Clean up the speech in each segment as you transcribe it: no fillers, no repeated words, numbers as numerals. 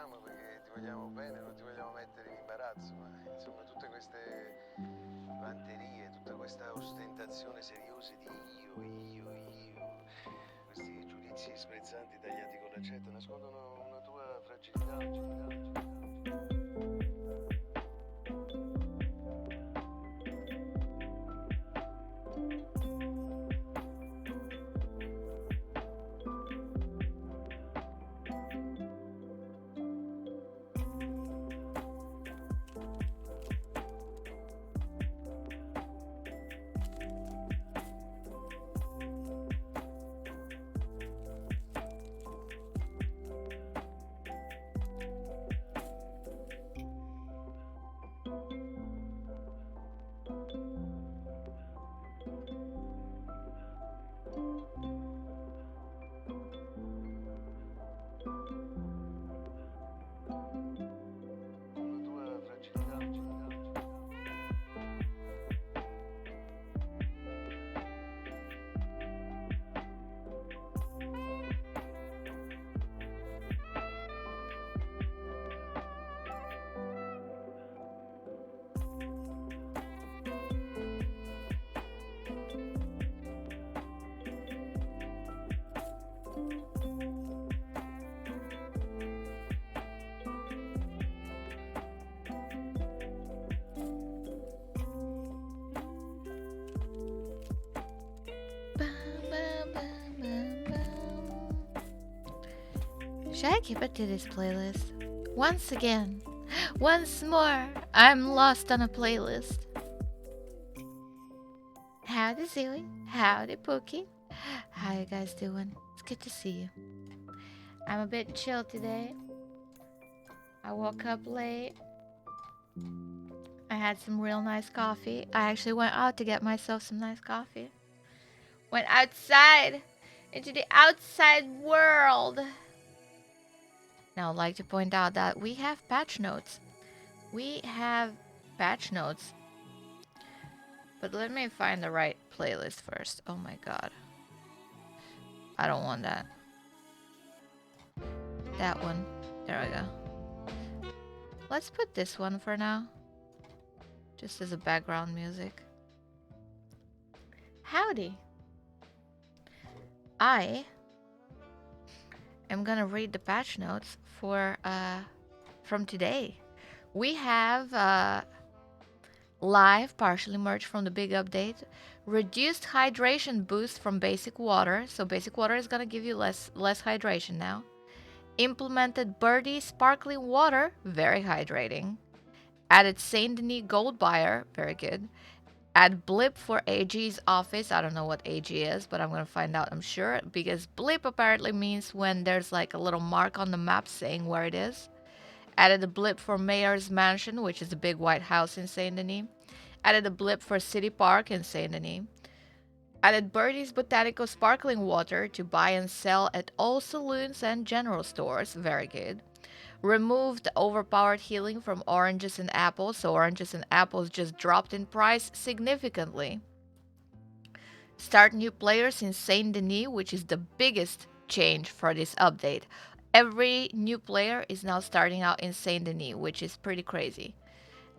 amiamo perché ti vogliamo bene, non ti vogliamo mettere in imbarazzo, ma insomma tutte queste vanterie, tutta questa ostentazione seriosa di io, questi giudizi sprezzanti tagliati con l'accetta nascondono una tua fragilità. Una tua fragilità. Should I keep it to this playlist? Once again, once more, I'm lost on a playlist. Howdy Zooey, howdy Pookie. How you guys doing? It's good to see you. I'm a bit chill today. I woke up late. I had some real nice coffee. I actually went out to get myself some nice coffee. Went outside, into the outside world. Now I'd like to point out that we have patch notes. We have patch notes. But let me find the right playlist first. Oh my god. I don't want that. That one. There we go. Let's put this one for now. Just as a background music. Howdy. I am gonna read the patch notes for from today. We have live, partially merged from the big update, reduced hydration boost from basic water. So basic water is gonna give you less hydration now. Implemented Birdie sparkling water, very hydrating. Added Saint Denis Gold Buyer, very good. Add blip for AG's office. I don't know what AG is, but I'm gonna find out, I'm sure, because blip apparently means when there's like a little mark on the map saying where it is. Added a blip for Mayor's Mansion, which is a big white house in Saint Denis. Added a blip for City Park in Saint Denis. Added Birdie's Botanical Sparkling Water to buy and sell at all saloons and general stores. Very good. Removed overpowered healing from oranges and apples, so oranges and apples just dropped in price significantly. Start new players in Saint Denis, which is the biggest change for this update. Every new player is now starting out in Saint Denis, which is pretty crazy.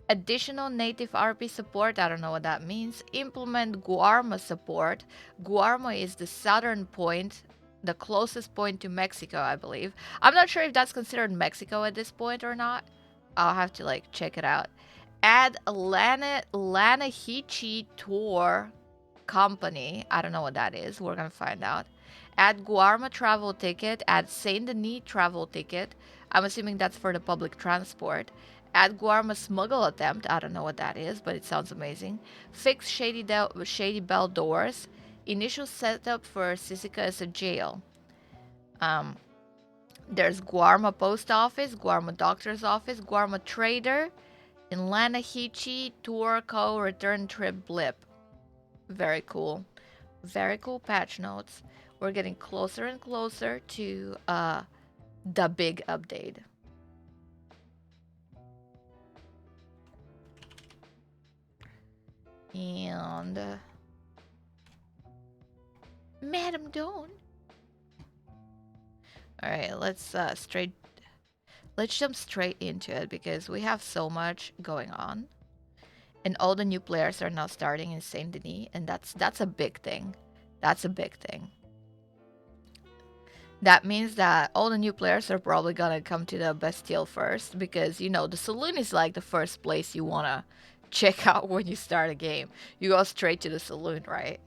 Additional native RP support, I don't know what that means. Implement Guarma support. Guarma is the southern point, the closest point to Mexico, I believe. I'm not sure if that's considered Mexico at this point or not. I'll have to like check it out. Add Lanahichi Tour Company. I don't know what that is. We're gonna find out. Add Guarma travel ticket. Add Saint Denis travel ticket. I'm assuming that's for the public transport. Add Guarma smuggle attempt. I don't know what that is, but it sounds amazing. Fix Shady Bell doors. Initial setup for Sisica as a jail. There's Guarma post office, Guarma doctor's office, Guarma trader, in Lanahichi Tour Co. return trip blip. Very cool. Very cool patch notes. We're getting closer and closer to the big update. And Madam Dawn. All right, let's let's jump straight into it because we have so much going on. And all the new players are now starting in Saint Denis, and that's a big thing. That's a big thing. That means that all the new players are probably gonna come to the Bastille first because you know the saloon is like the first place you wanna check out when you start a game. You go straight to the saloon, right?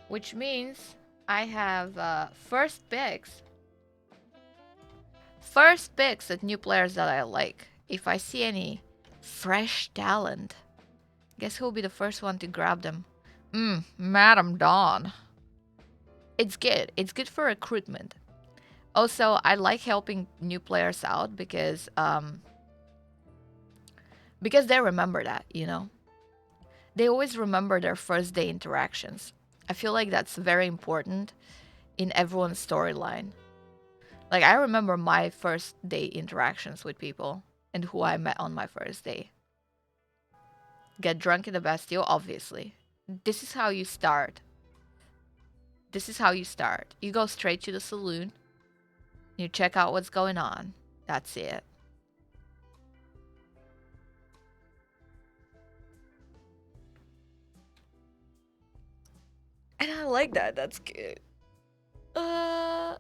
Which means I have first picks. First picks at new players that I like. If I see any fresh talent, guess who'll be the first one to grab them? Madam Dawn. It's good. It's good for recruitment. Also, I like helping new players out because they remember that, you know. They always remember their first day interactions. I feel like that's very important in everyone's storyline. Like I remember my first day interactions with people and who I met on my first day. Get drunk in the Bastille, obviously. This is how you start. This is how you start. You go straight to the saloon. You check out what's going on. That's it. And I like that. That's good. I'm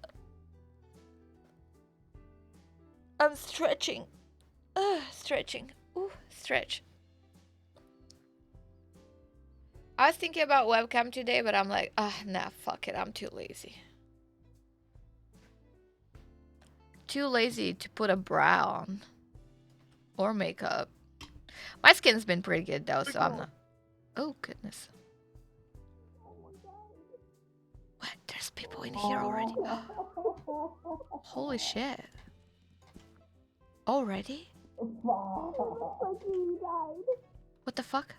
stretching. Stretching. Ooh, stretch. I was thinking about webcam today, but I'm like, nah, fuck it. I'm too lazy. Too lazy to put a brow on. Or makeup. My skin's been pretty good though, so I'm not. Oh, goodness. What? There's people in here already? Holy shit. Already? What the fuck?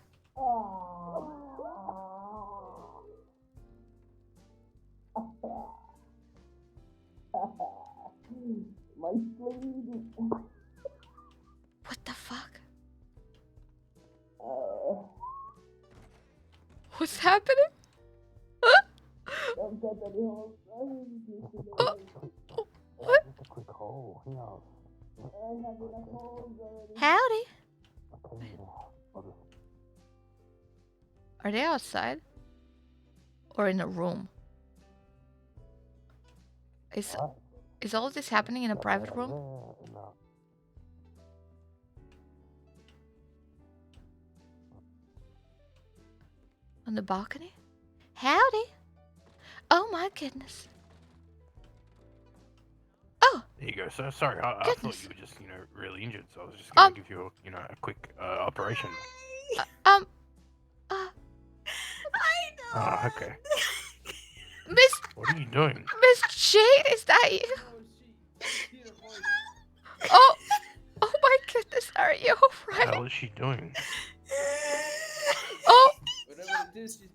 What the fuck? What's happening? What? Howdy. Are they outside? Or in a room? Is all of this happening in a private room? On the balcony? Howdy. Oh my goodness. Oh. There you go. So sorry, I thought you were just, really injured, so I was just gonna give you, a quick operation. I know. Oh, okay. Miss. What are you doing? Miss Jade, is that you? Oh my goodness, are you What alright? the hell is she doing? Oh. Whatever it is, she's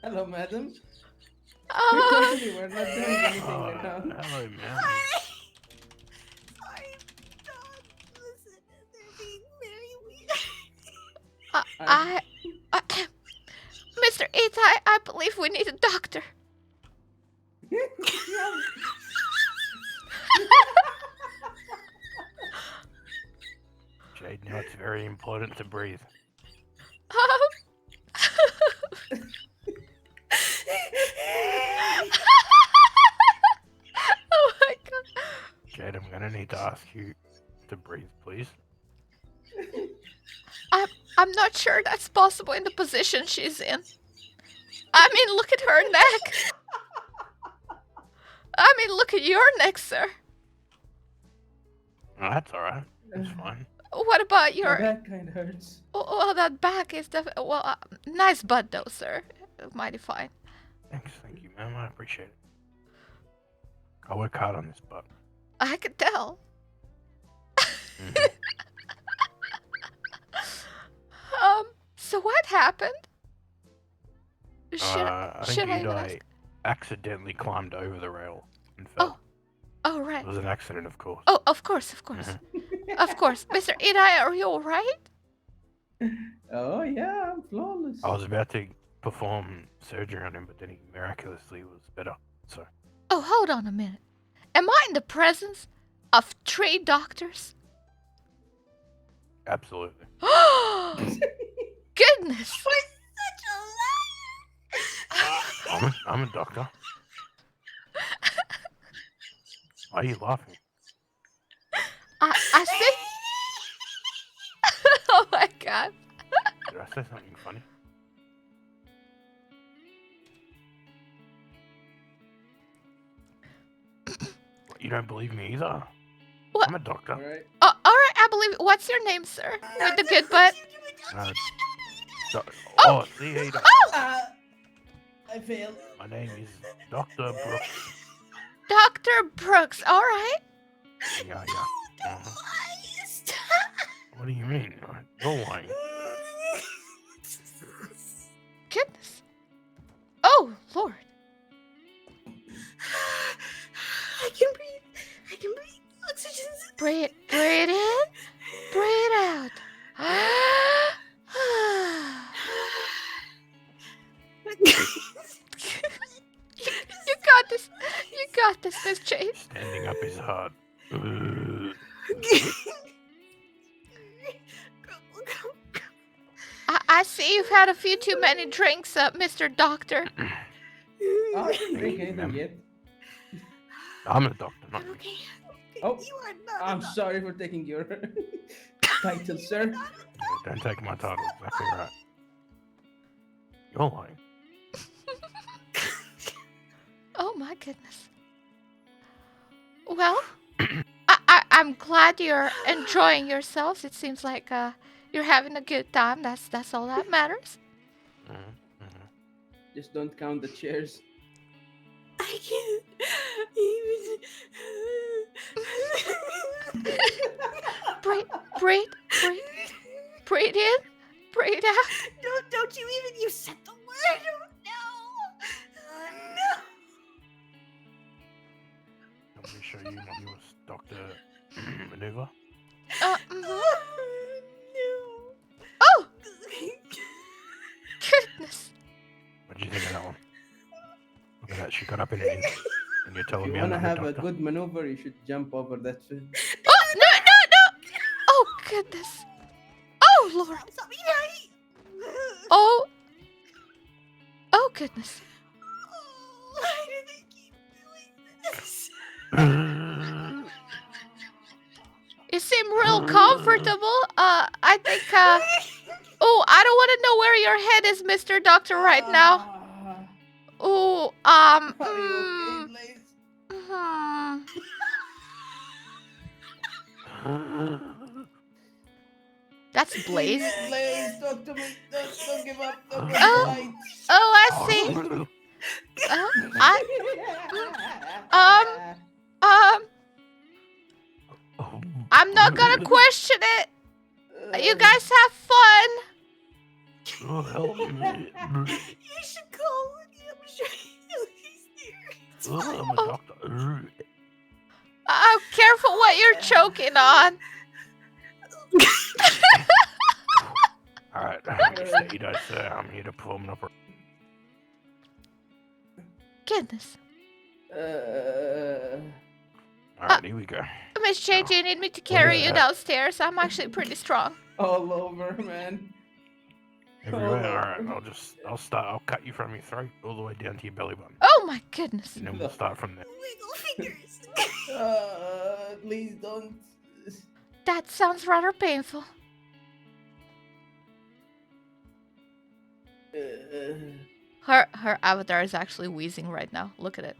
Hello, madam. We're not doing anything right now. Hello, man. Sorry, don't listen. They're being very weird. Mr. Itai, I believe we need a doctor. Jade, now it's very important to breathe. Oh my god. Jade, I'm gonna need to ask you to breathe, please. I'm not sure that's possible in the position she's in. I mean, look at her neck. I mean, look at your neck, sir. Oh, that's alright. That's fine. What about My your... back kind of hurts. Well, that back is definitely... Well, nice butt, though, sir. Mighty fine. Thanks, thank you, ma'am. I appreciate it. I work hard on this butt. I could tell. Mhm. So what happened? I think should I you even ask? accidentally climbed over the rail and fell. Oh, right. right. It was an accident, of course. Oh, of course, of course. Of course. Mr. Eli, are you alright? Oh yeah, I'm flawless. I was about to perform surgery on him, but then he miraculously was better. So, Oh, hold on a minute. Am I in the presence of 3 doctors? absolutely. Goodness. Such a liar. I'm a doctor. Why are you laughing? I see. Oh my god. Did I say something funny? You don't believe me either? What? I'm a doctor. All right. Oh, alright, I believe. What's your name, sir? With the good butt? Oh, see, how you don't. I failed. My name is Dr. Brooks. Dr. Brooks, alright. Yeah, yeah. Uh-huh. Stop. What do you mean? You're lying. Goodness. Oh, Lord. I can breathe. I can breathe. Oxygen's. Breathe in, breathe out. You got this. You got this, Miss Chase. Standing up is hard. I see you've had a few too many drinks, Mr. Doctor. I didn't drink anything yet. I'm a doctor, not you. Okay. Oh, You are not. I'm sorry for taking your title, sir. Don't take my title. Exactly right. You're lying. Oh my goodness. Well, I'm glad you're enjoying yourselves. It seems like you're having a good time. That's all that matters. Just don't count the chairs. I can't even. Breathe in, breathe out. Don't you even. You said the word. Oh no. Oh no. Let me show you my newest doctor maneuver. Mhm. No. Oh, goodness. What did you think of that one? Look at that. She got up in an inch. And you're If telling you me I'm wanna not have a a doctor? good maneuver, you should jump over that fence. Oh, no. Oh, goodness. Oh, Lord. Stop being right. Oh. Oh, goodness. Why do they keep doing this? You seem real comfortable. I think, Oh, I don't want to know where your head is, Mr. Doctor, right now. Oh, Are you okay, Blaze? That's Blaze. Blaze, talk to me. Don't give up. Don't go Oh. fight. Oh, I see. I'm not gonna question it. You guys have fun. Oh, help me. You should call Woody. I'm sure he's there. It's Oh, fine. I'm a doctor. Careful what you're choking on. Alright, stay down, sir. I'm here to perform an operation. Goodness. Alright, here we go. Miss J, do you need me to carry you downstairs? I'm actually pretty strong. All over, man. Everywhere. Alright, I'll cut you from your throat all the way down to your belly button. Oh my goodness. And then we'll start from there. Wiggle fingers. Please don't. That sounds rather painful. Her avatar is actually wheezing right now. Look at it.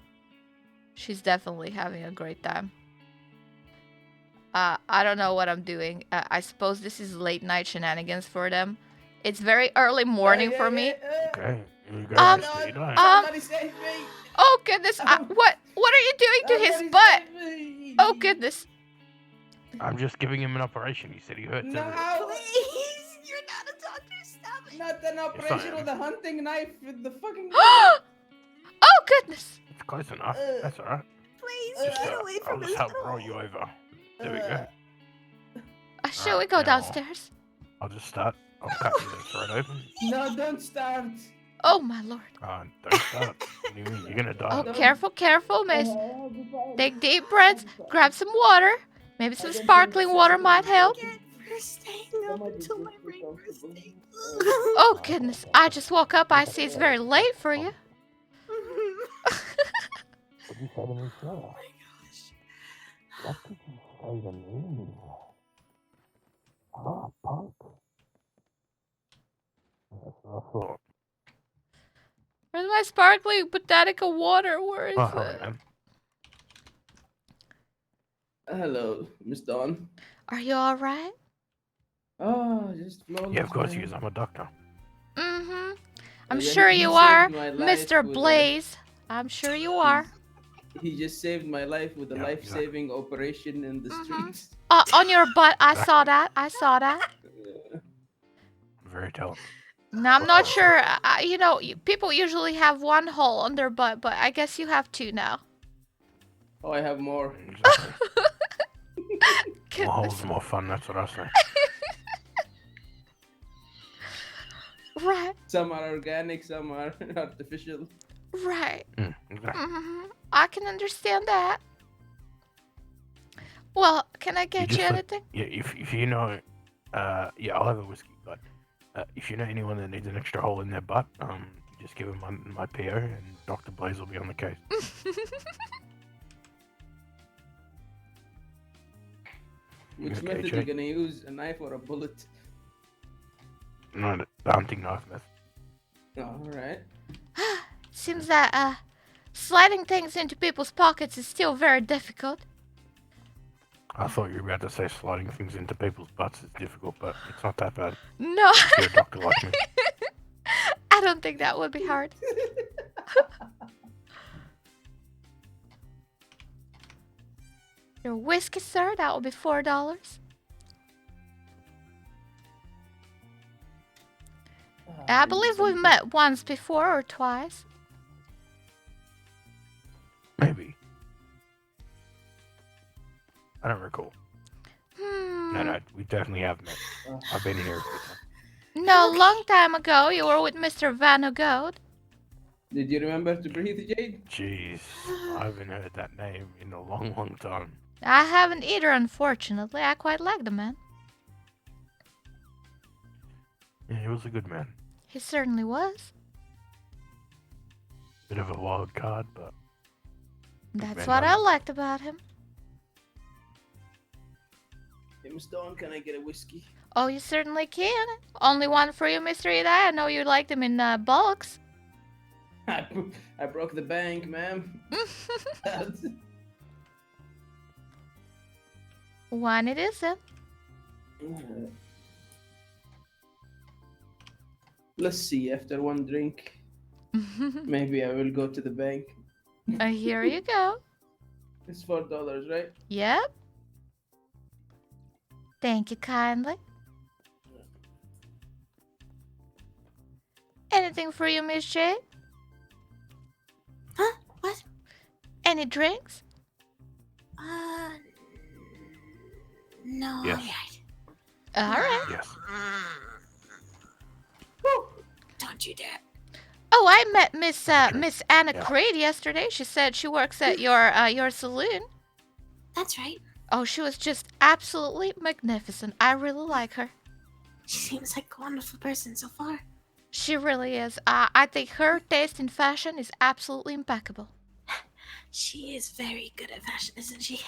She's definitely having a great time. I don't know what I'm doing. I suppose this is late night shenanigans for them. It's very early morning for me. Okay, here you go. Stay down. Somebody save me. Oh goodness! What are you doing to his Somebody butt? save me. Oh goodness! I'm just giving him an operation. He said he hurts everywhere. No, Please, you're not a doctor. Stop it. not an operation with a hunting knife with the fucking. Oh goodness! It's close enough. That's alright. Please. guys. Just, Get away I'll from just his help little roll you hole. over. There we go. Shall we go now downstairs? I'll just start. I'll cut you the throat open. No, don't start. Oh my lord. Don't start. What do you mean? You're gonna die. Oh, Don't- careful, miss. I'll be fine. Take deep breaths. I'll be fine. Grab some water. Maybe some sparkling water might help. For staying up until my brain burst. Oh goodness, I just woke up. I see it's very late for you. What did you say to me, sir? Oh my gosh. What did you say to me? Oh, punk. That's what I thought. Where's my sparkling botanica water? Where is Oh, it? alright, man. Hello, Miss Dawn. Are you alright? Oh, just flawless. Yeah, of course, man. because I'm a doctor. Mm-hmm. I'm Yeah, sure he you saved are, my life Mr. with a- Blaze. I'm sure you are. He just saved my life with a Yeah, life-saving operation in the Mhm. streets. On your butt. I saw that. I saw that. Very talented. Now, I'm not sure. You know, people usually have one hole on their butt, but I guess you have two now. Oh, I have more. Exactly. More Goodness. holes, more fun, that's what I say. Right, Some are organic, some are artificial. right. Exactly. I can understand that. Well, can I get you just, like, anything? Yeah, if you know, yeah, I'll have a whiskey, but if you know anyone that needs an extra hole in their butt, you just give them my PO and Dr. Blaze will be on the case. Which Okay, method you Jake. gonna use? A knife or a bullet? No, the hunting knife method. Alright. Seems that sliding things into people's pockets is still very difficult. I thought you were about to say sliding things into people's butts is difficult, but it's not that bad. No, If you're a doctor like me. I don't think that would be hard. Your whiskey, sir, that will be $4. I believe we've met once before or twice. Maybe. I don't recall. No, we definitely have met. I've been here a few times. No, long time ago you were with Mr. Van O'Goat. Did you remember to breathe, Jade? Jeez, I haven't heard that name in a long, long time. I haven't either, unfortunately. I quite like the man. Yeah, he was a good man. He certainly was. Bit of a wild card, but That's man what I down. liked about him. Hey, Miss Dawn, can I get a whiskey? Oh, you certainly can. Only one for you, Mr. Ida. I know you liked them in bulks. I broke the bank, ma'am. One it is then. Let's see, after one drink, maybe I will go to the bank. Here you go. It's $4, right? Yep. Thank you kindly. Anything for you, Miss J? Huh? What? Any drinks? No. Yes. Yet. All right. yes. Don't you dare. Oh, I met Miss Anna Yeah. Creed yesterday. She said she works at your saloon. That's right. Oh, she was just absolutely magnificent. I really like her. She seems like a wonderful person so far. She really is. I think her taste in fashion is absolutely impeccable. She is very good at fashion, isn't she?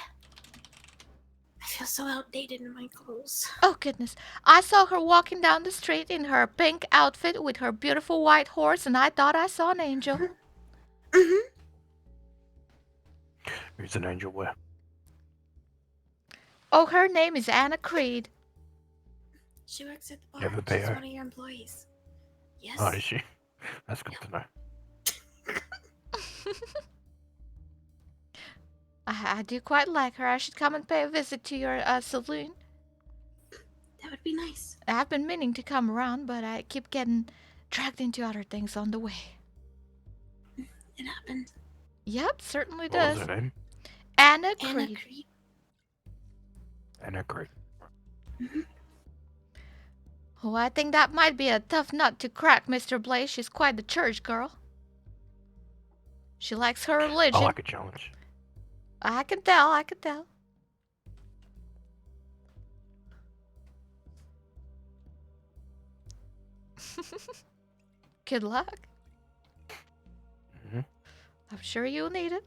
I feel so outdated in my clothes. Oh, goodness. I saw her walking down the street in her pink outfit with her beautiful white horse, and I thought I saw an angel. Mm-hmm. Who's an angel where? Oh, her name is Anna Creed. She works at the You have bar. a pay She's her? one of your employees. Yes. Oh, is she? That's good to know. I do quite like her. I should come and pay a visit to your saloon. That would be nice. I've been meaning to come around, but I keep getting dragged into other things on the way. It happened. Yep, certainly What was does. her name? Anna Anna Creed. Creed. And a great. Oh, I think that might be a tough nut to crack, Mr. Blaze. She's quite the church girl. She likes her I religion. like a challenge. I can tell, I can tell. Good luck. Hmm. I'm sure you'll need it.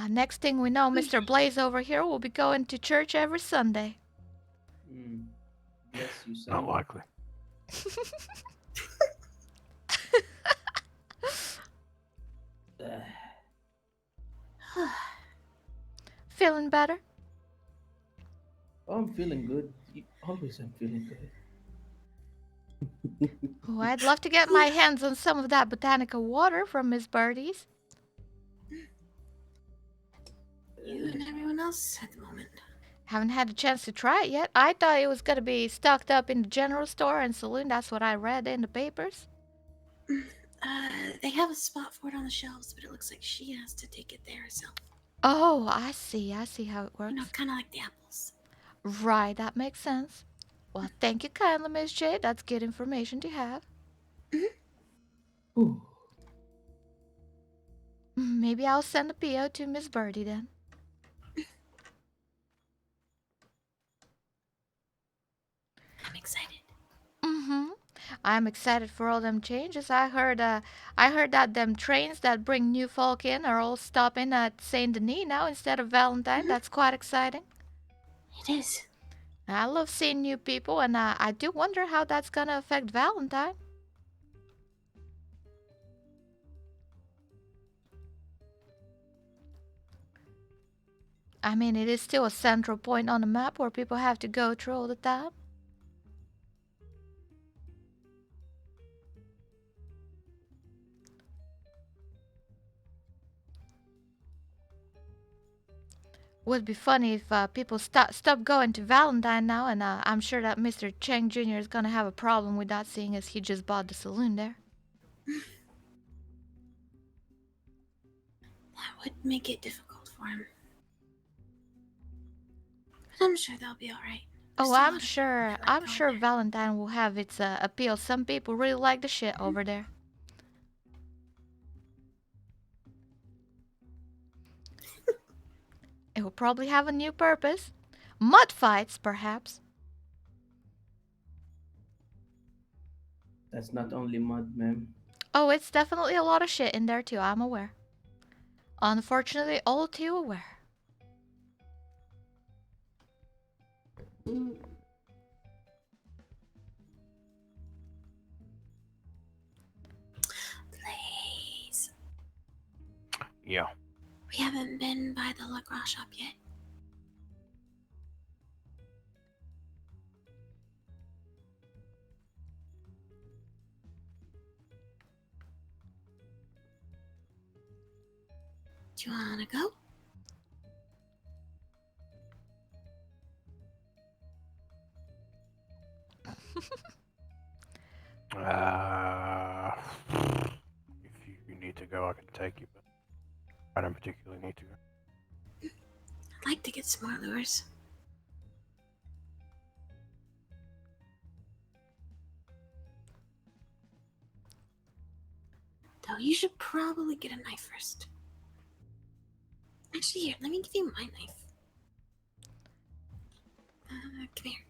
Next thing we know, Mr. Blaze over here will be going to church every Sunday. Bless you, son. Not likely. Feeling better? Oh, I'm feeling good. Always I'm feeling good. Oh, I'd love to get my hands on some of that botanical water from Miss Birdie's. You and everyone else at the moment. Haven't had a chance to try it yet. I thought it was gonna be stocked up in the general store and saloon. That's what I read in the papers. They have a spot for it on the shelves, but it looks like she has to take it there herself. Oh, I see how it works. You know, kind of like the apples. Right, that makes sense. Well, thank you kindly, Miss Jade. That's good information to have. Ooh. Maybe I'll send a PO to Miss Birdie then. I'm excited. Mm-hmm. I'm excited for all them changes. I heard that them trains that bring new folk in are all stopping at Saint Denis now instead of Valentine. That's quite exciting. It is. I love seeing new people, and I do wonder how that's gonna affect Valentine. I mean, it is still a central point on the map where people have to go through all the time. Would be funny if people stop going to Valentine now, and I'm sure that Mr. Cheng Jr. is gonna have a problem with that, seeing as he just bought the saloon there. That would make it difficult for him. But I'm sure they'll be alright. Oh, I'm sure Valentine will have its appeal. Some people really like the shit over there. It will probably have a new purpose. Mud fights, perhaps. That's not only mud, ma'am. Oh, it's definitely a lot of shit in there too, I'm aware. Unfortunately, all too aware. Blaze. Yeah. We haven't been by the lacrosse shop yet. Do you wanna go? If you need to go, I can take you, but I don't particularly need to go. I'd like to get some more lures. Though you should probably get a knife first. Actually, here, let me give you my knife. Come here.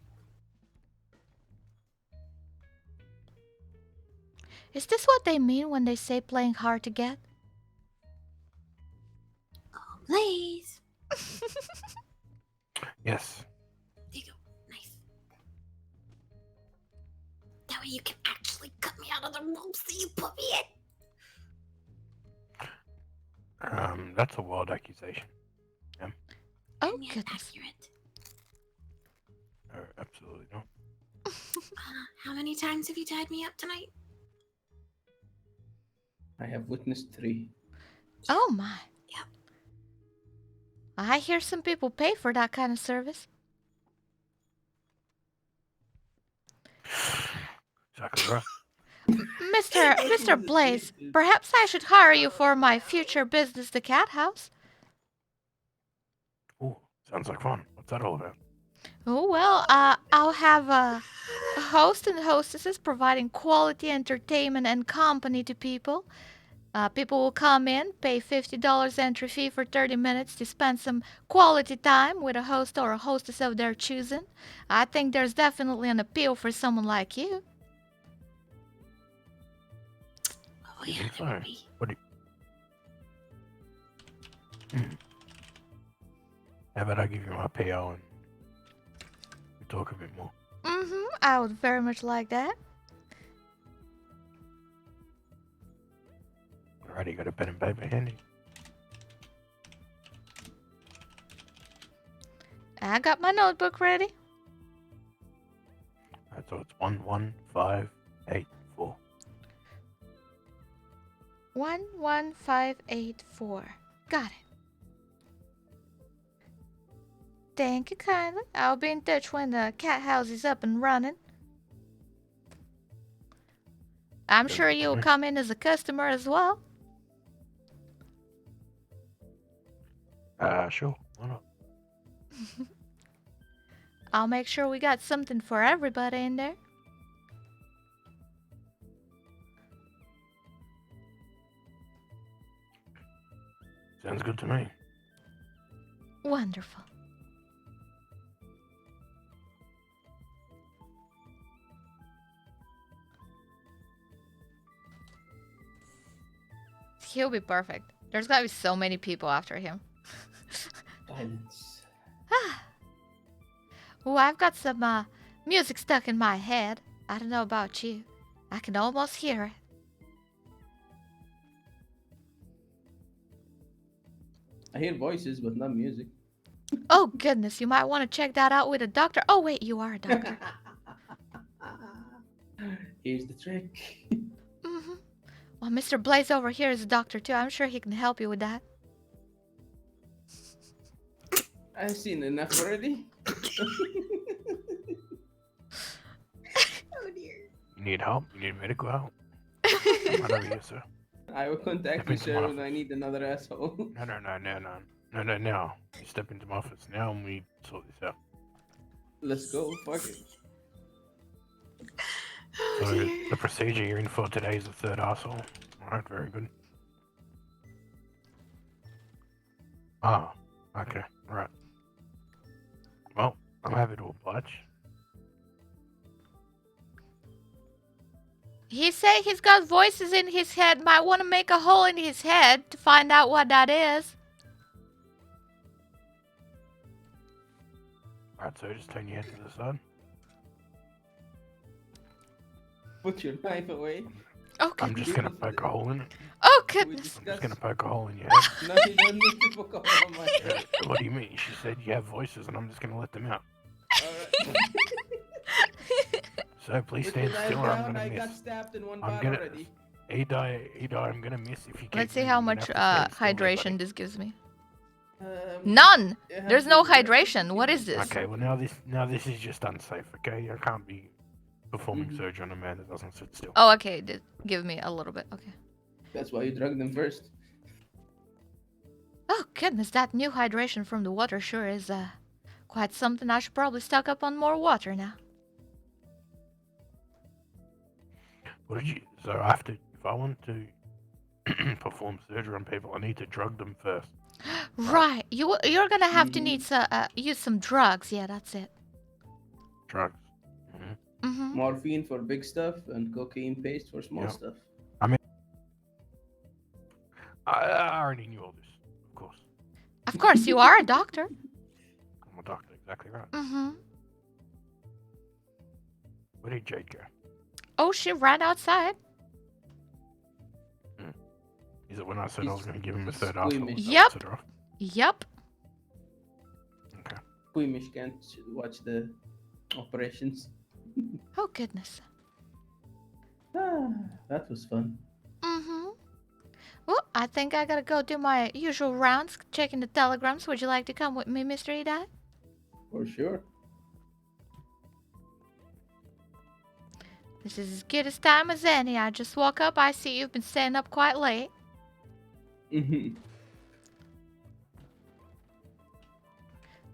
Is this what they mean when they say playing hard to get? Oh, Blaze. Yes. There you go, knife. That way you can actually cut me out of the ropes that you put me in. That's a wild accusation. Oh, And yet goodness. accurate. Absolutely not. How many times have you tied me up tonight? I have witnessed 3. Oh, my. Yep. I hear some people pay for that kind of service. Exactly right. Mr. Blaze, perhaps I should hire you for my future business, the Cathouse. Ooh, sounds like fun. What's that all about? Oh, well, I'll have a host and hostesses providing quality entertainment and company to people. People will come in, pay $50 entry fee for 30 minutes to spend some quality time with a host or a hostess of their choosing. I think there's definitely an appeal for someone like you. Oh, You yeah, think so? there would be. What do you... How about I give you my PO and we talk a bit more? I would very much like that. Alrighty, got a pen and paper handy? I got my notebook ready. Alright, so it's 11584. 11584. Got it. Thank you kindly. I'll be in touch when the cat house is up and running. I'm sure you'll come in as a customer as well. Sure, why not? I'll make sure we got something for everybody in there. Sounds good to me. Wonderful. He'll be perfect. There's gotta be so many people after him. Silence. Oh, I've got some music stuck in my head. I don't know about you. I can almost hear it. I hear voices, but not music. Oh goodness, you might want to check that out with a doctor. Oh wait, you are a doctor. Here's the trick. Well, Mr. Blaze over here is a doctor too. I'm sure he can help you with that. I've seen enough already. Oh dear. You need help? You need medical help? Come on over here, sir. I will contact Step you, into sir, my when I office. need another asshole. No, now. You step into my office now and we sort this out. Let's go. Fuck it. Oh So, dear. the procedure you're in for today is the third arsehole. Alright, very good. Ah, okay, right. Well, I'm happy to oblige. He say he's got voices in his head. Might want to make a hole in his head to find out what that is. Alright, so just turn your head to the side. Put your knife away. Oh I'm goodness. just gonna poke a hole in it. Oh We goodness. I'm discussed. just gonna poke a hole in your head. No, you don't need to poke a hole on my head. What do you mean? She said you have voices and I'm just gonna let them out. Alright. So please Put your stand knife still or I'm down. gonna I miss. got stabbed in one I'm bot gonna- already. Edi, I'm gonna miss if you keep Let's see moving. how You're gonna much have to stand still there, hydration this gives me. Um, None. you have There's no to- hydration. What is buddy. this? Okay, well now this is just unsafe, okay? I can't be performing Mhm. surgery on a man that doesn't sit still. Oh, okay. Give me a little bit. Okay. That's why you drug them first. Oh goodness, that new hydration from the water sure is quite something. I should probably stock up on more water now. What did you? So I have to, if I want to perform surgery on people, I need to drug them first. Right. You're gonna have to Mhm. need use some drugs. Yeah, that's it. Drugs. Mm-hmm. Morphine for big stuff and cocaine paste for small Yep. stuff. I already knew all this, of course. Of course, you are a doctor. I'm a doctor, exactly right. Mm-hmm. Where did Jade go? Oh, she ran outside. Is it when I said I was He's going to give him a third squeamish. arsehole? Yep. Set her off? Yup. Okay. Squeamish can't watch the operations. Oh goodness. Ah, that was fun. Mm-hmm. Well, I think I gotta go do my usual rounds, checking the telegrams. Would you like to come with me, Mr. Edi? For sure. This is as good as time as any. I just woke up. I see you've been staying up quite late. Mhm.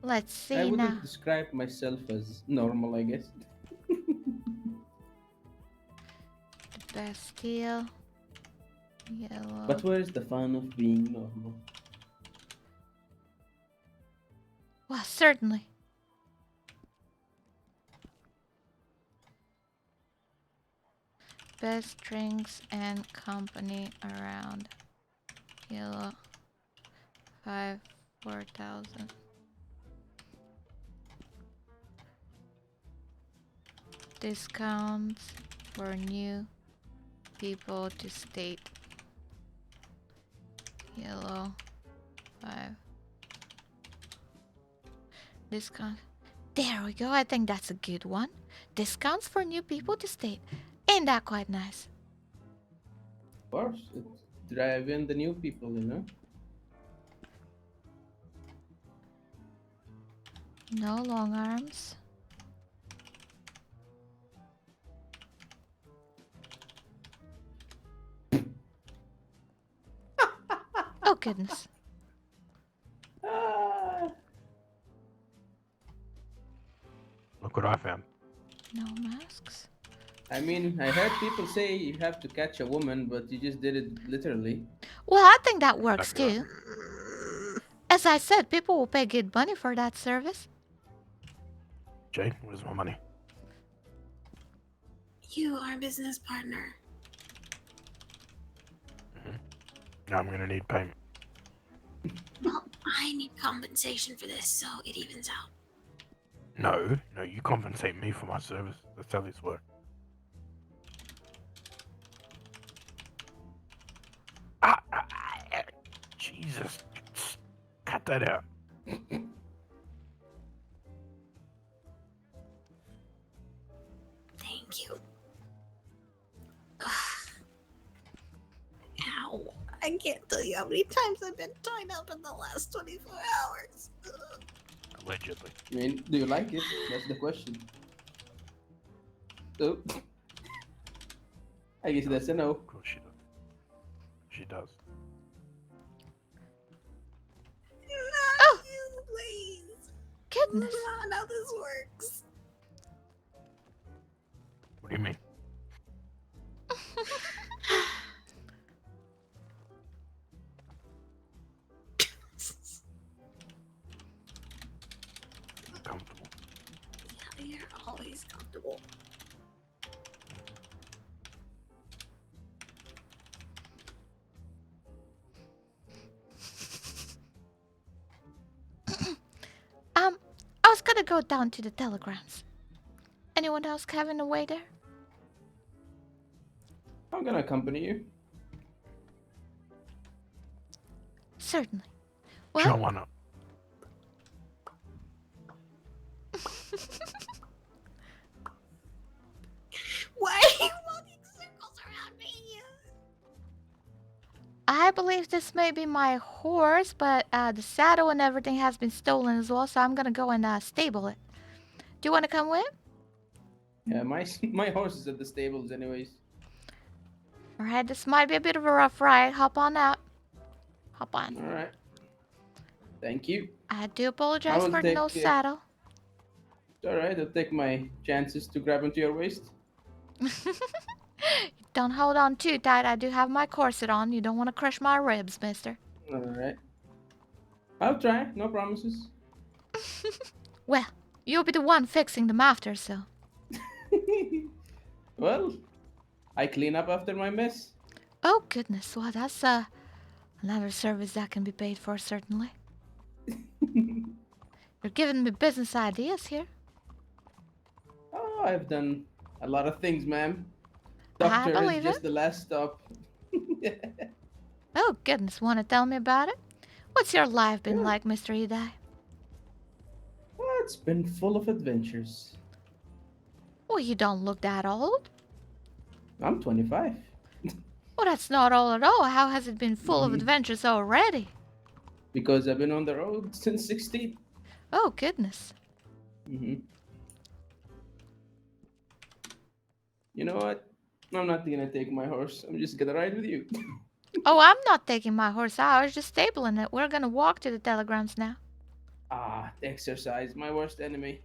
Let's I see wouldn't now. describe myself as normal, I guess. Bastille. Yellow. But where's the fun of being normal? Well, certainly. Best drinks and company around. Yellow. 4,000. Discounts for new people to state. Yellow. 5. Discount. There we go. I think that's a good one. Discounts for new people to state. Ain't that quite nice? Of course, it's drive in the new people, you know? No long arms. Oh goodness. Ah, Look what I found. No masks. I mean, I heard people say you have to catch a woman, but you just did it literally. Well, I think that works Exactly too. As I said, people will pay good money for that service. Jane, where's my money? You are a business partner. Now I'm gonna need payment. Well, I need compensation for this, so it evens out. No, you compensate me for my service. That's how this works. Jesus. Cut that out. Thank you. Ow. I can't tell you how many times I've been tied up in the last 24 hours. Allegedly. I mean, do you like it? That's the question. Oh. I guess that's a no. Of course she does. She does. Not you, please. Goodness. That's not how this works. What do you mean? Comfortable. Yeah, you're always comfortable. I was gonna go down to the telegrams. Anyone else having a way there? I'm gonna accompany you. Certainly. Sure, Well, why not? Why are you walking circles around me? I believe this may be my horse, but the saddle and everything has been stolen as well, so I'm gonna go and stable it. Do you want to come with? Yeah, my horse is at the stables anyways. Alright, this might be a bit of a rough ride. Hop on out. Hop on. Alright. Thank you. I do apologize will for no take, saddle. It's alright, I'll take my chances to grab onto your waist. Don't hold on too tight. I do have my corset on. You don't want to crush my ribs, mister. Alright. I'll try, no promises. Well, you'll be the one fixing them after, so. Well, I clean up after my mess. Oh, goodness. Well, that's another service that can be paid for, certainly. You're giving me business ideas here. Oh, I've done a lot of things, ma'am. I Doctor believe is just it. the last stop. Oh, goodness. Want to tell me about it? What's your life been Yeah. like, Mr. Edai? Well, it's been full of adventures. Well, you don't look that old. I'm 25. Well, that's not all at all. How has it been full of Mhm. adventures already? Because I've been on the road since 16. Oh, goodness. Mm-hmm. You know what? I'm not gonna take my horse. I'm just gonna ride with you. Oh, I'm not taking my horse out. I was just stabling it. We're gonna walk to the telegrams now. Exercise, my worst enemy.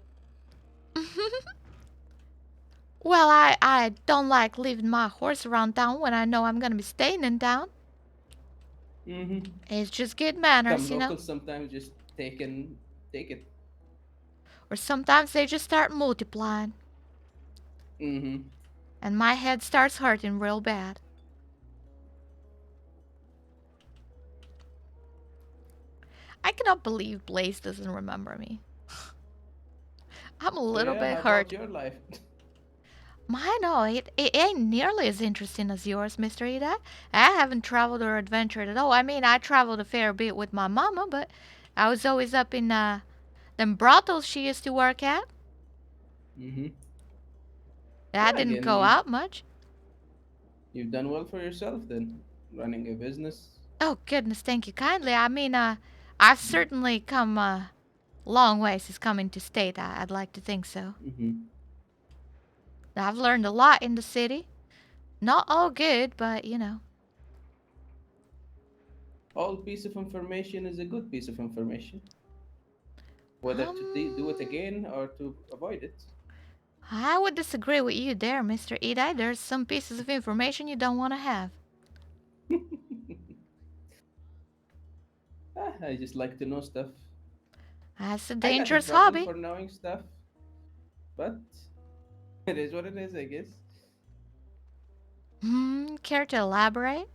Well, I don't like leaving my horse around town when I know I'm gonna be staying in town. Mm-hmm. It's just good Some manners, you know? locals sometimes just take it. Or sometimes they just start multiplying, Mm-hmm. and my head starts hurting real bad. I cannot believe Blaze doesn't remember me. I'm a So little yeah, bit how about hurt. your life? I know, it ain't nearly as interesting as yours, Mr. Ida. I haven't traveled or adventured at all. I mean, I traveled a fair bit with my mama, but I was always up in them brothels she used to work at. Mm-hmm. I Well, didn't again, go out much. you've done well for yourself then, running a business. Oh, goodness, thank you kindly. I mean, I've certainly come a long ways since coming to state. I'd like to think so. Mm-hmm. I've learned a lot in the city. Not all good, but you know. All piece of information is a good piece of information. Whether to do it Um, again or to avoid it. I would disagree with you there, Mr. Edi. There's some pieces of information you don't want to have. I just like to know stuff. That's a I got in dangerous trouble hobby. for knowing stuff, but it is what it is, I guess. Care to elaborate?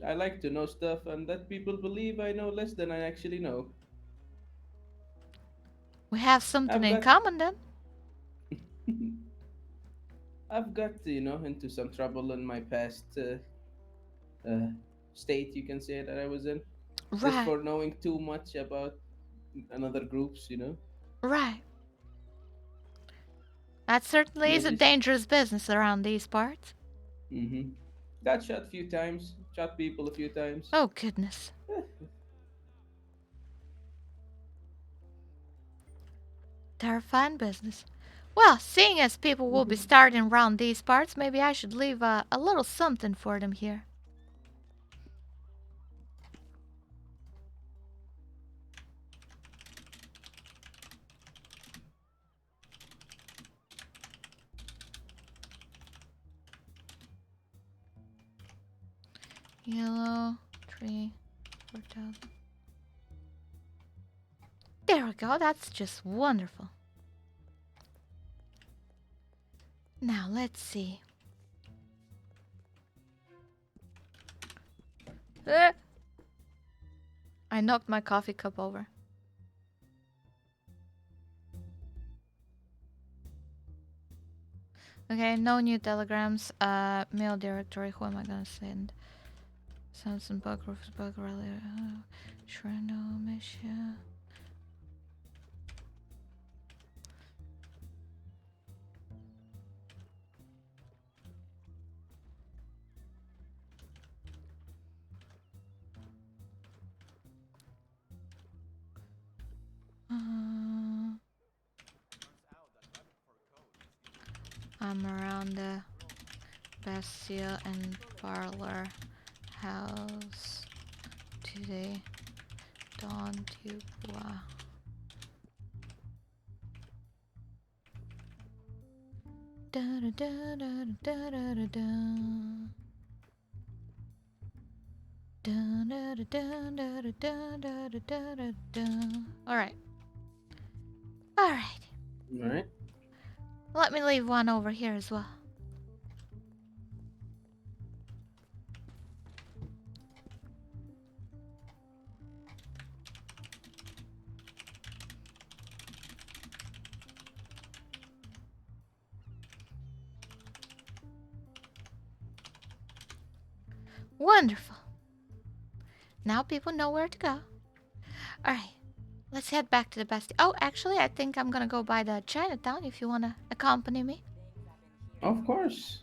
I like to know stuff and that people believe I know less than I actually know. We have something I've in got common then. I've got into some trouble in my past uh, state, you can say, that I was in, just Right, for knowing too much about another groups. right. That certainly And I is a just dangerous business around these parts. hmm got shot a few times, shot people a few times. Oh, goodness. Terrifying business. Well, seeing as people will be starting around these parts, maybe I should leave a little something for them here. Yellow, 4,000. There we go, that's just wonderful. Now, let's see. Ah! I knocked my coffee cup over. Okay, no new telegrams. Mail directory. Who am I gonna send? Samson Buckroof's Bug Rally. Sure, no, Misha. I'm around the Bastille and Parlor House today. Don Dubois. Da da da da da da da da. All right. All right. All right. Let me leave one over here as well. Wonderful. Now people know where to go. All right. Let's head back to the Bastille. Oh, actually, I think I'm gonna go by the Chinatown if you wanna accompany me. Of course.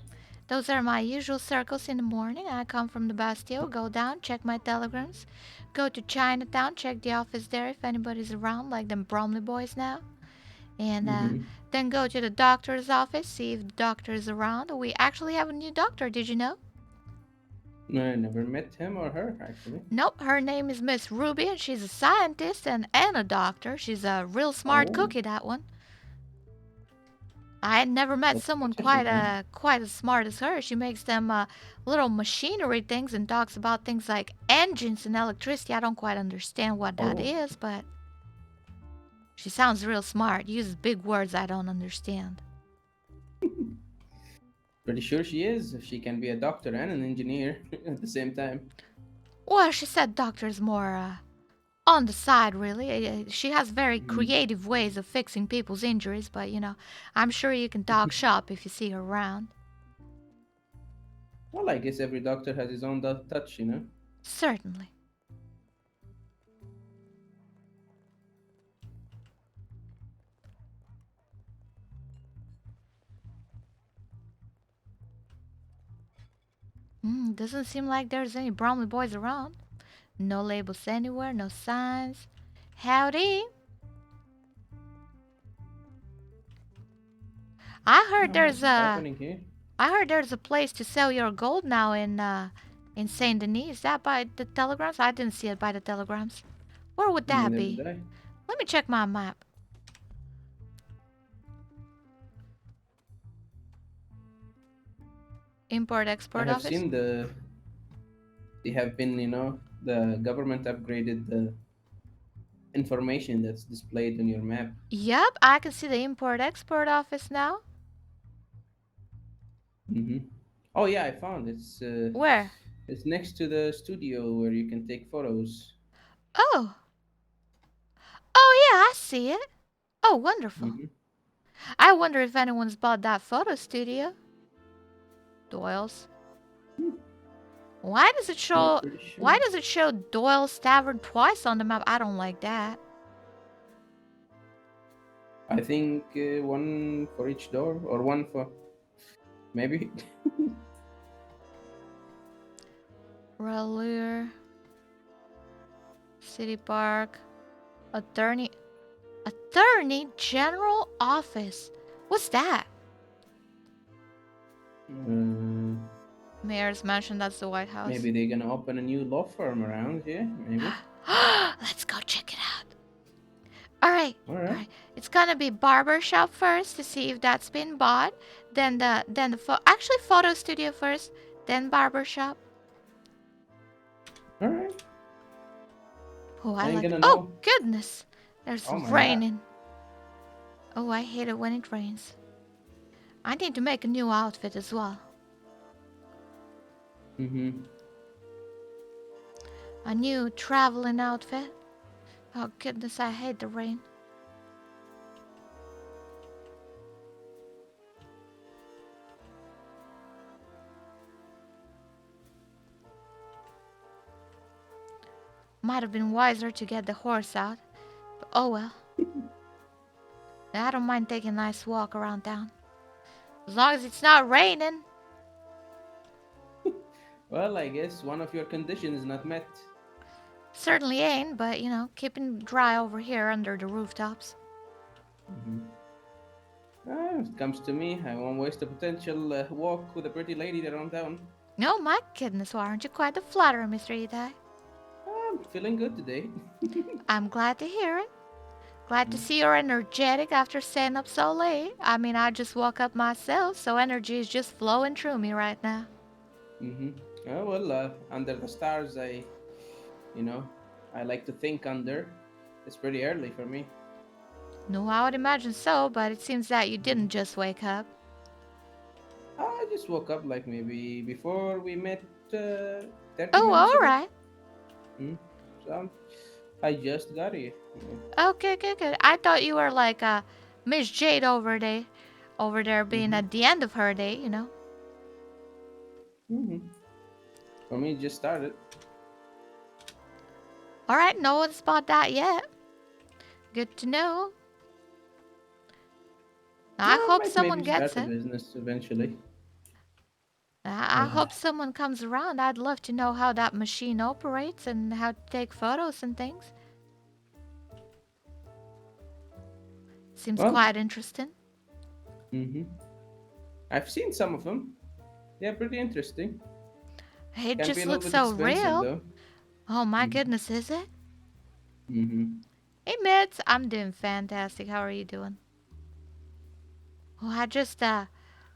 Those are my usual circles in the morning. I come from the Bastille, go down, check my telegrams, go to Chinatown, check the office there if anybody's around, like them Bromley boys now. and Mhm. then go to the doctor's office, see if the doctor is around. We actually have a new doctor, did you know? I never met him or her, actually. Nope, her name is Miss Ruby, and she's a scientist and a doctor. She's a real smart Oh, cookie, that one. I had never met that's someone good to know. quite as smart as her. She makes them little machinery things and talks about things like engines and electricity. I don't quite understand what that Oh, is, but she sounds real smart. Uses big words I don't understand. pretty sure she is. If she can be a doctor and an engineer at the same time. Well, she said doctor's more on the side, really. She has very Mm. creative ways of fixing people's injuries, but I'm sure you can talk shop if you see her around. Well, I guess every doctor has his own touch, you know? Certainly. Doesn't seem like there's any Bromley boys around. No labels anywhere, no signs. Howdy. I heard there's What's a happening here? I heard there's a place to sell your gold now in Saint Denis. Is that by the telegrams? I didn't see it by the telegrams. Where would that Neither did be? I. Let me check my map. Import I export have office? seen they have been, the government upgraded the information that's displayed on your map. Yep, I can see the import export office now. Hmm. Oh yeah, I found Where? it's next to the studio where you can take photos. Oh. Oh yeah, I see it. Oh, wonderful. Hmm. I wonder if anyone's bought that photo studio. Doyle's. Why does it Not show pretty why sure. does it show Doyle's Tavern twice on the map? I don't like that. I think one for each door, or one for maybe. Relure. City Park. Attorney General Office. What's that? uh, Mayor's Mansion, that's the White House. Maybe they're gonna open a new law firm around here. Maybe. Let's go check it out. Alright. All right. Alright. It's gonna be barber shop first to see if that's been bought. Then actually photo studio first, then barber shop. All right. Oh, I I ain't like. gonna Oh know. goodness, there's Oh my God. raining. Oh, I hate it when it rains. I need to make a new outfit as well. Mm-hmm. A new traveling outfit. Oh goodness, I hate the rain. Might have been wiser to get the horse out. But oh well. I don't mind taking a nice walk around town. As long as it's not raining. Well, I guess one of your conditions is not met. Certainly ain't, but keeping dry over here under the rooftops. Mm-hmm. If it comes to me, I won't waste a potential walk with a pretty lady around town. No, my goodness, why aren't you quite the flatterer, Mr. Edai? I'm feeling good today. I'm glad to hear it. Glad to see you're energetic after staying up so late. I mean, I just woke up myself, so energy is just flowing through me right now. Mm-hmm. Oh, well, under the stars, I like to think under. It's pretty early for me. No, I would imagine so, but it seems that you didn't just wake up. I just woke up like maybe before we met 30 Oh, minutes ago. alright. So I just got here. Okay, good. I thought you were like Miss Jade over there being at the end of her day, Mm-hmm. For me, it just started. Alright, no one's bought that yet. Good to know. I Yeah, hope might someone maybe gets start a it. business eventually. I hope someone comes around. I'd love to know how that machine operates and how to take photos and things. Seems Well- quite interesting. Mm-hmm. I've seen some of them. Yeah, pretty interesting. It Can be just a little looks bit so expensive real. though. Oh my Mhm. goodness, is it? Mm-hmm. Hey Mitz, I'm doing fantastic. How are you doing? Oh,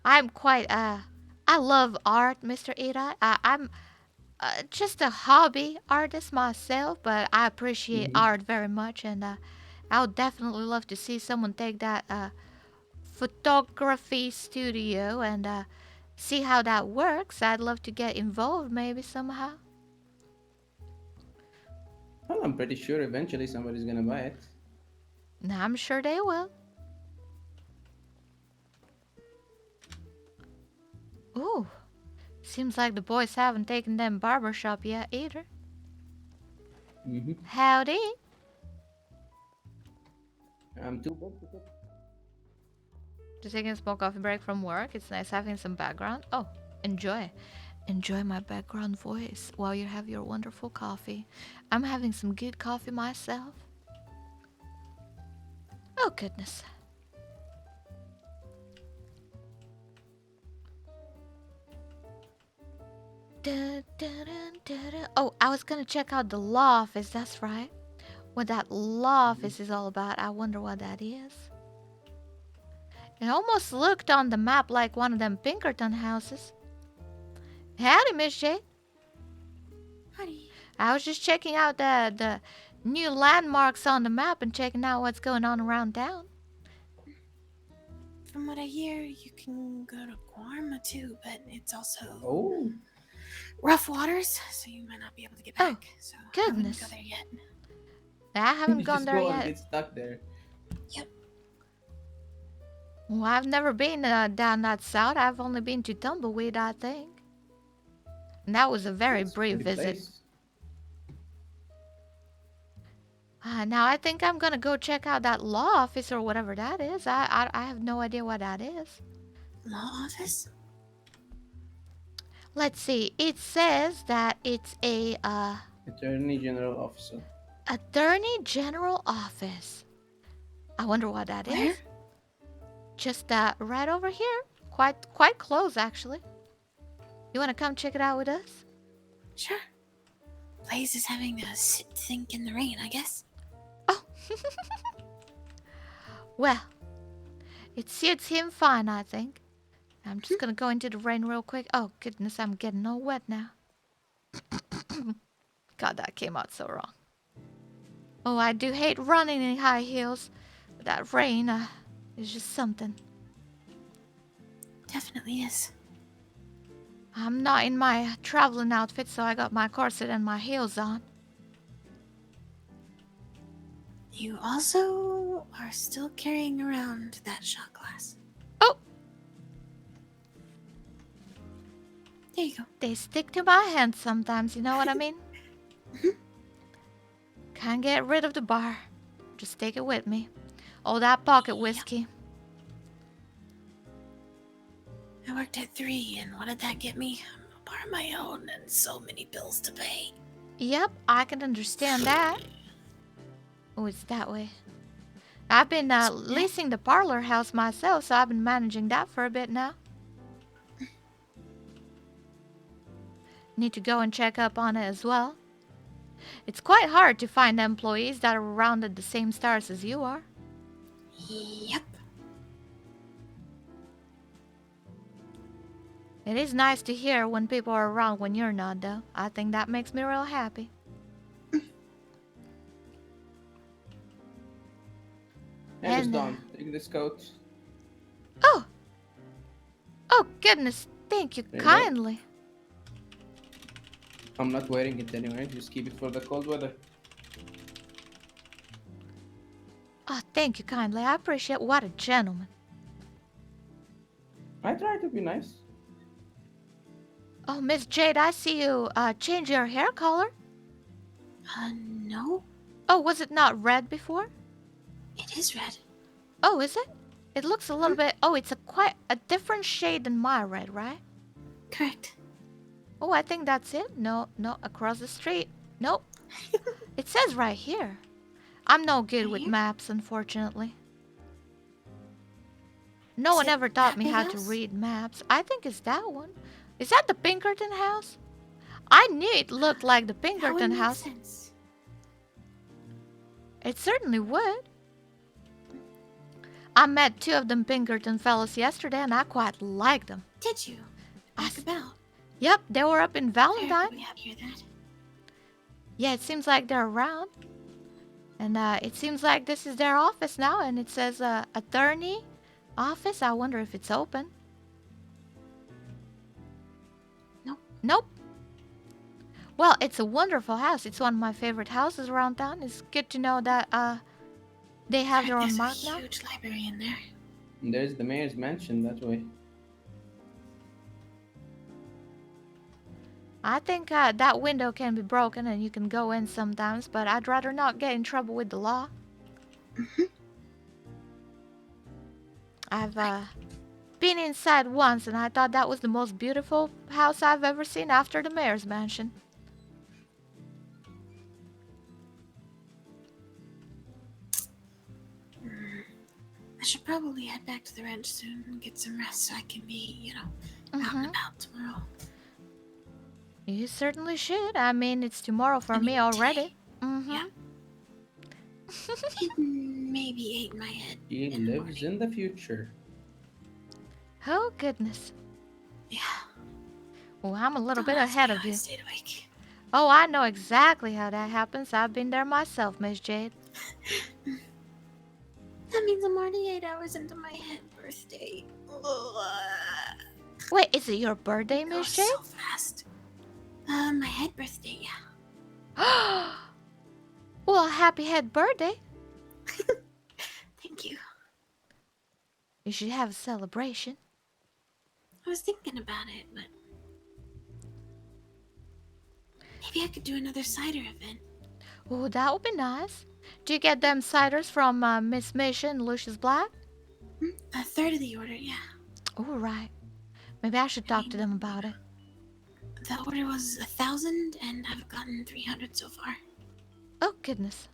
I'm quite I love art, Mr. Ida. I'm just a hobby artist myself, but I appreciate Mm-hmm. art very much, and I would definitely love to see someone take that photography studio and see how that works. I'd love to get involved maybe somehow. Well, I'm pretty sure eventually somebody's gonna buy it. Now, I'm sure they will. Ooh, seems like the boys haven't taken them barbershop yet either. Mm-hmm. Howdy. I'm too big to get. Just taking a small coffee break from work. It's nice having some background. Oh, enjoy. Enjoy my background voice while you have your wonderful coffee. I'm having some good coffee myself. Oh, goodness. Oh, I was gonna check out the law office, that's right. What that law office is all about. I wonder what that is. It almost looked on the map like one of them Pinkerton houses. Howdy, Miss Jade. Honey. I was just checking out the new landmarks on the map and checking out what's going on around town. From what I hear, you can go to Guarma too, but it's also Oh. rough waters, so you might not be able to get Oh, back. So I wouldn't goodness. go there yet. I haven't You gone just there go and yet. get stuck there. Well, I've never been down that south. I've only been to Tumbleweed, I think. And that was a very It's a brief pretty visit. place. Now I think I'm gonna go check out that law office or whatever that is. I have no idea what that is. Law office? Let's see. It says that it's a Attorney General Officer. Attorney General office. I wonder what that is. Where? Just right over here. Quite close actually. You wanna come check it out with us? Sure. Blaze is having a sit think in the rain, I guess. Oh. Well, it suits him fine, I think. I'm just gonna go into the rain real quick. Oh goodness, I'm getting all wet now. God, that came out so wrong. Oh, I do hate running in high heels. But that rain is just something. Definitely is. I'm not in my traveling outfit, so I got my corset and my heels on. You also are still carrying around that shot glass. Oh! There you go. They stick to my hands sometimes, you know what I mean? Can't get rid of the bar. Just take it with me. Oh, that pocket whiskey. I worked at 3, and what did that get me? A bar of my own and so many bills to pay. Yep, I can understand that. Oh, it's that way. I've been leasing the parlor house myself, so I've been managing that for a bit now. Need to go and check up on it as well. It's quite hard to find employees that are around at the same stars as you are. Yep. It is nice to hear when people are around when you're not, though. I think that makes me real happy. And it's And, done. Take this coat. Oh! Oh, goodness. Thank you There you go. kindly. I'm not wearing it anyway. Just keep it for the cold weather. Oh, thank you kindly. I appreciate. What a gentleman. I try to be nice. Oh, Miss Jade, I see you change your hair color. No. Oh, was it not red before? It is red. Oh, is it? It looks a little bit. Oh, it's quite a different shade than my red, right? Correct. Oh, I think that's it. No, across the street. Nope. It says right here. I'm no good with Here? maps, unfortunately. No Is one it ever taught that me big how to house? read maps. I think it's that one. Is that the Pinkerton house? I knew it looked like the That would Pinkerton make house. sense. It certainly would. I met 2 of them Pinkerton fellas yesterday and I quite liked them. Did you? Back about. Yep, they were up in Very Valentine. happy to hear that. Yeah, it seems like they're around. And it seems like this is their office now, and it says attorney office. I wonder if it's open. Nope. Nope. Well, it's a wonderful house. It's one of my favorite houses around town. It's good to know that they have their own There's mark a now. huge library in there. And there's the mayor's mansion that way. I think that window can be broken and you can go in sometimes, but I'd rather not get in trouble with the law. I've been inside once and I thought that was the most beautiful house I've ever seen after the mayor's mansion. I should probably head back to the ranch soon and get some rest so I can be, out and about tomorrow. You certainly should. I mean, it's tomorrow for me already. Yeah. It maybe ate my head. She in the lives morning. in the future. Oh, goodness. Yeah. Well, I'm a little Don't bit ask ahead me of how I you. stayed awake. Oh, I know exactly how that happens. I've been there myself, Miss Jade. That means I'm already 8 hours into my head birthday. Wait, is it your birthday, It goes Miss Jade? so fast. My head birthday, yeah. Well, happy head birthday. Thank you. You should have a celebration. I was thinking about it, but maybe I could do another cider event. Oh, that would be nice. Do you get them ciders from Miss Misha and Lucius Black? A third of the order, yeah. All right. Maybe I should talk to them about it. The order was 1,000, and I've gotten 300 so far. Oh, goodness.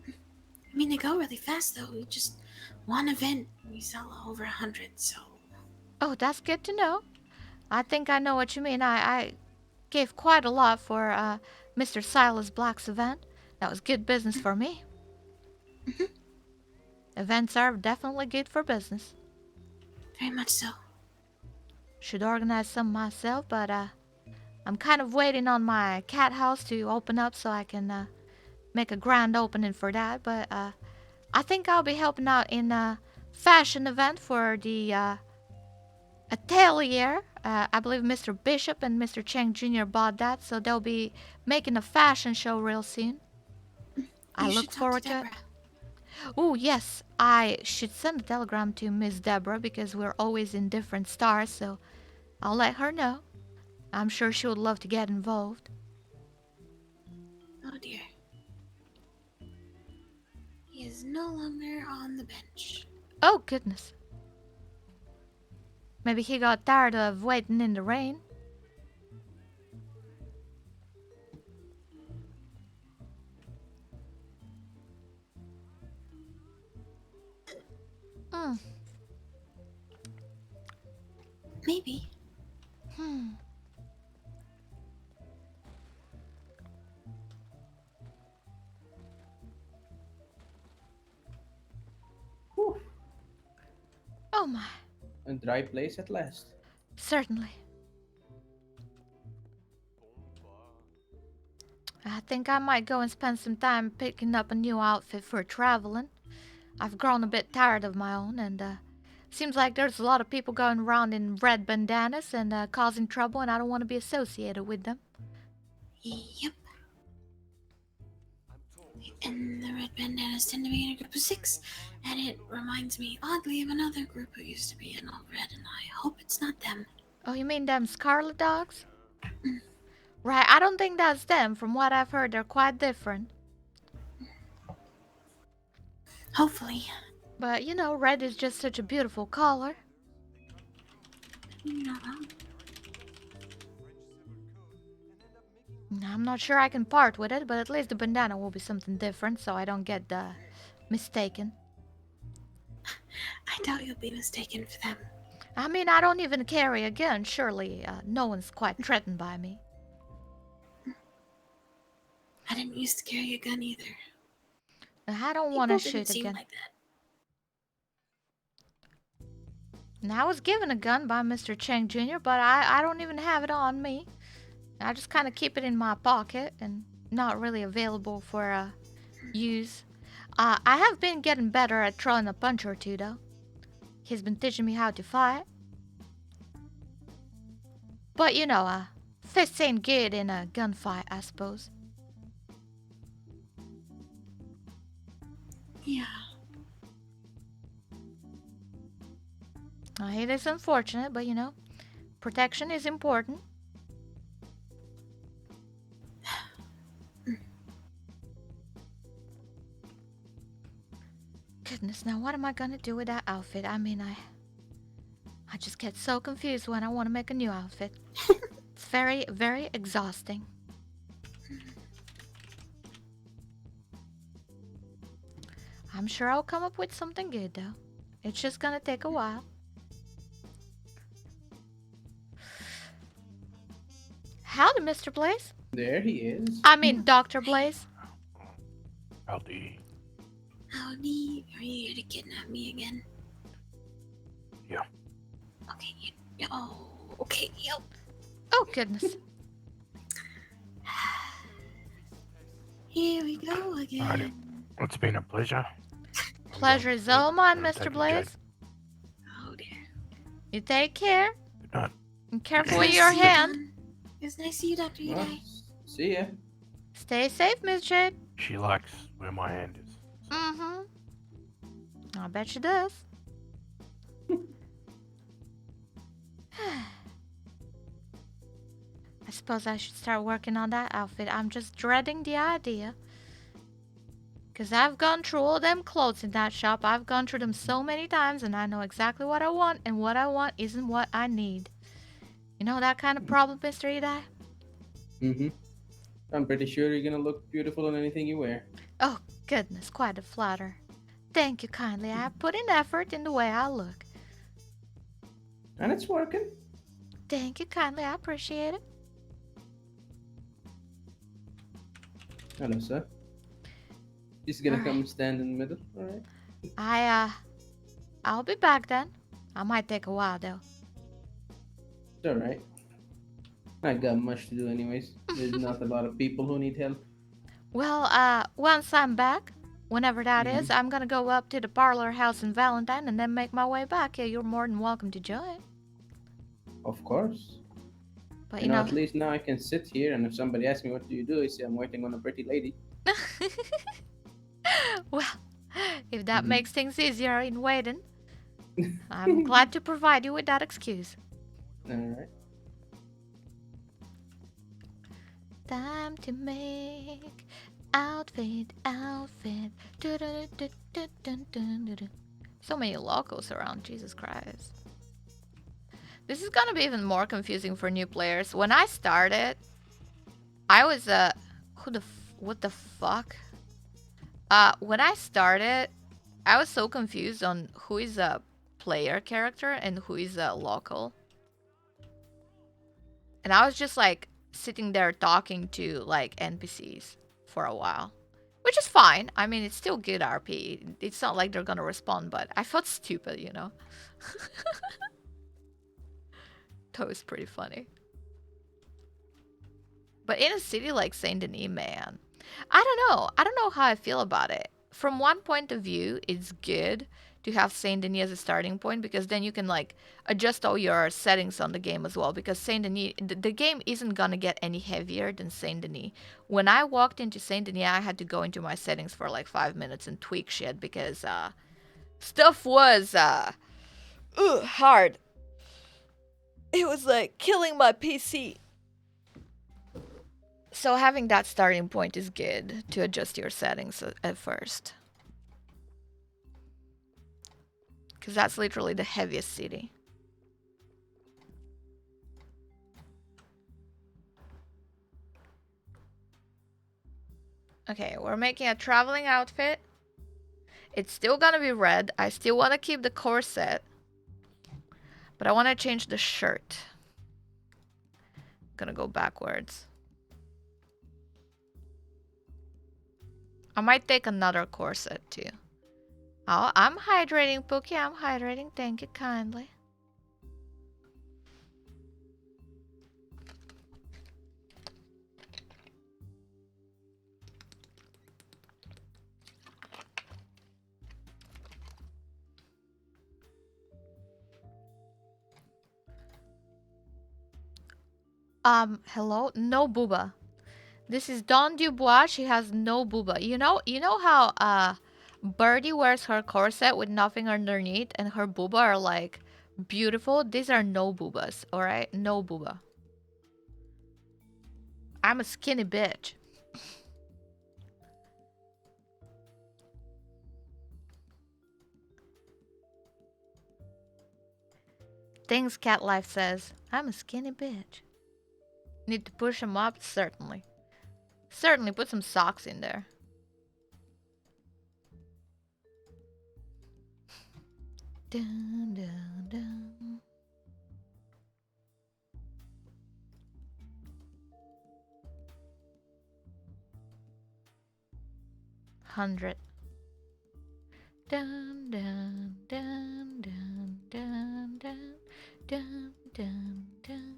I mean, they go really fast, though. We just one event, we sell over 100, so Oh, that's good to know. I think I know what you mean. I gave quite a lot for Mr. Silas Black's event. That was good business for me. Events are definitely good for business. very much so. Should organize some myself, but I'm kind of waiting on my cat house to open up so I can make a grand opening for that. But I think I'll be helping out in a fashion event for the atelier. I believe Mr. Bishop and Mr. Cheng Jr. bought that, so they'll be making a fashion show real soon. I You look should talk forward to to it. Deborah. Oh, yes, I should send a telegram to Miss Deborah because we're always in different stars, so I'll let her know. I'm sure she would love to get involved. Oh dear. He is no longer on the bench. Oh, goodness. Maybe he got tired of waiting in the rain. Hmm. Maybe. Whew. Oh, my. A dry place at last. Certainly. I think I might go and spend some time picking up a new outfit for traveling. I've grown a bit tired of my own, and seems like there's a lot of people going around in red bandanas and causing trouble, and I don't want to be associated with them. Yep. And the red bandanas tend to be in a group of 6, and it reminds me oddly of another group who used to be in all red, and I hope it's not them. Oh, you mean them scarlet dogs? Right, I don't think that's them. From what I've heard, they're quite different. Hopefully. But, you know, red is just such a beautiful color. You're not wrong. I'm not sure I can part with it, but at least the bandana will be something different so I don't get mistaken. I doubt you'll be mistaken for them. I mean, I don't even carry a gun. Surely, no one's quite threatened by me. I didn't used to carry a gun either. I don't want to People didn't shoot seem again. like that. And I was given a gun by Mr. Cheng Jr., but I don't even have it on me. I just kind of keep it in my pocket and not really available for use. I have been getting better at throwing a punch or two, though. He's been teaching me how to fight. But you know, fists ain't good in a gunfight, I suppose. Yeah. It is unfortunate, but you know, protection is important. Goodness, now what am I gonna do with that outfit? I mean, I just get so confused when I want to make a new outfit. It's very, very exhausting. I'm sure I'll come up with something good, though. It's just gonna take a while. Howdy, Mr. Blaze. There he is. I mean, Dr. Blaze. Howdy. Howdy. Are you here to kidnap me again? Yeah. Okay. Oh, okay. Yep. Oh, goodness. Here we go again. Alrighty. It's been a pleasure. Pleasure is all mine, I'm Mr. taking Blaze. Jade. Oh dear. You take care. Good night. And careful with your hand. It was nice to see you, Dr. Well, Yudai. see ya. Stay safe, Miss Jade. She likes where my hand is. Mm-hmm. I bet she does. I suppose I should start working on that outfit. I'm just dreading the idea. Because I've gone through all them clothes in that shop. I've gone through them so many times and I know exactly what I want, and what I want isn't what I need. You know that kind of problem, Mr. Edai? Mm-hmm. I'm pretty sure you're gonna look beautiful in anything you wear. Oh, goodness, quite a flatter. Thank you kindly. I put in effort in the way I look. And it's working. Thank you kindly. I appreciate it. Hello, sir. He's gonna come Alright. stand in the middle. Alright. I'll be back then. I might take a while though. It's alright. I got much to do anyways. There's not a lot of people who need help. Well, once I'm back, whenever that is, I'm gonna go up to the parlor house in Valentine and then make my way back. Yeah, you're more than welcome to join. Of course. But You know, at least now I can sit here, and if somebody asks me what do you do, I say I'm waiting on a pretty lady. well, if that Mhm. makes things easier in waiting, I'm glad to provide you with that excuse. Alright. Time to make outfit. Du-du-du-du-du-du-du-du. So many locals around, Jesus Christ. This is gonna be even more confusing for new players. When I started, I was what the fuck? When I started, I was so confused on who is a player character and who is a local. And I was just like sitting there talking to like NPCs for a while, which is fine. I mean, it's still good RP. It's not like they're gonna respond, but I felt stupid, you know. That was pretty funny. But in a city like Saint Denis, man, I don't know how I feel about it. From one point of view, it's good to have Saint Denis as a starting point, because then you can like adjust all your settings on the game as well, because Saint Denis, the game isn't gonna get any heavier than Saint Denis. When I walked into Saint Denis, I had to go into my settings for like 5 minutes and tweak shit, because stuff was hard. It was like killing my PC. So having that starting point is good to adjust your settings at first. Because that's literally the heaviest city. Okay, we're making a traveling outfit. It's still gonna be red. I still want to keep the corset. But I want to change the shirt. Gonna go backwards. I might take another corset too. Oh, I'm hydrating, Pookie. I'm hydrating. Thank you kindly. Hello? No booba. This is Dawn Dubois. She has no booba. You know how Birdie wears her corset with nothing underneath and her booba are like beautiful? These are no boobas, alright? No booba. I'm a skinny bitch. Things Cat Life says. I'm a skinny bitch. Need to push him up? Certainly. Certainly put some socks in there. Dun, dun, dun. $100. Dun dun dun dun dun dun dun dun dun.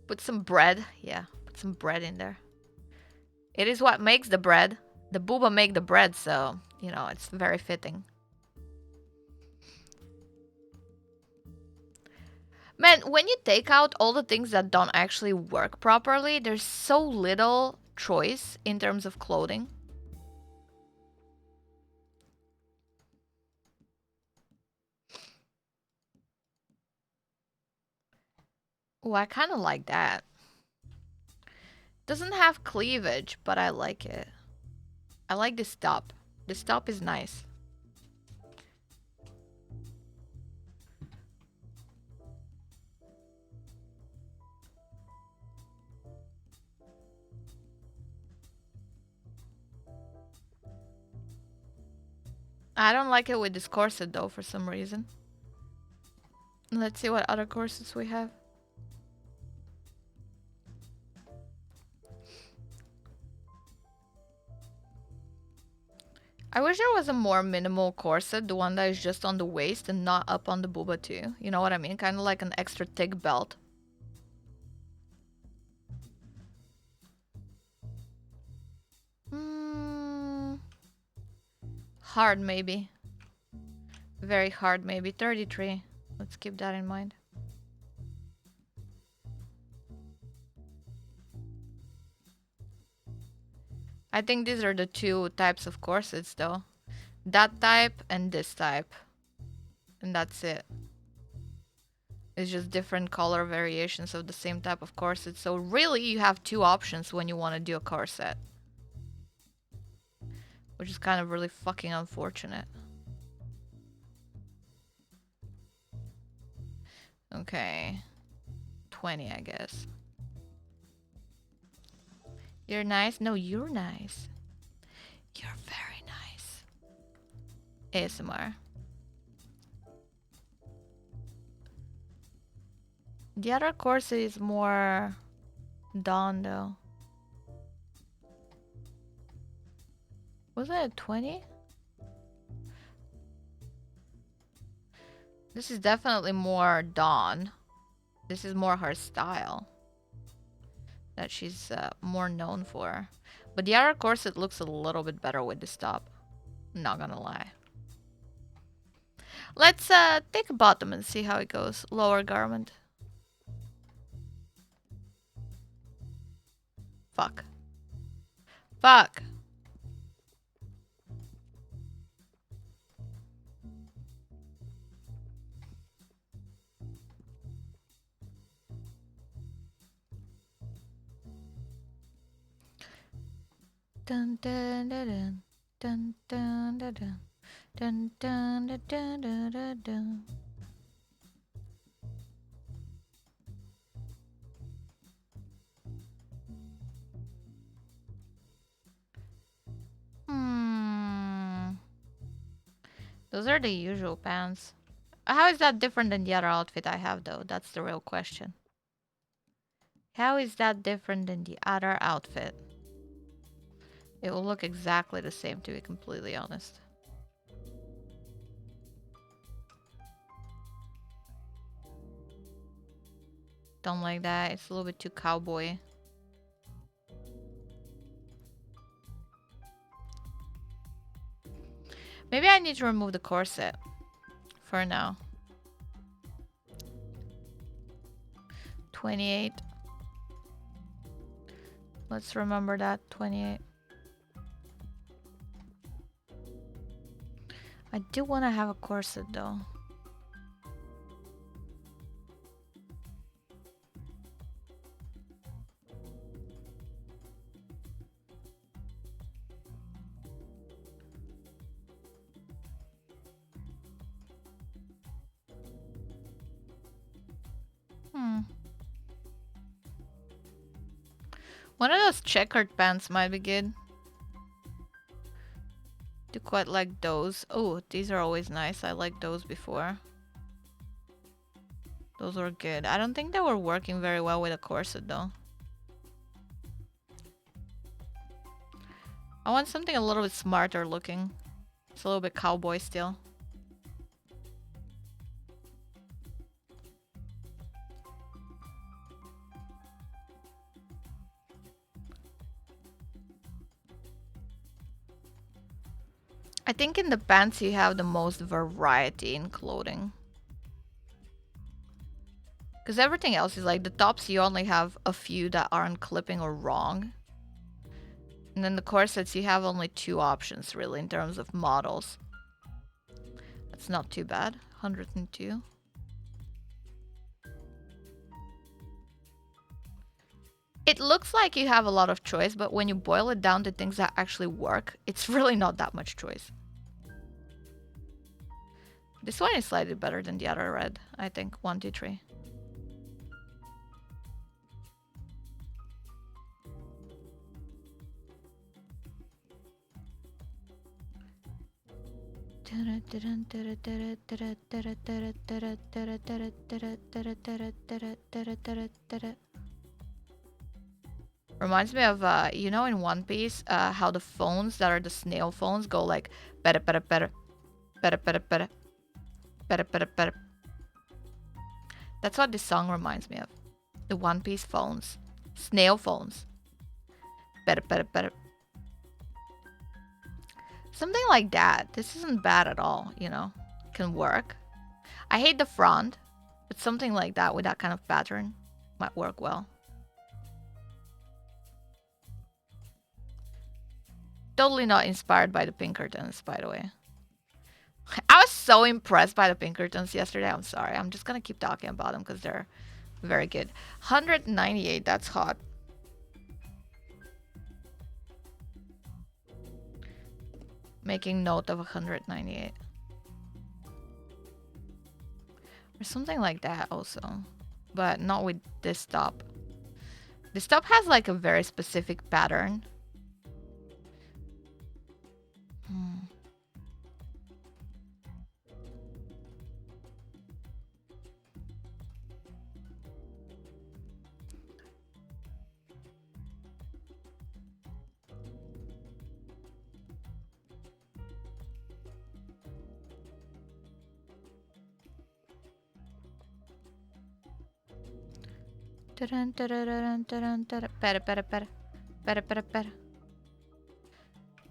Put some bread. Yeah, put some bread in there. It is what makes the bread. The booba make the bread, so, you know, it's very fitting. Man, when you take out all the things that don't actually work properly, there's so little choice in terms of clothing. Oh, I kind of like that. Doesn't have cleavage, but I like it. I like this top. This top is nice. I don't like it with this corset though for some reason. Let's see what other corsets we have. I wish there was a more minimal corset, the one that is just on the waist and not up on the booba too. You know what I mean? Kind of like an extra thick belt. Hard maybe. Very hard maybe. 33. Let's keep that in mind. I think these are the two types of corsets though. That type and this type. And that's it. It's just different color variations of the same type of corset. So really you have two options when you want to do a corset. Which is kind of really fucking unfortunate. Okay. 20, I guess. You're nice? No, you're nice. You're very nice. ASMR. The other corset is more Dawn though. Wasn't it 20? This is definitely more Dawn. This is more her style that she's more known for. But the other corset looks a little bit better with this top. I'm not gonna lie. Let's take a bottom and see how it goes. Lower garment. Fuck. Fuck. Dun dun dun dun dun dun dun dun dun dun dun dun dun dun. Hmm. Those are the usual pants. How is that different than the other outfit I have, though? That's the real question. How is that different than the other outfit? It will look exactly the same, to be completely honest. Don't like that. It's a little bit too cowboy. Maybe I need to remove the corset for now. 28. Let's remember that. 28. I do want to have a corset though. One of those checkered pants might be good. Do quite like those. Oh, these are always nice. I liked those before. Those were good. I don't think they were working very well with a corset though. I want something a little bit smarter looking. It's a little bit cowboy still. I think in the pants you have the most variety in clothing. Because everything else is like the tops, you only have a few that aren't clipping or wrong. And then the corsets, you have only 2 options really in terms of models. That's not too bad. 102. It looks like you have a lot of choice, but when you boil it down to things that actually work, it's really not that much choice. This one is slightly better than the other red, I think. 1, 2, 3. Reminds me of, you know, in One Piece, how the phones that are the snail phones go like better, better, better, better, better, better, better, better, better. That's what this song reminds me of. The One Piece phones, snail phones. Better, better, better. Something like that. This isn't bad at all, you know. Can work. I hate the front, but something like that with that kind of pattern might work well. Totally not inspired by the Pinkertons, by the way. I was so impressed by the Pinkertons yesterday. I'm sorry. I'm just gonna keep talking about them because they're very good. 198, that's hot. Making note of 198. Or something like that also. But not with this top. This top has like a very specific pattern.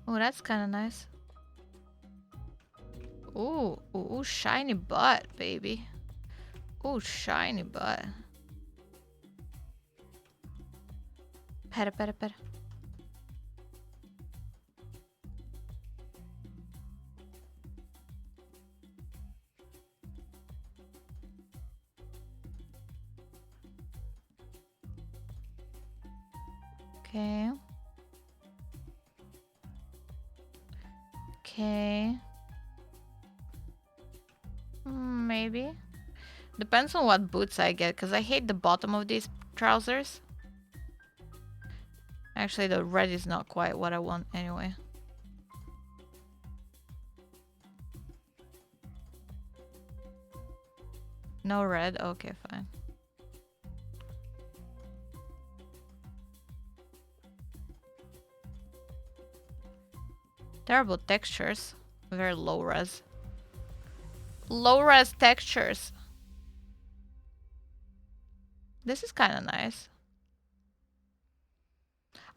Oh, that's kind of nice. Ooh, ooh, shiny butt, baby. Ooh, shiny butt. Pera, pera, pera. Okay. Okay. Maybe. Depends on what boots I get, because I hate the bottom of these trousers. Actually, the red is not quite what I want anyway. No red? Okay, fine. Terrible textures. Very low res. Low res textures. This is kind of nice.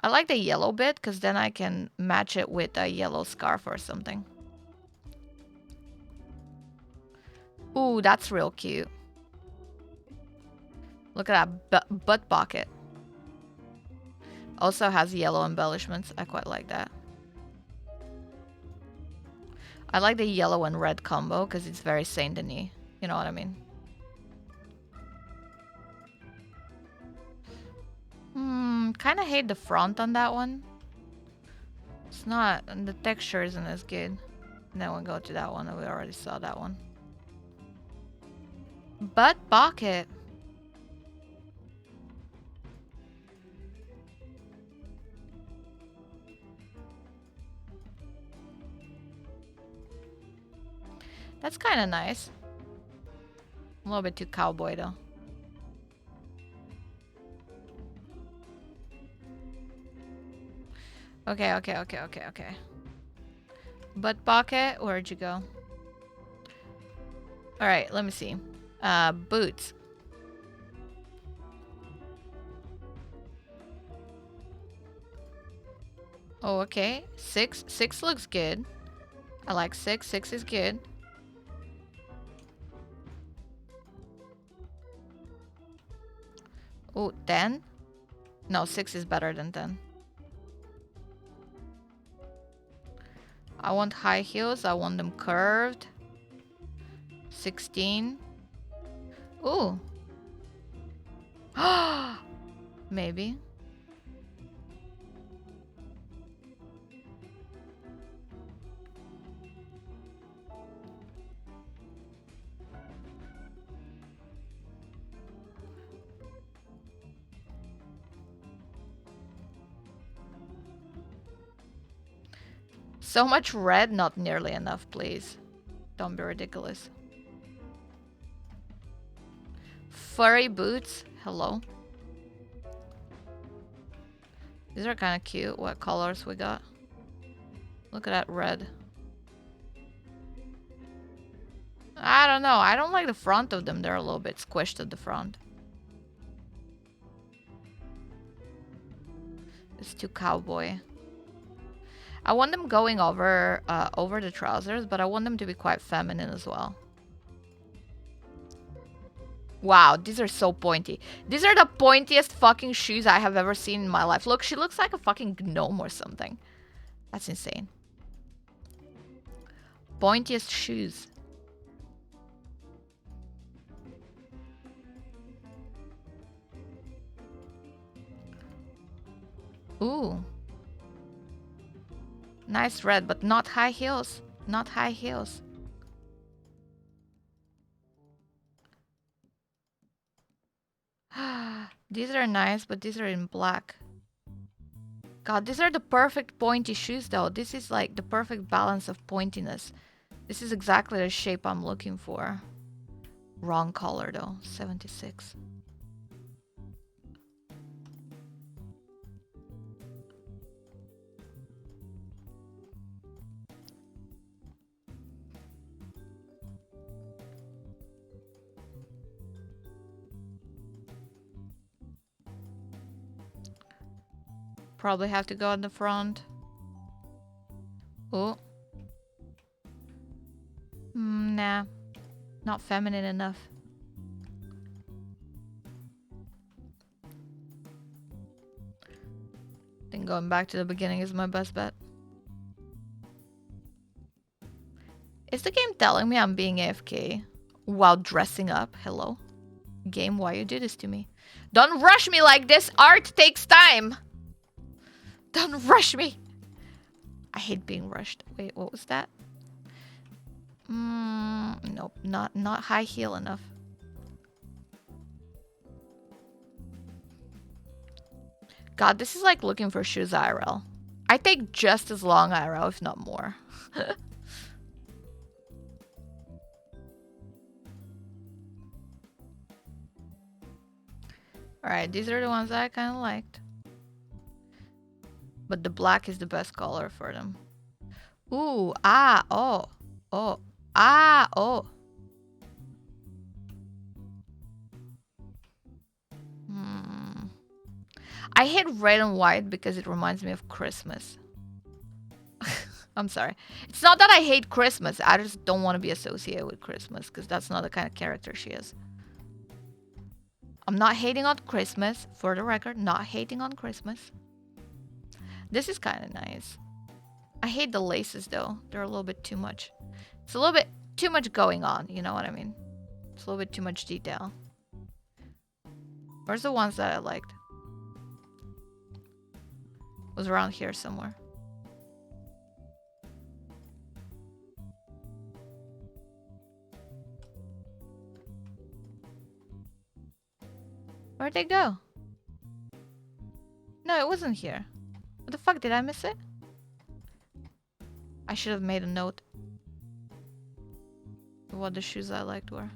I like the yellow bit because then I can match it with a yellow scarf or something. Ooh, that's real cute. Look at that butt pocket. Also has yellow embellishments. I quite like that. I like the yellow and red combo because it's very Saint Denis. You know what I mean? Kind of hate the front on that one. It's not, and the texture isn't as good. And then we'll go to that one. We already saw that one. Butt pocket. That's kind of nice. A little bit too cowboy though. Okay. Butt pocket, where'd you go? Alright, let me see. Boots. Oh, okay. 6. 6 looks good. I like 6. 6 is good. Oh, 10? No, 6 is better than 10. I want high heels. I want them curved. 16. Ooh. Maybe. So much red, not nearly enough, please. Don't be ridiculous. Furry boots. Hello. These are kind of cute. What colors we got? Look at that red. I don't know. I don't like the front of them. They're a little bit squished at the front. It's too cowboy. I want them going over over the trousers, but I want them to be quite feminine as well. Wow, these are so pointy. These are the pointiest fucking shoes I have ever seen in my life. Look, she looks like a fucking gnome or something. That's insane. Pointiest shoes. Ooh. Nice red, but not high heels. Not high heels. These are nice, but these are in black. God, these are the perfect pointy shoes though. This is like the perfect balance of pointiness. This is exactly the shape I'm looking for. Wrong color though. 76. Probably have to go on the front. Oh. Nah. Not feminine enough. I think going back to the beginning is my best bet. Is the game telling me I'm being AFK while dressing up? Hello? Game, why you do this to me? Don't rush me like this! Art takes time! Don't rush me! I hate being rushed. Wait, what was that? Nope, not high heel enough. God, this is like looking for shoes IRL. I take just as long IRL, if not more. Alright, these are the ones I kind of liked. But the black is the best color for them. Ooh, oh. I hate red and white because it reminds me of Christmas. I'm sorry. It's not that I hate Christmas. I just don't want to be associated with Christmas because that's not the kind of character she is. I'm not hating on Christmas, for the record. Not hating on Christmas. This is kind of nice. I hate the laces though. They're a little bit too much. It's a little bit too much going on. You know what I mean? It's a little bit too much detail. Where's the ones that I liked? It was around here somewhere. Where'd they go? No, it wasn't here. What the fuck, did I miss it? I should have made a note of what the shoes I liked were.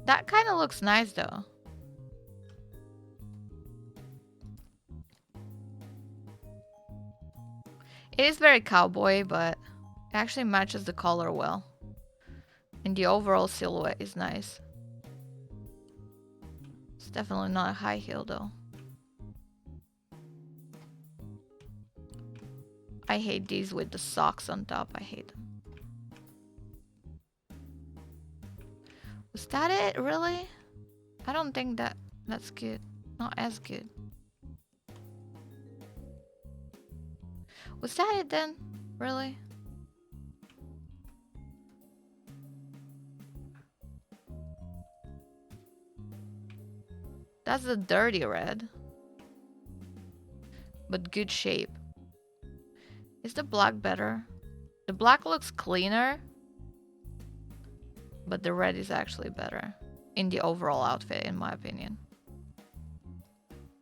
That kind of looks nice though. It is very cowboy, but it actually matches the color well. And the overall silhouette is nice. It's definitely not a high heel though. I hate these with the socks on top. I hate them. Was that it? Really? I don't think that's good. Not as good. Was that it then? Really? That's the dirty red. But good shape. Is the black better? The black looks cleaner. But the red is actually better. In the overall outfit, in my opinion.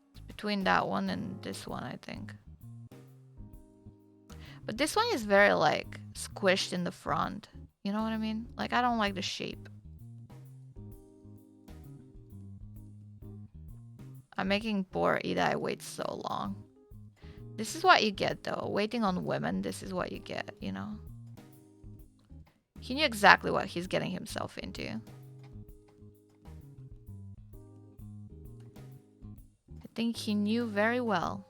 It's between that one and this one, I think. But this one is very, like, squished in the front. You know what I mean? Like, I don't like the shape. I'm making poor Idai wait so long. This is what you get, though. Waiting on women, this is what you get, you know? He knew exactly what he's getting himself into. I think he knew very well.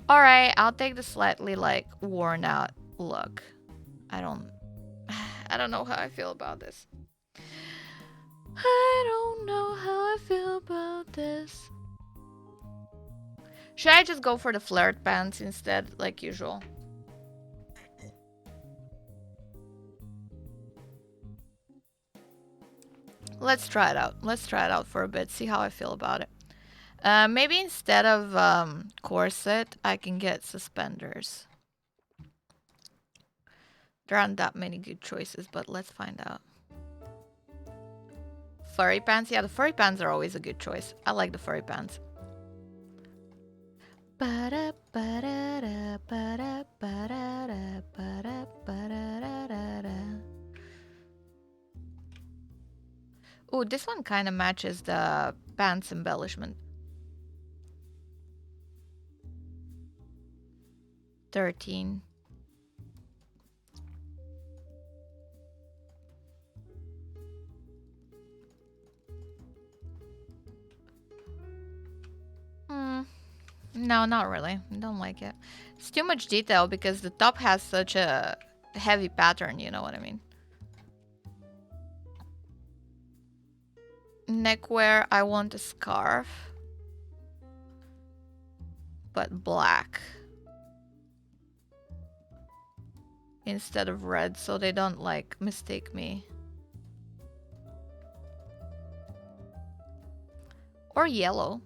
Alright, I'll take the slightly, like, worn out look. I don't know how I feel about this. I don't know how I feel about this. Should I just go for the flared pants instead, like usual? Let's try it out. Let's try it out for a bit, see how I feel about it. Maybe instead of corset, I can get suspenders. There aren't that many good choices, but let's find out. Furry pants? Yeah, the furry pants are always a good choice. I like the furry pants. Ooh, this one kind of matches the pants embellishment. 13. No, not really. I don't like it. It's too much detail because the top has such a heavy pattern, you know what I mean? Neckwear, I want a scarf. But black. instead of red so they don't like mistake me. Or yellow.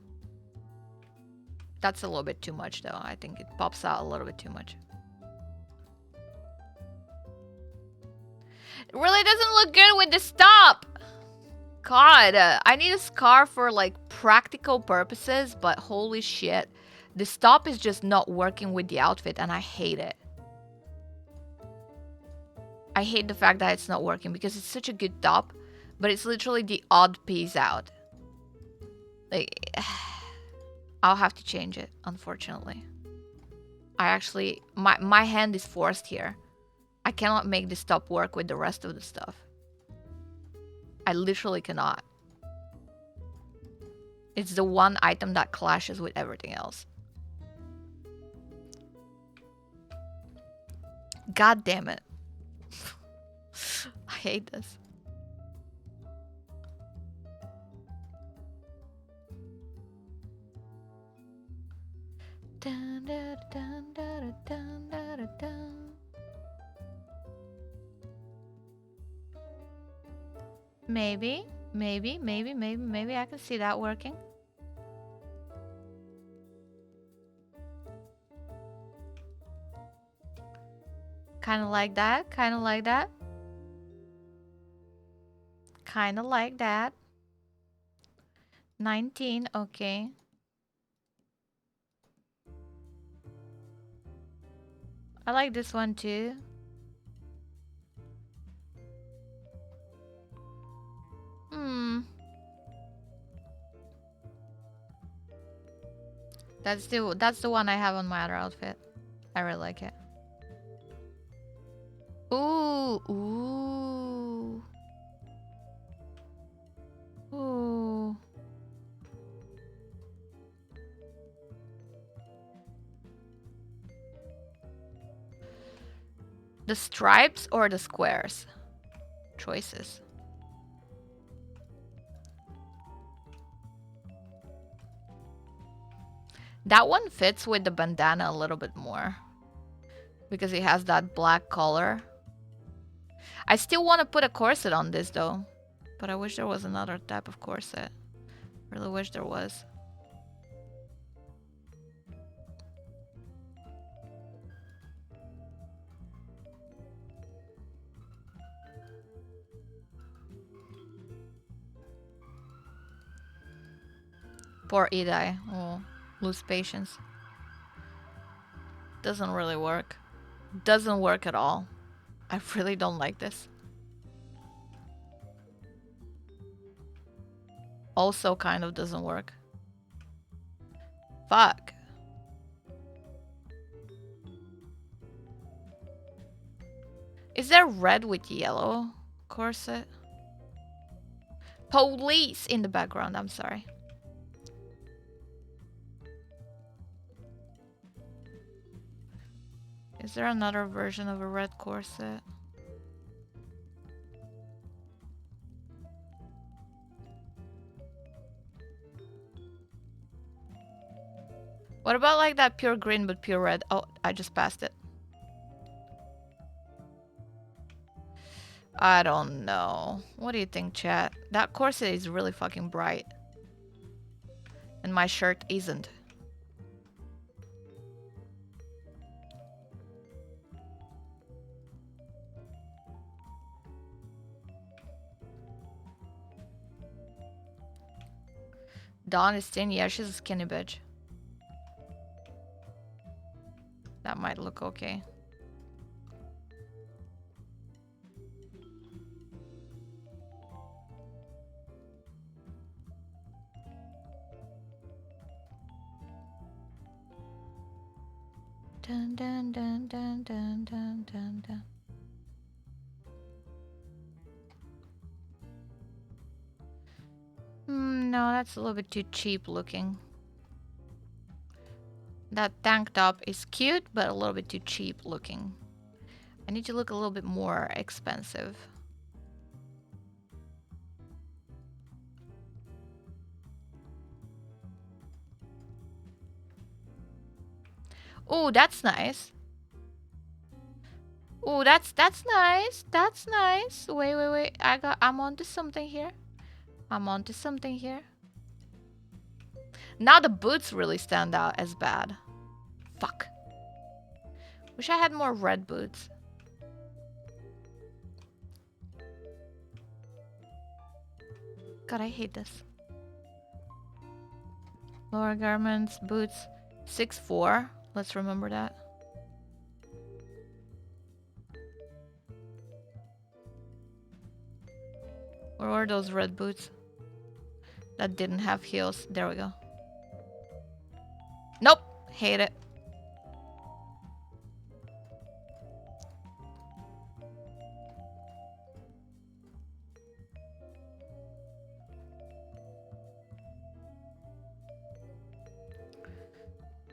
That's a little bit too much though. I think it pops out a little bit too much. It really doesn't look good with the stop. God, I need a scarf for like practical purposes, but holy shit. The stop is just not working with the outfit and I hate it. I hate the fact that it's not working because it's such a good top, but it's literally the odd piece out. Like, I'll have to change it, unfortunately. I actually, my hand is forced here. I cannot make this top work with the rest of the stuff. I literally cannot. It's the one item that clashes with everything else. God damn it. I hate this. Dun, dun, dun, dun, dun, dun, dun. Maybe I can see that working. Kind of like that, kind of like that. Kind of like that. 19, okay. I like this one too. That's the one I have on my other outfit. I really like it. Ooh, ooh. Ooh. The stripes or the squares? Choices. That one fits with the bandana a little bit more because it has that black color. I still want to put a corset on this though, but I wish there was another type of corset. Really wish there was. Poor Edai. Oh, lose patience. Doesn't really work. Doesn't work at all. I really don't like this. Also kind of doesn't work. Fuck. Is there red with yellow corset? Police in the background, I'm sorry. Is there another version of a red corset? What about like that pure green but pure red? Oh, I just passed it. I don't know. What do you think, chat? That corset is really fucking bright. And my shirt isn't. Dawn is thin. Yeah, she's a skinny bitch. That might look okay. Dun dun dun dun dun dun dun dun. No, that's a little bit too cheap looking. That tank top is cute, but a little bit too cheap looking. I need to look a little bit more expensive. Oh, that's nice. Ooh, that's nice. That's nice. Wait. I'm onto something here. I'm onto something here. Now the boots really stand out as bad. Fuck. Wish I had more red boots. God, I hate this. Lower garments, boots, 6'4". Let's remember that. Where were those red boots? That didn't have heels. There we go. Nope. Hate it.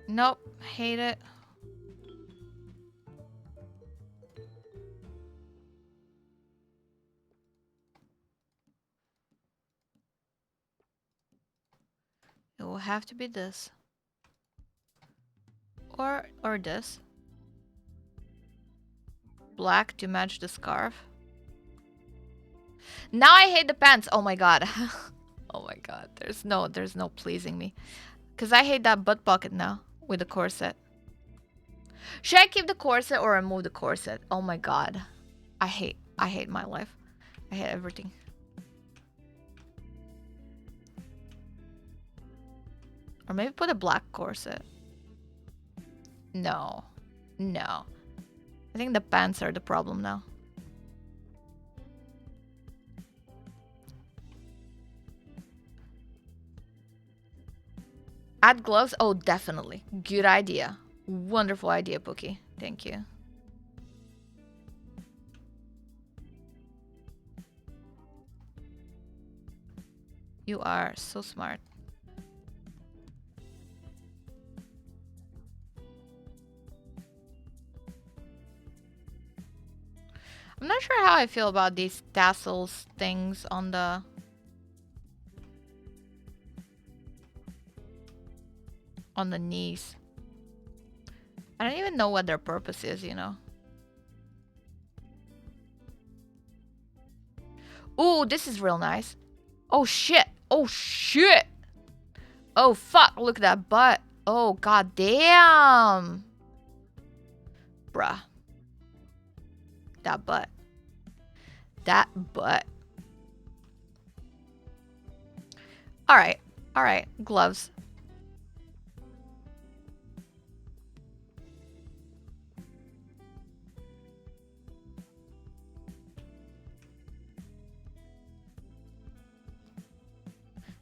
Nope. Hate it. It will have to be this. Or this. Black to match the scarf. Now I hate the pants. Oh my god. Oh my god. There's no pleasing me. Cause I hate that butt pocket now with the corset. Should I keep the corset or remove the corset? Oh my god. I hate my life. I hate everything. Or maybe put a black corset. No. No. I think the pants are the problem now. Add gloves? Oh, definitely. Good idea. Wonderful idea, Pookie. Thank you. You are so smart. I'm not sure how I feel about these tassels things on the... on the knees. I don't even know what their purpose is, you know. Ooh, this is real nice. Oh shit. Oh shit. Oh fuck, look at that butt. Oh god damn. Bruh. That butt. That butt. Alright. Alright. Gloves.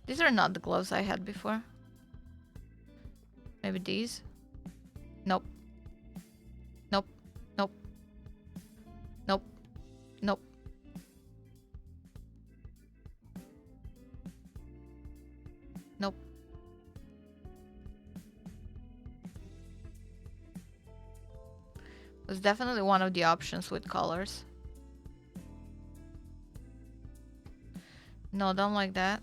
These are not the gloves I had before. Maybe these? Nope. Nope. Nope. Nope. Nope. Nope. Was definitely one of the options with colors. No, don't like that.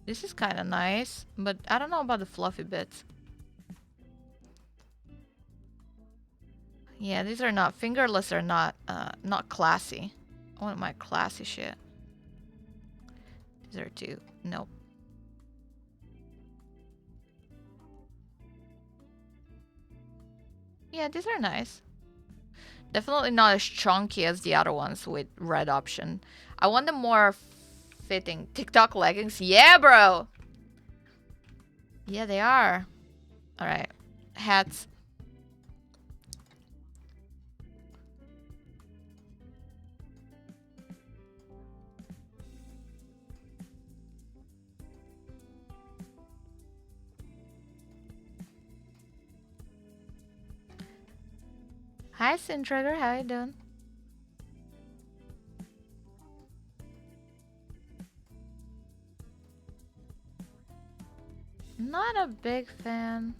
This is kind of nice, but I don't know about the fluffy bits. Yeah, these are not fingerless are not classy. I want my classy shit. These are two. Nope. Yeah, these are nice. Definitely not as chunky as the other ones with red option. I want the more fitting TikTok leggings. Yeah, bro. Yeah, they are. All right. Hats. Hi, Sintrigger. How you doing? Not a big fan.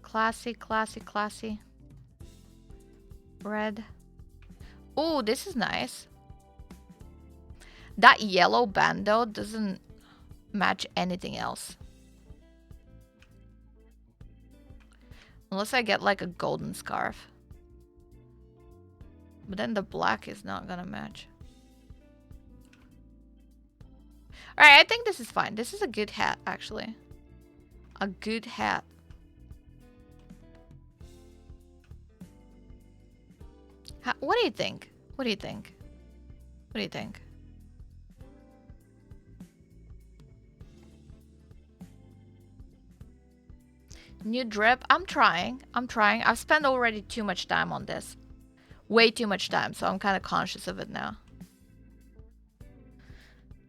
Classy, classy, classy. Red. Ooh, this is nice. That yellow band though doesn't... match anything else. Unless I get like a golden scarf. But then the black is not gonna match. Alright, I think this is fine. This is a good hat, actually. A good hat. What do you think? What do you think? What do you think? New drip? I'm trying. I've spent already too much time on this. Way too much time, so I'm kind of conscious of it now.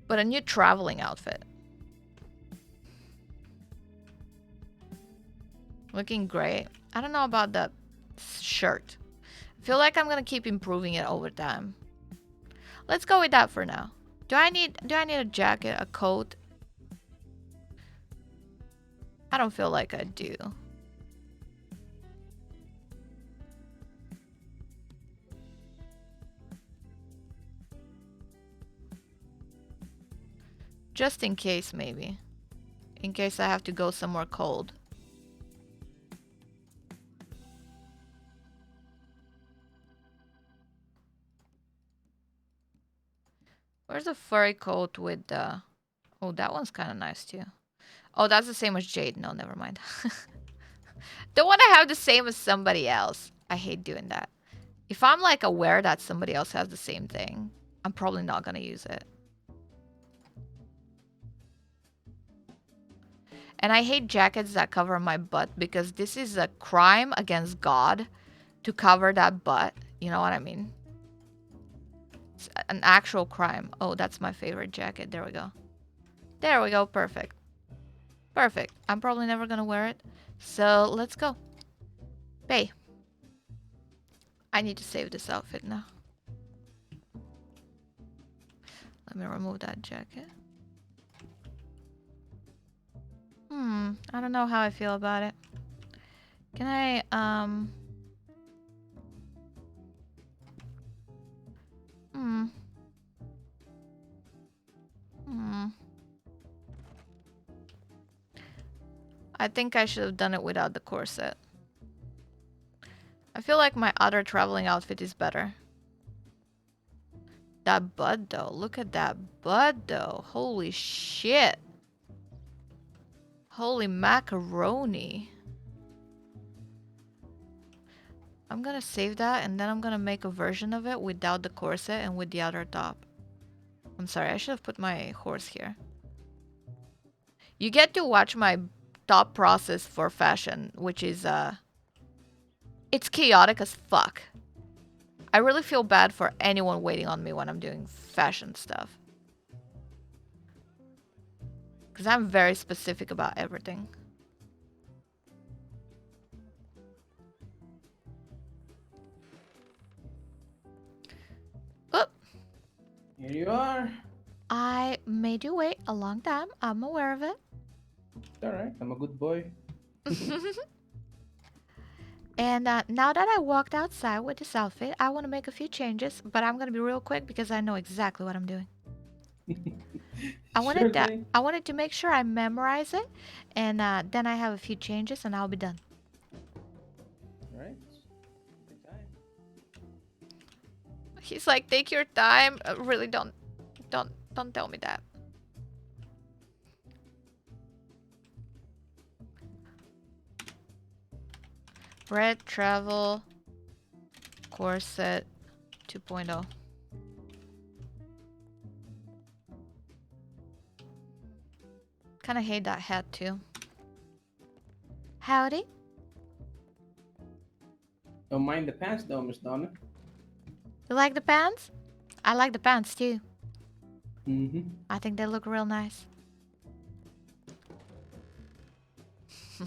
But a new traveling outfit. Looking great. I don't know about the shirt. I feel like I'm gonna keep improving it over time. Let's go with that for now. Do I need a jacket, a coat? I don't feel like I do. Just in case, maybe. In case I have to go somewhere cold. Where's the furry coat with the... Oh, that one's kind of nice too. Oh, that's the same as Jade. No, never mind. Don't want to have the same as somebody else. I hate doing that. If I'm like aware that somebody else has the same thing, I'm probably not going to use it. And I hate jackets that cover my butt because this is a crime against God to cover that butt. You know what I mean? It's an actual crime. Oh, that's my favorite jacket. There we go. There we go. Perfect. Perfect. I'm probably never gonna wear it. So let's go. Pay. I need to save this outfit now. Let me remove that jacket. I don't know how I feel about it. Can I, I think I should have done it without the corset. I feel like my other traveling outfit is better. That butt though. Look at that butt though. Holy shit. Holy macaroni. I'm gonna save that and then I'm gonna make a version of it without the corset and with the other top. I'm sorry, I should have put my horse here. You get to watch my thought process for fashion, which is it's chaotic as fuck. I really feel bad for anyone waiting on me when I'm doing fashion stuff. Because I'm very specific about everything. Oh. Here you are. I made you wait a long time. I'm aware of it. It's alright. I'm a good boy. And now that I walked outside with this outfit, I want to make a few changes, but I'm going to be real quick because I know exactly what I'm doing. I wanted to make sure I memorize it, and then I have a few changes, and I'll be done. Right. Take time. He's like, take your time. Really, don't tell me that. Red travel corset 2.0. Kind of hate that hat too. Howdy. Don't mind the pants though, Miss Donna. You like the pants? I like the pants too. I think they look real nice.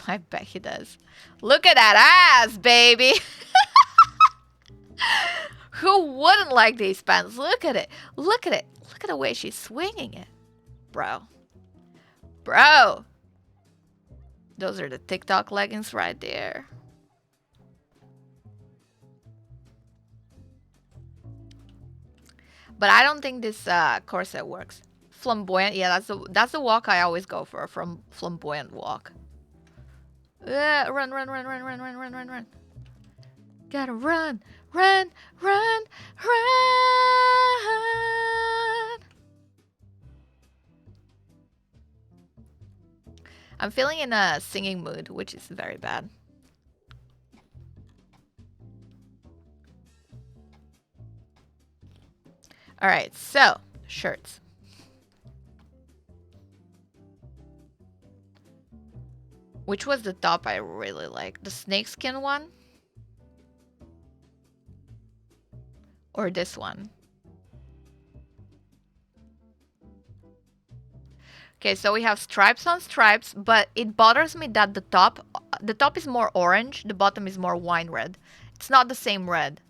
I bet he does. Look at that ass, baby. Who wouldn't like these pants? Look at it. Look at it. Look at the way she's swinging it. Bro. Bro. Those are the TikTok leggings right there. But I don't think this corset works. flamboyant. Yeah, that's the walk I always go for. From flamboyant walk. Run, run, run, run, run, run, run, run, run. Gotta run, run, run, run. I'm feeling in a singing mood, which is very bad. Alright, so, shirts. Which was the top I really like? The snakeskin one? Or this one? Okay, so we have stripes on stripes, but it bothers me that the top is more orange, the bottom is more wine red. It's not the same red,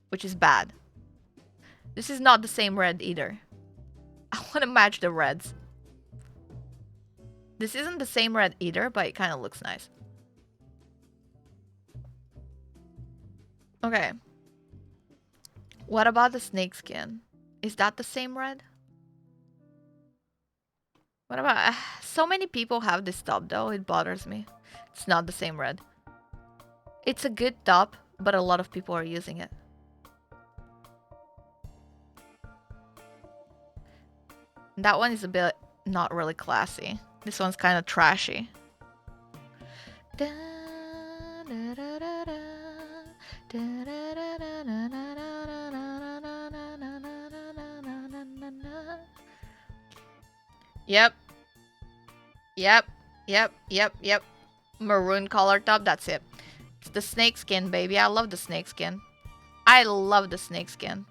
which is bad. This is not the same red either. I want to match the reds. This isn't the same red either, but it kind of looks nice. Okay. What about the snakeskin? Is that the same red? What about... so many people have this top though, it bothers me. It's not the same red. It's a good top, but a lot of people are using it. That one is a bit not really classy. This one's kind of trashy. Yep. Yep. Yep. Yep. Yep. Maroon color top. That's it. It's the snakeskin, baby. I love the snakeskin. I love the snakeskin.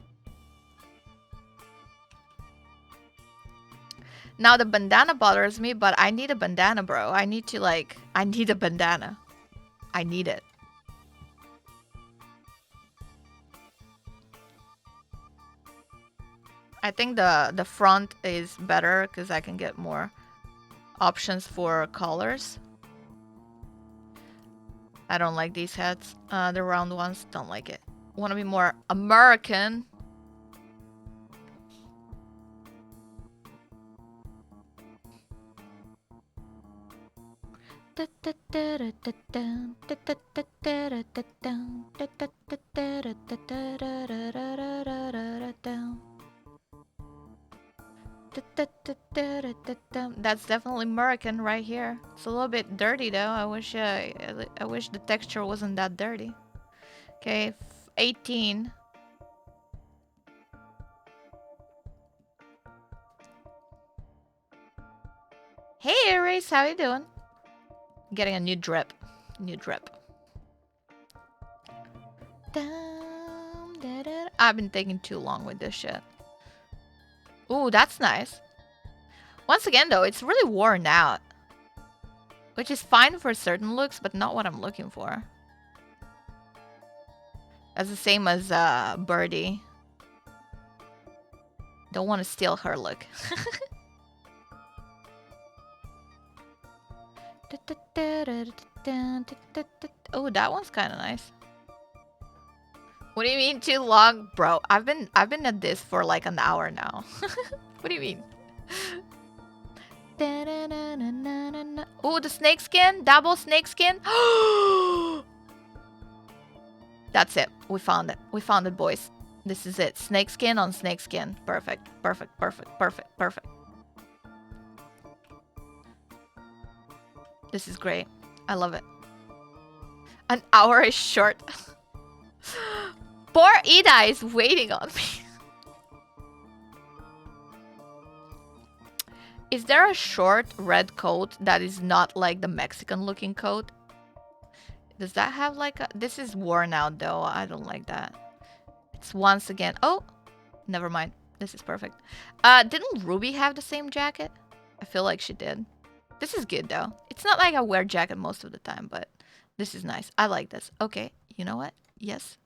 Now the bandana bothers me, but I need a bandana, bro. I need to like... I need a bandana. I need it. I think the front is better because I can get more options for colors. I don't like these hats. The round ones, don't like it. Want to be more American. That's definitely American right here. It's a little bit dirty though. I wish the texture wasn't that dirty. Okay, 18. Hey Aries, how you doing? Getting a new drip. New drip. I've been taking too long with this shit. Ooh, that's nice. Once again though, it's really worn out. Which is fine for certain looks, but not what I'm looking for. That's the same as Birdie. Don't want to steal her look. Oh, that one's kind of nice. What do you mean too long, bro? I've been at this for like an hour now. What do you mean? Oh, the snakeskin, double snakeskin. That's it. We found it. We found it, boys. This is it. Snakeskin on snakeskin. Perfect. Perfect. Perfect. Perfect. Perfect. This is great. I love it. An hour is short. Poor Ida is waiting on me. Is there a short red coat that is not like the Mexican looking coat? Does that have like a... This is worn out though. I don't like that. It's once again... Oh! Never mind. This is perfect. Didn't Ruby have the same jacket? I feel like she did. This is good though. It's not like I wear jacket most of the time, but this is nice. I like this. Okay, you know what? Yes.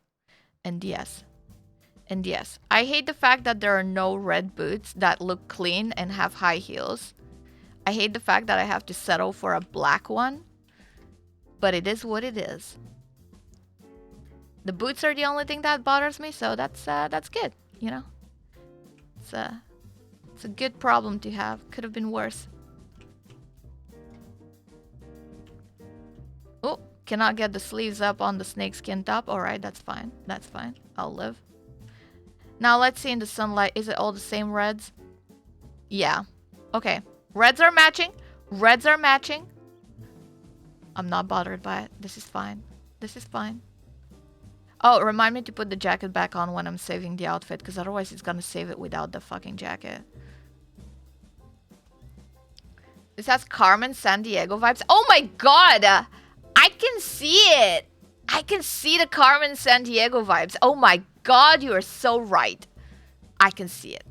And yes. And yes. I hate the fact that there are no red boots that look clean and have high heels. I hate the fact that I have to settle for a black one. But it is what it is. The boots are the only thing that bothers me, so that's good, you know? It's a good problem to have. Could have been worse. Oh, cannot get the sleeves up on the snakeskin top. Alright, that's fine. That's fine. I'll live. Now let's see in the sunlight. Is it all the same reds? Yeah. Okay. Reds are matching. Reds are matching. I'm not bothered by it. This is fine. This is fine. Oh, remind me to put the jacket back on when I'm saving the outfit, because otherwise it's gonna save it without the fucking jacket. This has Carmen San Diego vibes. Oh my god! I can see it! I can see the Carmen San Diego vibes. Oh my god, you are so right. I can see it.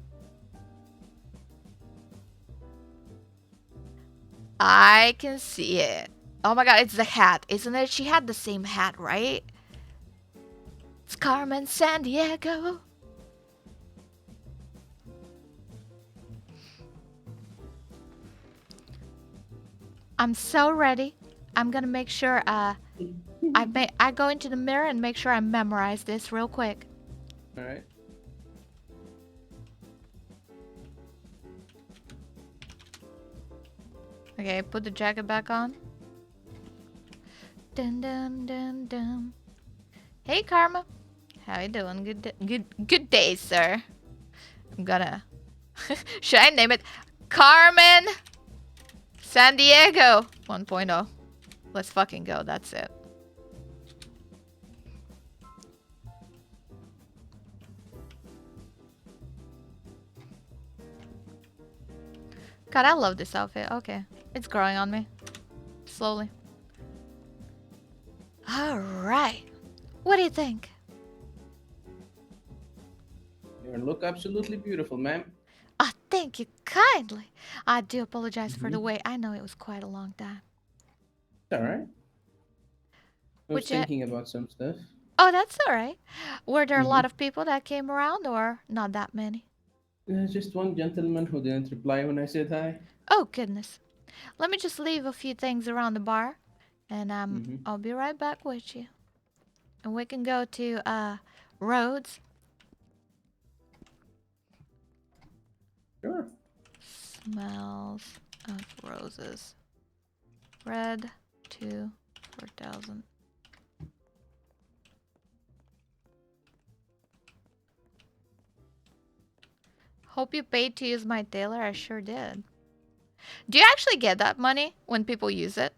I can see it. Oh my god, it's the hat, isn't it? She had the same hat, right? It's Carmen San Diego. I'm so ready. I'm gonna make sure I go into the mirror and make sure I memorize this real quick. All right. Okay, put the jacket back on. Dun dun dun dun. Hey Karma, how you doing? Good day, sir. I'm gonna. Should I name it Carmen San Diego 1.0? Let's fucking go. That's it. God, I love this outfit. Okay, it's growing on me slowly. All right. What do you think? You look absolutely beautiful, ma'am. Oh, thank you kindly. I do apologize for the wait. I know it was quite a long time. It's all right. I was Would you- thinking about some stuff. Oh, that's all right. Were there a lot of people that came around or not that many? Just one gentleman who didn't reply when I said hi. Oh, goodness. Let me just leave a few things around the bar and I'll be right back with you. And we can go to Rhodes. Sure. Smells of roses. Red 2 4,000. Hope you paid to use my tailor. I sure did. Do you actually get that money when people use it?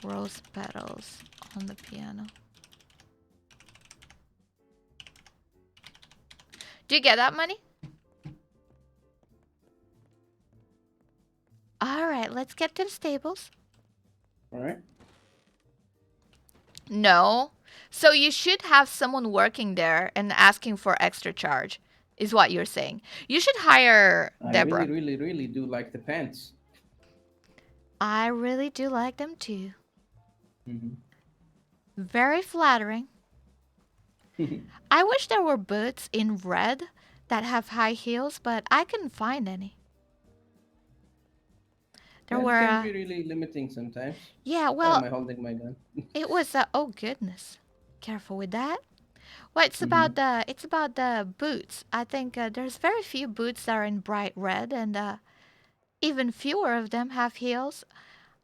Rose petals on the piano. Do you get that money? Alright, let's get to the stables. All right. No. So you should have someone working there and asking for extra charge, is what you're saying. You should hire Deborah. I really do like the pants. I really do like them too. Mm-hmm. Very flattering. I wish there were boots in red that have high heels, but I couldn't find any. There It were. can be really limiting sometimes. Yeah, Why am well, I holding my gun? it was. Oh goodness, careful with that. Well, it's about the boots. I think there's very few boots that are in bright red, and even fewer of them have heels.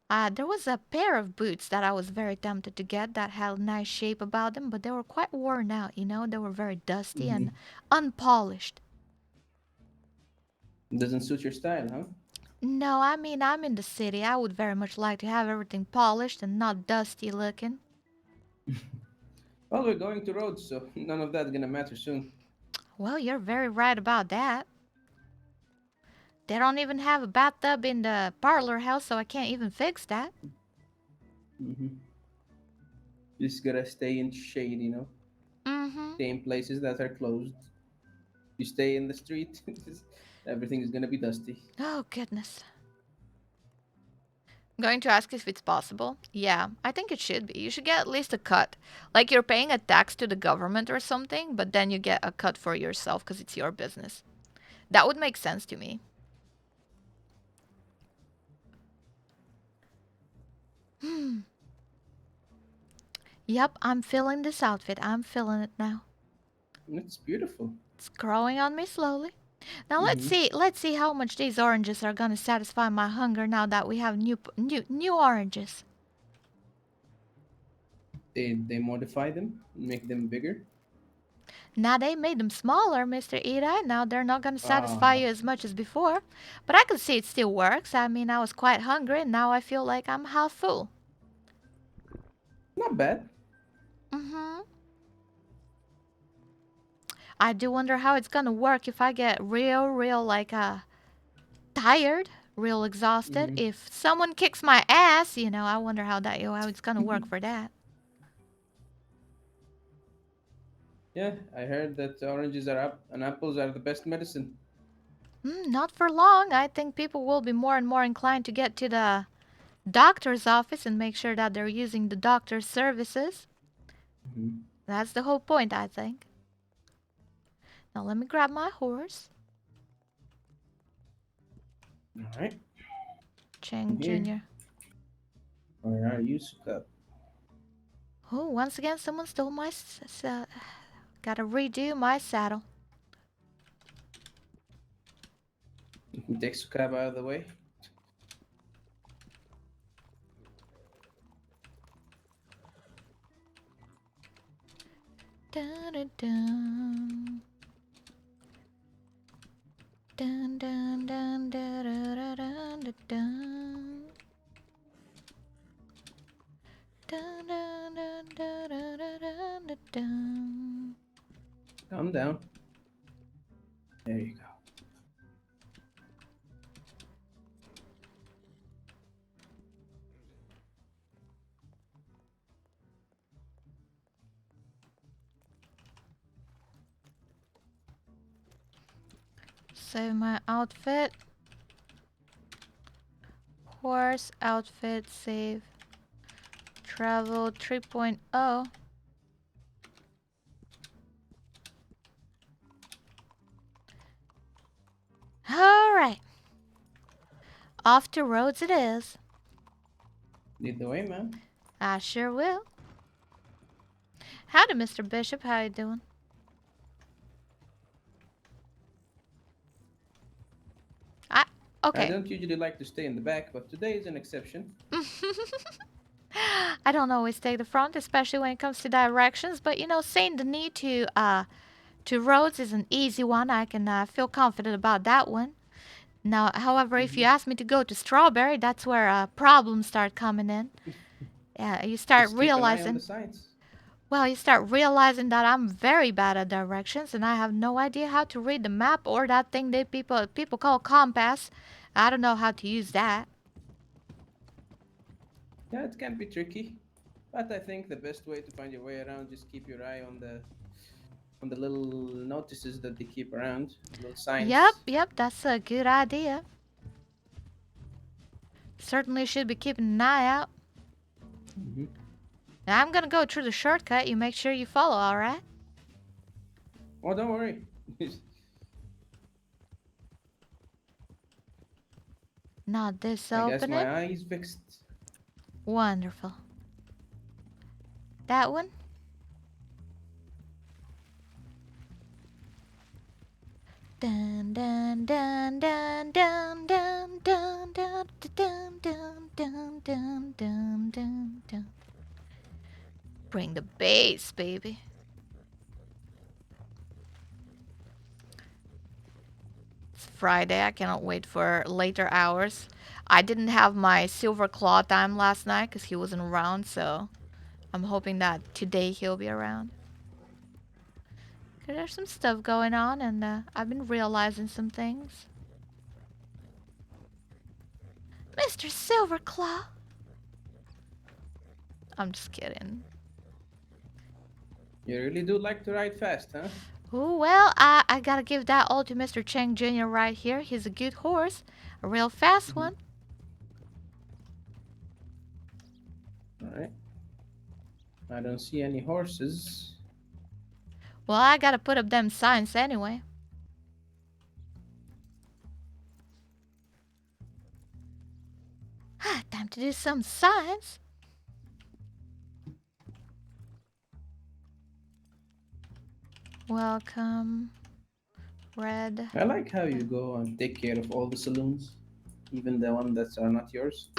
There was a pair of boots that I was very tempted to get that had a nice shape about them, but they were quite worn out, you know? They were very dusty and unpolished. Doesn't suit your style, huh? No, I mean, I'm in the city. I would very much like to have everything polished and not dusty looking. Well, we're going to Rhodes, so none of that's gonna matter soon. Well, you're very right about that. They don't even have a bathtub in the parlor house, so I can't even fix that. Just gotta stay in shade, you know? Mm-hmm. Stay in places that are closed. You stay in the street, everything is gonna be dusty. Oh, goodness. I'm going to ask if it's possible. Yeah, I think it should be. You should get at least a cut. Like you're paying a tax to the government or something, but then you get a cut for yourself because it's your business. That would make sense to me. Yep, I'm feeling this outfit. I'm feeling it now. It's beautiful. It's growing on me slowly. Now Mhm. let's see how much these oranges are gonna satisfy my hunger now that we have new oranges. They modify them, make them bigger. Now they made them smaller, Mr. Ida. Now they're not gonna satisfy Ah, you as much as before. But I can see it still works. I mean, I was quite hungry and now I feel like I'm half full. not bad. Mm-hmm. I do wonder how it's gonna work if I get real like tired, real exhausted. Mhm. If someone kicks my ass, I wonder how it's gonna work for that. Yeah, I heard that oranges are up and apples are the best medicine. Not for long. I think people will be more and more inclined to get to the doctor's office and make sure that they're using the doctor's services. Mhm. That's the whole point, I think. Now let me grab my horse. All right, Chang I'm here. Jr. Where are you, Suka? Oh, once again, someone stole my. Gotta redo my saddle. You can take Sukab out of the way. Dun dun dun. Dun dun dun dun dun dun dun dun. Dun dun dun dun dun dun dun dun. Calm down. There you go. Save my outfit. Horse outfit save. Travel 3.0. Alright. Off to Rhodes it is. Lead the way, man. I sure will. Howdy, Mr. Bishop. How you doing? I I okay. don't usually like to stay in the back, but today is an exception. I don't always take the front, especially when it comes to directions. But saying the need to roads is an easy one. I can feel confident about that one. Now, however, if you Mhm. ask me to go to Strawberry, that's where problems start coming in. Yeah, you start Just keep an eye on the realizing. signs. Well, you start realizing that I'm very bad at directions, and I have no idea how to read the map or that thing that people call compass. I don't know how to use that. Yeah, it can be tricky, but I think the best way to find your way around just keep your eye on the little notices that they keep around, little Yep, signs. yep, that's a good idea. Certainly should be keeping an eye out. Mhm. Now, I'm gonna go through the shortcut. You make sure you follow, alright? Oh, don't worry. Not this I guess opening. my eye is fixed. Wonderful. That one? Dun dun dun dun dun dun dun dun dun dun dun dun dun dun dun. Bring the bass, baby. It's Friday. I cannot wait for later hours. I didn't have my silver claw time last night because he wasn't around, so I'm hoping that today he'll be around. 'Cause there's some stuff going on, and I've been realizing some things. Mr. Silverclaw! I'm just kidding. You really do like to ride fast, huh? Oh, well, I gotta give that all to Mr. Cheng Jr. right here. He's a good horse, a real fast Mhm. one. All right. I don't see any horses. Well, I gotta put up them signs anyway. Time to do some signs. Welcome Red. I like how you go and take care of all the saloons, even the ones that are not yours.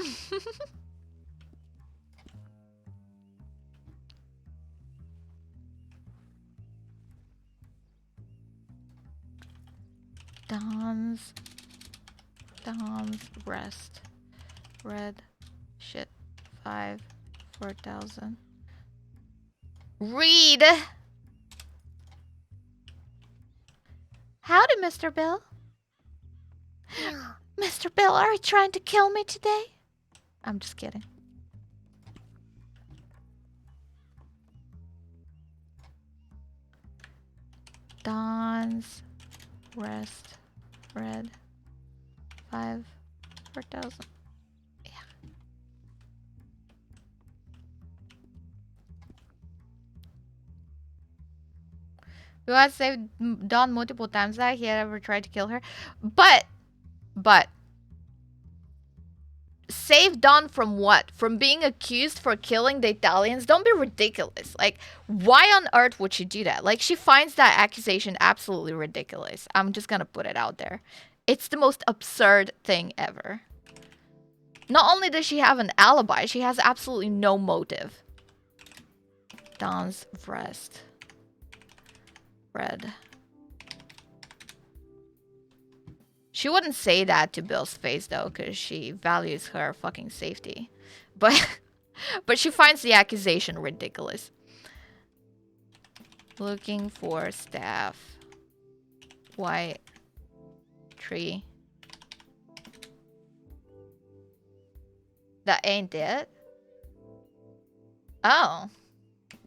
Don's rest. Red. Shit. 5. 4,000. Read! Howdy, Mr. Bill. Mr. Bill, are you trying to kill me today? I'm just kidding. Don's rest. Red. 5. 4,000. Yeah. We want to save Dawn multiple times that he had ever tried to kill her. But save Dawn from what? From being accused for killing the Italians? Don't be ridiculous. Like, why on earth would she do that? Like, she finds that accusation absolutely ridiculous. I'm just gonna put it out there. It's the most absurd thing ever. Not only does she have an alibi, she has absolutely no motive. Dawn's rest. Red. She wouldn't say that to Bill's face though, because she values her fucking safety. But she finds the accusation ridiculous. Looking for staff. White. Tree. That ain't it? Oh.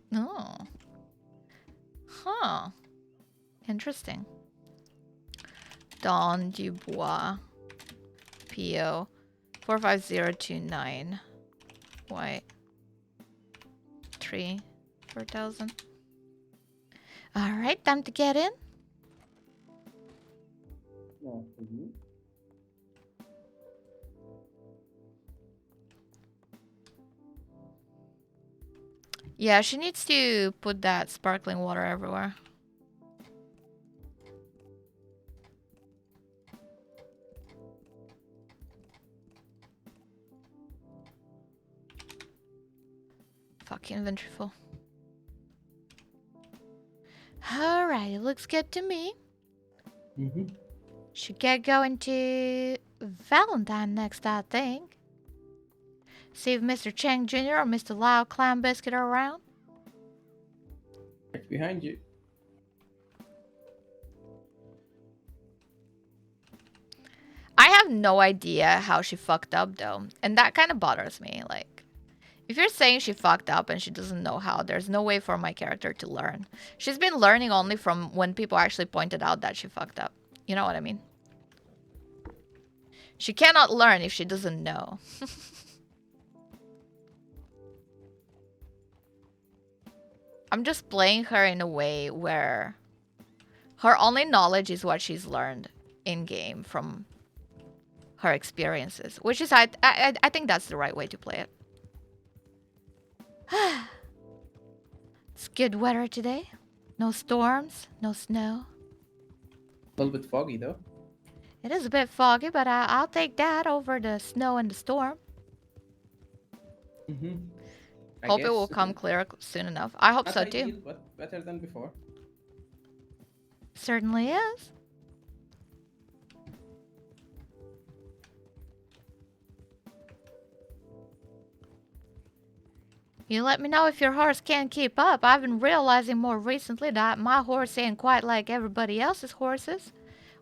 No. Huh. Interesting. Don Dubois. PO 45029. White. Tree. 4,000. Alright, time to get in. Yeah, she needs to put that sparkling water everywhere. Fucking inventory full. Alright, it looks good to me. Should get going to Valentine next, I think. See if Mr. Cheng Jr. or Mr. Lau Clam Biscuit are around. Right behind you. I have no idea how she fucked up though. And that kind of bothers me. Like, if you're saying she fucked up and she doesn't know how, there's no way for my character to learn. She's been learning only from when people actually pointed out that she fucked up. You know what I mean? She cannot learn if she doesn't know. I'm just playing her in a way where her only knowledge is what she's learned in-game from her experiences. Which is, I think that's the right way to play it. It's good weather today. No storms, no snow. A little bit foggy though. It is a bit foggy, but I'll take that over the snow and the storm. Hope it will come clear soon enough. I hope so too. But better than before. Certainly is. You let me know if your horse can't keep up. I've been realizing more recently that my horse ain't quite like everybody else's horses.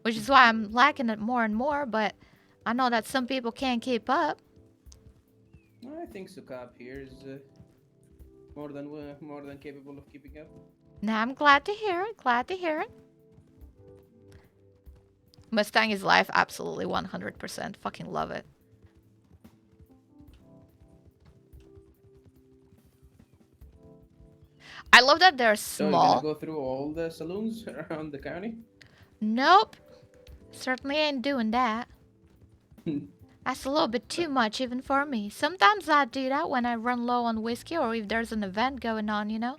Which is why I'm liking it more and more, but I know that some people can't keep up. I think Sukap here is more than capable of keeping up. Now I'm glad to hear it. Glad to hear it. Mustang is life, absolutely 100%. Fucking love it. I love that they're small. So you're gonna go through all the saloons around the county? Nope. Certainly ain't doing that. That's a little bit too much even for me. Sometimes I do that when I run low on whiskey or if there's an event going on, you know?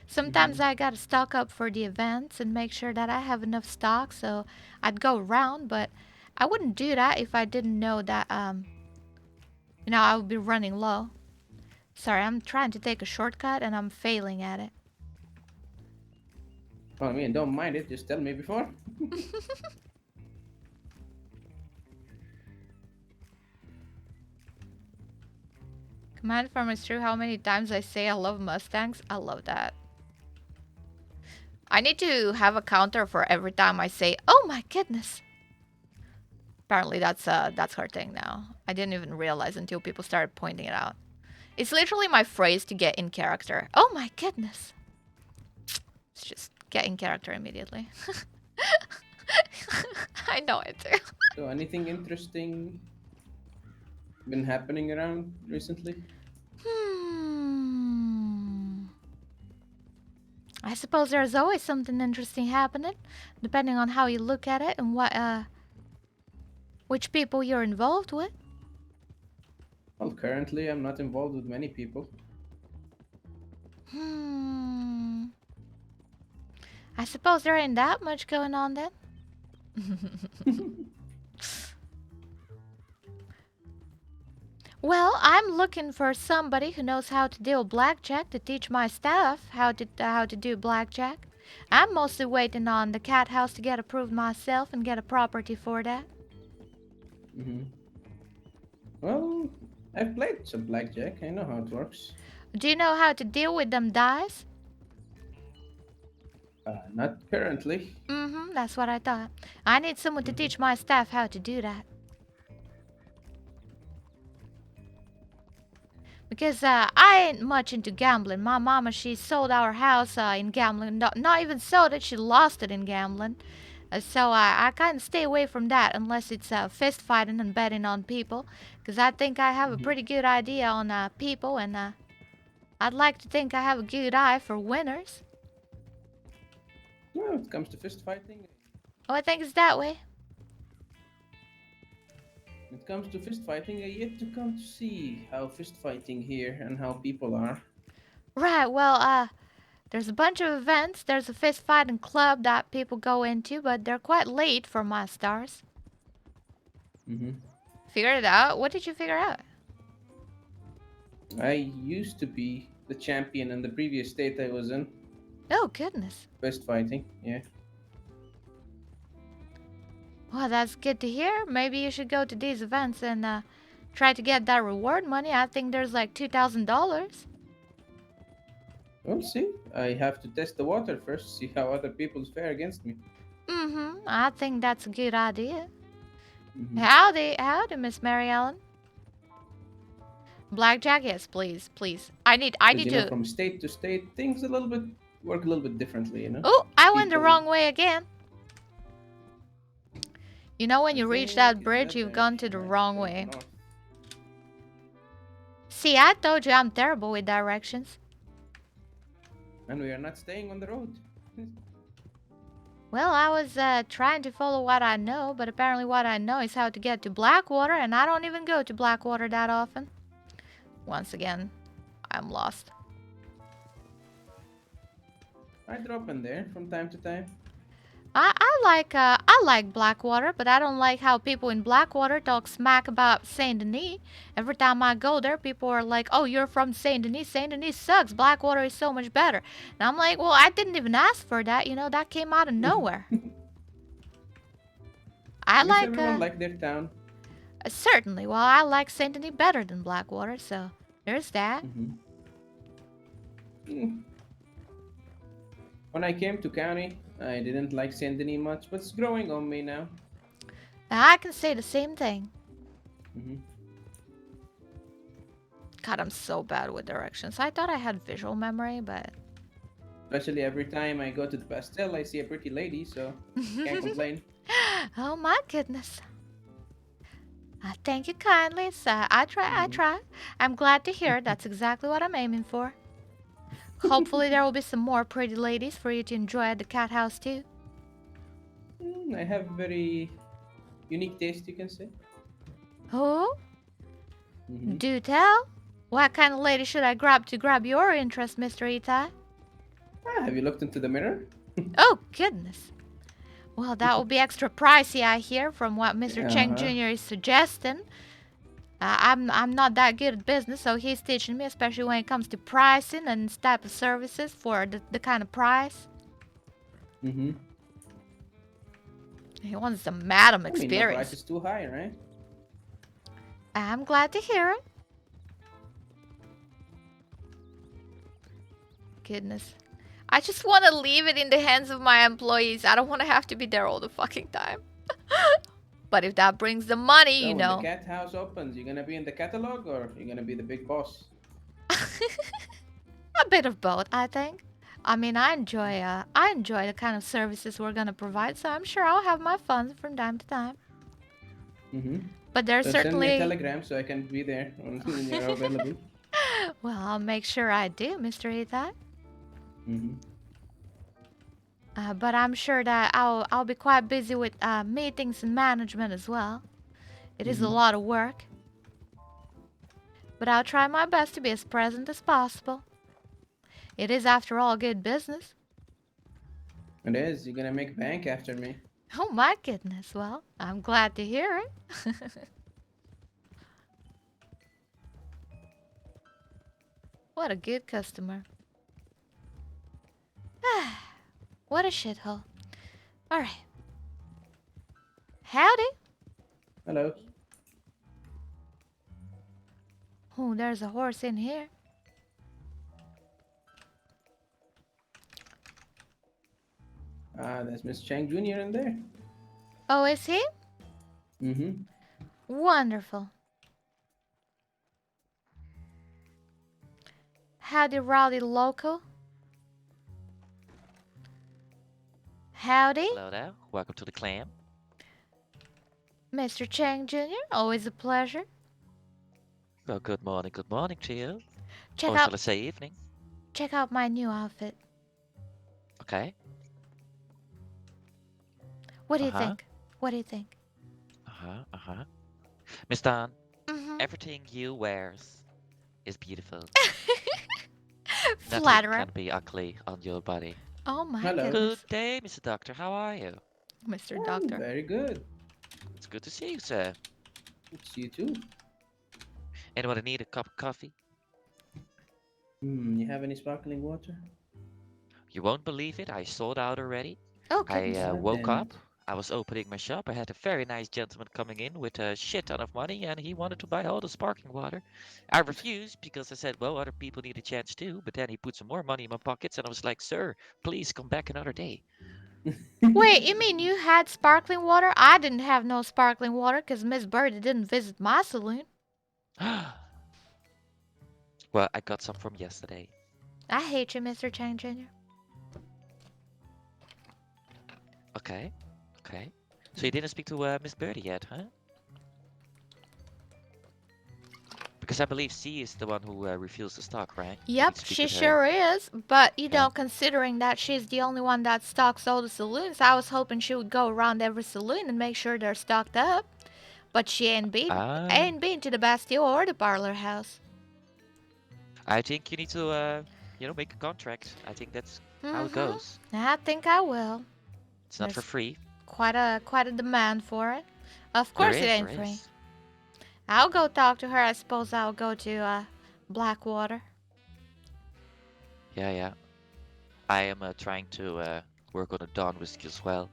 Sometimes I gotta stock up for the events and make sure that I have enough stock, so I'd go around, but I wouldn't do that if I didn't know that, I would be running low. Sorry, I'm trying to take a shortcut and I'm failing at it. Well, I mean, don't mind it. Just tell me before. Command farm is true. How many times I say I love Mustangs? I love that. I need to have a counter for every time I say, "Oh my goodness." Apparently that's her thing now. I didn't even realize until people started pointing it out. It's literally my phrase to get in character. Oh my goodness. It's just get in character immediately. I know it too. So, anything interesting been happening around recently? I suppose there's always something interesting happening, depending on how you look at it and which people you're involved with. Well, currently I'm not involved with many people. I suppose there ain't that much going on then. Well, I'm looking for somebody who knows how to deal blackjack to teach my staff how to do blackjack. I'm mostly waiting on the Cathouse to get approved myself and get a property for that. Well, I've played some blackjack. I know how it works. Do you know how to deal with them dice? Not currently. That's what I thought. I need someone to teach my staff how to do that. Because I ain't much into gambling. My mama, she sold our house in gambling. Not even sold it, she lost it in gambling. So I kind of stay away from that unless it's fist fighting and betting on people. Because I think I have a pretty good idea on people, and I'd like to think I have a good eye for winners. Well, when it comes to fist fighting, Oh, I think it's that way. when it comes to fist fighting, I yet to come to see how fist fighting here and how people are. Right, well, there's a bunch of events. There's a fist fighting club that people go into, but they're quite late for my stars. Figured it out? What did you figure out? I used to be the champion in the previous state I was in. Oh, goodness. Fist fighting, yeah. Well, that's good to hear. Maybe you should go to these events and try to get that reward money. I think there's like $2,000. We'll see. I have to test the water first, see how other people fare against me. I think that's a good idea. Howdy, Miss Mary Ellen. Blackjack, yes, please. I need to. From state to state, things work a little bit differently, you know. Oh, I went the wrong way again. You know, when you reach that bridge, you've gone to the wrong way. See, I told you I'm terrible with directions. And we are not staying on the road. Well, I was trying to follow what I know, but apparently what I know is how to get to Blackwater, and I don't even go to Blackwater that often. Once again, I'm lost. I drop in there from time to time. I like Blackwater, but I don't like how people in Blackwater talk smack about Saint Denis. Every time I go there, people are like, "Oh, you're from Saint Denis. Saint Denis sucks. Blackwater is so much better." And I'm like, "Well, I didn't even ask for that. You know, that came out of nowhere." Everyone like their town. Certainly. Well, I like Saint Denis better than Blackwater, so there's that. When I came to county, I didn't like Saint Denis much, but it's growing on me now. I can say the same thing. God, I'm so bad with directions. I thought I had visual memory, but... Especially every time I go to the pastel, I see a pretty lady, so can't complain. Oh my goodness. Thank you kindly. I try. I'm glad to hear. That's exactly what I'm aiming for. Hopefully there will be some more pretty ladies for you to enjoy at the Cathouse too. I have very unique taste, you can say. Oh? Do tell. What kind of lady should I grab to grab your interest, Mr. Itai? Have you looked into the mirror? Oh, goodness. Well, that will be extra pricey, I hear, from what Mr. Yeah, Cheng uh-huh. Jr. is suggesting. I'm not that good at business, so he's teaching me, especially when it comes to pricing and type of services for the kind of price. Mm-hmm. He wants some madam I mean, no price experience. is too high, right? I'm glad to hear it. Goodness. I just want to leave it in the hands of my employees. I don't want to have to be there all the fucking time. But if that brings the money, So you when the know. Cathouse opens, you gonna be in the catalog or you gonna be the big boss? A bit of both, I think. I mean, I enjoy the kind of services we're gonna provide, so I'm sure I'll have my fun from time to time. Mm-hmm. But there's So send me a certainly. telegram so I can be there when you're available. Well, I'll make sure I do, Mr. Ethai. Mm-hmm. But I'm sure that I'll be quite busy with meetings and management as well. It is a Mhm. lot of work. But I'll try my best to be as present as possible. It is, after all, good business. It is. You're gonna make bank after me. Oh my goodness. Well, I'm glad to hear it. What a good customer. What a shithole. Alright. Howdy. Hello. Oh, there's a horse in here. Ah, that's Miss Chang Jr. in there. Oh, is he? Mm-hmm. Wonderful. Howdy, Rowdy Loco. Howdy, Hello there. Welcome to the clam. Mr. Chang Jr. Always a pleasure. Well, good morning to you. Check Or out shall I say evening? check out my new outfit. Okay. What do you Uh-huh. think? What do you think? Uh-huh. Miss Dawn, Mm-hmm. everything you wears is beautiful. Nothing Flatterer. can be ugly on your body. Oh my Hello. goodness. Good day, Mr. Doctor. How are you? Mr. I'm Doctor. very good. It's good to see you, sir. It's you too. Anyone need a cup of coffee? You have any sparkling water? You won't believe it. I sold out already. Oh I goodness. woke Damn up. I was opening my shop. I had a very nice gentleman coming in with a shit ton of money, and he wanted to buy all the sparkling water. I refused because I said, well, other people need a chance too. But then he put some more money in my pockets, and I was like, sir, please come back another day. Wait, you mean you had sparkling water? I didn't have no sparkling water because Miss Birdie didn't visit my saloon. Well, I got some from yesterday. I hate you, Mr. Chang Jr. Okay. So you didn't speak to Miss Birdie yet, huh? Because I believe C is the one who refills the stock, right? You Yep, need to speak she with her. sure is. But, you Yeah. know, considering that she's the only one that stocks all the saloons, I was hoping she would go around every saloon and make sure they're stocked up. But she ain't been to the Bastille or the Parlor House. I think you need to, make a contract. I think that's how it goes. I think I will. It's not for There's free. quite a demand for it. Of course it ain't There free. is. I'll go talk to her. I suppose I'll go to Blackwater. Yeah. I am trying to work on a Dawn whiskey as well.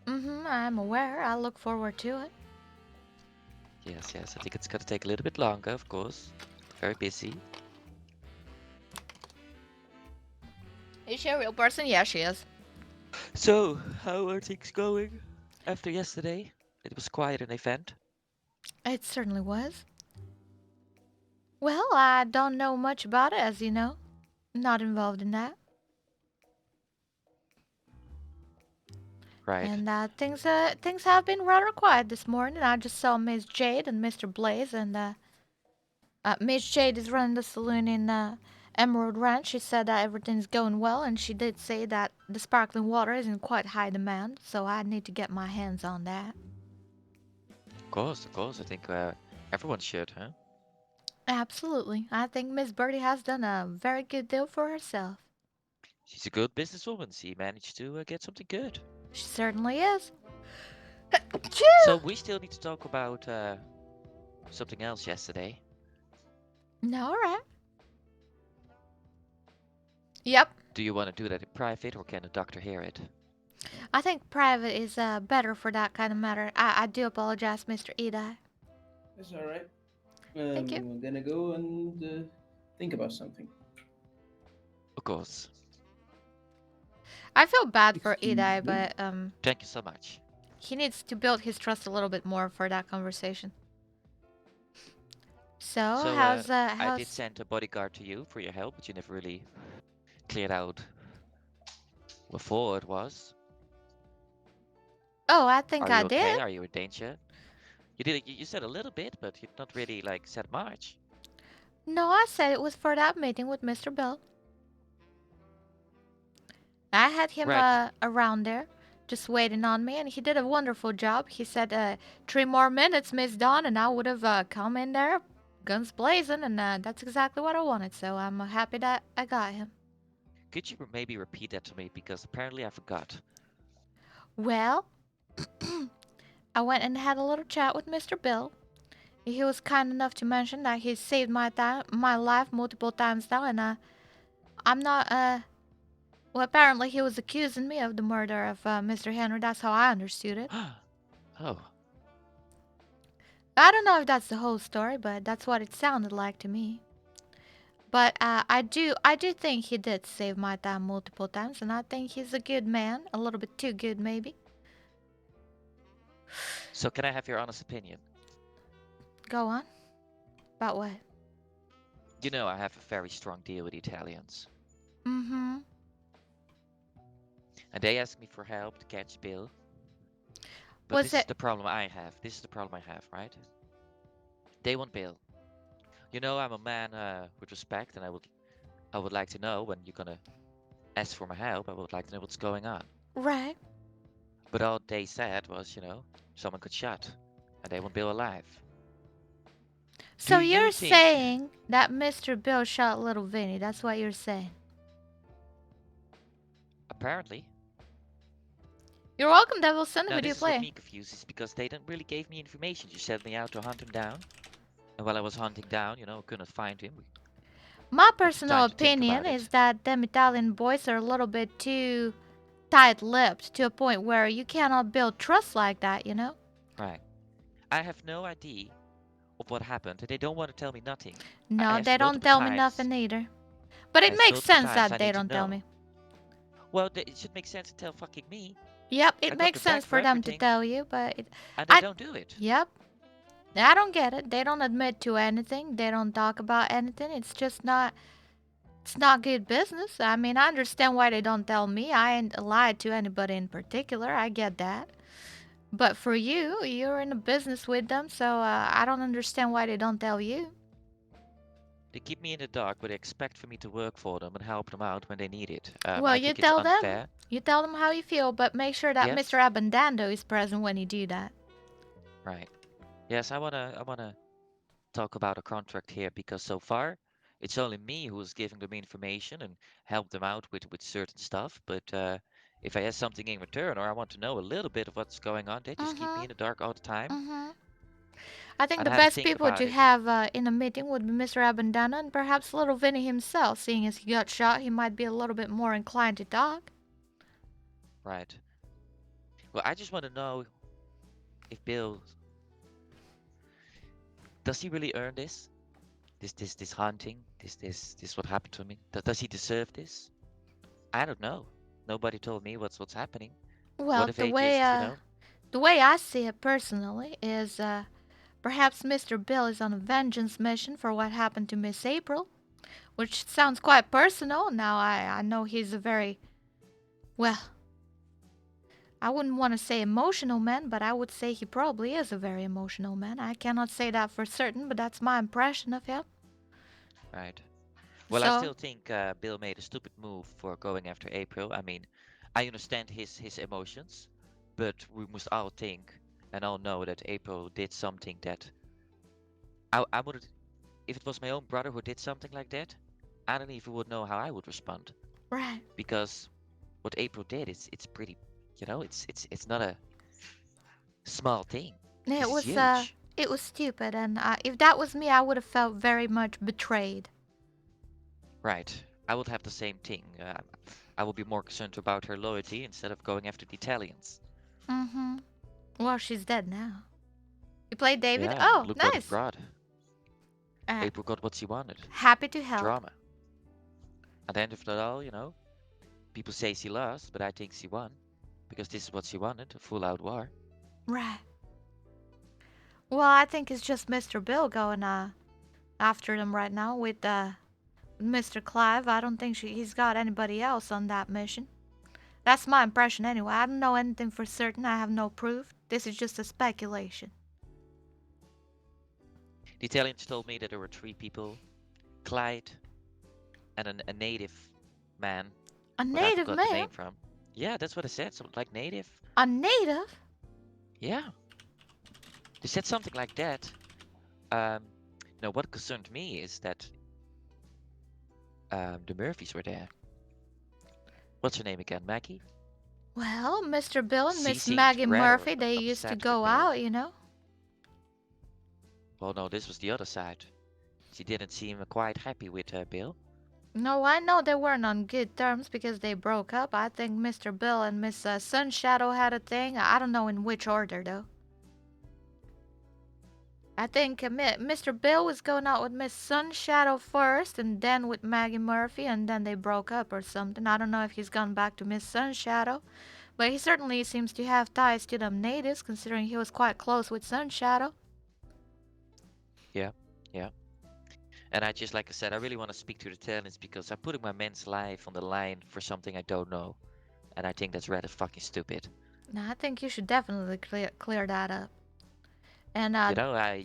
I'm aware. I look forward to it. Yes. I think it's gonna take a little bit longer, of course. Very busy. Is she a real person? Yeah, she is. So, how are things going after yesterday? It was quite an event. It certainly was. Well, I don't know much about it, as you know. Not involved in that. Right. And things have been rather quiet this morning. I just saw Miss Jade and Mr. Blaze, and Miss Jade is running the saloon in Emerald Ranch. She said that everything's going well, and she did say that the sparkling water is in quite high demand, so I need to get my hands on that. Of course. I think everyone should, huh? Absolutely. I think Miss Birdie has done a very good deal for herself. She's a good businesswoman. She managed to get something good. She certainly is. So we still need to talk about something else yesterday. No, all right. Yep. Do you want to do that in private, or can the doctor hear it? I think private is better for that kind of matter. I do apologize, Mr. Edai. It's all right. Thank you. We're gonna go and think about something. Of course. I feel bad for Excuse Edai, me? but Thank you so much. he needs to build his trust a little bit more for that conversation. So, So how's I did send a bodyguard to you for your help, but you never really cleared out what for it was. Oh, I think Are I you okay? did. Are you in danger? You did. You said a little bit, but you not really like said much. No, I said it was for that meeting with Mr. Bill. I had him Right. around there, just waiting on me, and he did a wonderful job. He said 3 more minutes, Miss Dawn, and I would have come in there, guns blazing, and that's exactly what I wanted. So I'm happy that I got him. Could you maybe repeat that to me, because apparently I forgot. Well, I went and had a little chat with Mr. Bill. He was kind enough to mention that he saved my life multiple times now, and I'm not well, apparently he was accusing me of the murder of Mr. Henry. That's how I understood it. Oh, I don't know if that's the whole story, but that's what it sounded like to me. But I do think he did save my time multiple times, and I think he's a good man, a little bit too good maybe. so can I have your honest opinion? Go on. About what? You know I have a very strong deal with the Italians, Mm-hmm. and they asked me for help to catch Bill. But Was this is it? the problem I have. This is the problem I have, right? They want Bill. You know I'm a man with respect, and I would like to know when you're gonna ask for my help. I would like to know what's going on. Right. But all they said was, someone got shot, and they want Bill alive. So Do you you're think? saying that Mr. Bill shot little Vinny. That's what you're saying. Apparently. You're welcome, Devil. Send the Now video this is what play. me confuses, because they didn't really give me information. You sent me out to hunt him down, and while I was hunting down, I couldn't find him. My Took personal time to think opinion about is it. that them Italian boys are a little bit too tight-lipped to a point where you cannot build trust like that, you know? Right. I have no idea of what happened, and they don't want to tell me nothing. I No, asked they don't multiple tell me times. nothing either. But it Asked makes multiple sense times, that I they need to don't tell know. me. Well, it should make sense to tell fucking me. Yep, I it got makes their back sense for them to everything, tell you, but and they I don't do it. yep. I don't get it. They don't admit to anything. They don't talk about anything. It's not good business. I mean, I understand why they don't tell me. I ain't lied to anybody in particular. I get that. But for you, you're in a business with them, so I don't understand why they don't tell you. They keep me in the dark, but they expect for me to work for them and help them out when they need it. Well, I you think it's tell them. unfair. You tell them how you feel, but make sure that Yes. Mr. Abundando is present when you do that. Right. Yes, I wanna talk about a contract here, because so far it's only me who's giving them information and help them out with certain stuff. But if I ask something in return, or I want to know a little bit of what's going on, they just keep me in the dark all the time. Mm-hmm. I think And the I had to best think people about to it. have in a meeting would be Mr. Abundano and perhaps little Vinny himself. Seeing as he got shot, he might be a little bit more inclined to talk. Right. Well, I just want to know if Bill, does he really earn this? This hunting? This what happened to me? Does he deserve this? I don't know. Nobody told me what's happening. Well, What if they just, the way I see it personally is perhaps Mr. Bill is on a vengeance mission for what happened to Miss April, which sounds quite personal. Now I know he's a very, well, I wouldn't want to say emotional man, but I would say he probably is a very emotional man. I cannot say that for certain, but that's my impression of him. Right. Well, I So, still think Bill made a stupid move for going after April. I mean, I understand his emotions, but we must all think and all know that April did something that I would, if it was my own brother who did something like that, I don't even would know how I would respond. Right. Because what April did is it's pretty, it's not a small thing. It This is was huge. it was stupid, and if that was me, I would have felt very much betrayed. Right. I would have the same thing. I would be more concerned about her loyalty instead of going after the Italians. Mm-hmm. Well, she's dead now. You played David? Yeah, Oh, look what it nice. brought. Uh, April got what she wanted. happy to help. Drama. At the end of it all, people say she lost, but I think she won. Because this is what she wanted, a full-out war. Right. Well, I think it's just Mr. Bill going after them right now with Mr. Clive. I don't think he's got anybody else on that mission. That's my impression anyway. I don't know anything for certain. I have no proof. This is just a speculation. The Italians told me that there were 3 people. Clyde and a native man. A But I native forgot the man? name from. Yeah, that's what I said. Something like native. A native? Yeah. They said something like that. No, what concerned me is that the Murphys were there. What's her name again? Maggie? Well, Mr. Bill and She Miss seemed Maggie rather Murphy, they used to upset go with Bill. out, you know? Well, no, this was the other side. She didn't seem quite happy with Bill. No, I know they weren't on good terms because they broke up. I think Mr. Bill and Miss Sunshadow had a thing. I don't know in which order, though. I think Mr. Bill was going out with Miss Sunshadow first, and then with Maggie Murphy, and then they broke up or something. I don't know if he's gone back to Miss Sunshadow, but he certainly seems to have ties to them natives, considering he was quite close with Sunshadow. Yeah. And like I said, I really want to speak to the Italians because I'm putting my men's life on the line for something I don't know. And I think that's rather fucking stupid. Now, I think you should definitely clear that up. And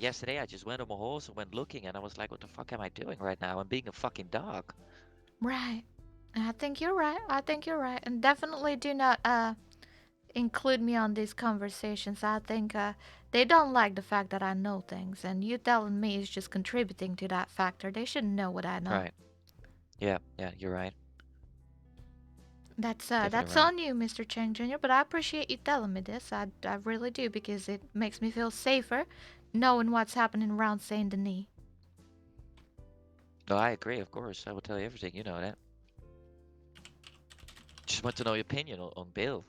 Yesterday I just went on my horse and went looking and I was like, what the fuck am I doing right now? I'm being a fucking dog. right. I think you're right. And definitely do not include me on these conversations. I think they don't like the fact that I know things, and you telling me is just contributing to that factor. They shouldn't know what I know. Right. Yeah, you're right. That's Definitely right. on you, Mr. Chang Jr., but I appreciate you telling me this. I really do, because it makes me feel safer knowing what's happening around Saint Denis. No, I agree, of course. I will tell you everything, you know that. Just want to know your opinion on Bill.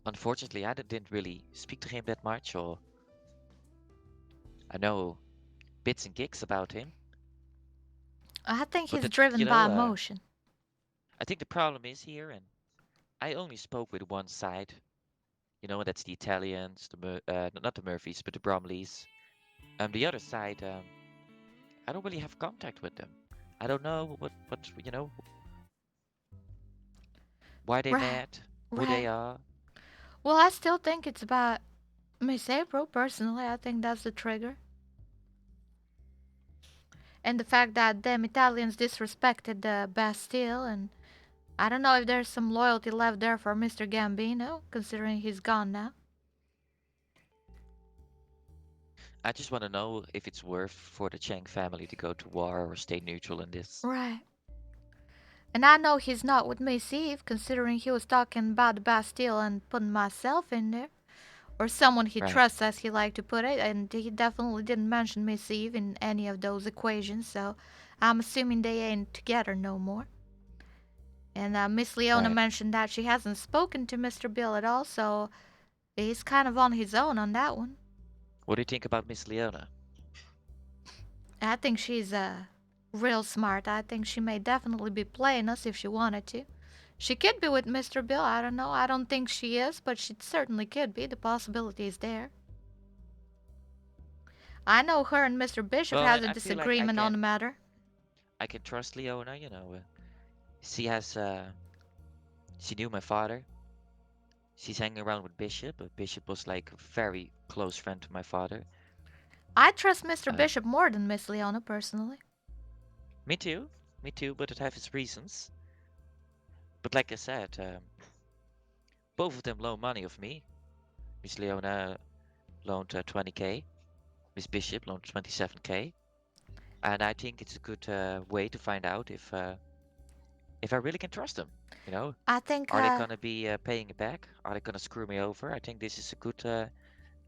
Unfortunately, I didn't really speak to him that much, or I know bits and gigs about him. I think But he's driven by emotion. I think the problem is here, and I only spoke with one side. That's the Italians, not the Murphys, but the Bromleys. The other side, I don't really have contact with them. I don't know what why they Right, met, who they right. are. Well, I still think it's about Miss April, personally. I think that's the trigger. And the fact that them Italians disrespected the Bastille, and I don't know if there's some loyalty left there for Mr. Gambino, considering he's gone now. I just want to know if it's worth for the Chang family to go to war or stay neutral in this. Right. And I know he's not with Miss Eve, considering he was talking about the Bastille and putting myself in there. Or someone he Right. trusts, as he liked to put it, and he definitely didn't mention Miss Eve in any of those equations, so I'm assuming they ain't together no more. And Miss Leona Right. mentioned that she hasn't spoken to Mr. Bill at all, so he's kind of on his own on that one. What do you think about Miss Leona? I think she's real smart. I think she may definitely be playing us if she wanted to. She could be with Mr. Bill. I don't know. I don't think she is, but she certainly could be. The possibility is there. I know her and Mr. Bishop Well, has and a I feel like disagreement on the matter. I can trust Leona, she has, she knew my father. She's hanging around with Bishop, but Bishop was like a very close friend to my father. I trust Mr. Uh, Bishop more than Miss Leona, personally. Me too, but it has its reasons. But like I said, both of them loan money of me. Miss Leona loaned 20k. Miss Bishop loaned 27k. And I think it's a good way to find out if if I really can trust them. You know, I think are they gonna be paying it back? Are they gonna screw me over? I think this is a good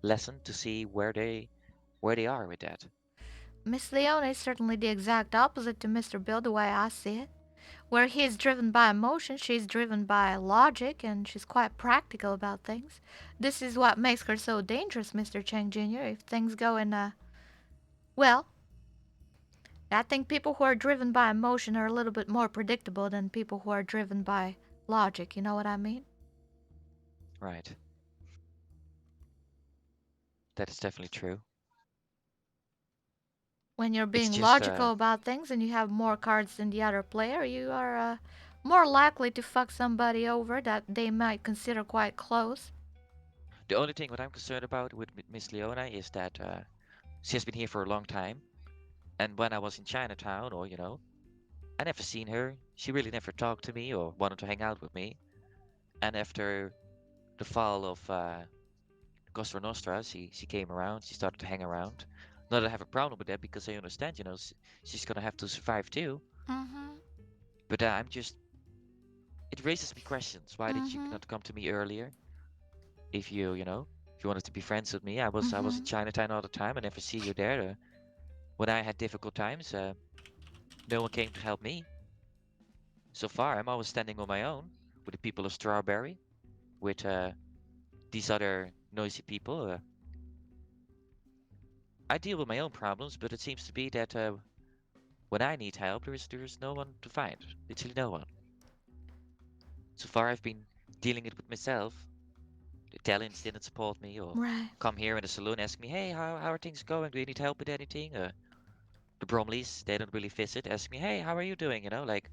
lesson to see where they are with that. Miss Leone is certainly the exact opposite to Mr. Bill, the way I see it. Where he's driven by emotion, she's driven by logic, and she's quite practical about things. This is what makes her so dangerous, Mr. Chang Jr. If things go in well, I think people who are driven by emotion are a little bit more predictable than people who are driven by logic. You know what I mean? Right. That is definitely true. When you're It's being just logical about things and you have more cards than the other player, you are more likely to fuck somebody over that they might consider quite close. the only thing what I'm concerned about with Miss Leona is that she has been here for a long time, and when I was in Chinatown, or I never seen her. She really never talked to me or wanted to hang out with me. And after the fall of Costa Nostra, she came around. She started to hang around. Not that I have a problem with that because I understand, she's gonna have to survive too. Mm-hmm. But it raises me questions. Why did you not come to me earlier? If if you wanted to be friends with me, I was in Chinatown all the time. I never see you there. When I had difficult times, no one came to help me. So far, I'm always standing on my own with the people of Strawberry, with these other noisy people. I deal with my own problems, but it seems to be that when I need help, there's no one to find. Literally no one. So far, I've been dealing it with myself. The Italians didn't support me, or Right. come here in the saloon, ask me, "Hey, how are things going? Do you need help with anything?" The Bromleys, they don't really visit, ask me, "Hey, how are you doing?" Like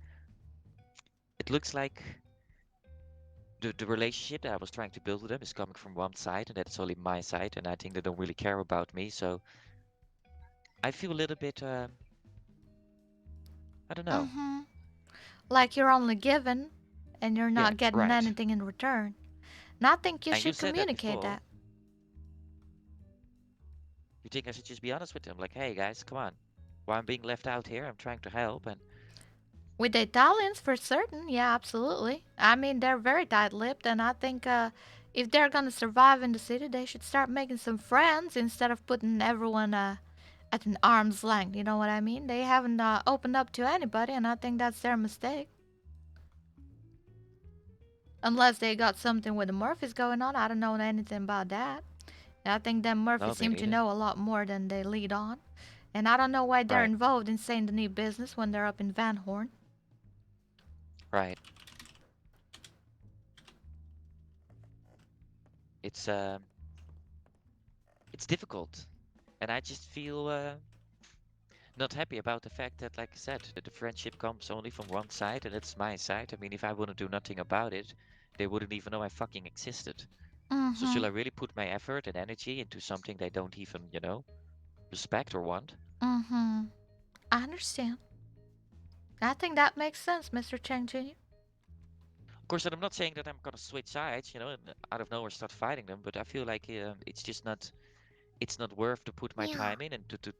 it looks like the relationship that I was trying to build with them is coming from one side, and that's only my side, and I think they don't really care about me. So I feel a little bit, I don't know. Mm-hmm. Like you're only given and you're Yeah, not getting right. anything in return. And I think you And you should said that communicate before. that. You think I should just be honest with them, like, "Hey guys, come on. Why I'm being left out here? I'm trying to help." And With the Italians, for certain, yeah, absolutely. I mean, they're very tight-lipped, and I think if they're gonna survive in the city, they should start making some friends instead of putting everyone at an arm's length. You know what I mean? They haven't opened up to anybody, and I think that's their mistake. Unless they got something with the Murphys going on, I don't know anything about that. And I think them no, Murphys me seem to neither. know a lot more than they lead on. And I don't know why they're Right, involved in Saint Denis business when they're up in Van Horn. right. It's it's difficult, and I just feel not happy about the fact that, like I said, that the friendship comes only from one side, and it's my side. I mean, if I wouldn't do nothing about it, they wouldn't even know I fucking existed. So Mm-hmm. should I really put my effort and energy into something they don't even, respect or want? Mm-hmm. I understand. I think that makes sense, Mr. Chang Jr. Of course, and I'm not saying that I'm gonna switch sides, and out of nowhere start fighting them, but I feel like it's just not worth to put my Yeah. time in and to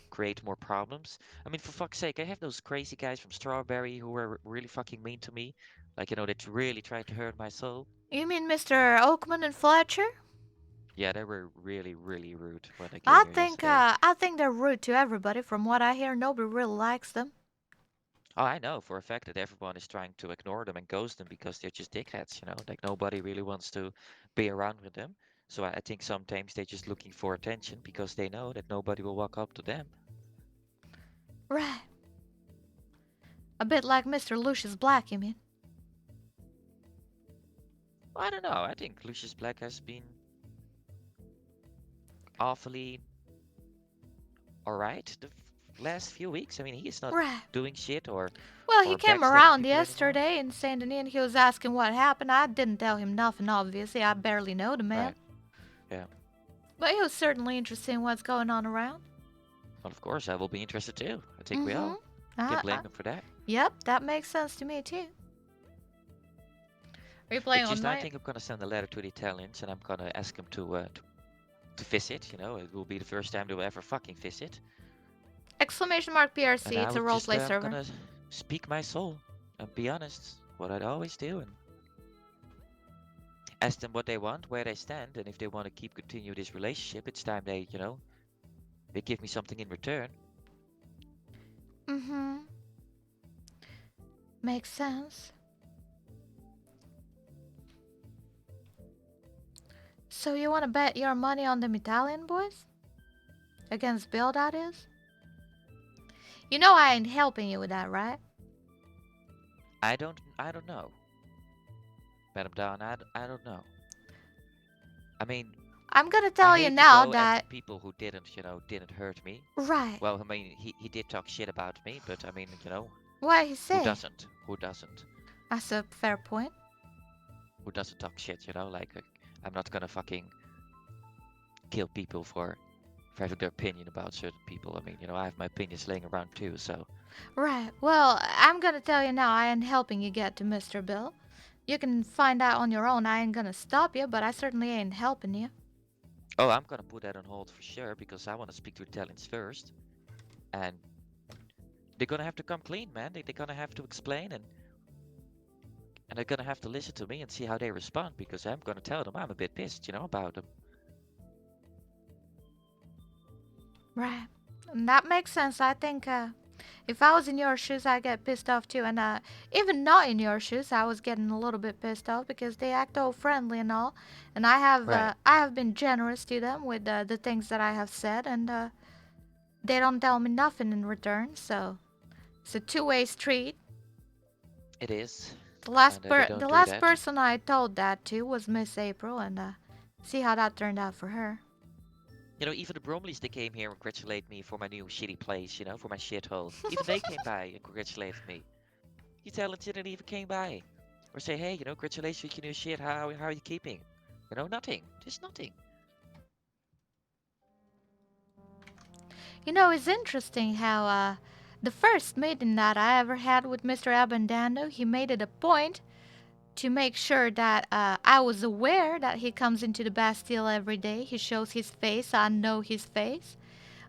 create more problems. I mean, for fuck's sake, I have those crazy guys from Strawberry who were really fucking mean to me, like that really tried to hurt my soul. You mean Mr. Oakman and Fletcher? Yeah, they were really, really rude when I came I here think yesterday. they're rude to everybody. From what I hear, nobody really likes them. Oh, I know for a fact that everyone is trying to ignore them and ghost them because they're just dickheads, like nobody really wants to be around with them. So I think sometimes they're just looking for attention because they know that nobody will walk up to them. Right. A bit like Mr. Lucius Black, you mean? Well, I don't know. I think Lucius Black has been awfully alright the last few weeks. I mean, he is not Right. doing shit or Well, he came backstabbing around people anymore. yesterday in Saint Denis and he was asking what happened. I didn't tell him nothing, obviously. I barely know the man. Right. Yeah. But he was certainly interested in what's going on around. Well, of course, I will be interested too. I think we all can't blame him for that. Yep, that makes sense to me too. Are you playing It's all just I night? think I'm gonna send a letter to the Italians and I'm gonna ask them to visit. It will be the first time they will ever fucking visit. Exclamation mark PRC, And I it's a will just roleplay server. gonna speak my soul. and be honest, what I'd always do, and ask them what they want, where they stand, and if they want to continue this relationship, it's time they, they give me something in return. Mm-hmm. Makes sense. So you want to bet your money on them Italian boys? Against Bill, that is? You know I ain't helping you with that, right? I don't know, Madam Dawn. I don't know. I mean, I'm gonna I tell hate you to now go that... after people who didn't hurt me. Right. Well, I mean, he did talk shit about me, but I mean, What he who say? doesn't? Who doesn't? That's a fair point. Who doesn't talk shit? Like I'm not gonna fucking kill people for having their opinion about certain people. I mean, I have my opinions laying around too, so. Right. Well, I'm gonna tell you now I ain't helping you get to Mr. Bill. You can find out on your own. I ain't gonna stop you, but I certainly ain't helping you. Oh, I'm gonna put that on hold for sure because I want to speak to Italians first, and they're gonna have to come clean, man. They're gonna have to explain, and they're gonna have to listen to me and see how they respond because I'm gonna tell them I'm a bit pissed, about them. Right. And that makes sense. I think if I was in your shoes, I'd get pissed off too. And even not in your shoes, I was getting a little bit pissed off because they act all friendly and all. And Right. I have been generous to them with the things that I have said, and they don't tell me nothing in return. So it's a two-way street. It is. The last And they don't the do last that. person I told that to was Miss April, and see how that turned out for her. Even the Bromleys, they came here and congratulated me for my new shitty place, for my shithole. Even they came by and congratulated me. You talents didn't even came by. Or say, hey, congratulations with your new shit, how are you keeping? Nothing. Just nothing. It's interesting how the first meeting that I ever had with Mr. Abandando, he made it a point to make sure that I was aware that he comes into the Bastille every day. He shows his face, I know his face.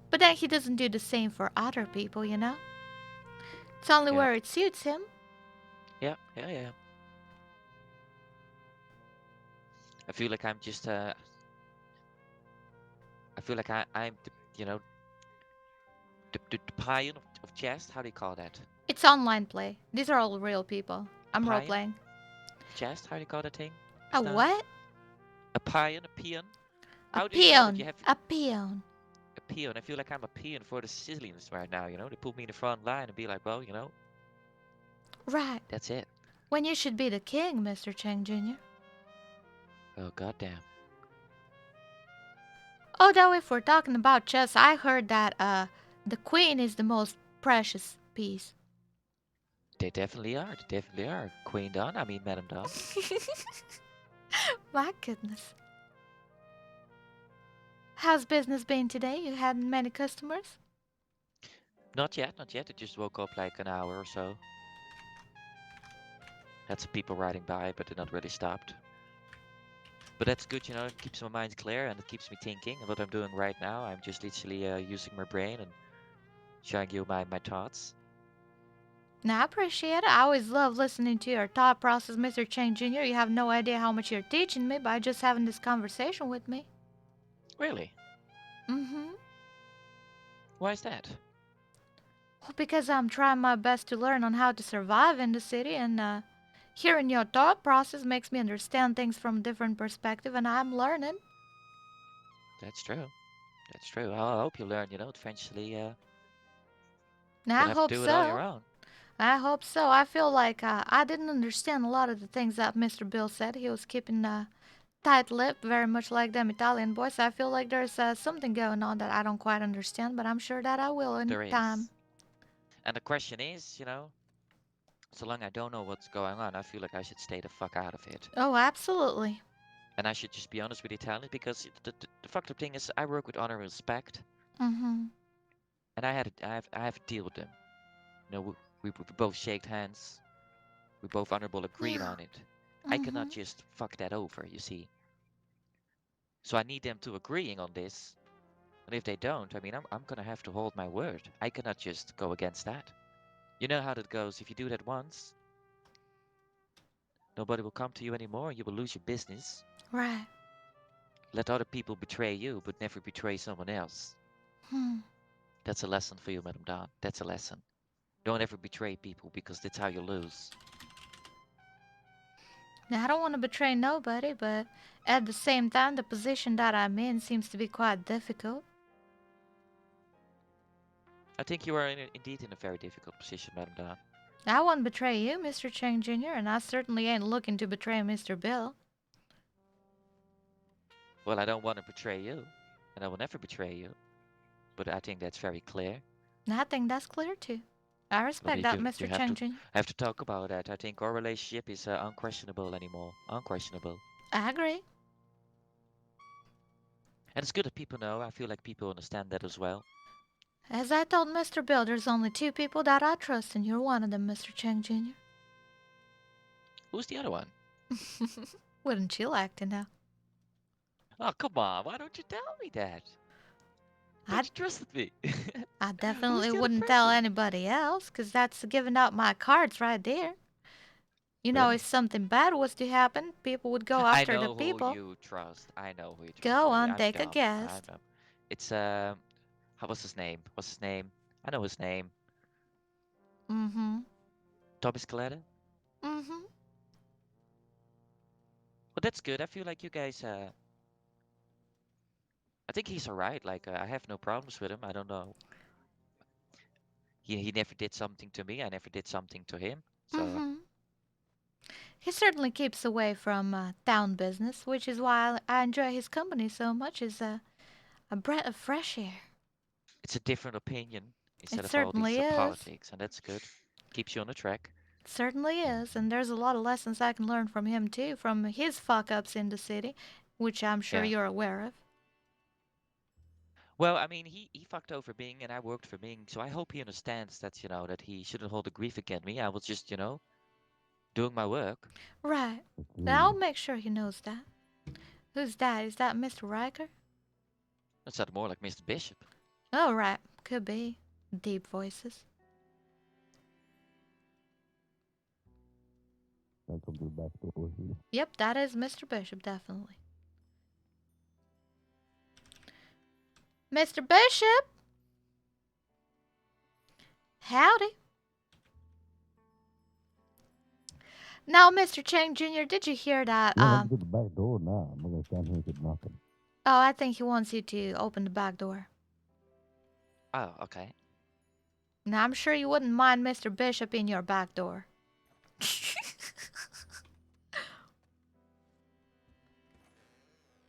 But then he doesn't do the same for other people, It's only Yeah. where it suits him. Yeah. I feel like I'm just, I feel like I'm the pion of chess. How do you call that? It's online play. These are all real people. I'm Pion? role-playing. Chess? How do you call that thing? A No. what? A pion? A peon? A How do you call it? peon. You have A peon. a peon. I feel like I'm a peon for the Sicilians right now, They put me in the front line and be like, well, Right. that's it. When you should be the king, Mr. Cheng Jr. Oh, goddamn. Although if we're talking about chess, I heard that the queen is the most precious piece. They definitely are. They definitely are. Queen Dawn. I mean, Madam Dawn. My goodness. How's business been today? You had many customers? Not yet. Not yet. I just woke up like an hour or so. Had some people riding by, but they're not really stopped. But that's good, It keeps my mind clear and it keeps me thinking. And what I'm doing right now, I'm just literally using my brain and showing you my thoughts. Now, I appreciate it. I always love listening to your thought process, Mr. Cheng Jr. You have no idea how much you're teaching me by just having this conversation with me. Really? Mm-hmm. Why is that? Well, because I'm trying my best to learn on how to survive in the city, and hearing your thought process makes me understand things from a different perspective, and I'm learning. That's true. That's true. I hope you learn, eventually. Now, I You'll have to hope do it on your so. own. I hope so. I feel like I didn't understand a lot of the things that Mr. Bill said. He was keeping a tight lip, very much like them Italian boys. I feel like there's something going on that I don't quite understand, but I'm sure that I will in There time. is. And the question is, so long I don't know what's going on, I feel like I should stay the fuck out of it. Oh, absolutely. And I should just be honest with the Italians because the fucked up thing is I work with honor and respect. Mm-hmm. And I have a deal with them. We both shaked hands. We both honorable agreed on it. I cannot just fuck that over, you see. So I need them to agreeing on this. And if they don't, I mean, I'm gonna have to hold my word. I cannot just go against that. You know how that goes. If you do that once, Nobody will come to you anymore. You will lose your business. Right. Let other people betray you, but never betray someone else. That's a lesson for you, Madame Dawn. That's a lesson. Don't ever betray people because that's how you lose. Now, I don't want to betray nobody, but at the same time, the position that I'm in seems to be quite difficult. I think you are indeed in a very difficult position, Madame Dawn. I won't betray you, Mr. Chang Jr., and I certainly ain't looking to betray Mr. Bill. Well, I don't want to betray you, and I will never betray you. But I think that's very clear. And I think that's clear, too. I respect that, Mr. Chang Jr. I have to talk about that. I think our relationship is unquestionable anymore. Unquestionable. I agree. And it's good that people know. I feel like people understand that as well. As I told Mr. Bill, there's only 2 people that I trust, and you're one of them, Mr. Chang Jr. Who's the other one? Wouldn't you like to know? Oh, come on. Why don't you tell me that? You trusted me. I definitely wouldn't tell anybody else, because that's giving out my cards right there. You know, if something bad was to happen, people would go after the people. I know who you trust. I know who you trust. Go on, take a guess. It's, what's his name? What's his name? I know his name. Mm-hmm. Thomas Scaletta? Mm-hmm. Well, that's good. I feel like you guys, I think he's alright. Like, I have no problems with him. I don't know. He never did something to me. I never did something to him. So. He certainly keeps away from town business, which is why I enjoy his company so much. Is a breath of fresh air. It's a different opinion instead of all certainly these is. politics, and that's good. Keeps you on the track. It certainly is, and there's a lot of lessons I can learn from him too, from his fuck-ups in the city, which I'm sure you're aware of. Well, I mean, he fucked over Bing, and I worked for Bing, so I hope he understands that, you know, that he shouldn't hold a grief against me. I was just, you know, doing my work. Right. And I'll make sure he knows that. Who's that? Is that Mr. Riker? That sounded more like Mr. Bishop. Oh, right. Could be. Deep voices. Yep, that is Mr. Bishop, definitely. Mr. Bishop? Howdy. Now, Mr. Chang Jr., did you hear that? I'm to the back door now. I'm going to stand here and keep knocking. Oh, I think he wants you to open the back door. Oh, okay. Now, I'm sure you wouldn't mind Mr. Bishop in your back door.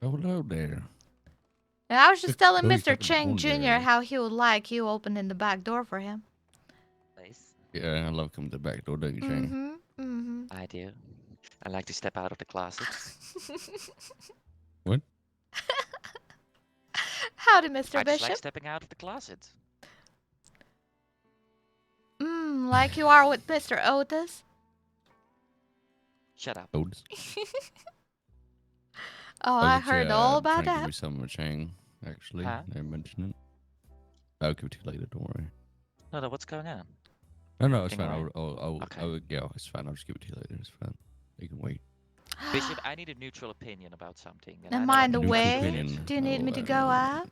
Hello there. And I was just telling Who are you Mr. talking Chang to Jr. there? how he would like you opening the back door for him. Nice. Yeah, I love coming to the back door, don't you, Shane? Mm-hmm. Mm-hmm. I do. I like to step out of the closet. What? Howdy, Mr. I just Bishop. like stepping out of the closet. Like you are with Mr. Otis. Shut up. Otis. Oh, I heard all about trying to that. give me some of Chang, actually. Huh? They mentioned it. I'll give it to you later, don't worry. No, what's going on? No, it's Everything fine. alright? Okay. Yeah, it's fine. I'll just give it to you later. It's fine. You can wait. Bishop, I need a neutral opinion about something. And Am I I know in the I can way? trust you. opinion. Do you need Oh, me to go out?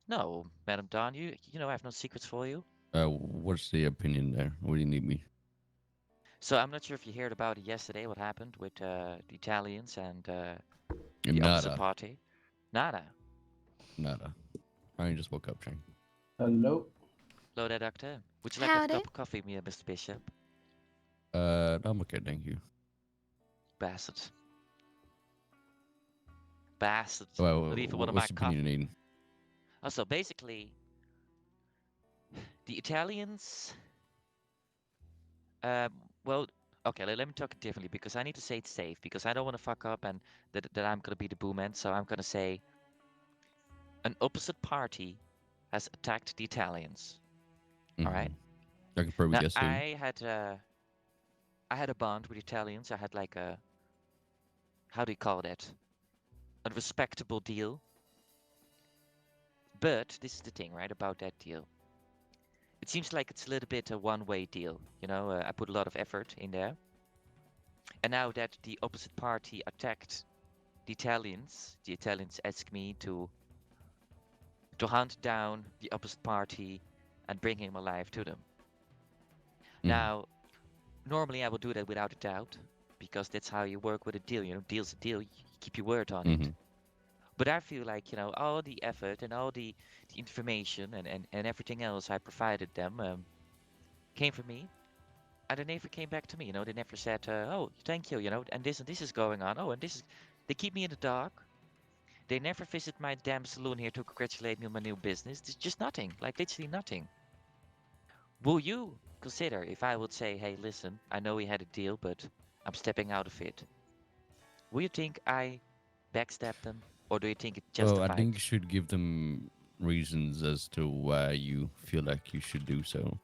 No, Madame Dawn, you know I have no secrets for you. What's the opinion there? What do you need me? So I'm not sure if you heard about it yesterday, what happened with the Italians and the opposite Nada. party. Nada. Nada. I just woke up, Chang. Hello. Hello there, Doctor. Would you like Howdy. a cup of coffee, Mr. Bishop? I'm okay, thank you. Bastard. Bastard. Well, Not even one of what's my the opinion you need? So basically, the Italians. Well, okay, let me talk it differently because I need to say it safe because I don't want to fuck up and that I'm gonna be the boomman. So I'm gonna say an opposite party has attacked the Italians. All right. I can probably Now, guess who. I had a bond with Italians. I had like a, how do you call that? A respectable deal. But this is the thing, right, about that deal. It seems like it's a little bit a one-way deal. You know, I put a lot of effort in there. And now that the opposite party attacked the Italians asked me to hunt down the opposite party and bring him alive to them. Mhm. Now, normally I would do that without a doubt, because that's how you work with a deal. You know, deal's a deal. You keep your word on it. Mhm. But I feel like, all the effort and all the information and everything else I provided them came from me, and they never came back to me. They never said, "Oh, thank you," and this is going on. Oh, and this is. They keep me in the dark. They never visit my damn saloon here to congratulate me on my new business. There's just nothing, like literally nothing. Will you consider if I would say, "Hey, listen, I know we had a deal, but I'm stepping out of it." Will you think I backstabbed them, or do you think it's Well, I justified? think you should give them reasons as to why you feel like you should do so.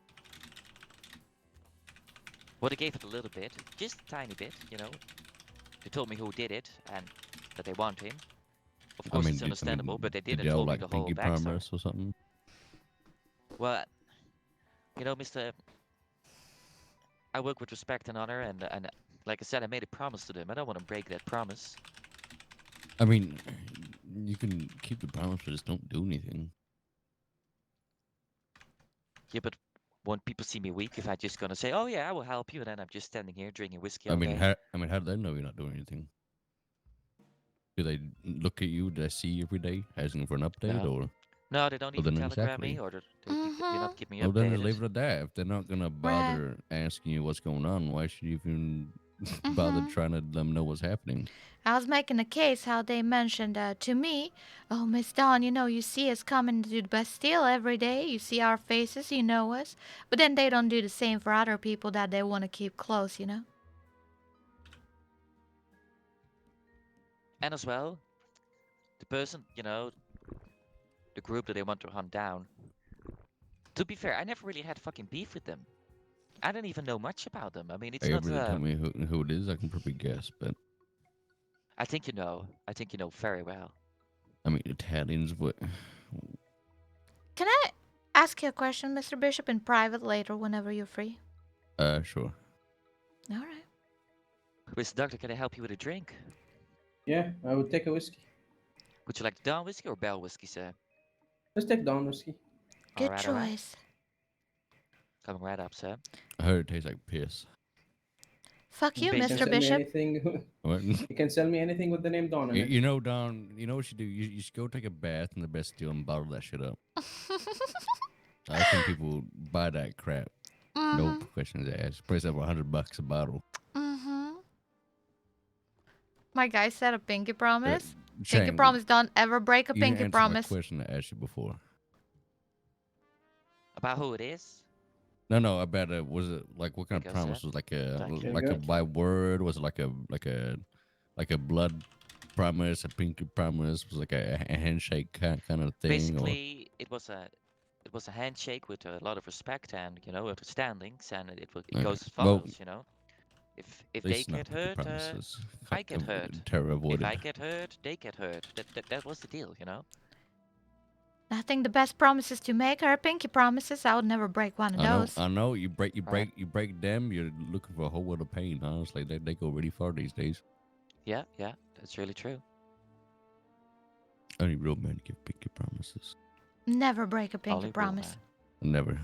Well, they gave it a little bit, just a tiny bit. They told me who did it and that they want him. Of course, it's understandable, but they did didn't they all tell me like the whole pinky backstory. promise or something? Well, Mister, I work with respect and honor, and like I said, I made a promise to them. I don't want to break that promise. I mean, you can keep the promise, but just don't do anything. Yeah, but won't people see me weak if I just gonna say, "Oh yeah, I will help you," and then I'm just standing here drinking whiskey I all mean, day? how do they know you're not doing anything? Do they look at you? Do they see you every day asking for an update, No. or? No, they don't Well, even then telegram me, exactly. or they not keep me Well, then just leave updated. it at that. If they're not gonna bother asking you what's going on, why should you even bother trying to let them know what's happening? I was making a case how they mentioned to me, "Oh, Miss Dawn, you see us coming to the Bastille every day. You see our faces, you know us." But then they don't do the same for other people that they want to keep close. And as well, the person, the group that they want to hunt down. To be fair, I never really had fucking beef with them. I don't even know much about them. I mean, it's Are you not. able to tell me who it is? I can probably guess, but I think you know. I think you know very well. I mean, Italians. What? Can I ask you a question, Mr. Bishop, in private later whenever you're free? Sure. All right. Mr. Doctor, can I help you with a drink? Yeah, I would take a whiskey. Would you like the Dawn whiskey or Bell whiskey, sir? Let's take Dawn whiskey. Good All right. choice. Coming right up, sir. I heard it tastes like piss. Fuck you, You can Mr. sell me Bishop. anything. What? You can sell me anything with the name Dawn in it. You know, Don. You know what you do? You should go take a bath in the Bastille and bottle that shit up. I think people buy that crap. No questions asked. Price of $100 a bottle. My guy said a pinky promise. Pinky Shane, promise, don't ever break a you didn't pinky answer promise. my question I asked you before. About who it is? No, about was it like what kind Okay, of promise sir. was like a Thank you. like a Good. by word? Was it like a blood promise, a pinky promise? Was it like a handshake kind of thing? Basically, it was a handshake with a lot of respect and understandings, and it Okay. goes as Well, follows. If At they least not get pinky hurt, promises. I get hurt. Terror If avoided. I get hurt, they get hurt. That was the deal. I think the best promises to make are pinky promises. I would never break one of those. I know. You break Right. them. You're looking for a whole lot of pain. Honestly, they go really far these days. Yeah, that's really true. Only real men give pinky promises. Never break a pinky Only real promise. man. Never.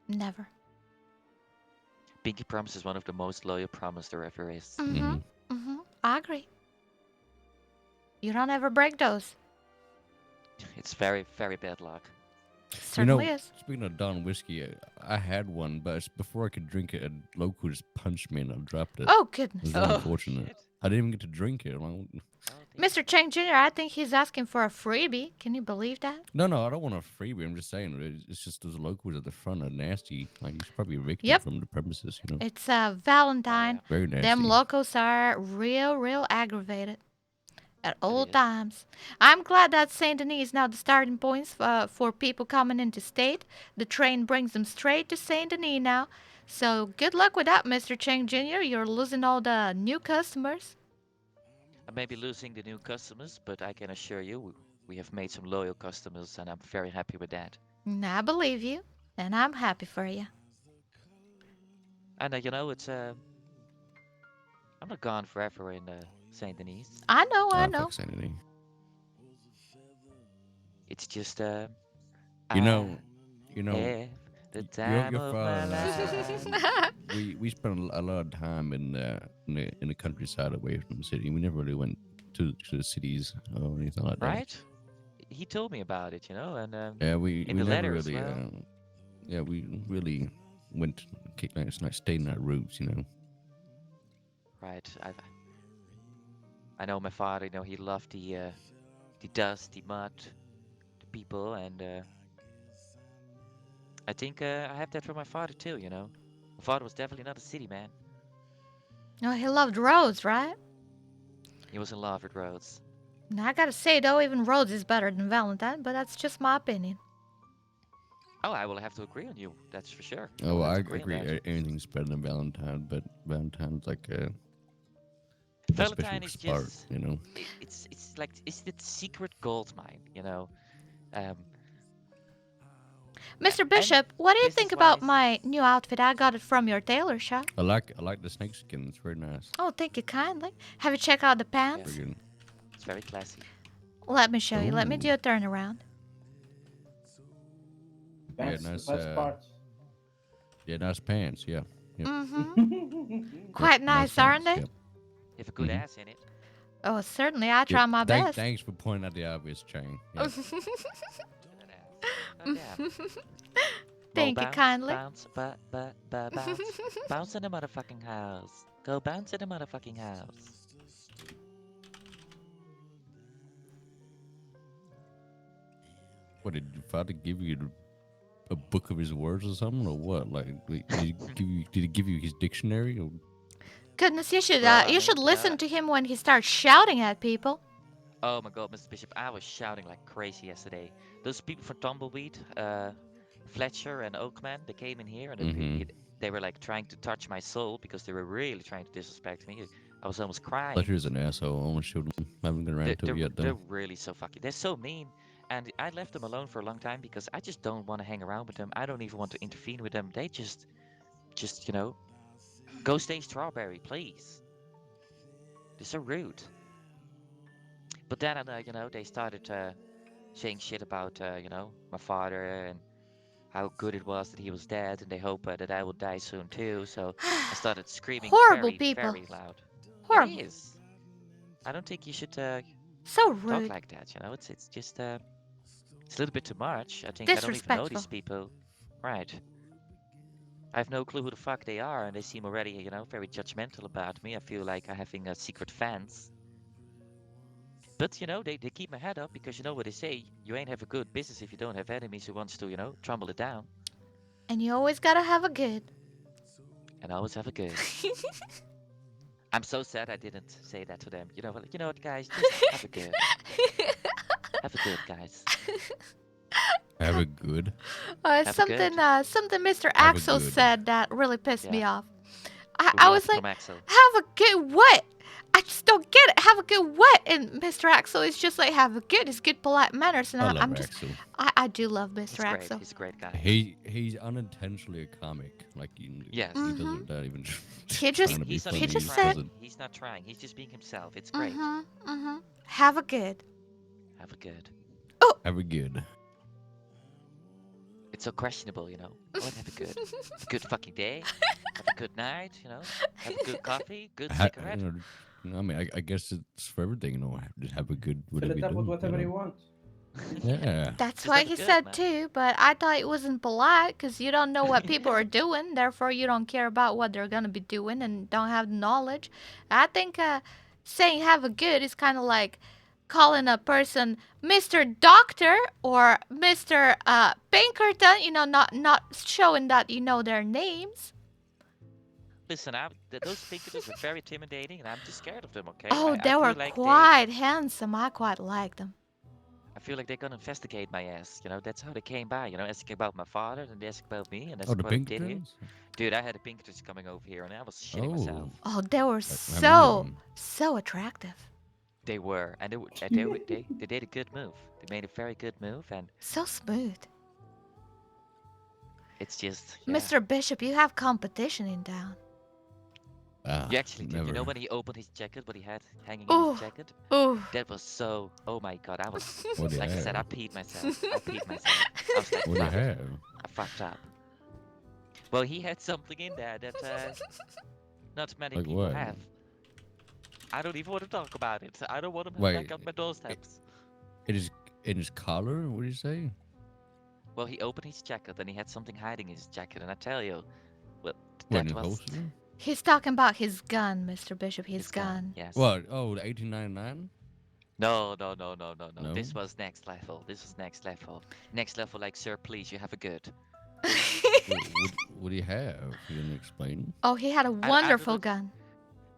Never. Pinky promise is one of the most loyal promise there ever is. I agree. You don't ever break those. It's very, very bad luck. Certainly is. Speaking of Don whiskey, I had one, but before I could drink it, a local just punched me and I dropped it. Oh, It goodness. was very unfortunate. I didn't even get to drink it. Oh, Mr. Chang Jr., I think he's asking for a freebie. Can you believe that? No, I don't want a freebie. I'm just saying, it's just those locals at the front are nasty. Like, you should probably evict them from the premises, It's Valentine. Very nasty. Them locals are real aggravated at all times. I'm glad that Saint Denis is now the starting points for people coming into state. The train brings them straight to Saint Denis now. So good luck with that, Mr. Chang Jr. You're losing all the new customers. I may be losing the new customers, but I can assure you we have made some loyal customers, and I'm very happy with that. I believe you, and I'm happy for you. And it's I'm not gone forever in Saint Denis. I know, I Ah, know. fuck sanity. It's just You I know, you know, have the your time of father my and I, life. we spent a lot of time in the countryside away from the city. We never really went to the cities or anything like that. Right? He told me about it, and Yeah, we in we the never letter as really well. yeah, we really went like stayed in our roots, you know. Right. I know my father. He loved the dust, the mud, the people, and I think I have that from my father too. My father was definitely not a city man. No, he loved Rhodes, right? He was in love with roads. Now, I gotta say though, even Rhodes is better than Valentine, but that's just my opinion. Oh, I will have to agree on you. That's for sure. Oh, We'll have I to agree on agree. that. Anything's better than Valentine, but Valentine's like a special Valentine is spark, just you know. it's like it's the secret gold mine. Um, Mr. and Bishop, what do you think about business-wise, my new outfit? I got it from your tailor shop. I like the snake skin. It's very nice. Oh, thank you kindly. Have you checked out the pants? Very good. it's very classy. Let me show you. Let me Ooh. do a turnaround. Yeah, That's nice. the best part. Yeah, nice pants. Yeah. Yep. Mm-hmm. Quite nice, aren't pants, they? Yep. You have a good Mhm. ass in it. Oh, certainly. I try my best. Thanks for pointing out the obvious, Chang. Yep. Good ass. Oh damn. Thank you kindly. Bounce, bounce. Bounce in the motherfucking house. Go bounce in the motherfucking house. What did your father give you? A book of his words or something, or what? Like, did he give you his dictionary? Or Goodness, you should Well, I you mean, should listen to him when he starts shouting at people. Oh my god, Mr. Bishop, I was shouting like crazy yesterday. Those people from Tumbleweed, Fletcher and Oakman, they came in here and Mhm. they were like trying to touch my soul because they were really trying to disrespect me. I was almost crying. Fletcher's an asshole. I almost showed him. I haven't got around to it yet, They're though. really so fucking. They're so mean. And I left them alone for a long time because I just don't want to hang around with them. I don't even want to intervene with them. They just go stay Strawberry, please. They're so rude. But then, they started saying shit about, my father and how good it was that he was dead, and they hope that I would die soon too. So I started screaming Horrible very, people. very loud. Horrible. It is. I don't think you should So talk rude. like that. It's just it's a little bit too much. I think I don't even know these Disrespectful. people. Right. I have no clue who the fuck they are, and they seem already, very judgmental about me. I feel like I'm having secret fans. But, they keep my head up because you know what they say. You ain't have a good business if you don't have enemies who wants to, trumble it down. And you always gotta have a good. And always have a good. I'm so sad I didn't say that to them. You know what, guys? Just have a good. Have a good, guys. Have a good. Have a Something good. something Mr. Have a Axel good. said that really pissed me Yeah. off. Who I we was have like, from Axel. have a good what? I just don't get it. Have a good what? And Mr. Axel is just like, have a good. It's good polite manners. And I love I'm just, Axel. I do love He's Mr. great. Axel. He's a great guy. He's unintentionally a comic. Like Yes. he doesn't even. He just- trying to be He's not funny. even just He said- trying. doesn't. He's not trying. He's just being himself. It's great. Have a good. Have a good. Have a good. It's so questionable, What have a good? A good fucking day. Have a good night, Have a good coffee. Good cigarette. I mean, I guess it's for everything. Just have a good Fill whatever it you're up with doing. whatever you want. Yeah. That's Just what have a he good, said man. too, but I thought it wasn't polite because you don't know what people are doing, therefore you don't care about what they're gonna be doing and don't have the knowledge. I think saying have a good is kind of like calling a person Mr. Doctor or Mr. Pinkerton, not showing that you know their names. Listen, those Pinkertons are very intimidating, and I'm just scared of them. Okay. Oh, I they were feel like quite handsome. I quite liked them. I feel like they're gonna investigate my ass. That's how they came by. Asking about my father, and they ask about me, and that's Oh, the what I did here. Pinkertons? Dude, I had the Pinkertons coming over here, and I was shitting myself. Oh, they were How many of them? so attractive. They were, and they did a good move. They made a very good move, and So smooth. it's just yeah. Mr. Bishop, you have competition in town. You actually did. You know never. when he opened his jacket, what he had hanging in Ooh. his jacket? Ooh. That was so. Oh my god, I was. What do you Like I said, I have? peed myself. I peed myself. I was like, What do you fuck. have? I fucked up. Well, he had something in there that not many Like people what? have. I don't even want to talk about it. I don't want him Wait, back on my doorsteps. In his collar? What did you say? Well, he opened his jacket and he had something hiding in his jacket, and I tell you, well, What, in that his was holster? He's talking about his gun, Mr. Bishop. His gun. Yes. What? Oh, the 1899? No. No? This was next level. This was next level. Next level, like, sir, please, you have a good. What do you have? You didn't explain. Oh, he had a I wonderful don't- gun.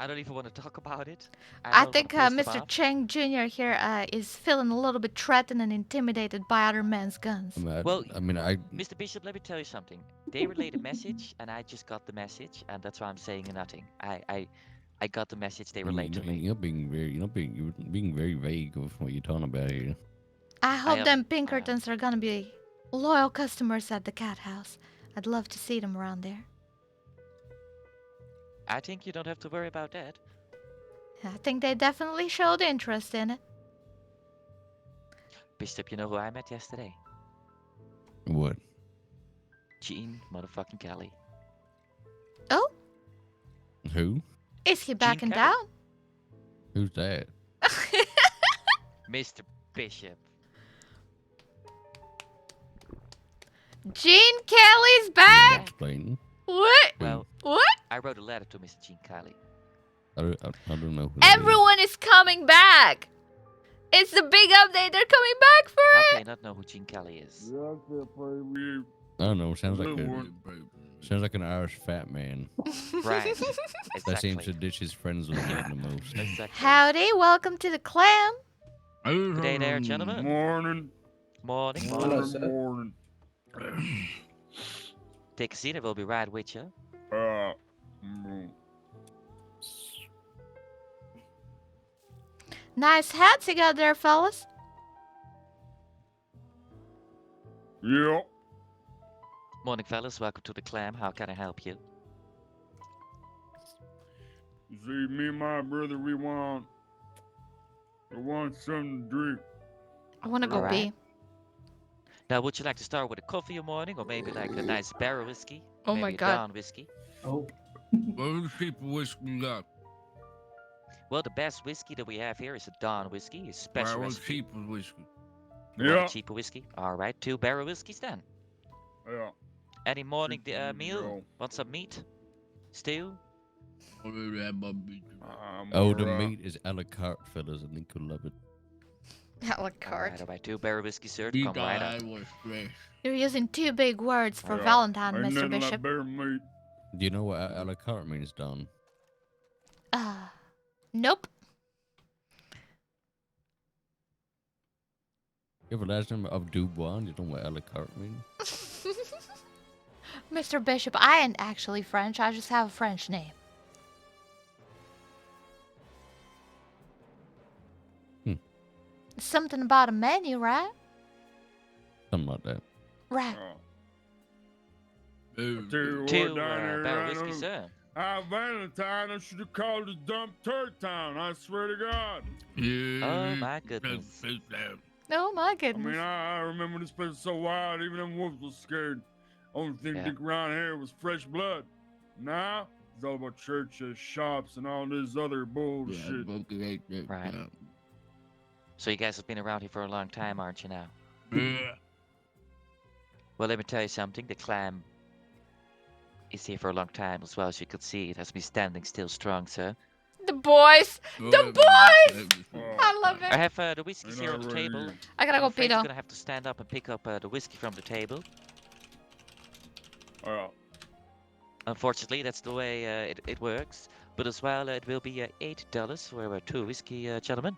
I don't even want to talk about it. I don't think wanna piss them Mr. off. Cheng Jr. here is feeling a little bit threatened and intimidated by other men's guns. Well, I mean, I Mr. Bishop, let me tell you something. They relayed a message, and I just got the message, and that's why I'm saying nothing. I got the message they relayed to me. You're being very vague with what you're talking about here. I hope am- them I am. Pinkertons are gonna be loyal customers at the Cathouse. I'd love to see them around there. I think you don't have to worry about that. I think they definitely showed interest in it. Bishop, you know who I met yesterday? What? Gene motherfucking Kelly. Oh, Who? is he backing Kelly. down? Who's that? Mr. Bishop. Gene Kelly's You back. explain. What? Well, What? I wrote a letter to Mr. Gene Kelly. I don't know who that is. Everyone is coming back. It's the big update. They're coming back for How it. can I not know who Gene Kelly is? I don't know. Sounds like an Irish fat man Right. that seems Exactly. to ditch his friends with him the most. Exactly. Howdy, welcome to the clam. Good day there, gentlemen. Morning. Morning. Hello, Morning. sir. Morning. Take a seat and we'll be right with you. Mm, Nice hats you got there, fellas. yep. Morning, fellas. Welcome to the clam. How can I help you? See, me and my brother, we want something to drink. I wanna go Alright. pee. Now, would you like to start with a coffee in the morning, or maybe like a nice barrel whiskey? Oh maybe my a God. Dawn whiskey? Oh. What type of whiskey you got? Well, the best whiskey that we have here is a Dawn whiskey, a special What recipe. type of whiskey? You want Yeah. a cheaper whiskey? All right, 2 barrel whiskeys then. Yeah. Any morning Cheaper meal? go. Want some meat? Stew? Oh, the alright. meat is a la carte, fellas. I think you'll love it. A la carte. All right, 2 barrel whiskey, sir. Come right up. You're using two big words for Yeah. Valentine, Ain't Mr. nothing like Bishop. bear meat. Do you know what a la carte means, Don? Nope. You ever last name of Dubois? You know what a la carte means? Mr. Bishop, I ain't actually French. I just have a French name. Something about a menu, right? Something like that. Right. Tell you what, 2 down there, barrel Rhino, whiskey, sir. Valentine, I should have called this dump Turk Town. I swear to God. Oh my goodness. Oh my I goodness. mean, I remember this place was so wild, even them wolves was scared. Only thing Yeah. dick around here was fresh blood. Now, it's all about churches, shops, and all this other bullshit. Right. So you guys have been around here for a long time, aren't you now? Yeah. Well, let me tell you something. The clam is here for a long time as well. As you can see, it has been standing still strong, sir. The boys! The boys! Oh, I love I it. have the whiskeys ain't here I on the right table. here? I gotta I'm go afraid pee you're though. gonna have to stand up and pick up the whiskey from the table. Oh, Unfortunately, that's the way it works. But as well, it will be $8 for 2 whiskey, gentlemen.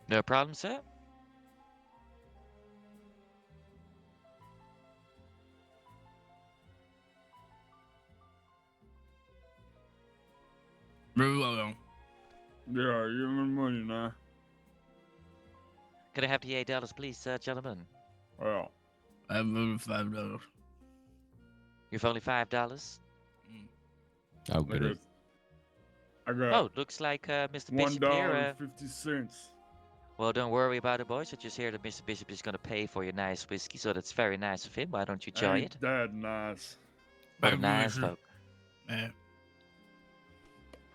No problem, sir. Yeah, give me money now. Can I have the $8, please, gentlemen? Well, I have only $5. You've only $5. I'll get it. I got Oh, looks like Mr. Bishop here. $1.50. Well, don't worry about it, boys. I just hear that Mr. Bishop is gonna pay for your nice whiskey, so that's very nice of him. Why don't you enjoy it? Ain't that nice? What a nice folk. Yeah.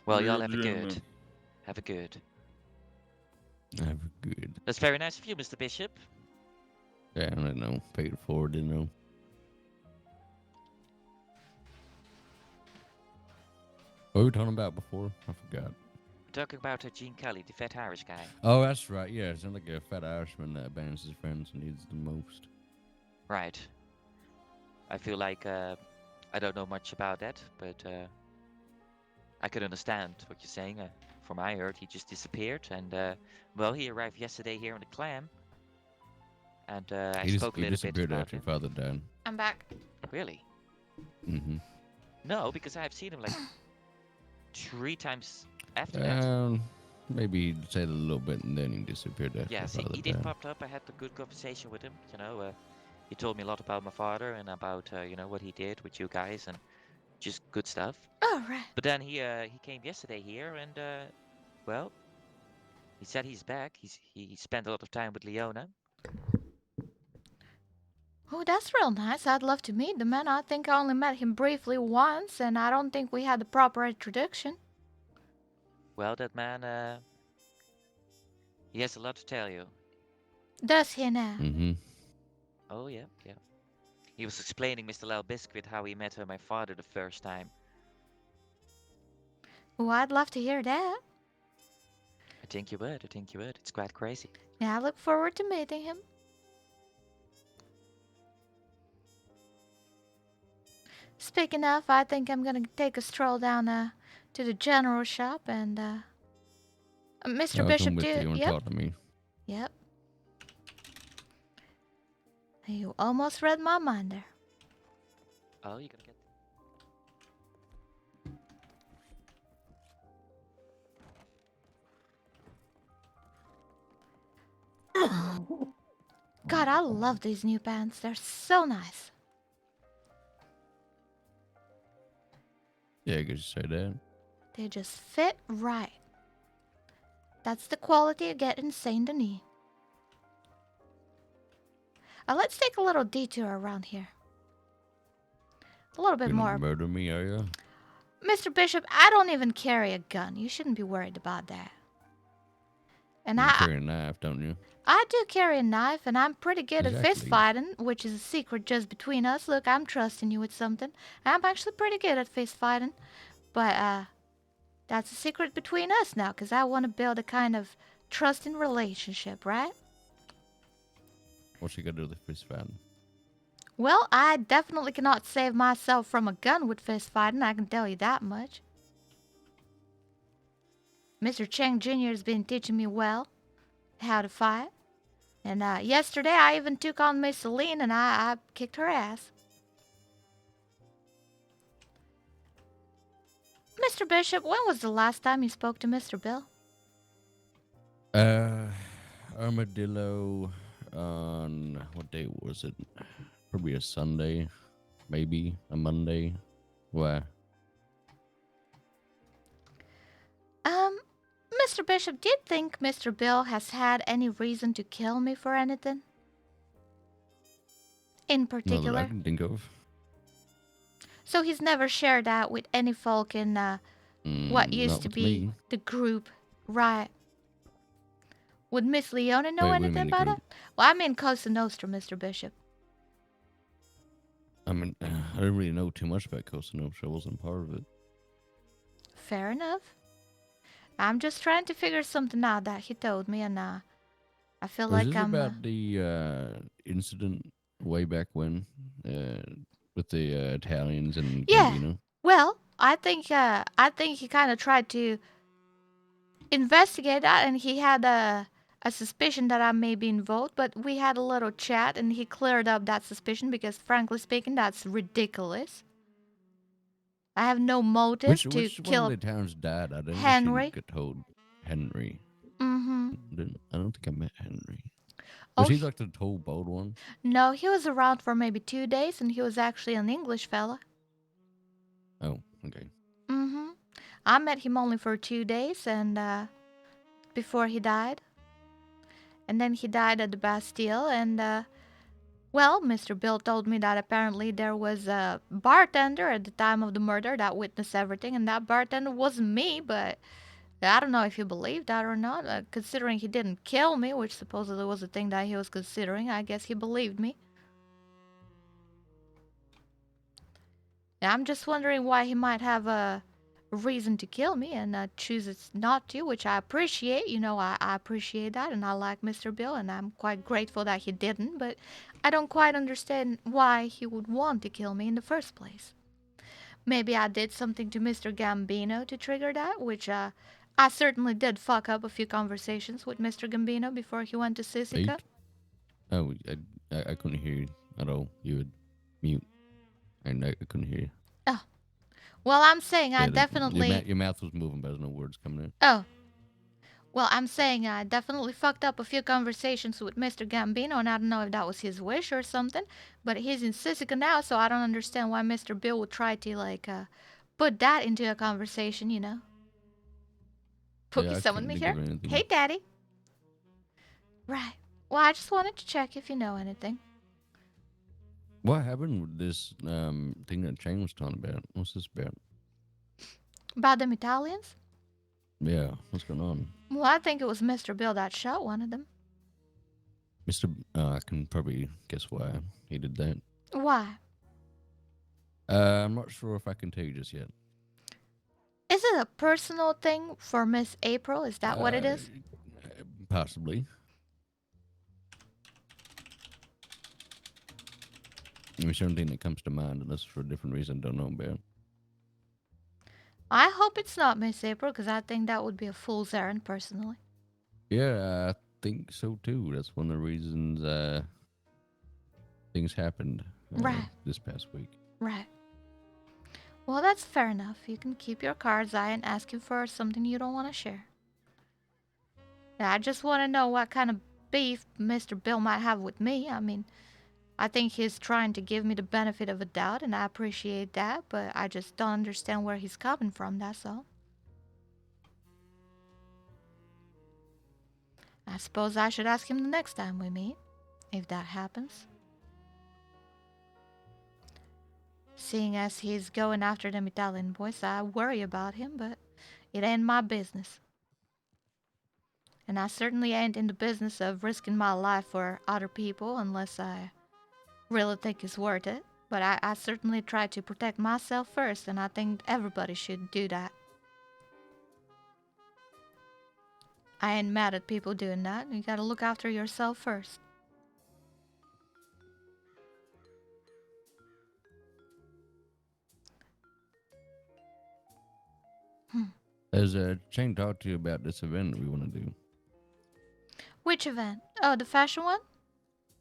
Well, y'all Real have a gentleman. good. Have a good. Have a good. That's very nice of you, Mr. Bishop. Yeah, I don't know. Paid it forward, didn't know. What were we talking about before? I forgot. We're talking about Gene Kelly, the fat Irish guy. Oh, that's right. Yeah, it sounds like a fat Irishman that abandons his friends and needs the most. Right. I feel like I don't know much about that, but I could understand what you're saying. From I heard, he just disappeared, and well, he arrived yesterday here on the clam, and I spoke a He little bit disappeared about after him. your father died. I'm back. Really? Mm-hmm. No, because I've seen him like 3 times after that. Maybe he said a little bit and then he disappeared after Yeah, your see, father he did died. pop up. I had a good conversation with him. You know, he told me a lot about my father and about you know what he did with you guys and just good stuff. All right. But then he came yesterday here and well, he said he's back. He spent a lot of time with Leona. Oh, that's real nice. I'd love to meet the man. I think I only met him briefly once, and I don't think we had the proper introduction. Well, that man, he has a lot to tell you. Does he now? Mm-hmm. Oh yeah, yeah. He was explaining Mr. Lal Biscuit how he met my father the first time. Oh, I'd love to hear that. I think you would. I think you would. It's quite crazy. Yeah, I look forward to meeting him. Speaking of, I think I'm gonna take a stroll down to the general shop and Mr. I'll Bishop, come with do you and yep, talk to me. yep. You almost read my mind there. Oh, you're gonna get. God, I love these new pants. They're so nice. Yeah, I guess you say that. They just fit right. That's the quality of getting Saint Denis. Let's take a little detour around here. A little bit You're more. gonna murder me, are you? Mr. Bishop, I don't even carry a gun. You shouldn't be worried about that. And You carry a knife, don't you? I do carry a knife, and I'm pretty good at fist Exactly. fighting, which is a secret just between us. Look, I'm trusting you with something. I'm actually pretty good at fist fighting. But, that's a secret between us now, because I want to build a kind of trusting relationship, right? What's she gotta do with the fist fighting? Well, I definitely cannot save myself from a gun with fist fighting, I can tell you that much. Mr. Cheng Jr. has been teaching me well how to fight. And yesterday I even took on Miss Celine and I kicked her ass. Mr. Bishop, when was the last time you spoke to Mr. Bill? Armadillo on what day was it? Probably a Sunday, maybe a Monday. Why? Mr. Bishop, do you think Mr. Bill has had any reason to kill me for anything? In Not that I particular? can think of. So he's never shared that with any folk in what used Not to with be me. the group, right? Would Miss Leona know Wait, what do you anything mean the about it? group? Well, I mean Cosa Nostra, Mr. Bishop. I mean, I didn't really know too much about Costa Nostra. I wasn't part of it. Fair enough. I'm just trying to figure something out that he told me, and I feel Was like this I'm. about the incident way back when with the Italians and Yeah. Gambino? Well, I think he kind of tried to investigate that, and he had a suspicion that I may be involved. But we had a little chat, and he cleared up that suspicion because, frankly speaking, that's ridiculous. I have no motive to Which one kill of the towns died? I didn't Henry. get told. Henry. Mm-hmm. I don't think I met Henry. Oh, Was he like the tall, bald one? no, he was around for maybe 2 days, and he was actually an English fella. Oh, okay. Mm-hmm. I met him only for 2 days, and before he died. And then he died at the Bastille, and well, Mr. Bill told me that apparently there was a bartender at the time of the murder that witnessed everything, and that bartender wasn't me, but I don't know if you believe that or not. Considering he didn't kill me, which supposedly was the thing that he was considering, I guess he believed me. Yeah, I'm just wondering why he might have a reason to kill me and chooses not to, which I appreciate. You know, I appreciate that, and I like Mr. Bill, and I'm quite grateful that he didn't, but I don't quite understand why he would want to kill me in the first place. Maybe I did something to Mr. Gambino to trigger that, which I certainly did fuck up a few conversations with Mr. Gambino before he went to Sisica. Oh, I couldn't hear you at all. You would mute, and I couldn't hear you. Oh. Well, I'm saying I Yeah, definitely... Your mouth was moving, but there's no words coming out. Oh. Well, I'm saying I definitely fucked up a few conversations with Mr. Gambino, and I don't know if that was his wish or something, but he's in Sisica now, so I don't understand why Mr. Bill would try to, like, put that into a conversation, you know? Pookie Yeah, summoned me here? Hey, Daddy. Right. Well, I just wanted to check if you know anything. What happened with this thing that Chang was talking about? What's this about? About them Italians? Yeah, what's going on? Well, I think it was Mr. Bill that shot one of them. I can probably guess why he did that. Why? I'm not sure if I can tell you just yet. Is it a personal thing for Miss April? Is that what it is? Possibly. There's something that comes to mind, unless for a different reason I don't know about. I hope it's not Miss April, because I think that would be a fool's errand, personally. Yeah, I think so too. That's one of the reasons things happened right. This past week. Right. Well, that's fair enough. You can keep your cards eye and ask him for something you don't want to share. Yeah, I just want to know what kind of beef Mr. Bill might have with me. I mean, I think he's trying to give me the benefit of a doubt, and I appreciate that, but I just don't understand where he's coming from, that's all. I suppose I should ask him the next time we meet, if that happens. Seeing as he's going after them Italian boys, I worry about him, but it ain't my business. And I certainly ain't in the business of risking my life for other people unless I really think it's worth it. But I certainly try to protect myself first, and I think everybody should do that. I ain't mad at people doing that. You gotta look after yourself first. Has Chang talked to you about this event that we want to do? Which event? Oh, the fashion one?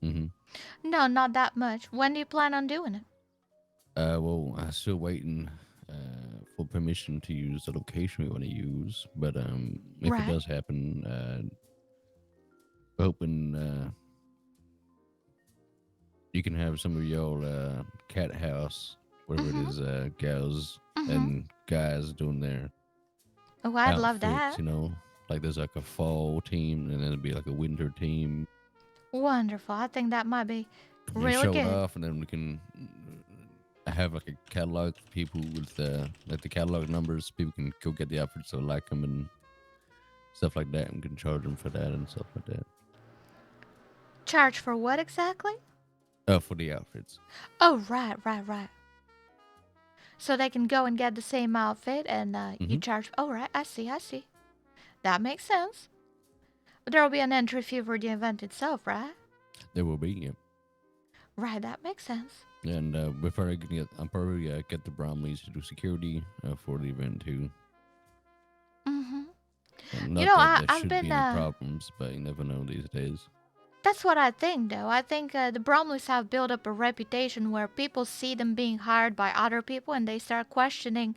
Mm-hmm. No, not that much. When do you plan on doing it? Well, I'm still waiting for permission to use the location we want to use. But if it does happen, we're hoping you can have some of y'all Cathouse, whatever it is, gals and guys doing their oh, I'd outfits, love that. You know, like there's like a fall team, and then it'd be like a winter team. Wonderful. I think that might be really show good. it off, and then we can have like a catalog for people with like the catalog numbers. People can go get the outfits so like them and stuff like that, and we can charge them for that and stuff like that. Charge for what exactly? For the outfits. Oh, right. So they can go and get the same outfit, and you charge. Oh, right. I see. That makes sense. But there will be an entry fee for the event itself, right? There will be, yeah. Right, that makes sense. And I'm probably gonna get the Bromleys to do security for the event too. You know, I've I've been been any problems, but you never know these days. That's what I think, though. I think the Bromleys have built up a reputation where people see them being hired by other people, and they start questioning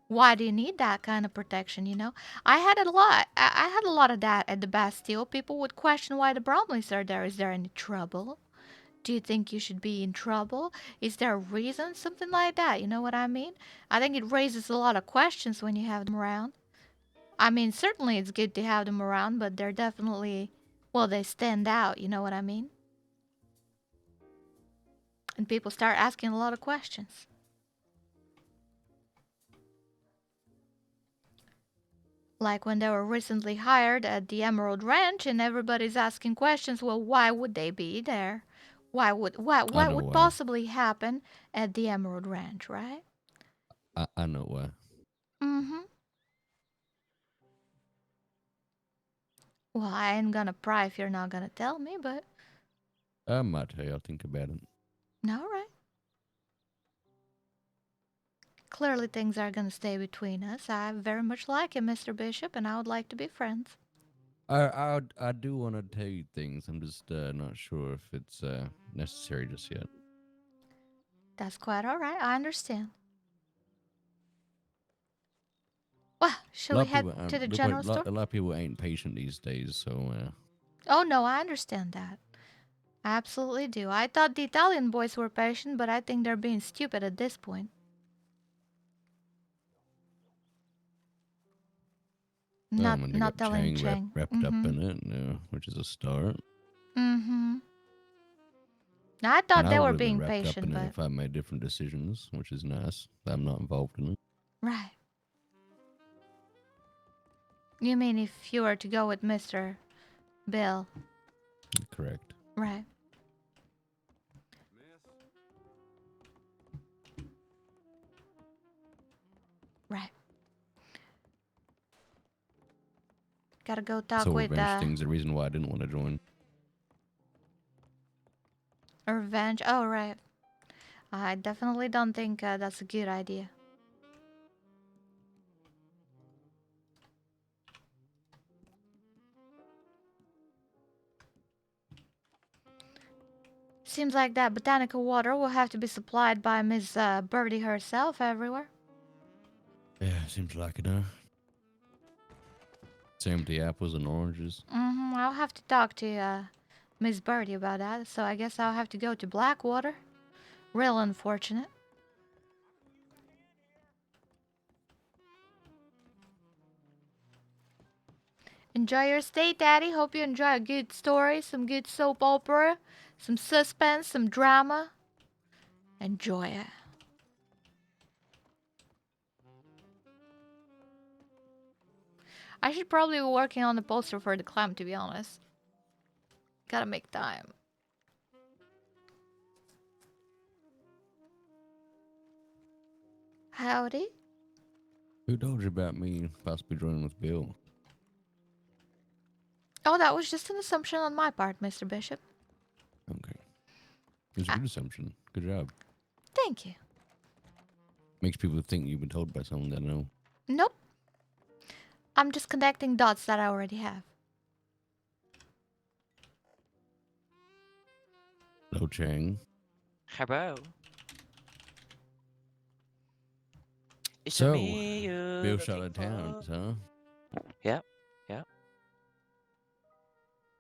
Why do you need that kind of protection, you know? I had a lot. I had a lot of that at the Bastille. People would question why the Bromleys are there. Is there any trouble? Do you think you should be in trouble? Is there a reason? Something like that. You know what I mean? I think it raises a lot of questions when you have them around. I mean, certainly it's good to have them around, but they're definitely, well, they stand out. You know what I mean? And people start asking a lot of questions. Like when they were recently hired at the Emerald Ranch, and everybody's asking questions. Well, why would they be there? What I know would why. possibly happen at the Emerald Ranch, right? I know why. Mm-hmm. Well, I ain't gonna pry if you're not gonna tell me, but I might tell you. I'll think about it. all right. Clearly, things are gonna stay between us. I very much like him, Mr. Bishop, and I would like to be friends. I do want to tell you things. I'm just not sure if it's necessary just yet. That's quite all right. I understand. Well, shall we head to the general store? A lot of people ain't patient these days, so Oh no, I understand that. I absolutely do. I thought the Italian boys were patient, but I think they're being stupid at this point. when they Not got telling Chang Chang. wrapped up in it, which is a start. Mm-hmm. I And thought I they would were have been being wrapped up patient, in it but if I made different decisions, which is nice. I'm not involved in it. right. You mean if you were to go with Mr. Bill? Correct. Right. Right. Gotta go talk So with revenge thing's the reason why I didn't want to join. Revenge. Oh, right. I definitely don't think that's a good idea. Seems like that botanical water will have to be supplied by Miss Birdie herself everywhere. Yeah, seems like it, huh? Same with the apples and oranges. Mm-hmm. I'll have to talk to Miss Birdie about that, so I guess I'll have to go to Blackwater. Real unfortunate. Enjoy your stay, Daddy. Hope you enjoy a good story, some good soap opera, some suspense, some drama. Enjoy it. I should probably be working on the poster for the climb, to be honest. Gotta make time. Howdy. Who told you about me possibly joining with Bill? Oh, that was just an assumption on my part, Mr. Bishop. Okay. It's a good assumption. Good job. Thank you. Makes people think you've been told by someone that know. Nope. I'm just connecting dots that I already have. Hello, Chang. Hello. It's So, me you're Bill looking shot at towns, for. huh? Yeah, yeah.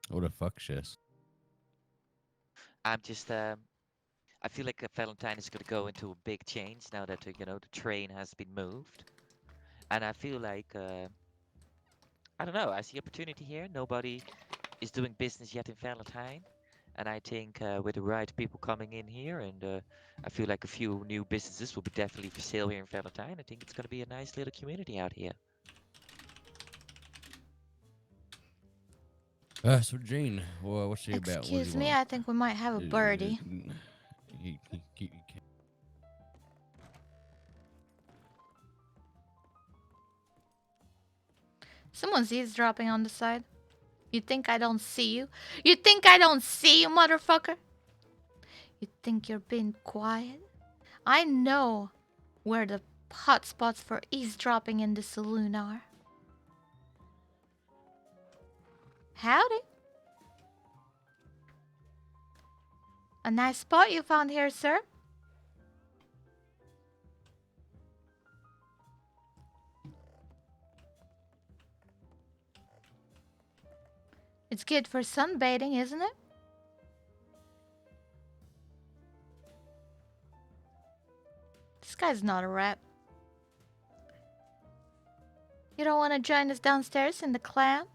What a fuck shit. I'm just I feel like Valentine is gonna go into a big change now that you know the train has been moved, and I feel like I don't know. I see opportunity here. Nobody is doing business yet in Valentine, and I think with the right people coming in here, and I feel like a few new businesses will be definitely for sale here in Valentine. I think it's gonna be a nice little community out here. So Gene, well, what's she about? What do you Excuse me, want? I think we might have a birdie. He Someone's eavesdropping on the side. You think I don't see you? You think I don't see you, motherfucker? You think you're being quiet? I know where the hot spots for eavesdropping in the saloon are. Howdy. A nice spot you found here, sir. It's good for sunbathing, isn't it? This guy's not a rat. You don't want to join us downstairs in the clam?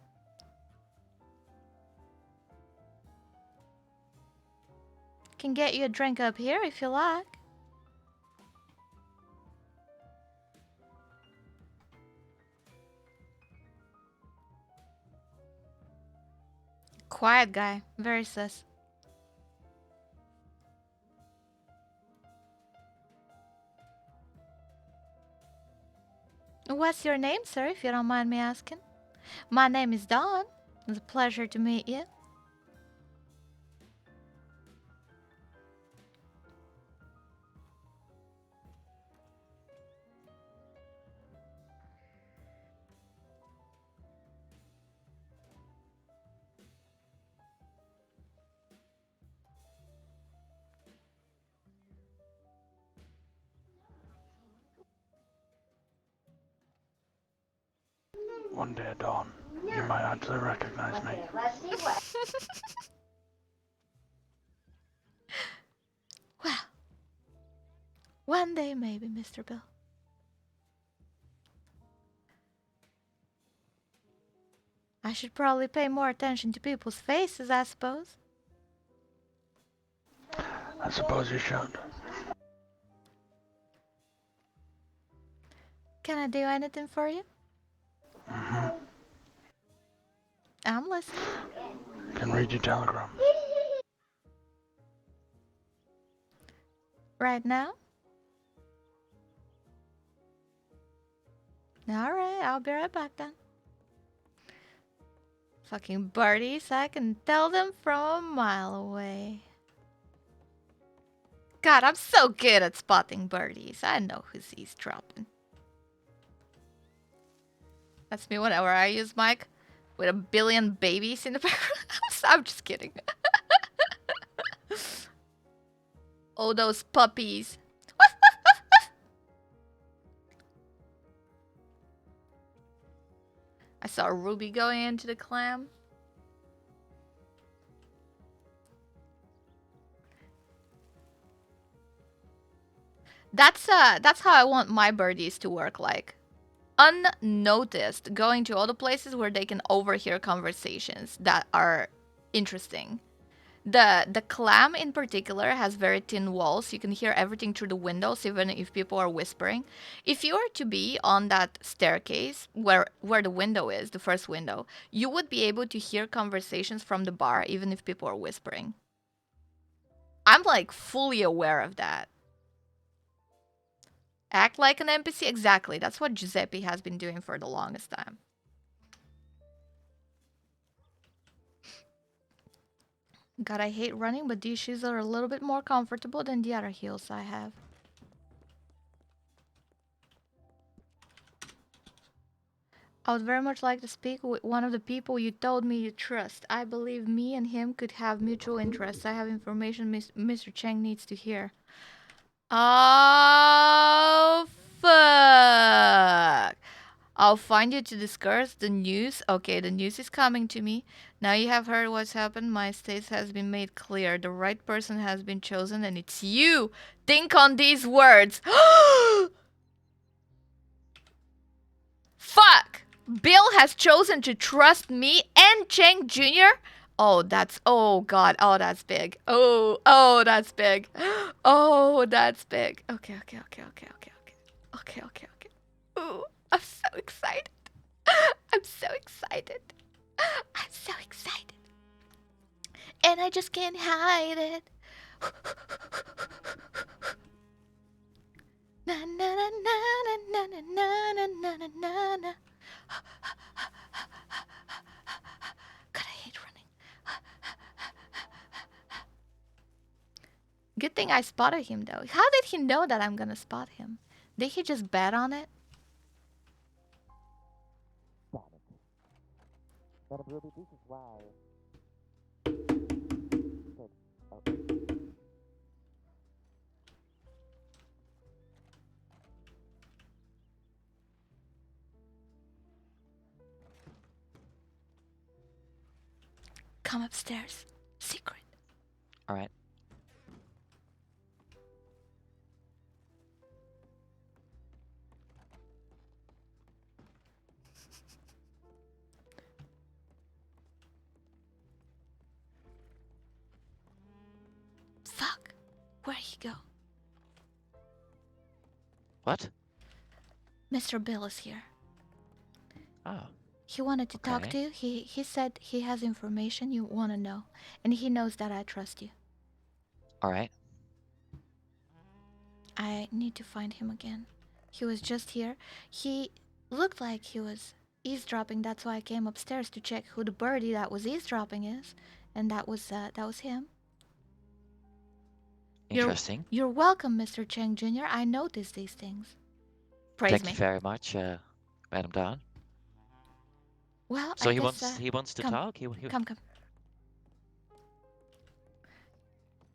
Can get you a drink up here if you like. Quiet guy, very sus. What's your name, sir, if you don't mind me asking? My name is Dawn. It's a pleasure to meet you. One day, Dawn, you might actually recognize me. Well, one day maybe, Mr. Bill. I should probably pay more attention to people's faces, I suppose. I suppose you should. Can I do anything for you? Mm-hmm. I'm listening. Can read your telegram. Right now? Alright, I'll be right back then. Fucking birdies, I can tell them from a mile away. God, I'm so good at spotting birdies. I know who's eavesdropping. That's me whenever I use mic with a billion babies in the background. I'm just kidding. Oh, those puppies. I saw Ruby going into the clam. That's how I want my birdies to work, like unnoticed, going to all the places where they can overhear conversations that are interesting. The clam in particular has very thin walls. You can hear everything through the windows, even if people are whispering. If you were to be on that staircase where the window is, the first window, you would be able to hear conversations from the bar, even if people are whispering. I'm like fully aware of that. Act like an NPC? Exactly. That's what Giuseppe has been doing for the longest time. God, I hate running, but these shoes are a little bit more comfortable than the other heels I have. I would very much like to speak with one of the people you told me you trust. I believe me and him could have mutual interests. I have information Mr. Cheng needs to hear. Oh, fuck. I'll find you to discuss the news. Okay, the news is coming to me. Now you have heard what's happened. My state has been made clear. The right person has been chosen, and it's you. Think on these words. Fuck! Bill has chosen to trust me and Cheng Jr.? Oh, that's... Oh, God. Oh, that's big. Oh, that's big. Oh, that's big. Okay. Ooh, I'm so excited. I'm so excited. I'm so excited. And I just can't hide it. Na na na na na na na na na na na na. God, I hate running. Good thing I spotted him though. How did he know that I'm gonna spot him? Did he just bet on it? Come upstairs. Secret. All right. Fuck. Where'd he go? What? Mr. Bill is here. Oh. He wanted to talk Okay. to you. He said he has information you want to know. And he knows that I trust you. All right. I need to find him again. He was just here. He looked like he was eavesdropping. That's why I came upstairs to check who the birdie that was eavesdropping is. And that was him. Interesting. You're welcome, Mr. Cheng Jr. I noticed these things. Praise Thank me. you very much, Madam Dawn. Well, So I he guess, wants to come. talk. Come.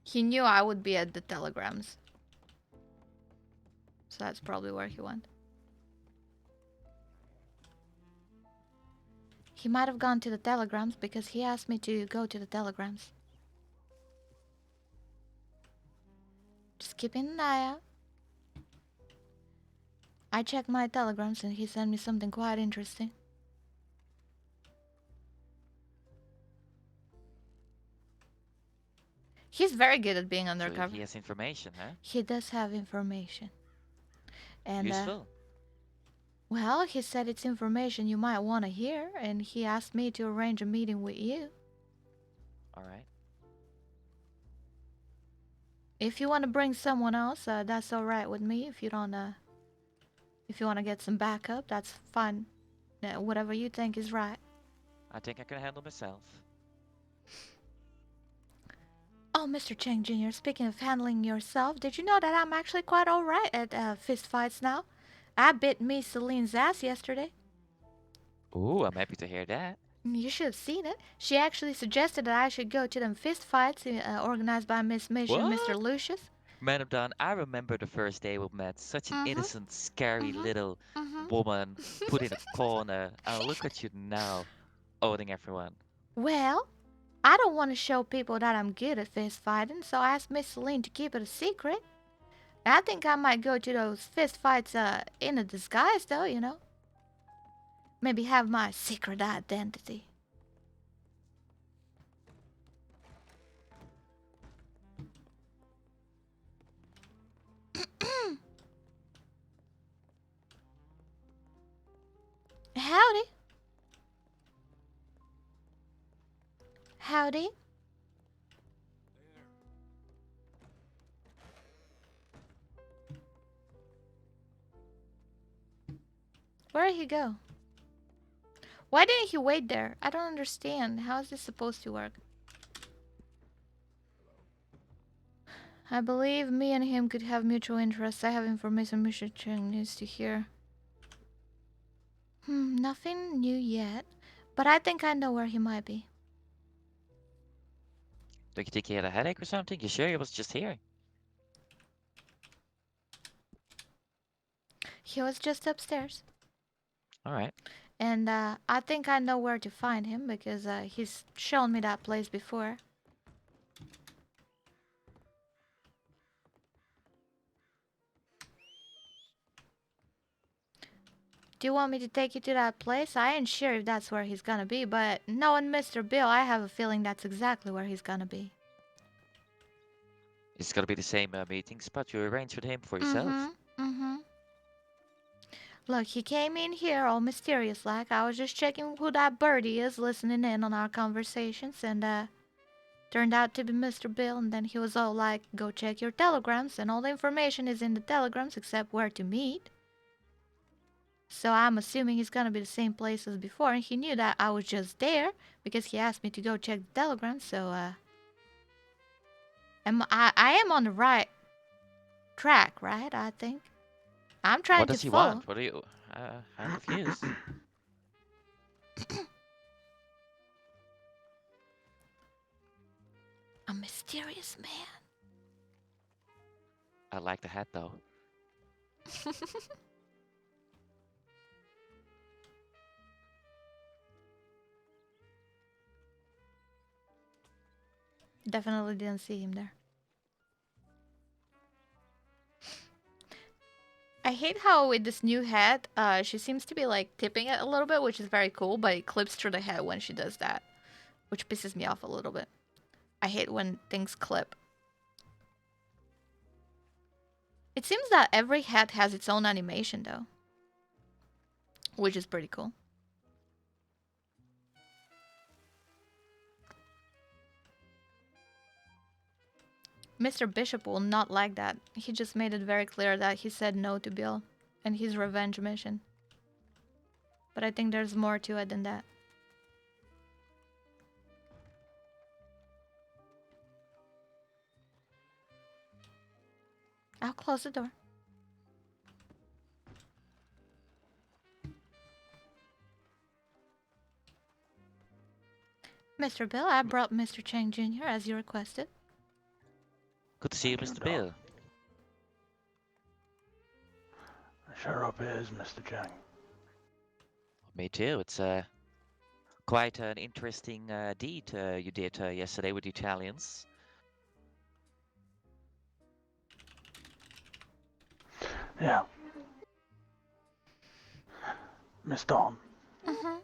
He knew I would be at the telegrams. So that's probably where he went. He might have gone to the telegrams because he asked me to go to the telegrams. Just keeping an eye out. I checked my telegrams and he sent me something quite interesting. He's very good at being So undercover. he has information, huh? He does have information. And Useful. well, he said it's information you might want to hear, and he asked me to arrange a meeting with you. All right. If you want to bring someone else, that's all right with me. If you don't, if you want to get some backup, that's fine. Whatever you think is right. I think I can handle myself. Oh, Mr. Cheng Jr., speaking of handling yourself, did you know that I'm actually quite alright at fist fights now? I bit Miss Celine's ass yesterday. Ooh, I'm happy to hear that. You should have seen it. She actually suggested that I should go to them fist fights organized by Miss Mission and Mr. What? Lucius. Madam Dawn, I remember the first day we met. Such an innocent, scary little woman put in a corner. And look at you now, owning everyone. Well, I don't want to show people that I'm good at fist fighting, so I asked Miss Celine to keep it a secret. I think I might go to those fist fights in a disguise, though, you know. Maybe have my secret identity. Howdy. Howdy. Where did he go? Why didn't he wait there? I don't understand. How is this supposed to work? I believe me and him could have mutual interests. I have information Mr. Cheng needs to hear. Nothing new yet. But I think I know where he might be. Don't you think he had a headache or something? You sure he was just here? He was just upstairs. Alright. And I think I know where to find him because he's shown me that place before. Do you want me to take you to that place? I ain't sure if that's where he's gonna be, but knowing Mr. Bill, I have a feeling that's exactly where he's gonna be. It's gonna be the same meeting spot you arranged with him for yourself. Look, he came in here all mysterious like. I was just checking who that birdie is listening in on our conversations, and turned out to be Mr. Bill, and then he was all like, go check your telegrams, and all the information is in the telegrams except where to meet. So I'm assuming he's gonna be the same place as before, and he knew that I was just there because he asked me to go check the telegram, so I am on the right track, right? I think. I'm trying What to does he follow. want? What are you... I'm confused. A mysterious man. I like the hat though. Definitely didn't see him there. I hate how with this new hat, she seems to be like tipping it a little bit, which is very cool, but it clips through the head when she does that, which pisses me off a little bit. I hate when things clip. It seems that every hat has its own animation though, which is pretty cool. Mr. Bishop will not like that. He just made it very clear that he said no to Bill and his revenge mission. But I think there's more to it than that. I'll close the door. Mr. Bill, I brought Mr. Chang Jr. as you requested. Good to see you, Mr. Bill. Sure hope it is, Mr. Chang. Me too. It's quite an interesting deed you did yesterday with the Italians. Yeah. Miss Dawn. Mm-hmm.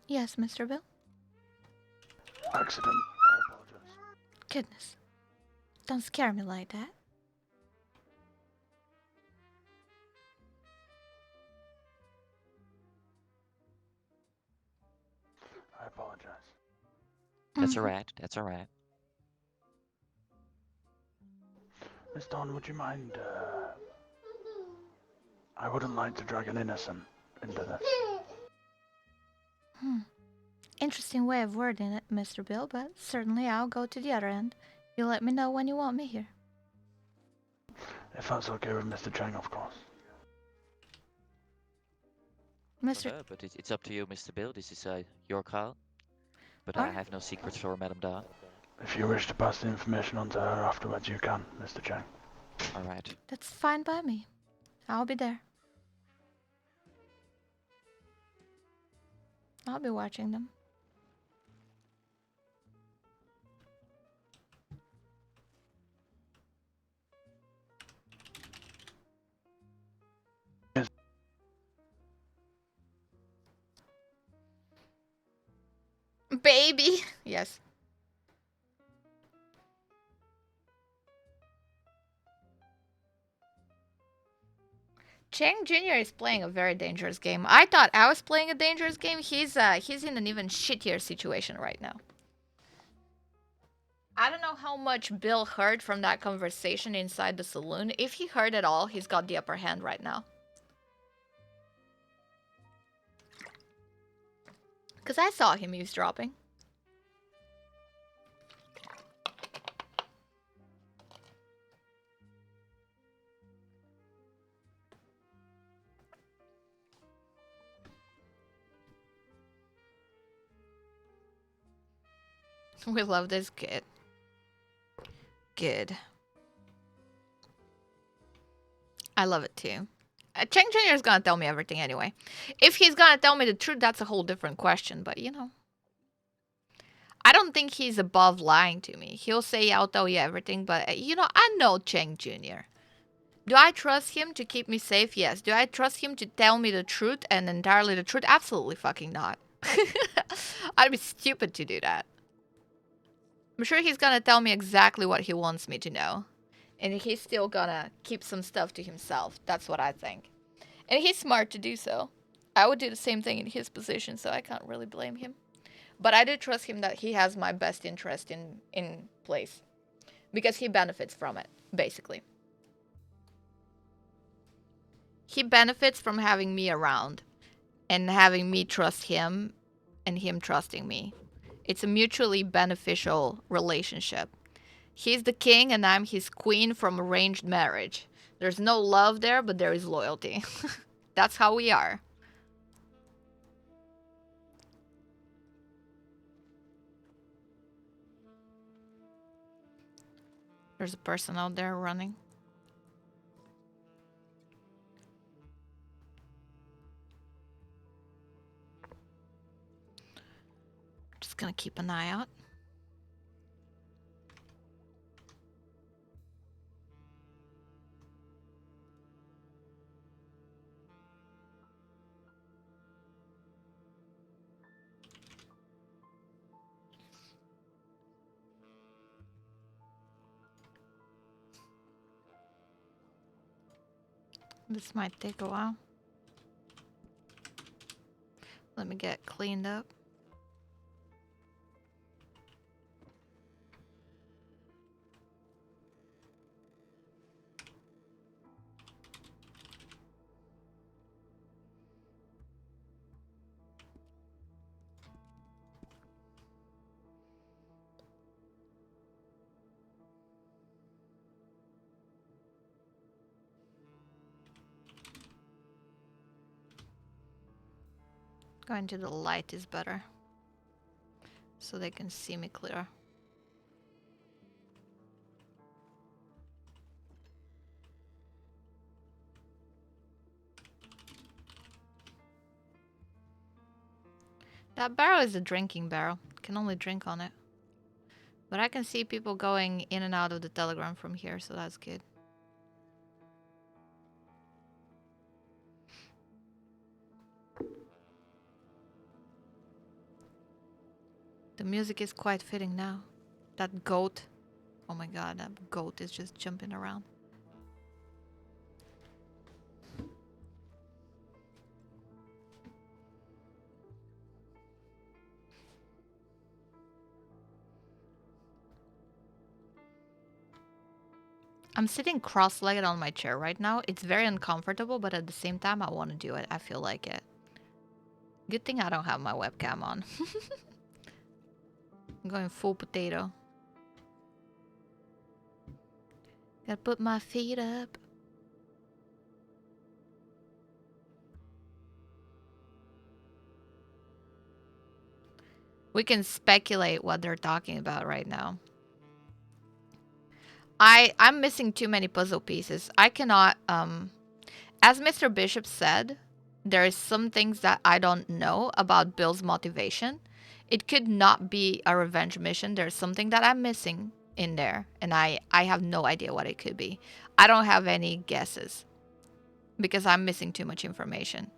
Yes, Mr. Bill? Accident. I apologize. Goodness. Don't scare me like that. I apologize. That's alright. That's alright. Miss Dawn, would you mind, I wouldn't like to drag an innocent into this. Interesting way of wording it, Mr. Bill, but certainly I'll go to the other end. You let me know when you want me here. If that's okay with Mr. Chang, of course. Mr. But it's up to you, Mr. Bill. This is your call. But I Alright. have no secrets for Madame Dawn. If you wish to pass the information on to her afterwards, you can, Mr. Chang. Alright. That's fine by me. I'll be there. I'll be watching them. Baby! Yes. Chang Jr. is playing a very dangerous game. I thought I was playing a dangerous game. He's in an even shittier situation right now. I don't know how much Bill heard from that conversation inside the saloon. If he heard at all, he's got the upper hand right now. Because I saw him eavesdropping. We love this kid. Good. I love it too. Chang Jr. is gonna tell me everything anyway. If he's gonna tell me the truth, that's a whole different question. But you know, I don't think he's above lying to me. He'll say, "I'll tell you everything," but you know, I know Chang Jr. Do I trust him to keep me safe? Yes. Do I trust him to tell me the truth and entirely the truth? Absolutely fucking not. I'd be stupid to do that. I'm sure he's gonna tell me exactly what he wants me to know. And he's still gonna keep some stuff to himself. That's what I think. And he's smart to do so. I would do the same thing in his position, so I can't really blame him. But I do trust him that he has my best interest in place. Because he benefits from it, basically. He benefits from having me around. And having me trust him and him trusting me. It's a mutually beneficial relationship. He's the king and I'm his queen from arranged marriage. There's no love there, but there is loyalty. That's how we are. There's a person out there running. gonna keep an eye out. This might take a while. Let me get cleaned up. Going to the light is better, so they can see me clear. That barrel is a drinking barrel. Can only drink on it. But I can see people going in and out of the telegram from here, so that's good. The music is quite fitting now. That goat. Oh my god, that goat is just jumping around. I'm sitting cross-legged on my chair right now. It's very uncomfortable, but at the same time, I want to do it. I feel like it. Good thing I don't have my webcam on. I'm going full potato. Gotta put my feet up. We can speculate what they're talking about right now. I'm missing too many puzzle pieces. I cannot, as Mr. Bishop said, there is some things that I don't know about Bill's motivation. It could not be a revenge mission. There's something that I'm missing in there, and I have no idea what it could be. I don't have any guesses because I'm missing too much information.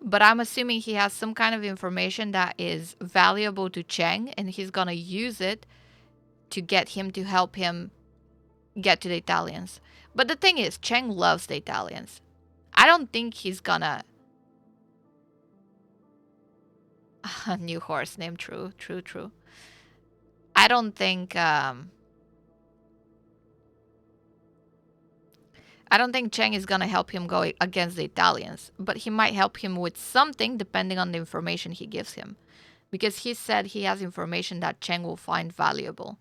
But I'm assuming he has some kind of information that is valuable to Cheng, and he's gonna use it to get him to help him get to the Italians. But the thing is, Cheng loves the Italians. I don't think he's gonna... A new horse name, true. I don't think... I don't think Cheng is gonna help him go against the Italians. But he might help him with something depending on the information he gives him. Because he said he has information that Cheng will find valuable.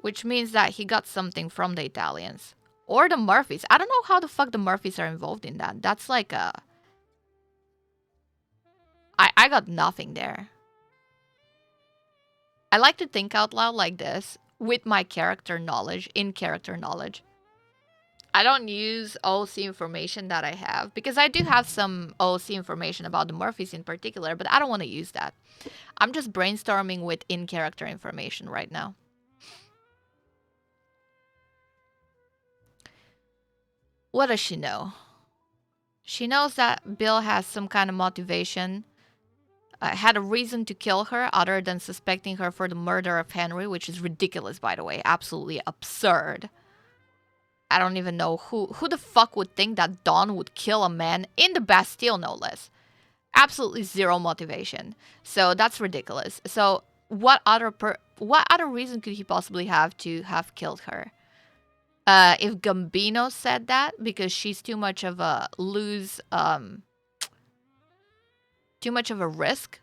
Which means that he got something from the Italians. Or the Murphys. I don't know how the fuck the Murphys are involved in that. That's like a... I got nothing there. I like to think out loud like this. With my character knowledge. In-character knowledge. I don't use OC information that I have. Because I do have some OC information about the Murphys in particular. But I don't want to use that. I'm just brainstorming with in-character information right now. What does she know? She knows that Bill has some kind of motivation. Had a reason to kill her other than suspecting her for the murder of Henry, which is ridiculous, by the way. Absolutely absurd. I don't even know who the fuck would think that Dawn would kill a man in the Bastille, no less. Absolutely zero motivation. So that's ridiculous. So what other reason could he possibly have to have killed her? If Gambino said that, because she's too much of a too much of a risk,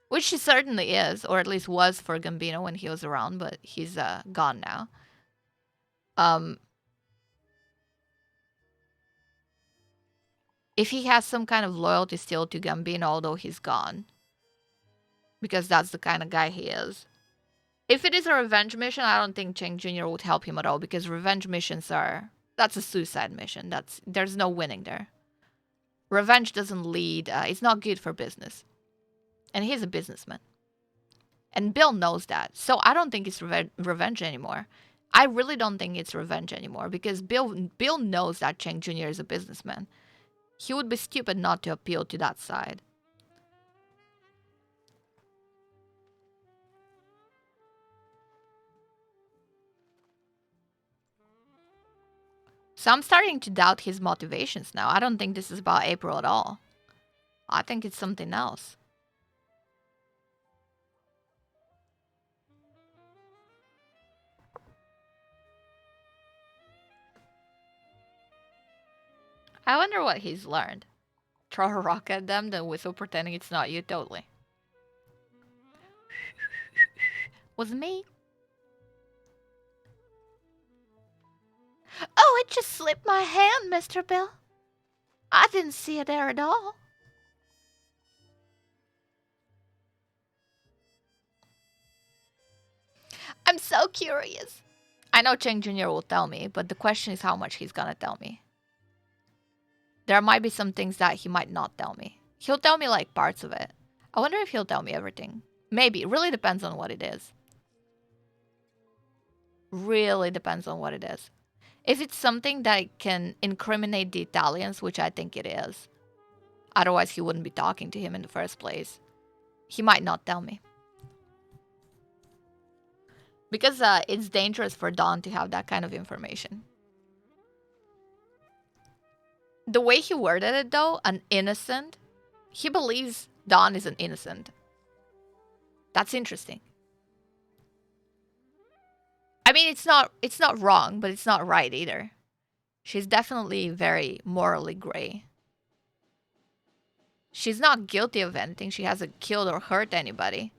which she certainly is, or at least was for Gambino when he was around, but he's gone now. If he has some kind of loyalty still to Gambino, although he's gone, because that's the kind of guy he is. If it is a revenge mission, I don't think Cheng Jr. would help him at all, because revenge missions that's a suicide mission. There's no winning there. Revenge doesn't lead, it's not good for business. And he's a businessman. And Bill knows that. So I don't think it's revenge anymore. I really don't think it's revenge anymore because Bill knows that Cheng Jr. is a businessman. He would be stupid not to appeal to that side. So I'm starting to doubt his motivations now. I don't think this is about April at all. I think it's something else. I wonder what he's learned. Throw a rock at them, then whistle pretending it's not you. Totally. Was me? Oh, it just slipped my hand, Mr. Bill. I didn't see it there at all. I'm so curious. I know Cheng Jr. will tell me, but the question is how much he's gonna tell me. There might be some things that he might not tell me. He'll tell me like parts of it. I wonder if he'll tell me everything. Maybe. It really depends on what it is. Really depends on what it is. If it's something that can incriminate the Italians, which I think it is, otherwise he wouldn't be talking to him in the first place, he might not tell me. Because it's dangerous for Don to have that kind of information. The way he worded it though, an innocent, he believes Don is an innocent. That's interesting. I mean, it's not wrong, but it's not right either. She's definitely very morally gray. She's not guilty of anything. She hasn't killed or hurt anybody.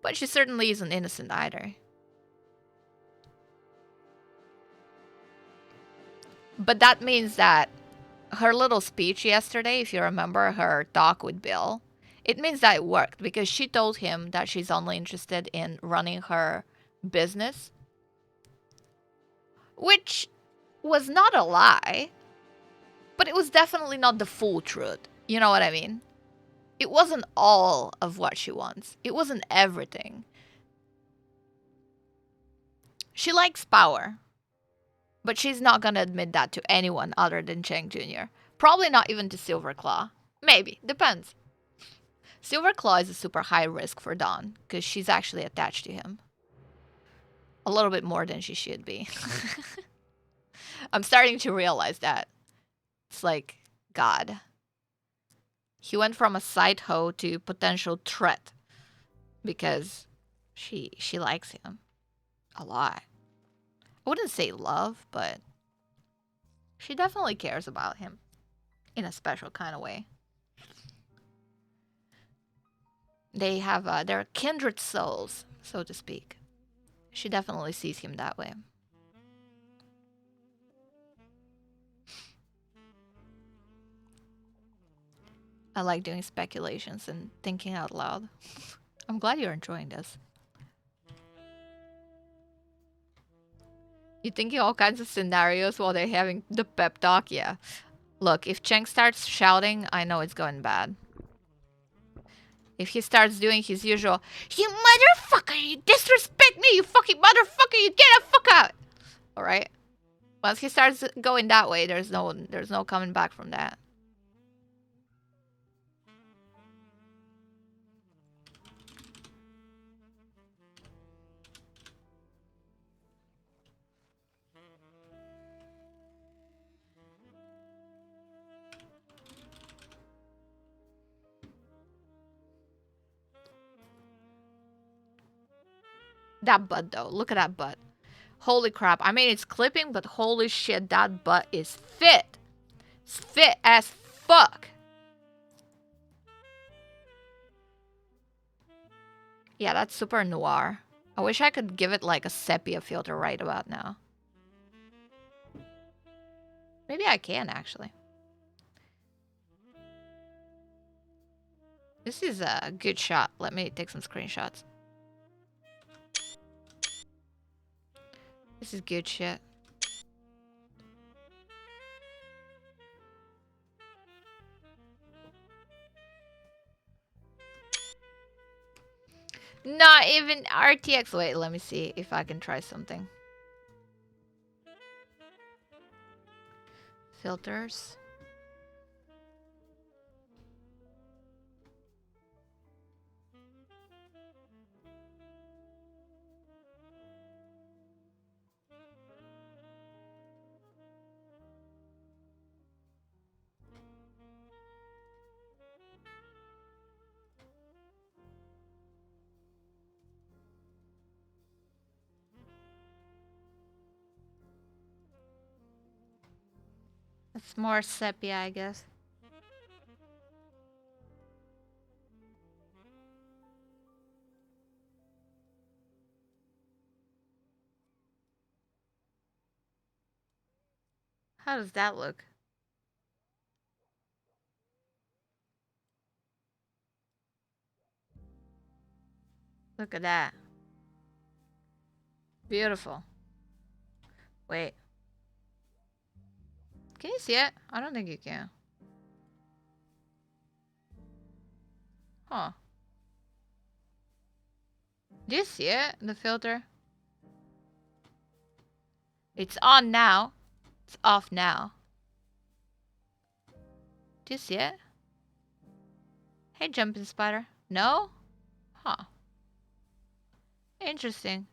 But she certainly isn't innocent either. But that means that her little speech yesterday, if you remember her talk with Bill, it means that it worked because she told him that she's only interested in running her business. Which was not a lie, but it was definitely not the full truth. You know what I mean? It wasn't all of what she wants. It wasn't everything. She likes power, but she's not gonna admit that to anyone other than Cheng Jr. Probably not even to Silverclaw. Maybe, depends. Silverclaw is a super high risk for Dawn, because she's actually attached to him. A little bit more than she should be. I'm starting to realize that. It's like, God. He went from a side hoe to potential threat. Because she likes him. A lot. I wouldn't say love, but she definitely cares about him. In a special kind of way. They have, they're kindred souls, so to speak. She definitely sees him that way. I like doing speculations and thinking out loud. I'm glad you're enjoying this. You're thinking all kinds of scenarios while they're having the pep talk? Yeah. Look, if Cheng starts shouting, I know it's going bad. If he starts doing his usual, you motherfucker, you disrespect me, you fucking motherfucker, you get the fuck out. Alright? Once he starts going that way, there's no coming back from that. That butt though, look at that butt. Holy crap, I mean it's clipping, but holy shit, that butt is fit. It's fit as fuck. Yeah, that's super noir. I wish I could give it like a sepia filter right about now. Maybe I can actually. This is a good shot. Let me take some screenshots. This is good shit. Not even RTX. Wait, let me see if I can try something. Filters. It's more sepia, I guess. How does that look? Look at that. Beautiful. Wait. Can you see it? I don't think you can. Huh. Do you see it? The filter? It's on now. It's off now. Do you see it? Hey, jumping spider. No? Huh. Interesting.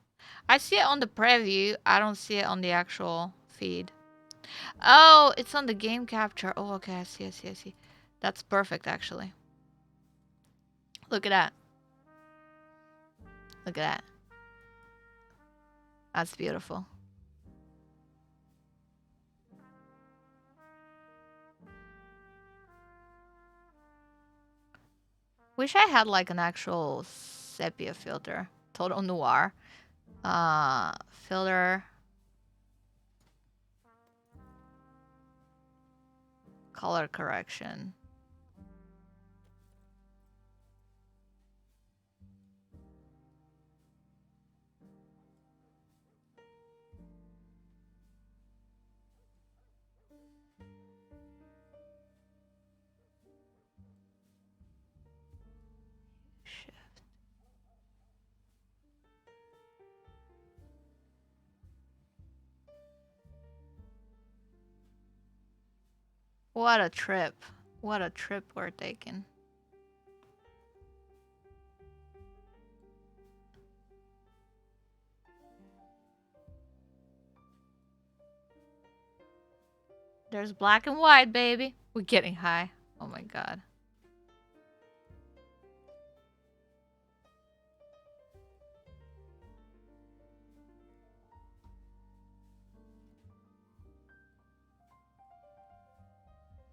I see it on the preview. I don't see it on the actual feed. Oh, it's on the game capture. Oh, okay. I see, I see, I see. That's perfect, actually. Look at that. Look at that. That's beautiful. Wish I had like an actual sepia filter. Total noir. Filter. Color correction. What a trip. What a trip we're taking. There's black and white, baby. We're getting high. Oh my god.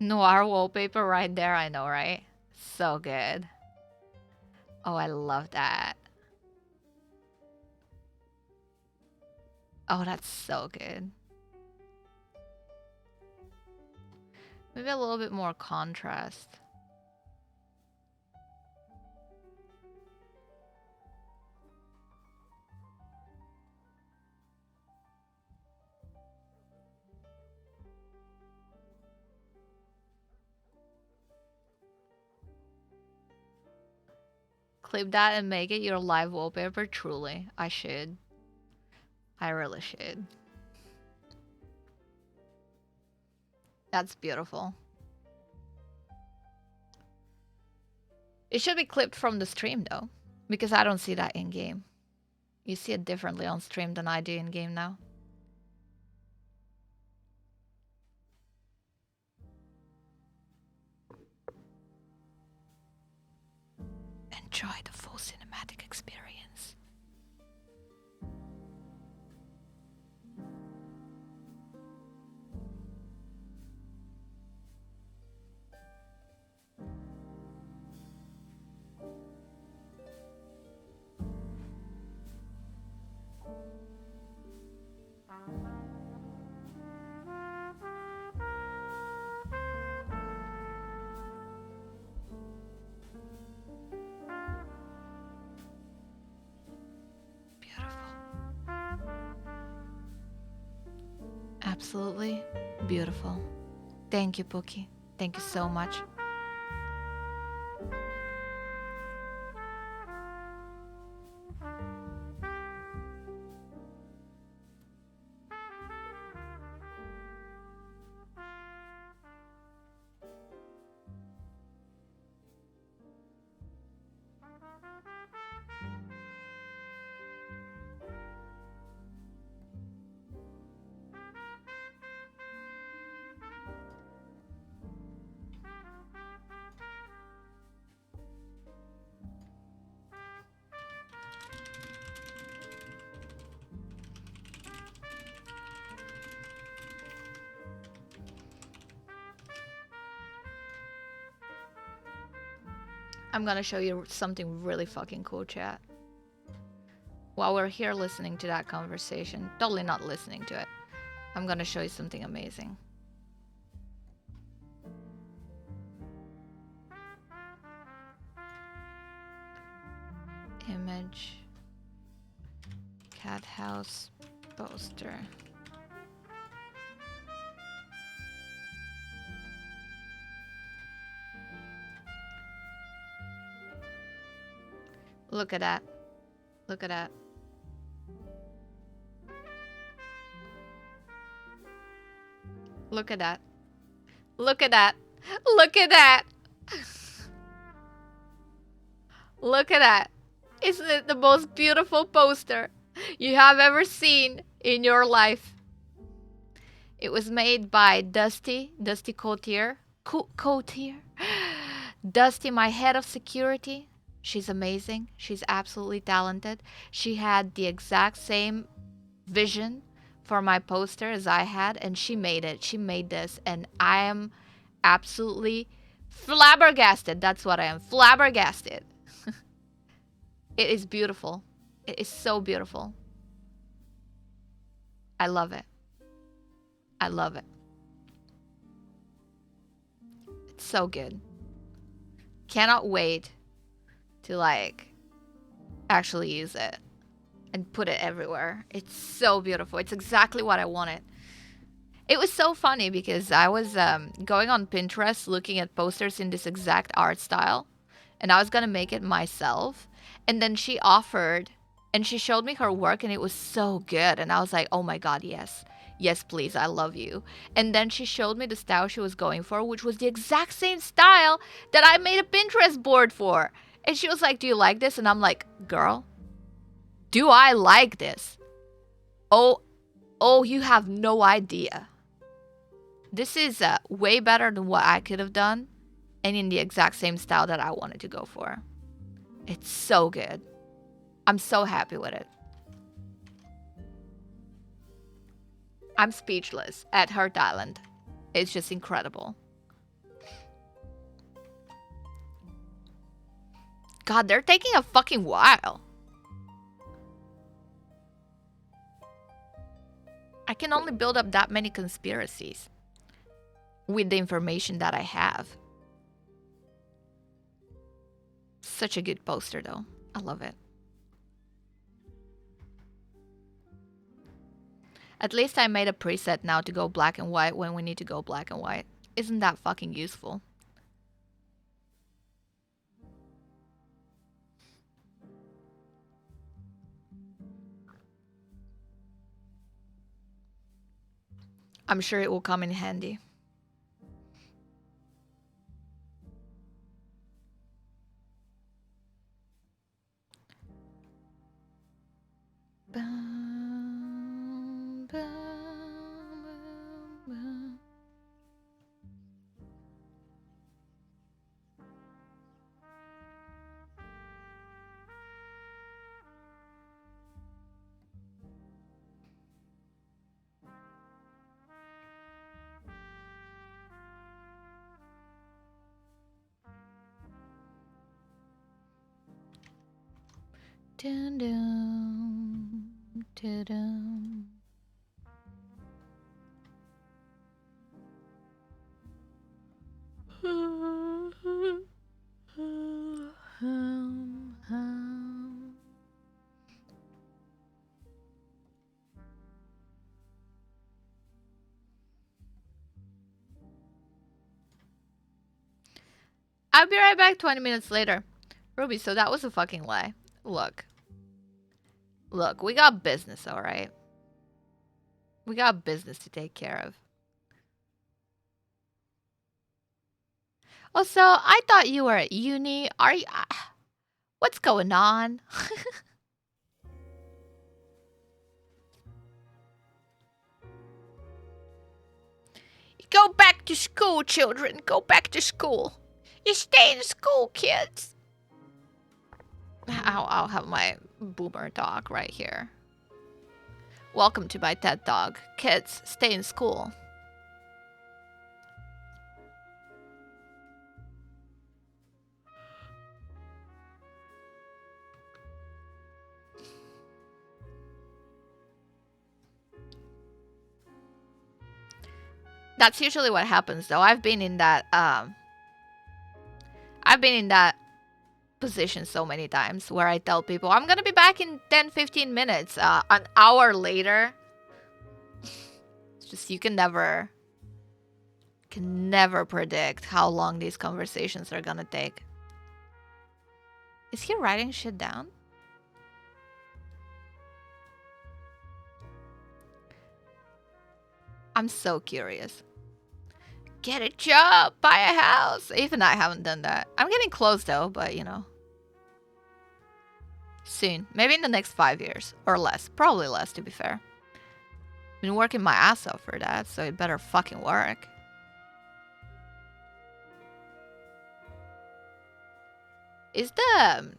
Noir wallpaper right there, I know, right? So good. Oh, I love that. Oh, that's so good. Maybe a little bit more contrast. Clip that and make it your live wallpaper. Truly, I should. I really should. That's beautiful. It should be clipped from the stream though, because I don't see that in game. You see it differently on stream than I do in game now. Enjoy the full cinematic experience. Absolutely beautiful. Thank you, Pookie. Thank you so much. I'm gonna show you something really fucking cool, chat. While we're here listening to that conversation, totally not listening to it, I'm gonna show you something amazing. Image. Cathouse poster. Look at that. Look at that. Look at that. Look at that. Look at that. Look at that. Isn't it the most beautiful poster you have ever seen in your life? It was made by Dusty Cotier. Cotier? Dusty, my head of security. She's amazing. She's absolutely talented. She had the exact same vision for my poster as I had, and she made it. She made this, and I am absolutely flabbergasted. That's what I am. Flabbergasted. It is beautiful. It is so beautiful. I love it. I love it. It's so good. Cannot wait to like actually use it and put it everywhere. It's so beautiful. It's exactly what I wanted. It was so funny because I was going on Pinterest looking at posters in this exact art style, and I was gonna make it myself. And then she offered, and she showed me her work, and it was so good. And I was like, oh my god, yes. Yes, please, I love you. And then she showed me the style she was going for, which was the exact same style that I made a Pinterest board for. And she was like, do you like this? And I'm like, girl, do I like this? Oh, you have no idea. This is way better than what I could have done, and in the exact same style that I wanted to go for. It's so good. I'm so happy with it. I'm speechless at her talent. It's just incredible. God, they're taking a fucking while. I can only build up that many conspiracies with the information that I have. Such a good poster though. I love it. At least I made a preset now to go black and white when we need to go black and white. Isn't that fucking useful? I'm sure it will come in handy. Bum, bum, bum. Dun, dun, dun, dun. I'll be right back 20 minutes later. Ruby, so that was a fucking lie. Look, we got business, alright? We got business to take care of. Also, I thought you were at uni. Are you? What's going on? Go back to school, children. Go back to school. You stay in school, kids. I'll have my boomer talk right here. Welcome to my TED Talk. Kids, stay in school. That's usually what happens, though. I've been in that position so many times where I tell people I'm gonna be back in 10-15 minutes. An hour later, it's just you can never predict how long these conversations are gonna take. Is he writing shit down? I'm so curious. Get a job, buy a house. Even I haven't done that. I'm getting close though, but you know. Soon. Maybe in the next 5 years. Or less. Probably less, to be fair. Been working my ass off for that, so it better fucking work. Is the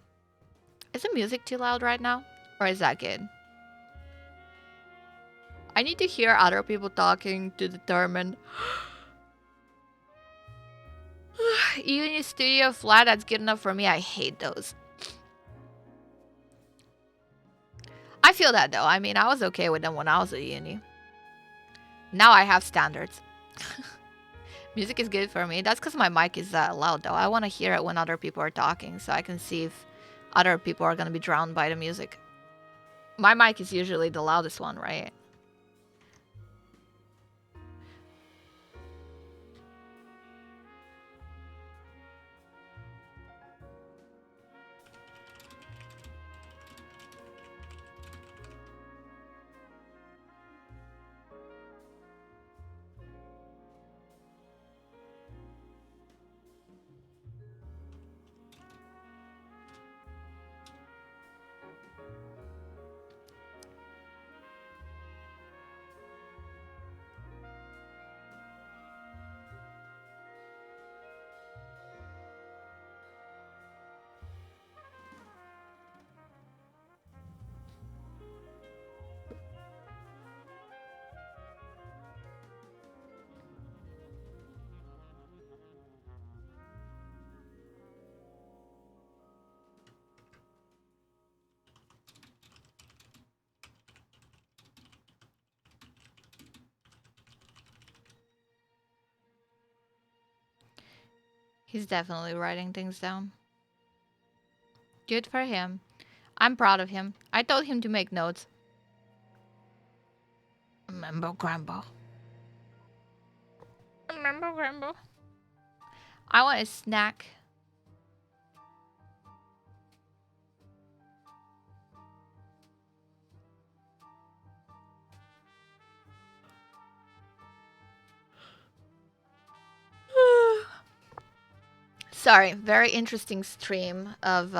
music too loud right now? Or is that good? I need to hear other people talking to determine. Uni studio flat, that's good enough for me. I hate those. I feel that though. I mean, I was okay with them when I was at uni. Now I have standards. Music is good for me. That's because my mic is loud though. I want to hear it when other people are talking so I can see if other people are going to be drowned by the music. My mic is usually the loudest one, right? He's definitely writing things down. Good for him. I'm proud of him. I told him to make notes. Remember, Grandpa. Remember, Grandpa. I want a snack. Sorry, very interesting stream of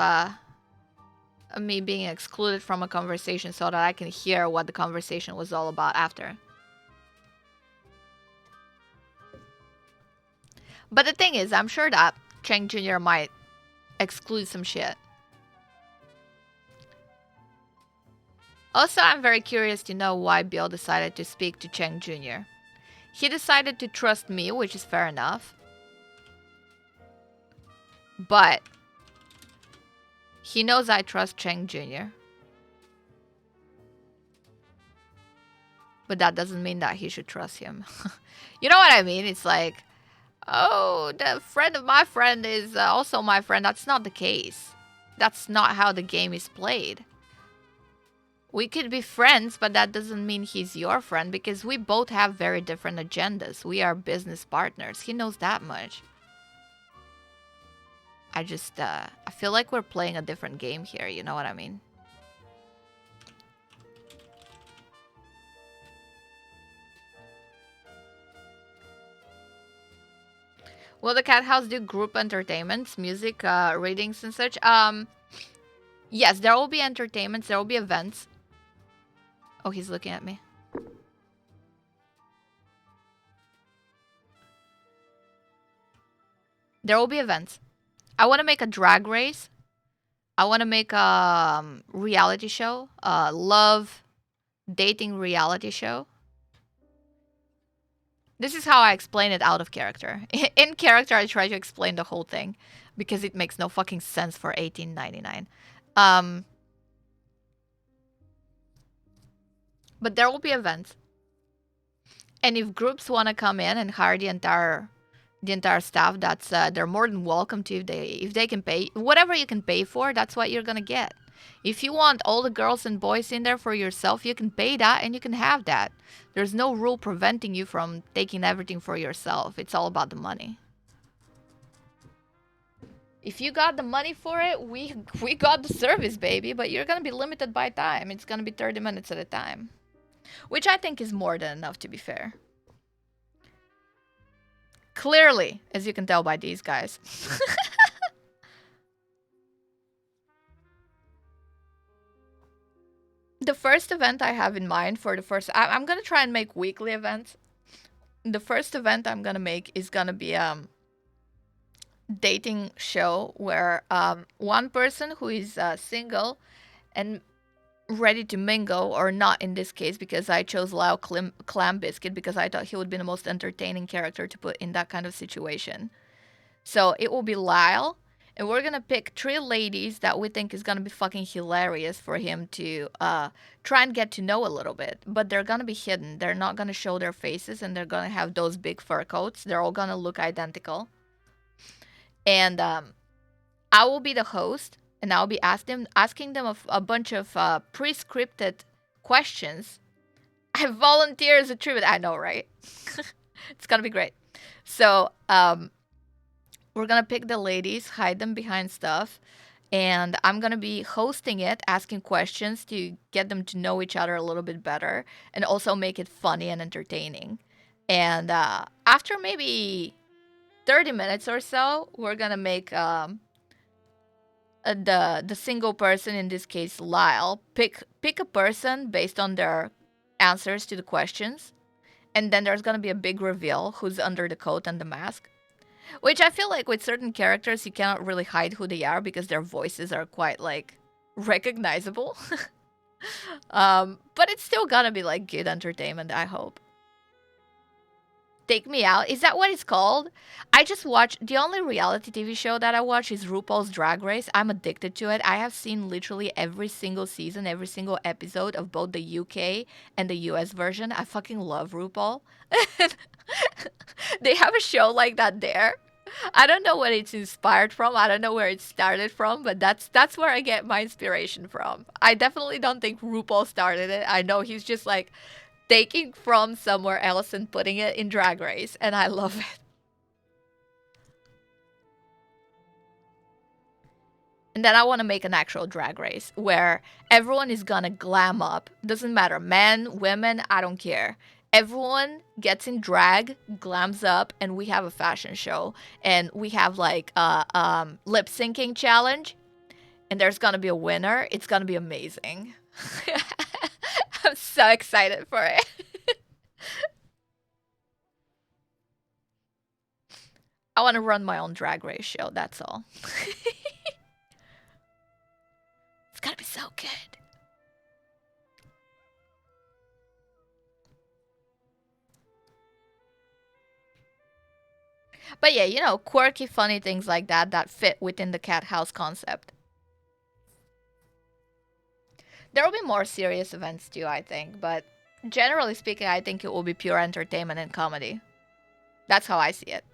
me being excluded from a conversation so that I can hear what the conversation was all about after. But the thing is, I'm sure that Cheng Jr. might exclude some shit. Also, I'm very curious to know why Bill decided to speak to Cheng Jr. He decided to trust me, which is fair enough. But he knows I trust Cheng Jr. But that doesn't mean that he should trust him. You know what I mean? It's like, oh, the friend of my friend is also my friend. That's not the case. That's not how the game is played. We could be friends, but that doesn't mean he's your friend because we both have very different agendas. We are business partners. He knows that much. I just, I feel like we're playing a different game here, you know what I mean? Will the Cathouse do group entertainments, music, readings and such? Yes, there will be entertainments, there will be events. Oh, he's looking at me. There will be events. I want to make a drag race. I want to make a reality show. Love dating reality show. This is how I explain it out of character. In character, I try to explain the whole thing because it makes no fucking sense for $18.99. But there will be events. And if groups want to come in and hire the entire staff, that's they're more than welcome to. If they can pay whatever you can pay for, that's what you're gonna get. If you want all the girls and boys in there for yourself, you can pay that and you can have that. There's no rule preventing you from taking everything for yourself. It's all about the money. If you got the money for it, we got the service, baby. But you're gonna be limited by time. It's gonna be 30 minutes at a time, which I think is more than enough, to be fair. Clearly, as you can tell by these guys. The first event I have in mind for the first... I'm gonna try and make weekly events. The first event I'm gonna make is gonna be dating show where one person who is single and ready to mingle, or not in this case because I chose Lyle Clam Biscuit because I thought he would be the most entertaining character to put in that kind of situation. So it will be Lyle, and we're gonna pick 3 ladies that we think is gonna be fucking hilarious for him to try and get to know a little bit. But they're gonna be hidden. They're not gonna show their faces, and they're gonna have those big fur coats. They're all gonna look identical. And I will be the host, and I'll be asking them a bunch of pre-scripted questions. I volunteer as a tribute. I know, right? It's gonna be great. So we're gonna pick the ladies, hide them behind stuff, and I'm gonna be hosting it, asking questions to get them to know each other a little bit better, and also make it funny and entertaining. And after maybe 30 minutes or so, we're gonna make the single person, in this case Lyle, pick a person based on their answers to the questions, and then there's gonna be a big reveal who's under the coat and the mask, which I feel like with certain characters you cannot really hide who they are because their voices are quite like recognizable. But it's still gonna be like good entertainment, I hope. Take Me Out, is that what it's called? I just watched, the only reality TV show that I watch is RuPaul's Drag Race. I'm addicted to it. I have seen literally every single season, every single episode of both the UK and the US version. I fucking love RuPaul. They have a show like that there. I don't know what it's inspired from. I don't know where it started from, but that's where I get my inspiration from. I definitely don't think RuPaul started it. I know he's just like taking from somewhere else and putting it in Drag Race, and I love it. And then I want to make an actual Drag Race where everyone is gonna glam up. Doesn't matter, men, women, I don't care. Everyone gets in drag, glams up, and we have a fashion show. And we have like a lip syncing challenge, and there's gonna be a winner. It's gonna be amazing. I'm so excited for it. I want to run my own Drag Race show, that's all. It's gonna be so good. But yeah, you know, quirky, funny things like that that fit within the Cathouse concept. There will be more serious events too, I think, but generally speaking, I think it will be pure entertainment and comedy. That's how I see it.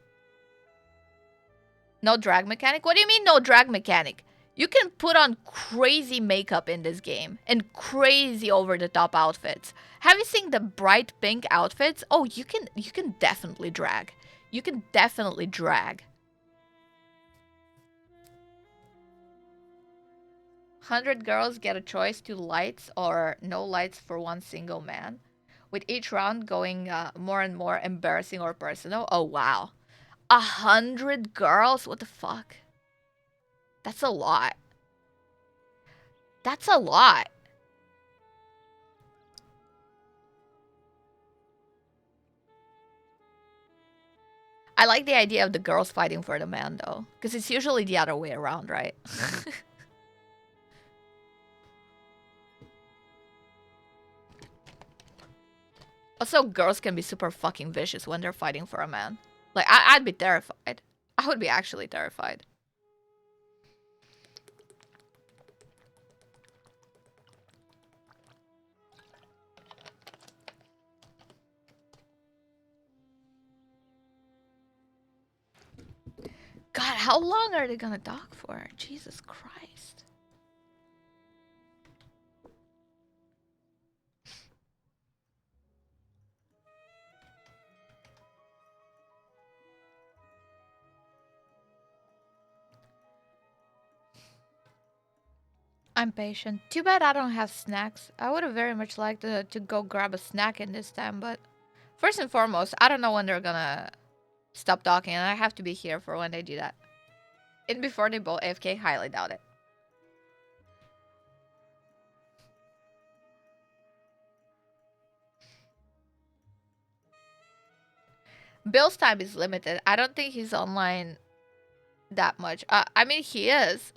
No drag mechanic? What do you mean no drag mechanic? You can put on crazy makeup in this game and crazy over-the-top outfits. Have you seen the bright pink outfits? Oh, you can definitely drag. You can definitely drag. 100 girls get a choice to lights or no lights for one single man, with each round going more and more embarrassing or personal. Oh wow, 100 girls? What the fuck? That's a lot. That's a lot. I like the idea of the girls fighting for the man though, because it's usually the other way around, right? Also, girls can be super fucking vicious when they're fighting for a man. Like, I'd be terrified. I would be actually terrified. how long are they gonna dock for? Jesus Christ. I'm patient. Too bad I don't have snacks. I would have very much liked to go grab a snack in this time, but first and foremost, I don't know when they're gonna stop talking, and I have to be here for when they do that. And before they both AFK, highly doubt it. Bill's time is limited. I don't think he's online that much. I mean, he is.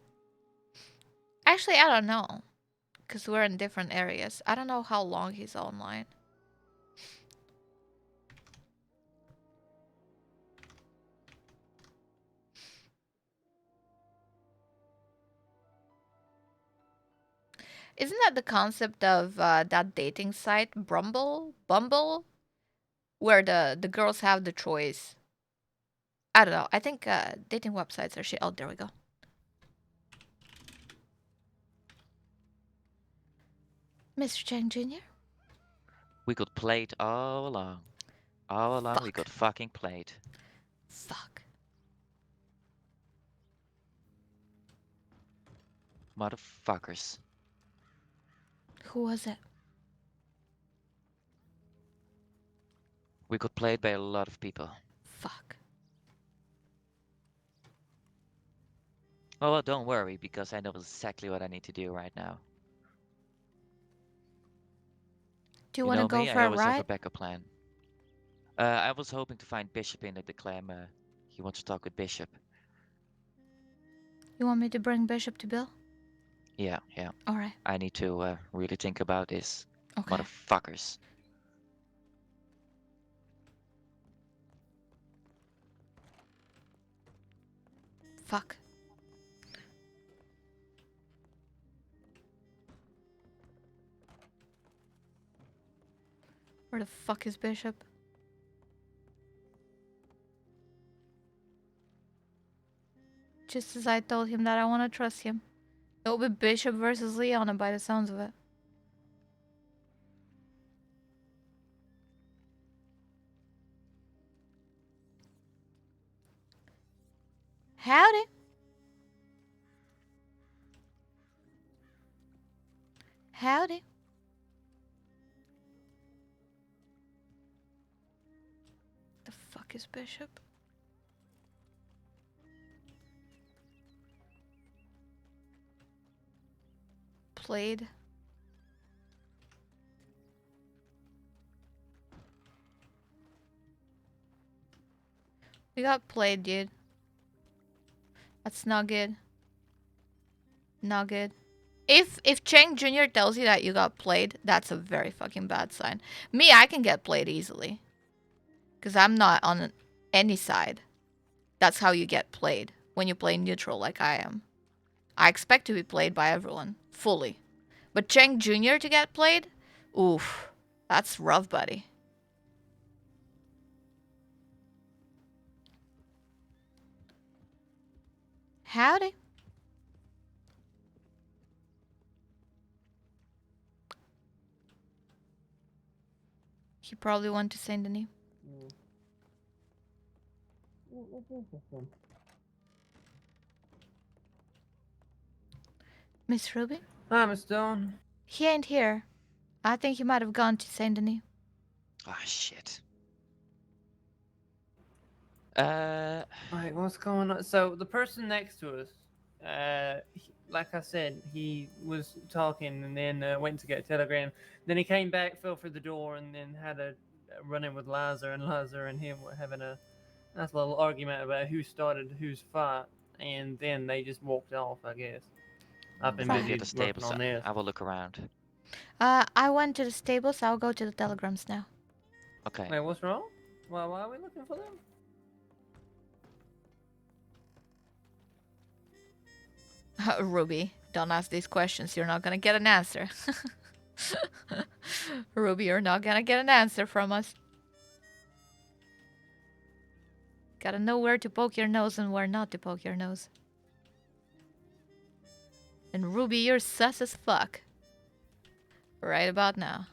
Actually, I don't know. Because we're in different areas. I don't know how long he's online. Isn't that the concept of that dating site, Bumble? Where the girls have the choice. I don't know. I think dating websites are shit. Oh, there we go. Mr. Chang Jr.? We got played all along. All along we got fucking played. Fuck. Motherfuckers. Who was it? We got played by a lot of people. Fuck. Oh, well, don't worry, because I know exactly what I need to do right now. Do you want to go for I a always have a ride? backup plan. I was hoping to find Bishop in at the clam. He wants to talk with Bishop. You want me to bring Bishop to Bill? Yeah. Alright. I need to really think about this. Okay. Motherfuckers. Fuck. Where the fuck is Bishop? Just as I told him that I want to trust him. It'll be Bishop versus Leona by the sounds of it. Howdy. Howdy. The fuck is Bishop? Played. We got played, dude. That's not good. Not good. If Chang Jr. tells you that you got played, that's a very fucking bad sign. Me, I can get played easily. Because I'm not on any side. That's how you get played. When you play neutral like I am. I expect to be played by everyone. Fully. But Chang Jr. to get played? Oof. That's rough, buddy. Howdy. He probably went to Saint Denis. Miss Ruby? Hi, Miss Dawn. He ain't here. I think he might have gone to Saint Denis. Ah, shit. Like, what's going on? So the person next to us, like I said, he was talking and then went to get a telegram. Then he came back, fell through the door, and then had a run-in with Liza, and Liza and him were having a nice little argument about who started whose fight, and then they just walked off, I guess. I've been busy At the working stables. on this. I will look around. I went to the stables. I'll go to the telegrams now. Okay. Wait, what's wrong? Why are we looking for them? Ruby, don't ask these questions. You're not gonna get an answer. Ruby, you're not gonna get an answer from us. Gotta know where to poke your nose and where not to poke your nose. And Ruby, you're sus as fuck. Right about now.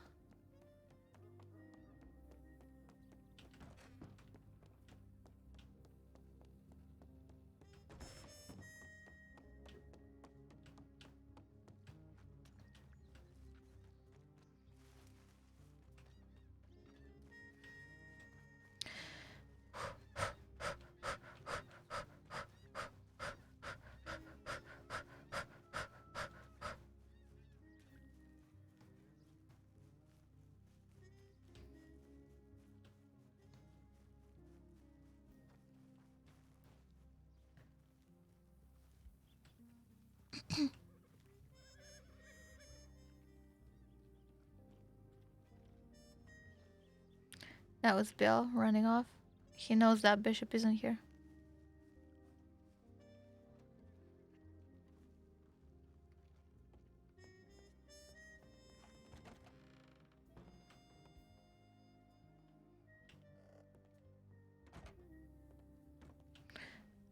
That was Bill running off. He knows that Bishop isn't here.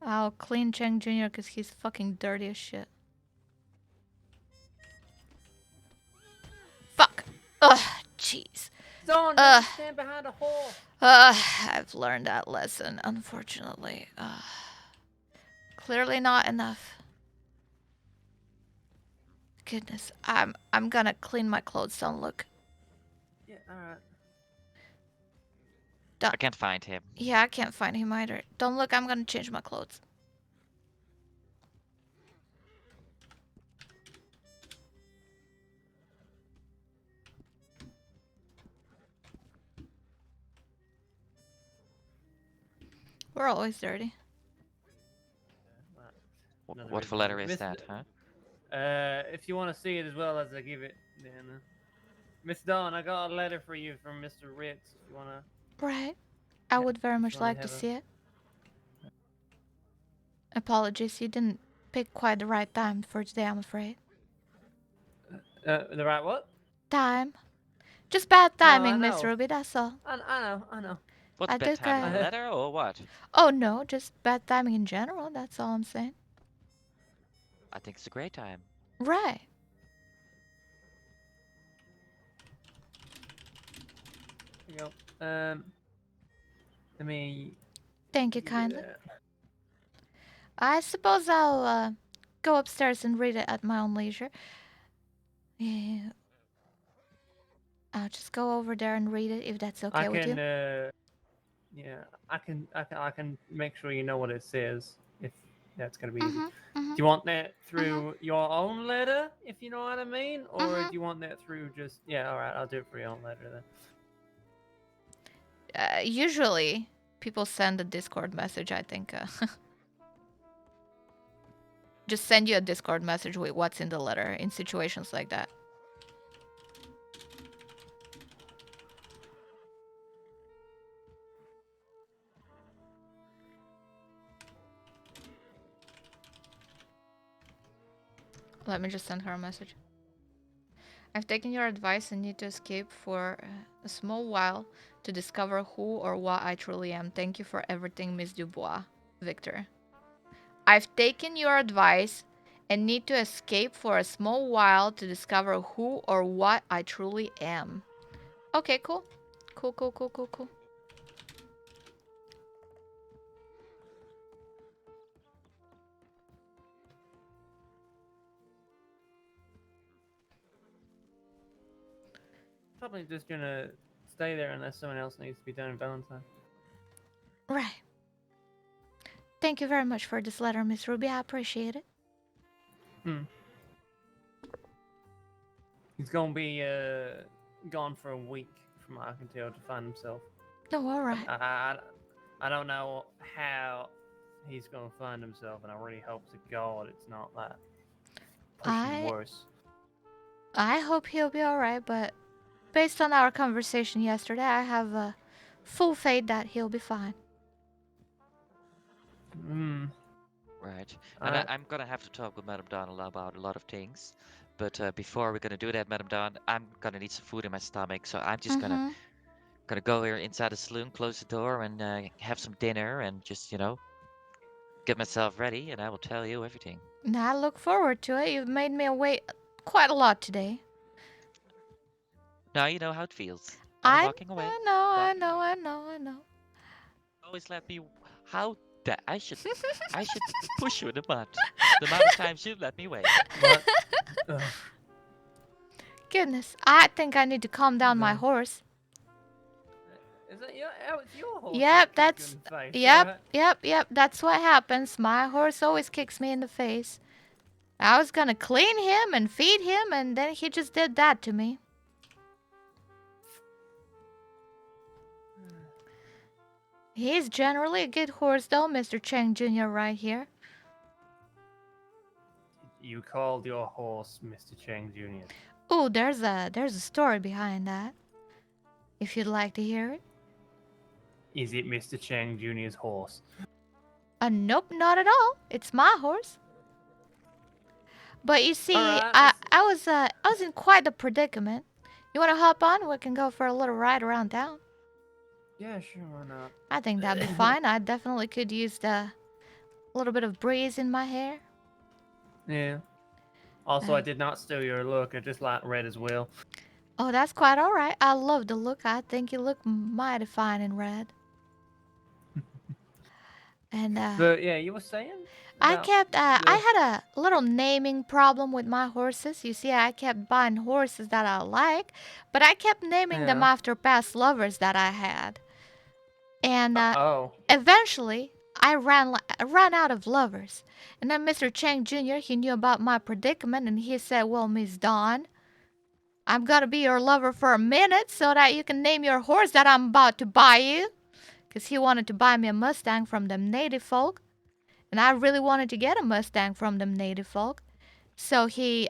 I'll clean Cheng Jr. because he's fucking dirty as shit. Fuck! Ugh, jeez. Don't stand behind a hole. I've learned that lesson, unfortunately. Clearly not enough. Goodness, I'm gonna clean my clothes. Don't look. Yeah, alright. I can't find him. Yeah, I can't find him either. Don't look, I'm gonna change my clothes. We're always dirty. What for letter is that, huh? If you want to see it as well as I give it, then. Miss Dawn, I got a letter for you from Mr. Ritz. If you wanna. Right. I would very much like to see it. Apologies, you didn't pick quite the right time for today, I'm afraid. The right what? Time. Just bad timing, I Miss know. Ruby, that's all. I know. What's I bad think timing? I- A letter or what? Oh no, just bad timing in general, that's all I'm saying. I think it's a great time. Right. Here you go. Let me. Thank you kindly. I suppose I'll go upstairs and read it at my own leisure. Yeah. I'll just go over there and read it if that's okay with you. Yeah, I can make sure you know what it says if that's gonna be easy. Mhm. Do you want that through your own letter, if you know what I mean, or do you want that through just? Yeah, all right, I'll do it for your own letter then. Usually, people send a Discord message, I think. Just send you a Discord message with what's in the letter in situations like that. Let me just send her a message. I've taken your advice and need to escape for a small while to discover who or what I truly am. Thank you for everything, Miss Dubois. Victor. I've taken your advice and need to escape for a small while to discover who or what I truly am. Okay, cool. Cool. Probably just gonna stay there unless someone else needs to be done in Valentine. Right. Thank you very much for this letter, Miss Ruby. I appreciate it. He's gonna be gone for a week, from what I can tell, to find himself. Oh, all right. I don't know how he's gonna find himself, and I really hope to God it's not that pushing worse. I hope he'll be all right, but based on our conversation yesterday, I have full faith that he'll be fine. Right. And I'm gonna have to talk with Madame Dawn about a lot of things. But before we're gonna do that, Madame Dawn, I'm gonna need some food in my stomach, so I'm just gonna Gonna go here inside the saloon, close the door, and have some dinner, and just get myself ready, and I will tell you everything. Now I look forward to it. You've made me wait quite a lot today. Now you know how it feels. And I'm walking away. I know. Always let me. How that I should push you in the mud. The amount of times you let me wait. Ugh. Goodness, I think I need to calm down my horse. Is that your? Oh, it's your horse. Yep, that kicks you that's in the face. yep. That's what happens. My horse always kicks me in the face. I was gonna clean him and feed him, and then he just did that to me. He's generally a good horse, though, Mr. Chang Jr. right here. You called your horse Mr. Chang Jr. Ooh, there's a story behind that. If you'd like to hear it. Is it Mr. Chang Jr.'s horse? Nope, not at all. It's my horse. But you see, Alright, I was in quite a predicament. You want to hop on? We can go for a little ride around town. Yeah, sure, why not? I think that'd be fine. I definitely could use a little bit of breeze in my hair. Yeah. Also, I did not steal your look. I just like red as well. Oh, that's quite all right. I love the look. I think you look mighty fine in red. And But yeah, you were saying? I had a little naming problem with my horses. You see, I kept buying horses that I like, but I kept naming them after past lovers that I had. And eventually, I ran out of lovers. And then Mr. Chang Jr., he knew about my predicament, and he said, well, Miss Dawn, I'm gonna be your lover for a minute so that you can name your horse that I'm about to buy you. Because he wanted to buy me a Mustang from them native folk. And I really wanted to get a Mustang from them native folk. So he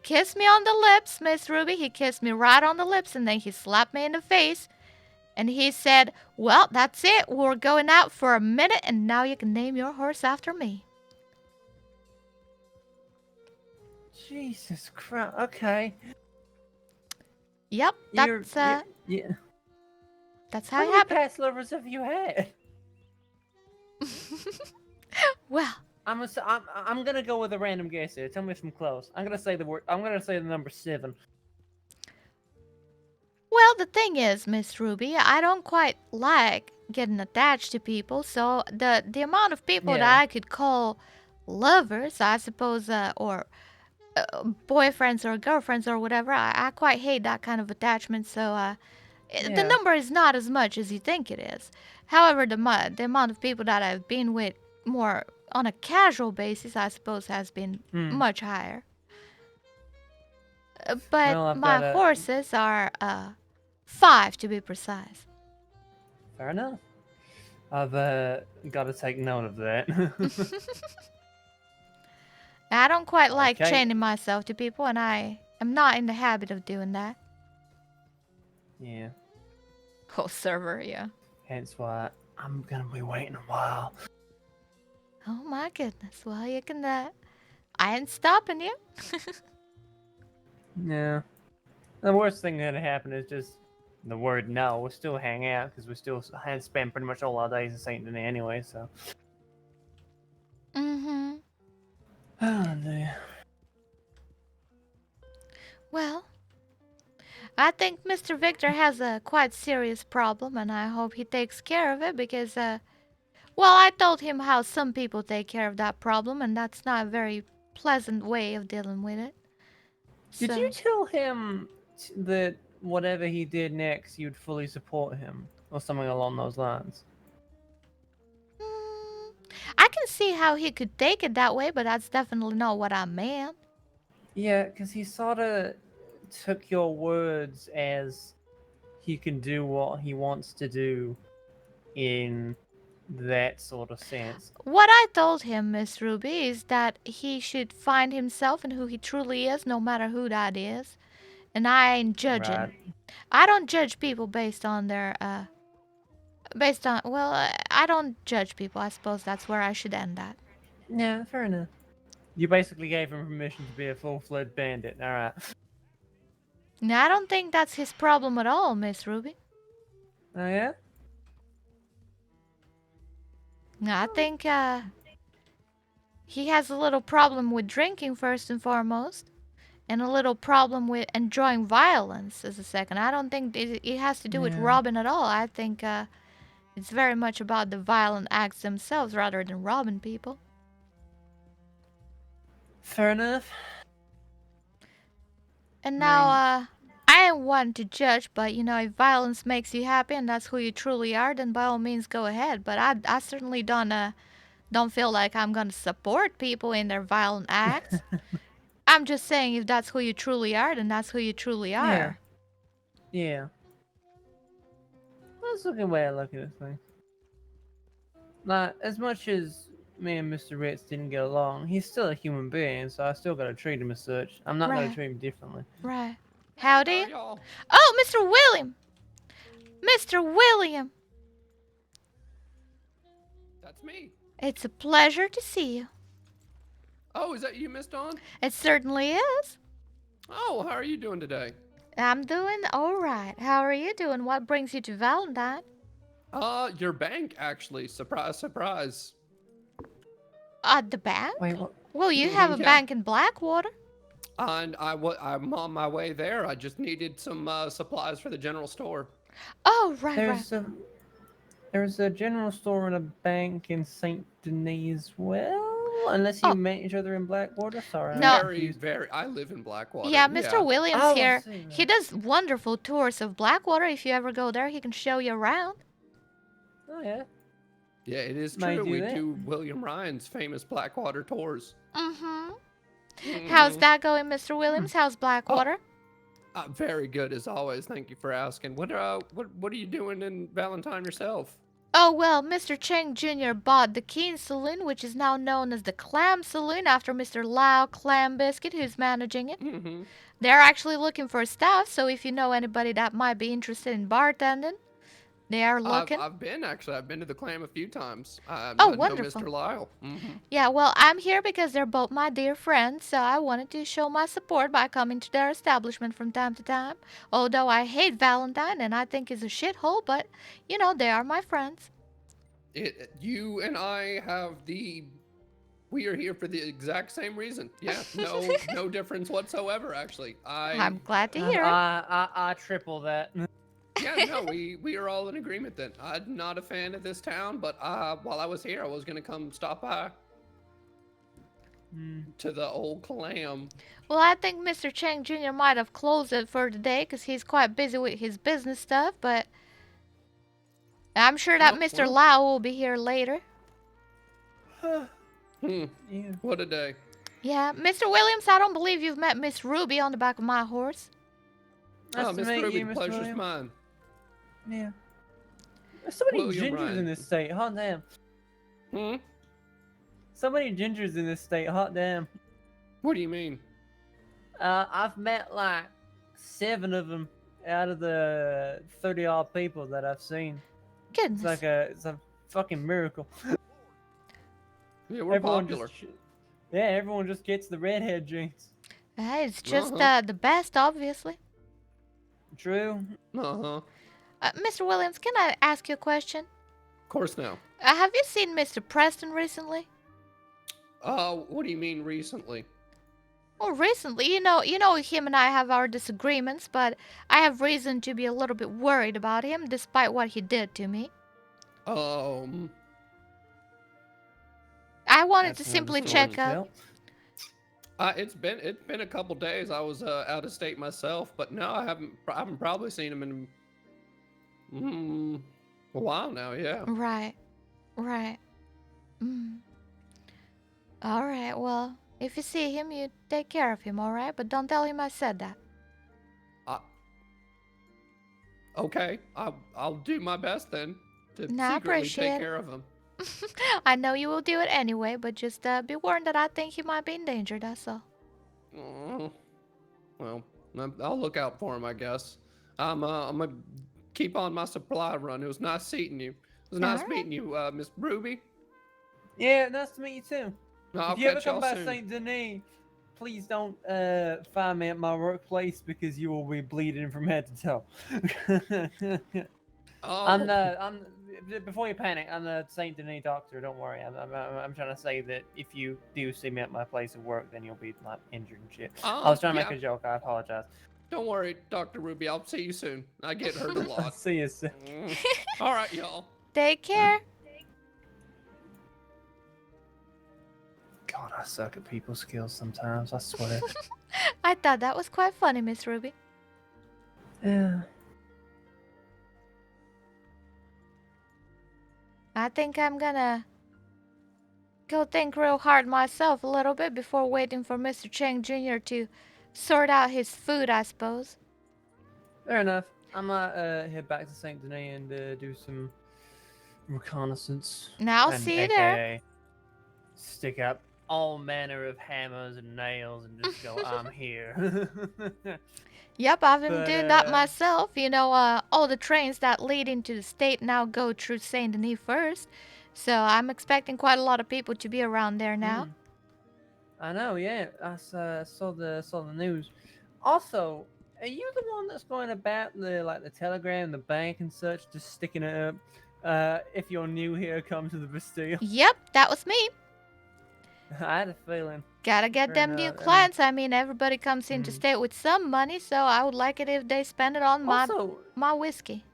kissed me on the lips, Miss Ruby. He kissed me right on the lips, and then he slapped me in the face. And he said, well, that's it. We're going out for a minute, and now you can name your horse after me. Jesus Christ. Okay. Yep, that's yeah. That's how How it many happened. past lovers have you had? Well, I'm gonna go with a random guess here. Tell me if I'm close. I'm gonna say the number 7. well, the thing is, Miss Ruby, I don't quite like getting attached to people, so the amount of people that I could call lovers, I suppose, or boyfriends or girlfriends or whatever, I quite hate that kind of attachment, so the number is not as much as you think it is. However, the amount of people that I've been with more on a casual basis, I suppose, has been much higher. But Well, my horses are 5 to be precise. Fair enough. I've got to take note of that. I don't quite like chaining myself to people, and I am not in the habit of doing that. Yeah. Oh, server, yeah. Hence why I'm gonna be waiting a while. Oh my goodness. Well, you can. I ain't stopping you. Yeah. The worst thing that happened is just the word no. We'll still hang out because we still had spent pretty much all our days in Saint Denis anyway. So. Mm-hmm. Oh dear. Well, I think Mr. Victor has a quite serious problem, and I hope he takes care of it because, well, I told him how some people take care of that problem, and that's not a very pleasant way of dealing with it. Did you tell him that whatever he did next, you'd fully support him, or something along those lines? I can see how he could take it that way, but that's definitely not what I meant. Yeah, because he sort of took your words as he can do what he wants to do in that sort of sense. What I told him, Miss Ruby, is that he should find himself and who he truly is, no matter who that is. And I ain't judging. Right. I don't judge people based on their, I don't judge people. I suppose that's where I should end that. Yeah, fair enough. You basically gave him permission to be a full-fledged bandit. Alright. Now, I don't think that's his problem at all, Miss Ruby. Oh yeah. I think he has a little problem with drinking first and foremost, and a little problem with enjoying violence as a second. I don't think it has to do with Yeah. robbing at all. I think it's very much about the violent acts themselves rather than robbing people. Fair enough. And now, I ain't one to judge, but you know, if violence makes you happy and that's who you truly are, then by all means go ahead. But I certainly don't feel like I'm gonna support people in their violent acts. I'm just saying, if that's who you truly are, then that's who you truly are. Yeah. That's a good way of looking at things. Like, as much as me and Mr. Ritz didn't get along, he's still a human being, so I still gotta treat him as such. I'm not gonna Right. treat him differently. Right. Howdy. y'all? Oh, Mr. William! Mr. William! That's me. It's a pleasure to see you. Oh, is that you, Miss Dawn? It certainly is. Oh, how are you doing today? I'm doing alright. How are you doing? What brings you to Valentine? Your bank, actually. Surprise, surprise. The bank? Wait, what? Well, you have a Yeah. bank in Blackwater. And I'm on my way there. I just needed some supplies for the general store. Oh, right. There's a general store and a bank in St. Denis as well. Unless you met each other in Blackwater. Sorry. I'm No. confused. I live in Blackwater. Yeah, Mr. Williams Oh, I here. see. He does wonderful tours of Blackwater. If you ever go there, he can show you around. Oh, yeah. Yeah, it is Might true. do We that. do William Ryan's famous Blackwater tours. Mm-hmm. How's that going, Mr. Williams? How's Blackwater? Very good as always. Thank you for asking. What are you doing in Valentine yourself? Oh, well, Mr. Cheng Jr. bought the Keen Saloon, which is now known as the Clam Saloon, after Mr. Lau Clam Biscuit, who's managing it. Mm-hmm. They're actually looking for staff, so if you know anybody that might be interested in bartending, they are looking. I've been to the Clam a few times. Oh, I know wonderful. Mr. Lyle. Mm-hmm. Yeah, well, I'm here because they're both my dear friends, so I wanted to show my support by coming to their establishment from time to time. Although I hate Valentine and I think it's a shithole, but, you know, they are my friends. You and I we are here for the exact same reason. Yeah, no difference whatsoever, actually. I'm glad to hear it. I triple that. Yeah, no, we are all in agreement then. I'm not a fan of this town, but while I was here, I was gonna come stop by to the old Clam. Well, I think Mr. Cheng Jr. might have closed it for the day because he's quite busy with his business stuff, but I'm sure that Mr. Lau will be here later. Yeah. What a day. Yeah, Mr. Williams, I don't believe you've met Miss Ruby on the back of my horse. Oh, Miss Ruby, the pleasure's Williams. mine. Yeah. There's so many William gingers Ryan. in this state. Hot damn. Hmm? So many gingers in this state. Hot damn. What do you mean? I've met like 7 of them out of the 30-odd people that I've seen. Goodness. It's a fucking miracle. Yeah, we're popular. Everyone just gets the redhead genes. It's just the best, obviously. True. Uh-huh. Mr. Williams, can I ask you a question? Of course now. Have you seen Mr. Preston recently? What do you mean recently? Well, recently, you know, him and I have our disagreements, but I have reason to be a little bit worried about him, despite what he did to me. I wanted to simply check up. It's been a couple days. I was out of state myself, but no, I haven't probably seen him in a while now. Yeah. Right. All right. Well, if you see him, you take care of him. All right, but don't tell him I said that. Okay. I'll do my best then to I secretly appreciate take it. care of him. I know you will do it anyway, but just be warned that I think he might be in danger. That's all. Well, I'll look out for him, I guess. I'm gonna keep on my supply run. It was nice seeing you. It was nice meeting you, Miss Ruby. Yeah, nice to meet you too. I'll If you ever catch come y'all by soon. St. Denis, please don't find me at my workplace because you will be bleeding from head to toe. Oh. Before you panic, I'm the Saint Denis doctor. Don't worry. I'm trying to say that if you do see me at my place of work, then you'll be like injured and shit. Oh, I was trying to yeah. make a joke. I apologize. Don't worry, Dr. Ruby. I'll see you soon. I get hurt a lot. See you soon. All right, y'all. Take care. God, I suck at people skills sometimes. I swear. I thought that was quite funny, Miss Ruby. Yeah. I think I'm gonna go think real hard myself a little bit before waiting for Mr. Chang Jr. to sort out his food, I suppose. Fair enough. I might head back to Saint Denis and do some reconnaissance. Now I'll and see you AKA there. Stick up all manner of hammers and nails and just go, I'm here. Yep, I've been But, doing that myself. You know, all the trains that lead into the state now go through Saint Denis first. So I'm expecting quite a lot of people to be around there now. I know, yeah. I saw the news. Also, are you the one that's going about the telegram, the bank and such, just sticking it up? If you're new here, come to the Bastille. Yep, that was me. I had a feeling. Gotta get Fair them new enough. clients. I mean, everybody comes into state with some money, so I would like it if they spend it on Also, my whiskey.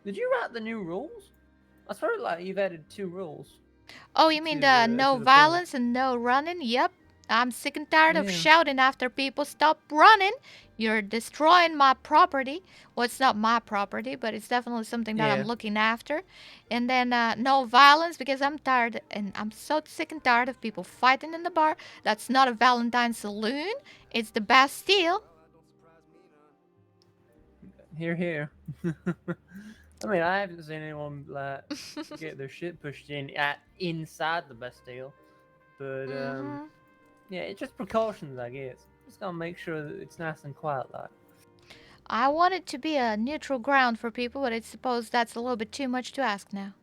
Did you write the new rules? I swear like you've added 2 rules. Oh, you mean to the the- no to the violence and no running? Yep. I'm sick and tired of Yeah. shouting after people, stop running. You're destroying my property. Well, it's not my property, but it's definitely something that Yeah. I'm looking after. And then no violence because I'm tired and I'm so sick and tired of people fighting in the bar. That's not a Valentine saloon. It's the Bastille. Here, here. I mean, I haven't seen anyone like get their shit pushed inside the Bastille, but yeah, it's just precautions, I guess. Just gotta make sure that it's nice and quiet, like. I want it to be a neutral ground for people, but I suppose that's a little bit too much to ask now.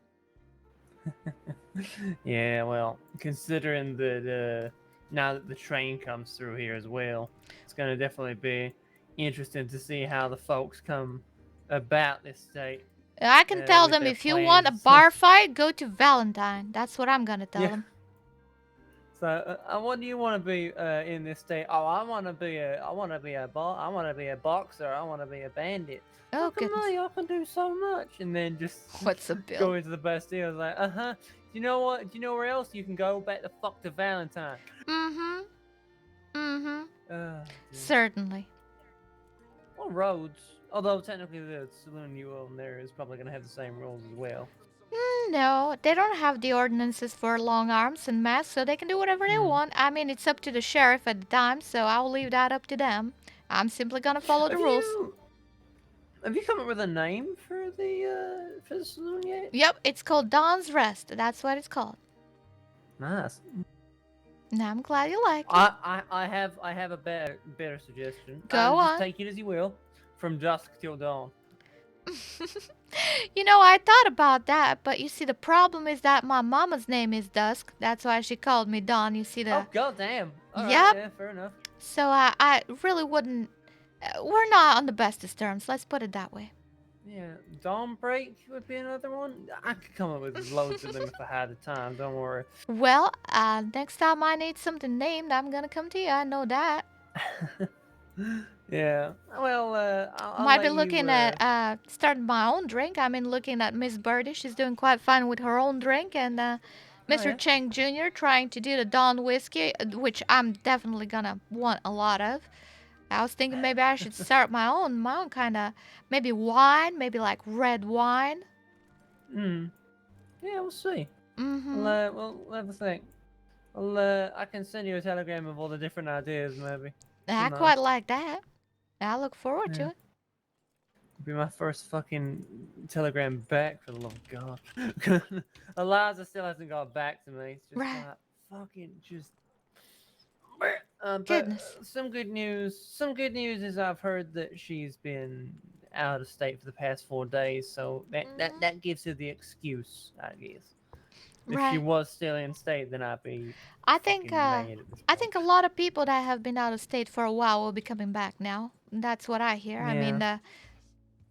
Yeah, well, considering that now that the train comes through here as well, it's gonna definitely be interesting to see how the folks come about this state. I can tell with them their if you want a plans. bar fight, go to Valentine. That's what I'm gonna tell Yeah. them. So, what do you want to be in this state? Oh, I want to be a boxer. I want to be a bandit. Oh, Look at goodness. me, I can do so much. And then just What's the bill? go into the Bastille. Like, you know what? Do you know where else you can go? Back the fuck to Valentine. Mm-hmm. Mm-hmm. Uh, Certainly. Well, roads. Although technically the saloon you own there is probably gonna have the same rules as well. No, they don't have the ordinances for long arms and masks, so they can do whatever they want. I mean, it's up to the sheriff at the time, so I'll leave that up to them. I'm simply gonna follow the rules. Have you come up with a name for the saloon yet? Yep, it's called Dawn's Rest. That's what it's called. Nice. Now I'm glad you like it. I have a better suggestion. Go Just on. take it as you will, from dusk till dawn. You know, I thought about that, but you see, the problem is that my mama's name is Dusk. That's why she called me Dawn. You see the. Oh goddamn! Alright, Yep. yeah, fair enough. So I really wouldn't. We're not on the bestest terms. Let's put it that way. Yeah, Dawn Break would be another one. I could come up with loads of them if I had the time. Don't worry. Well, next time I need something named, I'm gonna come to you. I know that. Yeah. Well, I'll Might let be you, looking at starting my own drink. I mean, looking at Miss Birdie. She's doing quite fine with her own drink, and Mr. yeah. Cheng Jr. trying to do the Dawn whiskey, which I'm definitely gonna want a lot of. I was thinking maybe I should start my own kind of, maybe wine, maybe like red wine. Yeah, we'll see. Mm-hmm. We'll have a think. I can send you a telegram of all the different ideas, maybe. I quite like that. I look forward to Yeah. it. It'll be my first fucking telegram back, for the love of God. Eliza still hasn't got back to me. It's just Right. like, fucking just. But Goodness. some good news. Some good news is I've heard that she's been out of state for the past 4 days, so that gives her the excuse, I guess. If she Right. was still in state, then I'd be. I think fucking mad at this I think a lot of people that have been out of state for a while will be coming back now. That's what I hear. I mean,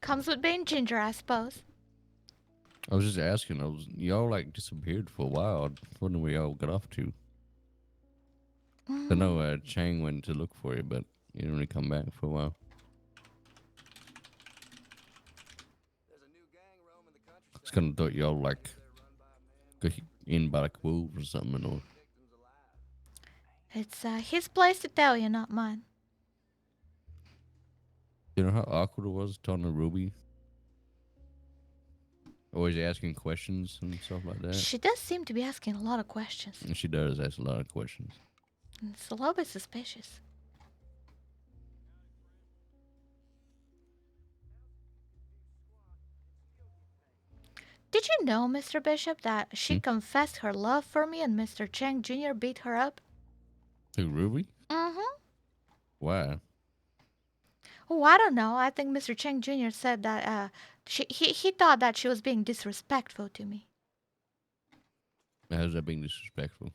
Comes with being ginger, I suppose. I was just asking. Y'all like disappeared for a while. I was wondering where y'all got off to. I know Chang went to look for you, but you didn't really come back for a while. I just kind of thought y'all like got in by like wolves or something, or It's his place to tell you, not mine. you know how awkward it was talking to Ruby. Always asking questions and stuff like that. She does seem to be asking a lot of questions. And she does ask a lot of questions. It's a little bit suspicious. Did you know, Mr. Bishop, that she confessed her love for me and Mr. Chang Jr. beat her up? Who, Ruby? Mm-hmm. Why? Oh, I don't know. I think Mr. Chang Jr. said that he thought that she was being disrespectful to me. How's that being disrespectful?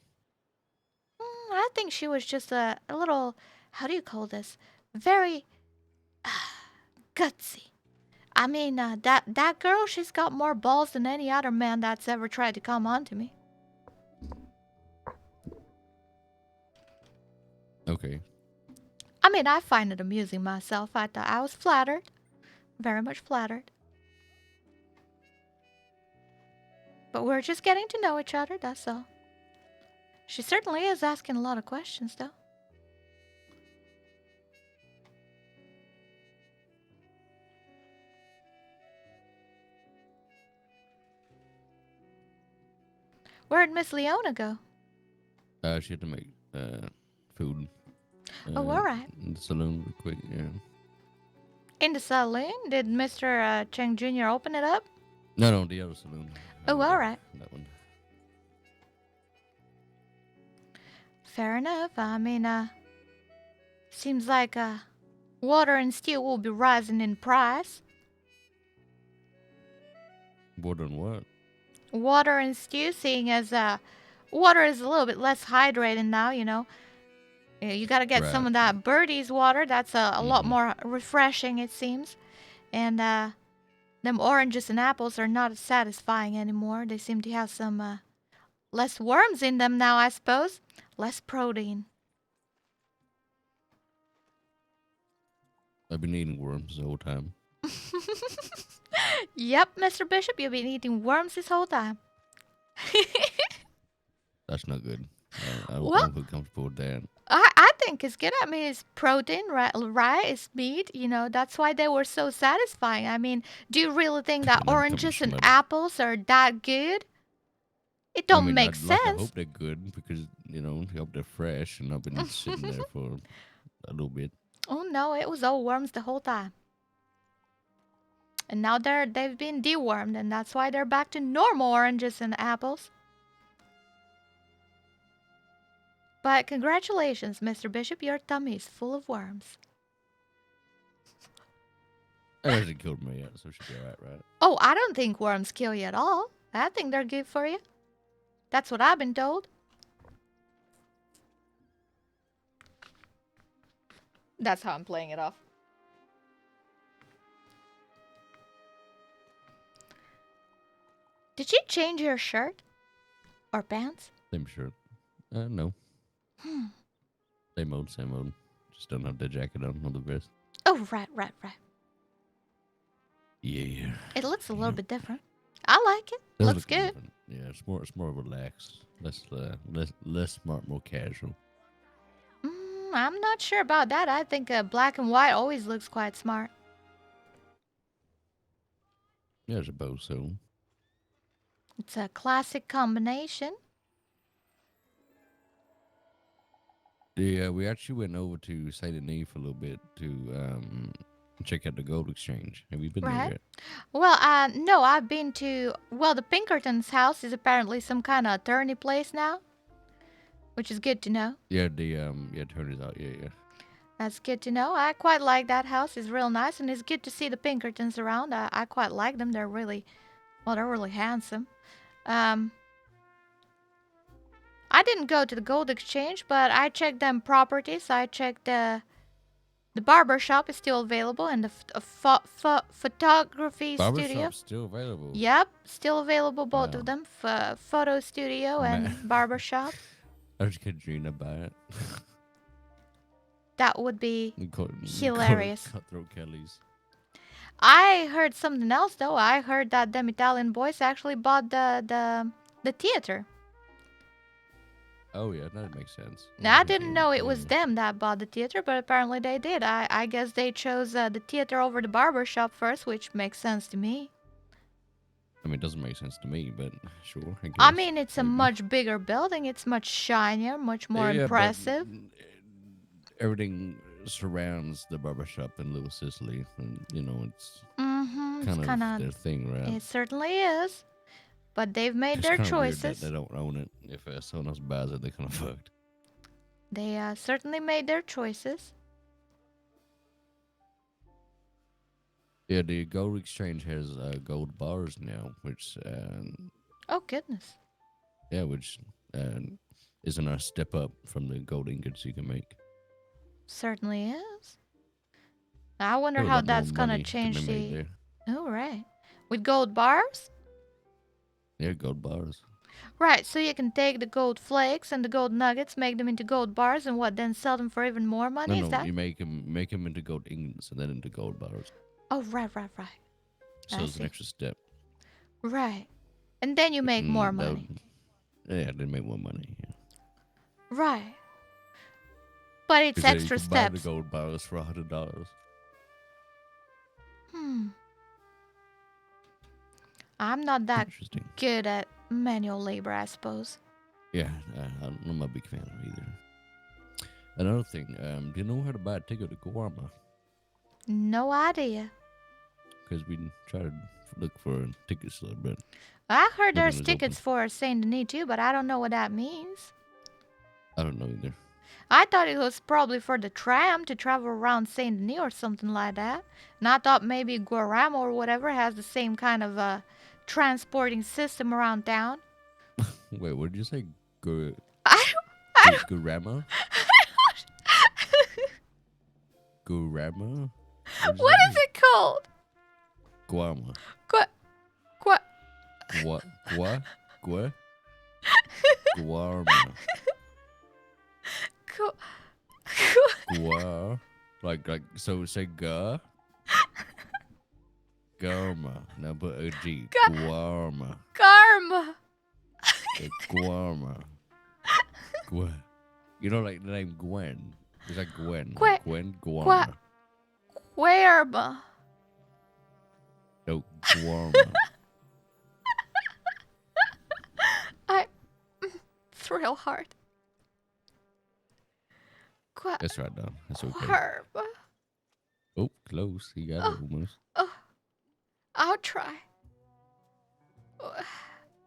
I think she was just a little, how do you call this? Very gutsy. I mean, that girl, she's got more balls than any other man that's ever tried to come on to me. Okay. I mean, I find it amusing myself. I thought I was flattered. Very much flattered. But we're just getting to know each other, that's all. She certainly is asking a lot of questions, though. Where'd Miss Leona go? She had to make food. Oh, all right. In the saloon real quick, yeah. In the saloon? Did Mr. Cheng Jr. open it up? No, the other saloon. Oh, all right. That one. Fair enough. I mean, seems like water and steel will be rising in price. Water and what? Water and stew, seeing as water is a little bit less hydrated now, you know. You gotta get some of that birdie's water. That's a lot more refreshing, it seems. And them oranges and apples are not as satisfying anymore. They seem to have some less worms in them now, I suppose. Less protein. I've been eating worms the whole time. Yep, Mr. Bishop, you've been eating worms this whole time. That's not good. I don't feel comfortable with that. I think it's good. I mean, it's protein, right? It's meat. You know, that's why they were so satisfying. I mean, do you really think that oranges and apples are that good? It don't make sense. I hope they're good because, you know, I hope they're fresh and I've been sitting there for a little bit. Oh, no, it was all worms the whole time. And now they've been dewormed, and that's why they're back to normal oranges and apples. But congratulations, Mr. Bishop, your tummy is full of worms. It hasn't killed me yet, so it should be alright, right? Oh, I don't think worms kill you at all. I think they're good for you. That's what I've been told. That's how I'm playing it off. Did you change your shirt? Or pants? Same shirt. No. Same old. Just don't have the jacket on the vest. Oh, right. Yeah. It looks a little bit different. I like it. Looks good. Different. Yeah, it's more relaxed. Less smart, more casual. I'm not sure about that. I think black and white always looks quite smart. Yeah, I suppose so. It's a classic combination. Yeah, we actually went over to Saint Denis for a little bit to check out the gold exchange. Have you been there yet? Well, no, I've been to... Well, the Pinkertons' house is apparently some kind of attorney place now. Which is good to know. Yeah, the attorney's out. Yeah. That's good to know. I quite like that house. It's real nice, and it's good to see the Pinkertons around. I quite like them. They're really... Well, they're really handsome. I didn't go to the gold exchange, but I checked them properties. I checked The barber shop is still available, and the photography studio. Barbershop's still available. Yep, still available, both Wow. of them. Photo studio and barber shop. I just can't dream about it. That would be Cut- hilarious. Cutthroat Kelly's. I heard something else though. I heard that them Italian boys actually bought the theater. Oh yeah, that makes sense. Now, I didn't know it was them that bought the theater, but apparently they did. I guess they chose the theater over the barber shop first, which makes sense to me. I mean, it doesn't make sense to me, but sure. I mean, it's a much bigger building. It's much shinier, much more Yeah, but impressive. everything surrounds the barbershop in Little Sicily, and you know it's Mm-hmm. kind of their thing, right? It certainly is. But they've made It's their kinda weird choices. that they don't own it. If someone else buys it, they're kind of fucked. They certainly made their choices. Yeah, the gold exchange has gold bars now, which Oh, goodness. yeah, which is a nice step up from the gold ingots you can make. Certainly is. I wonder There's a how lot more that's gonna money to change be made the. there. Oh, right. With gold bars? Yeah, gold bars. Right, so you can take the gold flakes and the gold nuggets, make them into gold bars, and what, then sell them for even more money? No, Is no, that? you make them into gold ingots and then into gold bars. Oh, right. So I it's an see. extra step. Right. And then you make more that money. Yeah, they make more money. Yeah. Right. But it's 'Cause, yeah, extra you can buy the steps. gold bars for $100. I'm not that Interesting. good at manual labor, I suppose. Yeah, I'm not a big fan of either. Another thing, do you know how to buy a ticket to Guarma? No idea. Because we tried to look for tickets a little bit. I heard there's Nothing was tickets for Saint Denis too, but I don't know what that means. I don't know either. I thought it was probably for the tram to travel around Saint Denis or something like that. And I thought maybe Guarama or whatever has the same kind of transporting system around town. Wait, what did you say? I Guarama? Guarama? What is it called? Guarma. Gua. Guarma. Guar. Like, so say ga. Garma. Now put a G. Guarma. Karma. Yeah, Guarma. Gwen. You know, like the name Gwen. It's like Gwen. Gwen Guarma. Guarma. No, Guarma. It's real hard. That's right, though. That's okay. Guarma. Oh, close. You got it almost. I'll try.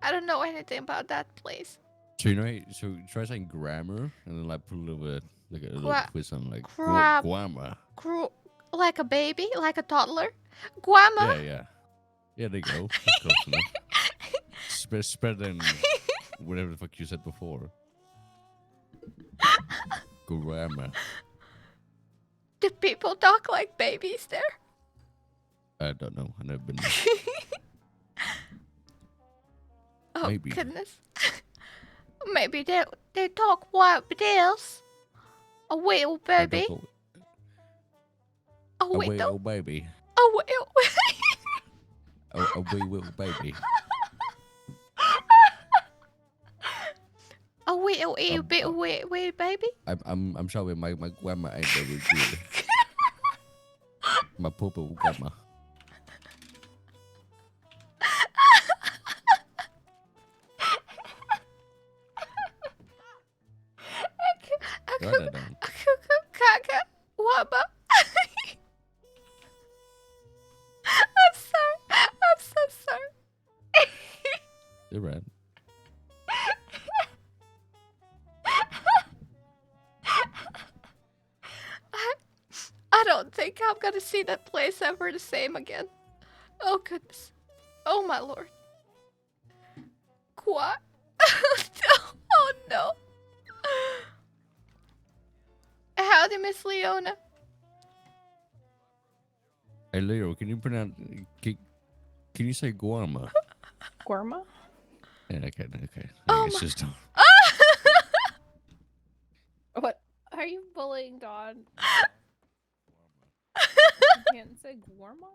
I don't know anything about that place. So, you know, so try saying grammar and then like put a little bit, like a little twist on like Crab. Guarma. Like a baby? Like a toddler? Guama? Yeah. Yeah, there you go. That's close enough. It's better than whatever the fuck you said before. Grammar. Do people talk like babies there? I don't know. I've never been there. Oh, Maybe. goodness. Maybe they talk like this. A whale baby. A wee whale. little baby. A whale. A wee little baby. A whale wee baby. I'm sorry, my grandma ain't very good. My papa grandma. Write that down. Kaka. Wabba. I'm sorry. I'm so sorry. You're right. I don't think I'm gonna see that place ever the same again. Oh goodness. Oh my lord. What? Oh no. Howdy, Miss Leona. Hey, Leo, can you pronounce? Can you say guarma? Guarma? Yeah, okay, okay. Oh It's my- just. What? Are you bullying Dawn? You can't say Guarma?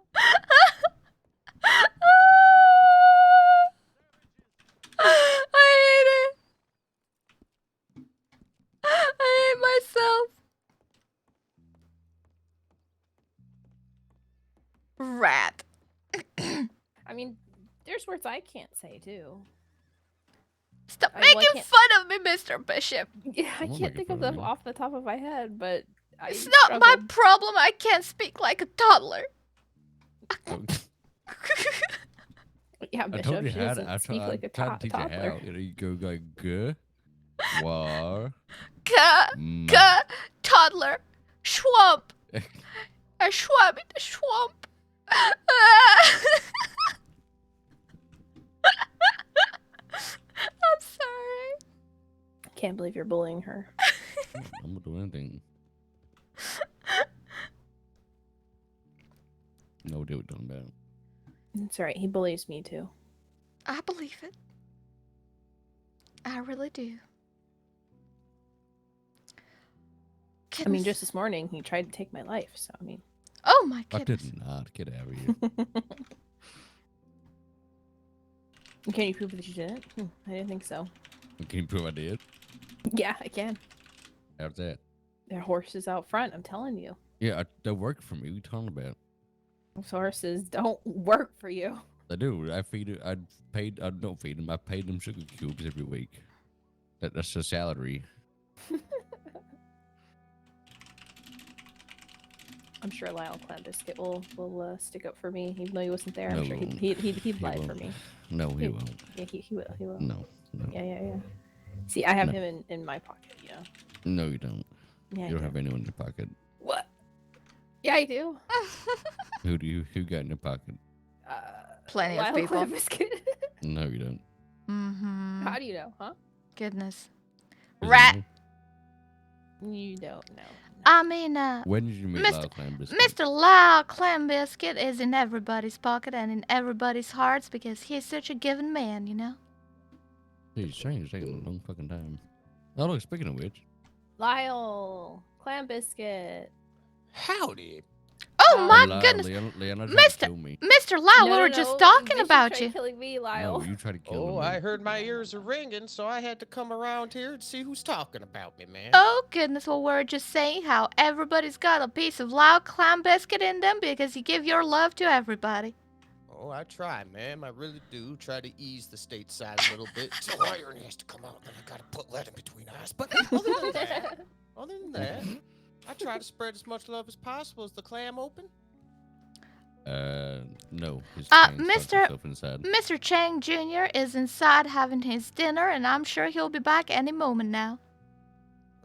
I hate it. I hate myself. Rat. I mean, there's words I can't say too. Stop well, I making can't- fun of me, Mr. Bishop. Yeah, I I'm not can't making think of fun of them you. off the top of my head, but It's not my problem. I can't speak like a toddler. Yeah, I Bishop, told you she how doesn't to. I speak like a tried to teach you toddler. how. You know, you go like g, war, Toddler. Schwamp. A schwab in the swamp. I'm sorry. Can't believe you're bullying her. I'm gonna do anything. No idea what you're talking about. It's alright, he bullies me too. I believe it. I really do. I mean, just this morning he tried to take my life, so I mean. Oh my I goodness. did not get out of here. Can you prove that you didn't? I didn't think so. Can you prove I did? Yeah, I can. How's that? There are horses out front, I'm telling you. Yeah, they work for me. What are you talking about? Those horses don't work for you. I do. I feed it. I don't feed them. I paid them sugar cubes every week. That's their salary. I'm sure Lyle Clambiscuit will stick up for me, even though he wasn't there. I'm No, sure he'd lie for won't. me. No, he won't. Yeah, he will. He will. No, no. Yeah. See, I have No. him in my pocket, you know. No, you don't. Yeah, I you don't do. have anyone in your pocket. What? Yeah, I do. Who got in your pocket? Plenty Lyle of people. Clambiscuit. No, you don't. Mm-hmm. How do you know, huh? Goodness. Is it Rat. me? You don't know. I mean, When did you meet Mr. Lyle Clambiscuit? Mr. Lyle Clambiscuit is in everybody's pocket and in everybody's hearts because he's such a giving man, you know? He's strange. It's taking a long fucking time. Oh, look, speaking of which. Lyle Clambiscuit. Howdy. Oh my Lyle, goodness. Leon tried to Mr. kill me. Mr. Lyle, we No, were no, just no, talking Bishop about tried you. killing me, Lyle. No, you tried to kill Oh, me. I heard my ears are ringing, so I had to come around here and see who's talking about me, man. Oh goodness, well we're just saying how everybody's got a piece of Lyle Clambiscuit in them because you give your love to everybody. Oh, I try, ma'am. I really do try to ease the state side a little bit. So iron has to come out, and I gotta put lead in between eyes. But other than that, I try to spread as much love as possible. Is the clam open? No. His Uh, Chang's locked Mr. himself inside. Mr. Chang Jr. is inside having his dinner and I'm sure he'll be back any moment now.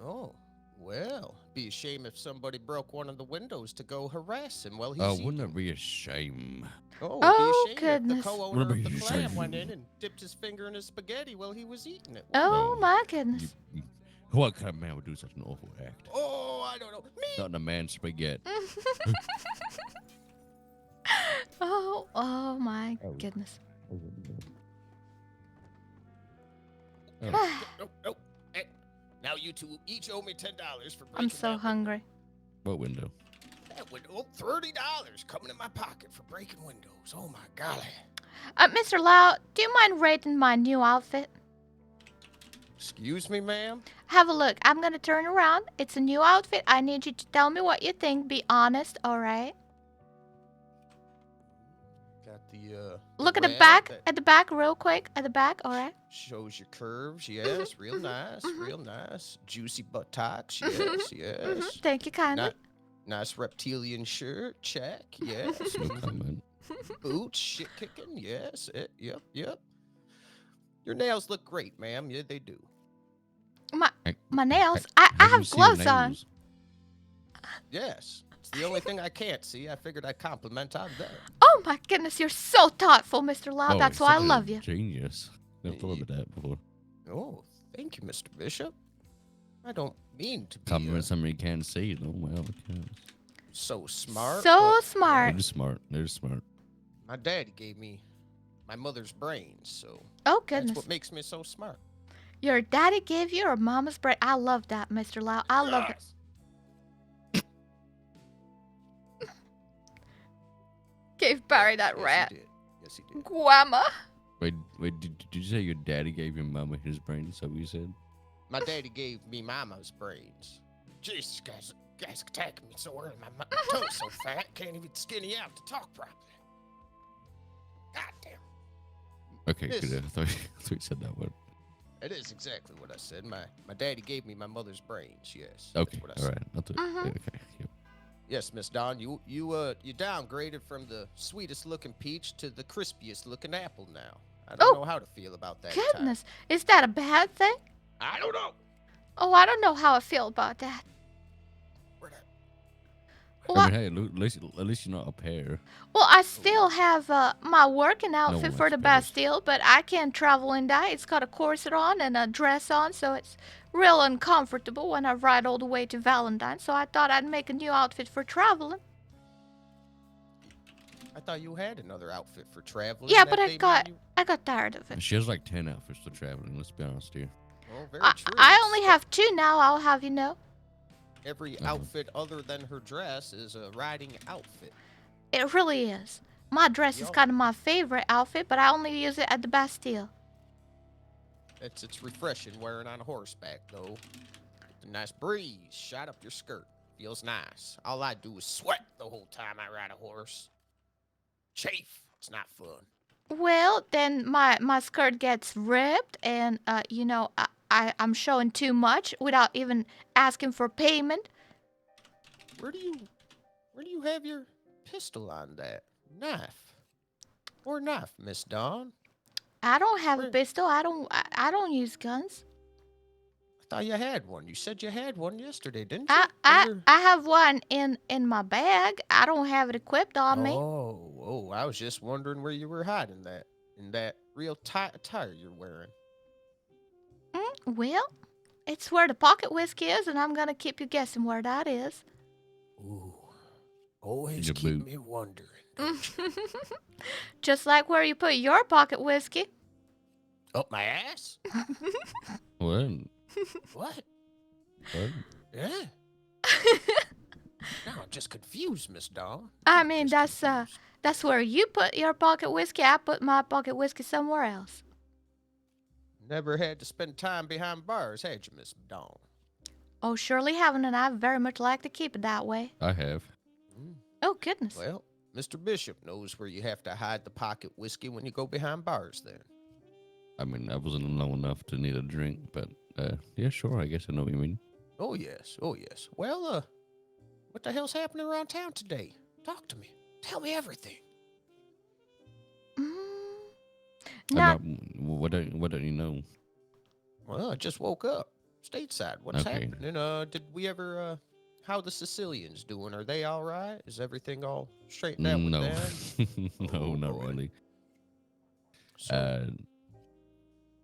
Oh, well, be a shame if somebody broke one of the windows to go harass him while he's Oh, eating. wouldn't it be a shame? Oh, Oh, it'd be a shame goodness. if the co-owner Wouldn't of it the be a clam shame? went in and dipped his finger in his spaghetti while he was eating it. Oh No. my goodness. What kind of man would do such an awful act? Oh, I don't know. Me? Not in a man's spaghetti. Oh my goodness. No. Hey, now you two each owe me $10 for breaking I'm so that hungry. What window? That window, $30 coming in my pocket for breaking windows. Oh my golly. Mr. Lau, do you mind rating my new outfit? Excuse me, ma'am? Have a look. I'm gonna turn around. It's a new outfit. I need you to tell me what you think. Be honest, alright? Got the Look at the red back. that At the back, real quick. At the back, alright? shows your curves. Yes, real nice, real nice. Juicy buttocks. Yes, yes. Thank you kindly. Nice reptilian shirt. Check. Yes. No comment. Boots. Shit kicking. Yes. Yep. Your nails look great, ma'am. Yeah, they do. My nails. I you have seen your gloves on. nails? Yes. It's the only thing I can't see. I figured I'd compliment out there. Oh my goodness, you're so thoughtful, Mr. Lau. Oh, That's you're why I such a love you. Genius. Never thought of that before. Oh, thank you, Mr. Bishop. I don't mean to be. Compliment somebody you can't see. Oh, well, okay. so smart. So but smart. They're smart. They're smart. my daddy gave me my mother's brains, so Oh, that's goodness. what makes me so smart. Your daddy gave you your mama's brain. I love that, Mr. Lau. I love it. Gave Barry that Yes, rat. he did. Yes, he did. Guama. Wait, did you say your daddy gave your mama his brain? Is that what you said? My daddy gave me mama's brains. Jesus, guys attacking me so early. My tongue's so fat, can't even skinny out to talk properly. God damn. Okay, Yes. good. I thought you said that one. It is exactly what I said. My daddy gave me my mother's brains. Yes. Okay, That's what I all said. right. I thought, Mhm. okay, yep. Yes, Miss Dawn, you downgraded from the sweetest looking peach to the crispiest looking apple now. I don't Oh, know how to feel about that. Goodness. Is that a bad thing? I don't know. Oh, I don't know how I feel about that. Well, I mean, hey, at least you're not a pair. Well, I still have my working outfit one for likes the bears. Bastille, but I can't travel in that. It's got a corset on and a dress on, so it's real uncomfortable when I ride all the way to Valentine. So I thought I'd make a new outfit for traveling. I thought you had another outfit for traveling. Yeah, that but I they got made you- tired of it. She has like 10 outfits for traveling. Let's be honest here. Oh, very I, true. I only have 2 now. I'll have you know. Every outfit other than her dress is a riding outfit. It really is. My dress is Yup. kind of my favorite outfit, but I only use it at the Bastille. It's refreshing wearing on a horseback though. Get the nice breeze shot up your skirt. Feels nice. All I do is sweat the whole time I ride a horse. Chafe. It's not fun. Well, then my skirt gets ripped, and I'm showing too much without even asking for payment. Where do you have your pistol on that? Knife. Or knife, Miss Dawn? I don't have a Where- pistol. I don't use guns. I thought you had one. You said you had one yesterday, didn't you? I Under- have one in my bag. I don't have it equipped on me. Oh, I was just wondering where you were hiding that. In that real tight attire you're wearing. Well, it's where the pocket whiskey is, and I'm gonna keep you guessing where that is. Ooh. Always Your keep boot. me wondering. Just like where you put your pocket whiskey. Up my ass? What? What? What? Yeah. Now I'm just confused, Miss Dawn. I mean, that's where you put your pocket whiskey. I put my pocket whiskey somewhere else. Never had to spend time behind bars, had you, Miss Dawn? Oh, surely haven't, and I very much like to keep it that way. I have. Oh, goodness. Well, Mr. Bishop knows where you have to hide the pocket whiskey when you go behind bars then. I mean, I wasn't low enough to need a drink, but yeah, sure. I guess I know what you mean. Oh, yes. Oh, yes. Well, what the hell's happening around town today? Talk to me. Tell me everything. Not What don't you know? Well, I just woke up. Stateside. What's Okay. happening? Did we ever, how the Sicilians doing? Are they all right? Is everything all straightened out with No, them? no, Oh, not boy. really. So,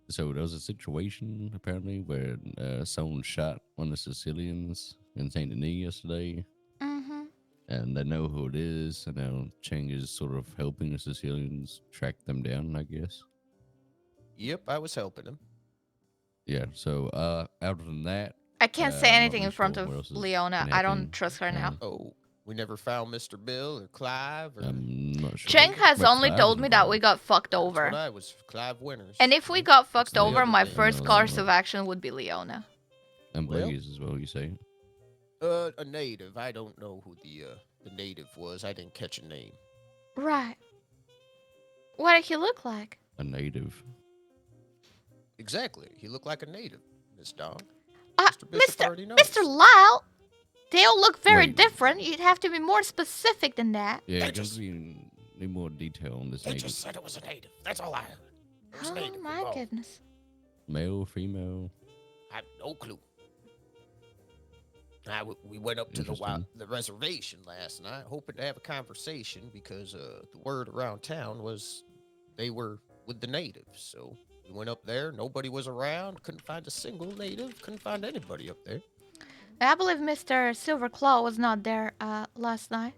So there was a situation apparently where someone shot one of the Sicilians in Saint Denis yesterday, and they know who it is, and now Cheng is sort of helping the Sicilians track them down, I guess. yep, I was helping him. Yeah. So other than that, I can't say I'm not anything really in front sure of what else is Leona. been I don't happening. trust her now. Oh, we never found Mr. Bill or Clive or... I'm not sure. Cheng has Well, only Clive told was me that involved. we got fucked That's over. what I was. Clive Winters. And if we got fucked the over, other my thing. first No, course no. of action would be Leona. And Well- Blaze as well, you say? A native. I don't know who the native was. I didn't catch a name. Right. What did he look like? A native. Exactly. He looked like a native, Miss Dawn. Uh, Mr. Bishop already knows. Mr. Lyle, they all look very Wait. different. You'd have to be more specific than that. Yeah, They give just- me need more detail on this They native. just said it was a native. That's all I heard. It was a Oh native my involved. goodness. Male, female. I have no clue. We went up to Interesting. the reservation last night, hoping to have a conversation because the word around town was they were with the natives. So we went up there. Nobody was around. Couldn't find a single native. Couldn't find anybody up there. I believe Mr. Silverclaw was not there last night.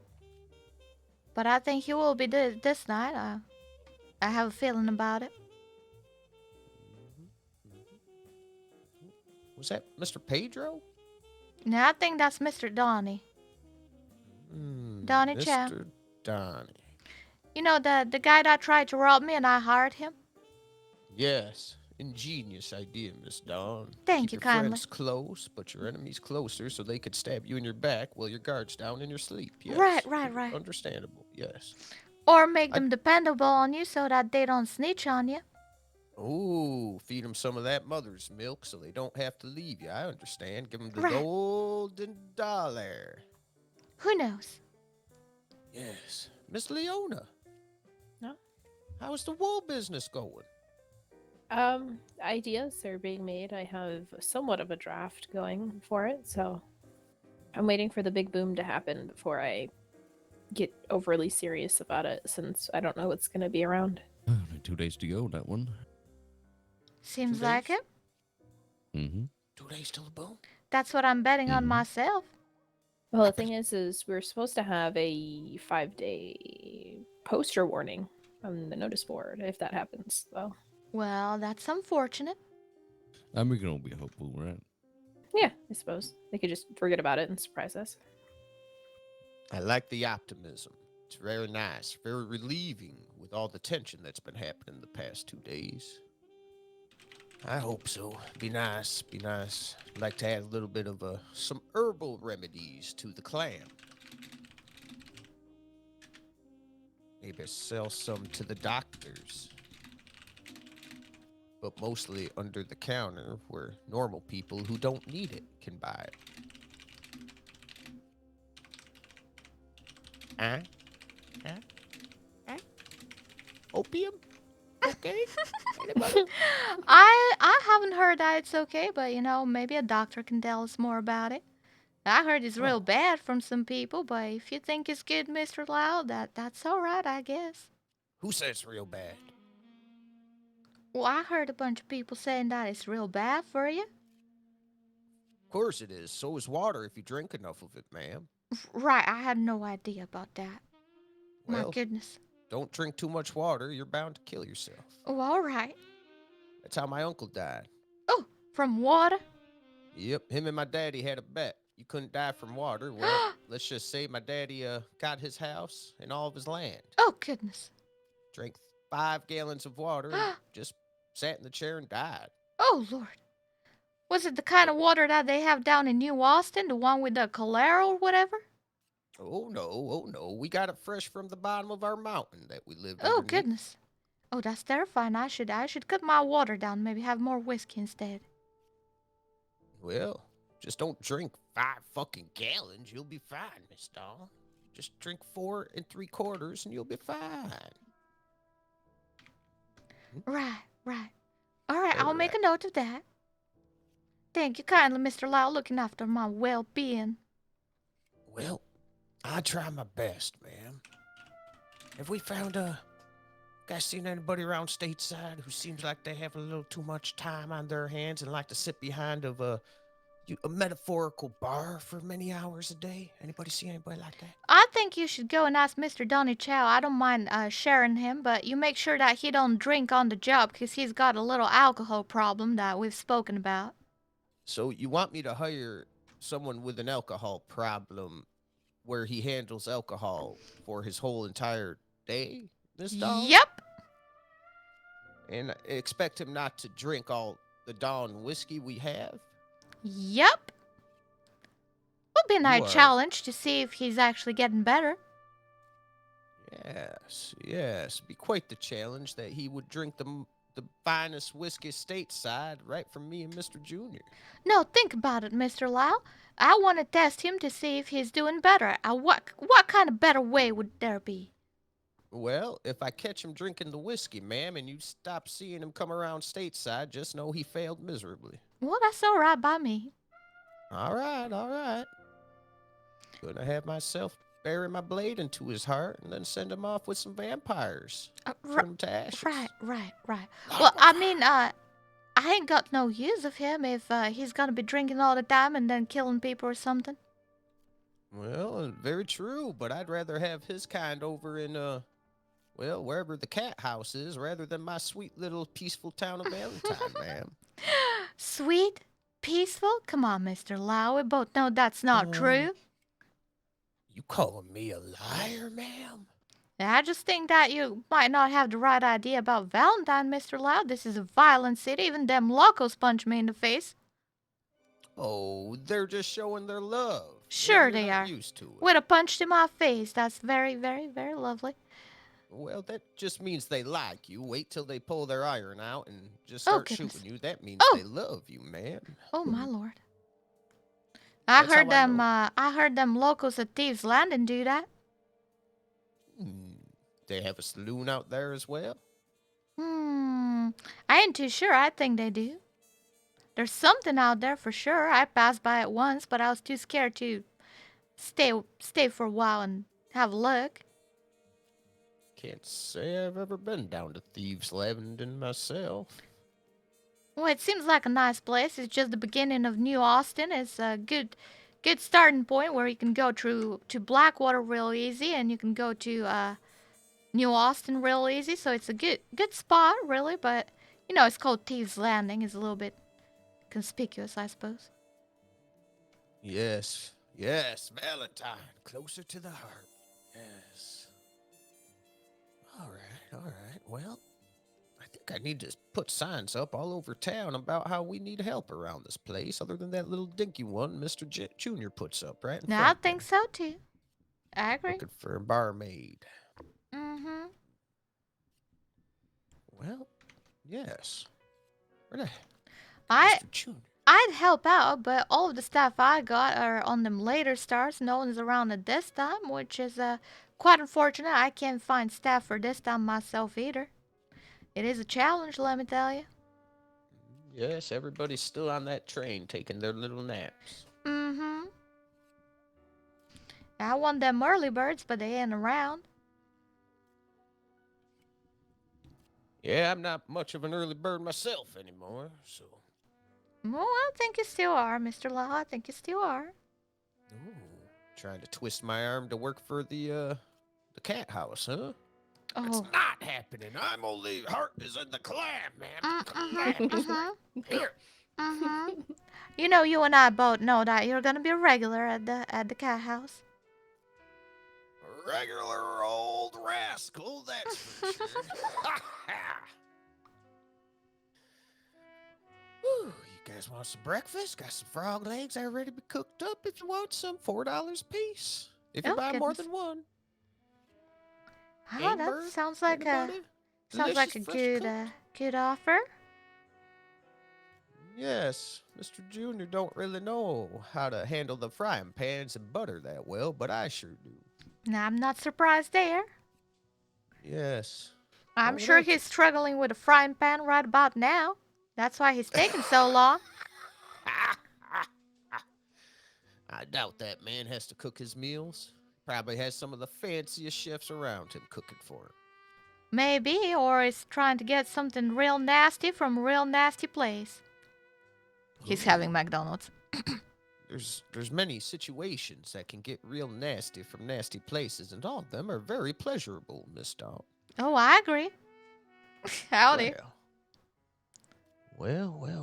But I think he will be this night. I have a feeling about it. Was that Mr. Pedro? No, I think that's Mr. Donnie. Donnie Chow. Mr. Donnie. You know, the guy that tried to rob me and I hired him? Yes. Ingenious idea, Miss Dawn. Thank Keep you your kindly. friends close, but your enemies closer so they could stab you in your back while your guard's down in your sleep. Yes. Right. Understandable, yes. Or make them dependable on you so that they don't snitch on you. Ooh, feed them some of that mother's milk so they don't have to leave you. I understand. Give them the Right. golden dollar. Who knows? Yes. Miss Leona. No? How's the wool business going? Ideas are being made. I have somewhat of a draft going for it, so I'm waiting for the big boom to happen before I get overly serious about it, since I don't know what's going to be around. Only 2 days to go, that one. Seems like it. Mm-hmm. 2 days till the boom? That's what I'm betting on myself. Well, the thing is we're supposed to have a 5-day poster warning on the notice board if that happens, though. Well, that's unfortunate. I mean, we can all be hopeful, right? Yeah, I suppose. They could just forget about it and surprise us. I like the optimism. It's very nice, very relieving with all the tension that's been happening the past 2 days. I hope so. Be nice, be nice. I'd like to add a little bit of some herbal remedies to the clan. Maybe sell some to the doctors. But mostly under the counter where normal people who don't need it can buy it. Opium? Okay. Anybody? I haven't heard that it's okay, but you know, maybe a doctor can tell us more about it. I heard it's real bad from some people, but if you think it's good, Mr. Loud, that's all right, I guess. Who says it's real bad? Well, I heard a bunch of people saying that it's real bad for you. Of course it is. So is water if you drink enough of it, ma'am. Right, I had no idea about that. My Well, goodness. Don't drink too much water. You're bound to kill yourself. Oh, all right. That's how my uncle died. Oh, from water? Yep, him and my daddy had a bet. You couldn't die from water. Well, let's just say my daddy got his house and all of his land. Oh, goodness. Drank 5 gallons of water and just sat in the chair and died. Oh, Lord. Was it the kind of water that they have down in New Austin, the one with the cholera or whatever? Oh no. We got it fresh from the bottom of our mountain that we lived Oh, underneath. goodness. Oh, that's terrifying. I should cut my water down, maybe have more whiskey instead. Well, just don't drink 5 fucking gallons. You'll be fine, Miss Dawn. Just drink 4 3/4 and you'll be fine. Right. All right, I'll make a note of that. Thank you kindly, Mr. Lau, looking after my well-being. Well, I try my best, ma'am. Have we found guys seen anybody around stateside who seems like they have a little too much time on their hands and like to sit behind of a metaphorical bar for many hours a day? Anybody see anybody like that? I think you should go and ask Mr. Donnie Chow. I don't mind sharing him, but you make sure that he don't drink on the job because he's got a little alcohol problem that we've spoken about. So you want me to hire someone with an alcohol problem where he handles alcohol for his whole entire day, Miss Dawn? Yep. And expect him not to drink all the Dawn whiskey we have? Yep. Would be a nice You are- challenge to see if he's actually getting better. Yes. Be quite the challenge that he would drink the finest whiskey stateside right from me and Mr. Junior. No, think about it, Mr. Lau. I want to test him to see if he's doing better. What kind of better way would there be? Well, if I catch him drinking the whiskey, ma'am, and you stop seeing him come around stateside, just know he failed miserably. Well, that's all right by me. All right. Gonna have myself bury my blade into his heart and then send him off with some vampires. Turn him to ashes. Right. Well, I mean, I ain't got no use of him if he's gonna be drinking all the time and then killing people or something. Well, very true, but I'd rather have his kind over in, well, wherever the Cathouse is, rather than my sweet little peaceful town of Valentine, ma'am. Sweet? Peaceful? Come on, Mr. Lau. We both know that's not true. You calling me a liar, ma'am? I just think that you might not have the right idea about Valentine, Mr. Lau. This is a violent city. Even them locals punch me in the face. Oh, they're just showing their love. Sure You're they not are. used to it. With a punch to my face. That's very, very, very lovely. Well, that just means they like you. Wait till they pull their iron out and just start goodness. shooting you. That means they love you, man. Oh my lord. I That's how heard I them know. I heard them locals at Thieves Landing do that. They have a saloon out there as well? I ain't too sure. I think they do. There's something out there for sure. I passed by it once, but I was too scared to stay for a while and have a look. Can't say I've ever been down to Thieves Landing myself. Well, it seems like a nice place. It's just the beginning of New Austin. It's a good starting point where you can go to Blackwater real easy, and you can go to New Austin real easy. So it's a good spot, really. But you know, it's called Thieves Landing. It's a little bit conspicuous, I suppose. Yes, yes, Valentine. Closer to the heart. Yes. All right. Well, I think I need to put signs up all over town about how we need help around this place, other than that little dinky one Mr. Jr. puts up right in Now, I front think so too. I agree. looking for a barmaid. Mm-hmm. Well, yes. Where the I'd Jr.? help out, but all of the stuff I got are on them later stars. No one's around at this time, which is quite unfortunate. I can't find staff for this time myself either. It is a challenge, let me tell you. Yes, everybody's still on that train taking their little naps. Mm-hmm. I want them early birds, but they ain't around. Yeah, I'm not much of an early bird myself anymore, so. Well, I think you still are, Mr. Law. I think you still are. Ooh, trying to twist my arm to work for the Cathouse, huh? Oh. It's not happening. I'm only heart is in the clam, man. The clam is right here. Mm-hmm. You know, you and I both know that you're gonna be a regular at the Cathouse. Regular old rascal, that's for sure. Whew, you guys want some breakfast? Got some frog legs already be cooked up if you want some. $4 a piece. If you buy more than one. Oh, that Amber, sounds like anybody? a Delicious, fresh good offer. Yes, Mr. Jr. don't really know how to handle the frying pans and butter that well, but I sure do. Now, I'm not surprised there. Yes. I'm Oh, sure that's- he's struggling with a frying pan right about now. That's why he's taking so long. I doubt that man has to cook his meals. Probably has some of the fanciest chefs around him cooking for him. Maybe, or he's trying to get something real nasty from a real nasty place. He's having McDonald's. There's many situations that can get real nasty from nasty places, and all of them are very pleasurable, Miss Dawn. Oh, I agree. Howdy. Well,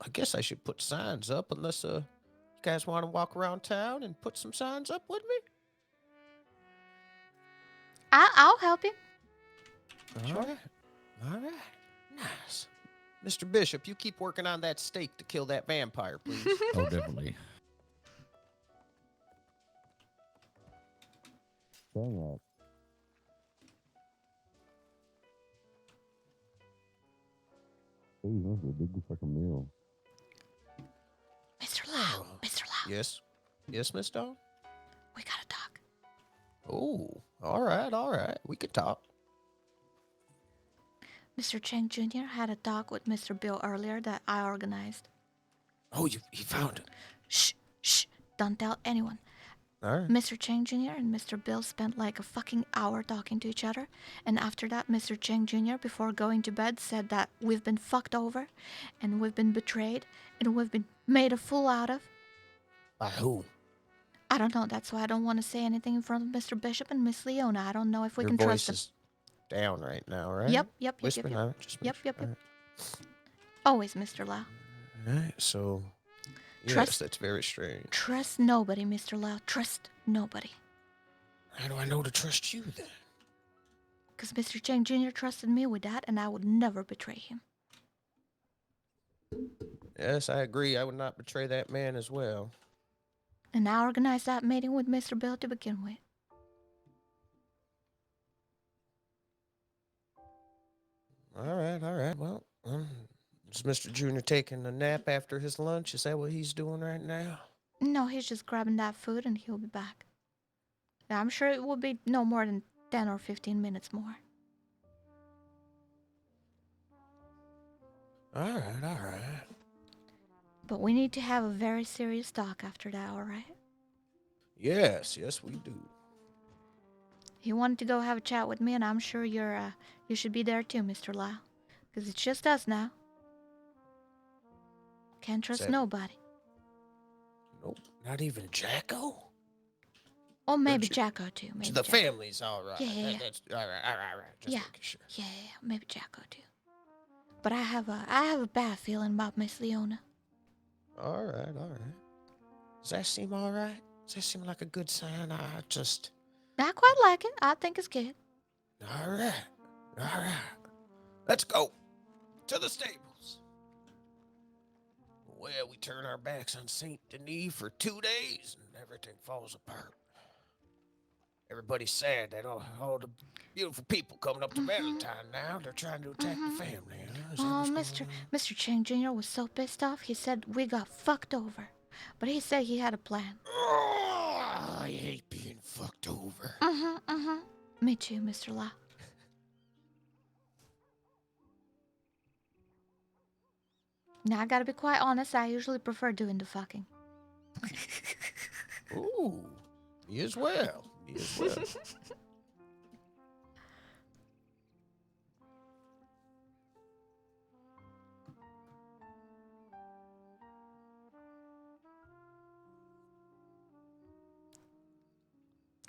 I guess I should put signs up unless you guys want to walk around town and put some signs up with me? I'll help you. All right. Nice. Mr. Bishop, you keep working on that steak to kill that vampire, please. Oh, definitely. Dang it. Hey, that's a big fucking meal. Mr. Lau. Mr. Lau. Yes, Miss Dawn? We gotta talk. Oh, all right. We could talk. Mr. Cheng Jr. had a talk with Mr. Bill earlier that I organized. Oh, you found him? Shh. Don't tell anyone. All right. Mr. Chang Jr. and Mr. Bill spent like a fucking hour talking to each other. And after that, Mr. Chang Jr., before going to bed, said that we've been fucked over and we've been betrayed and we've been made a fool out of. By who? I don't know. That's why I don't want to say anything in front of Mr. Bishop and Miss Leona. I don't know if we Your can voice trust them. is down right now, right? Yep. Whisper, Yep. all right, just Yep. all right. Always, Mr. Lau. All right, so yes, Trust- that's very strange. Trust nobody, Mr. Lau. Trust nobody. How do I know to trust you then? Because Mr. Chang Jr. trusted me with that, and I would never betray him. Yes, I agree. I would not betray that man as well. And I organized that meeting with Mr. Bill to begin with. All right. Well, is Mr. Junior taking a nap after his lunch? Is that what he's doing right now? No, he's just grabbing that food and he'll be back. I'm sure it will be no more than 10 or 15 minutes more. All right. But we need to have a very serious talk after that, alright? Yes, we do. He wanted to go have a chat with me, and I'm sure you should be there too, Mr. Lau. Because it's just us now. Can't trust that- nobody. Nope, not even Jacko? Or maybe you- Jacko too. Maybe The Jacko. family's all right. Yeah. That's all right. Just Yeah. making sure. Yeah, maybe Jacko too. But I have a bad feeling about Miss Leona. All right. Does that seem all right? Does that seem like a good sign? I quite like it. I think it's good. All right. Let's go to the stables. Well, we turn our backs on Saint Denis for 2 days, and everything falls apart. Everybody's sad that all the beautiful people coming up to Valentine now, they're trying to attack the family. Huh? Is that Oh, what's going Mr. Chang Jr. was so pissed off, he said we got fucked over. But he said he had a plan. Oh, I hate being fucked over. Me too, Mr. Lau. Now, I gotta be quite honest, I usually prefer doing the fucking. Ooh, me as well.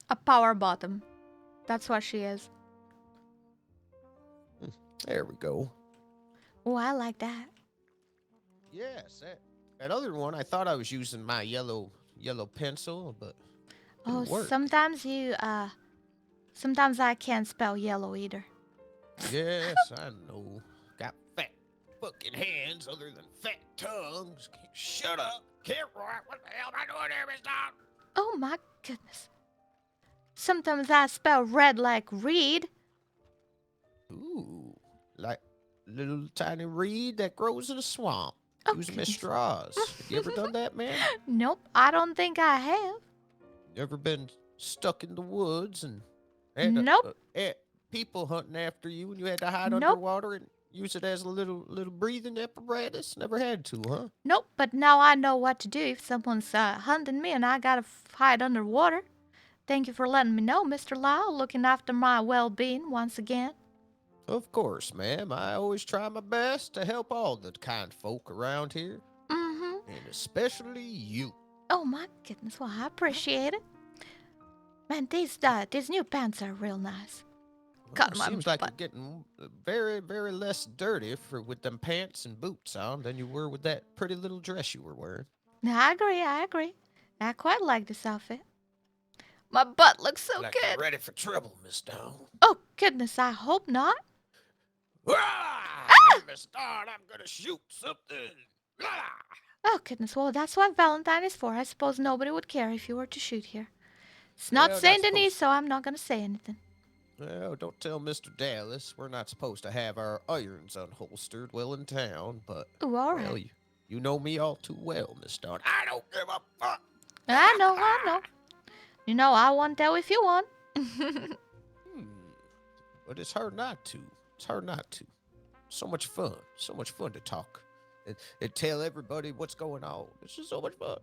A power bottom. That's what she is. There we go. Oh, I like that. Yes, that other one, I thought I was using my yellow pencil, but it Oh, didn't work. sometimes I can't spell yellow either. Yes, I know. Got fat fucking hands other than fat tongues. Shut up. Can't write. What the hell am I doing here, Miss Dog? Oh my goodness. Sometimes I spell red like reed. Ooh, like little tiny reed that grows in a swamp. Using Miss Straws. Have you ever done that, man? Nope, I don't think I have. You ever been stuck in the woods and Nope. people hunting after you and you had to hide Nope. underwater and use it as a little breathing apparatus? Never had to, huh? Nope, but now I know what to do if someone's hunting me and I gotta hide underwater. Thank you for letting me know, Mr. Lau, looking after my well-being once again. Of course, ma'am. I always try my best to help all the kind folk around here. And especially you. Oh my goodness, well, I appreciate it. Man, these new pants are real nice. Well, seems like you're getting very, very less dirty with them pants and boots on than you were with that pretty little dress you were wearing. No, I agree. I quite like this outfit. My butt looks so like good. You're ready for trouble, Miss Dawn. Oh, goodness, I hope not. Miss Dawn, I'm gonna shoot something. Oh, goodness, well, that's what Valentine is for. I suppose nobody would care if you were to shoot here. It's not Well, Saint not Denis, so I'm not going to say anything. Well, don't tell Mr. Dallas. We're not supposed to have our irons unholstered while in town, but Ooh, all right. well, you know me all too well, Miss Dawn. I don't give a fuck. I know. You know, I won't tell if you want. But it's hard not to. So much fun to talk and tell everybody what's going on. It's just so much fun.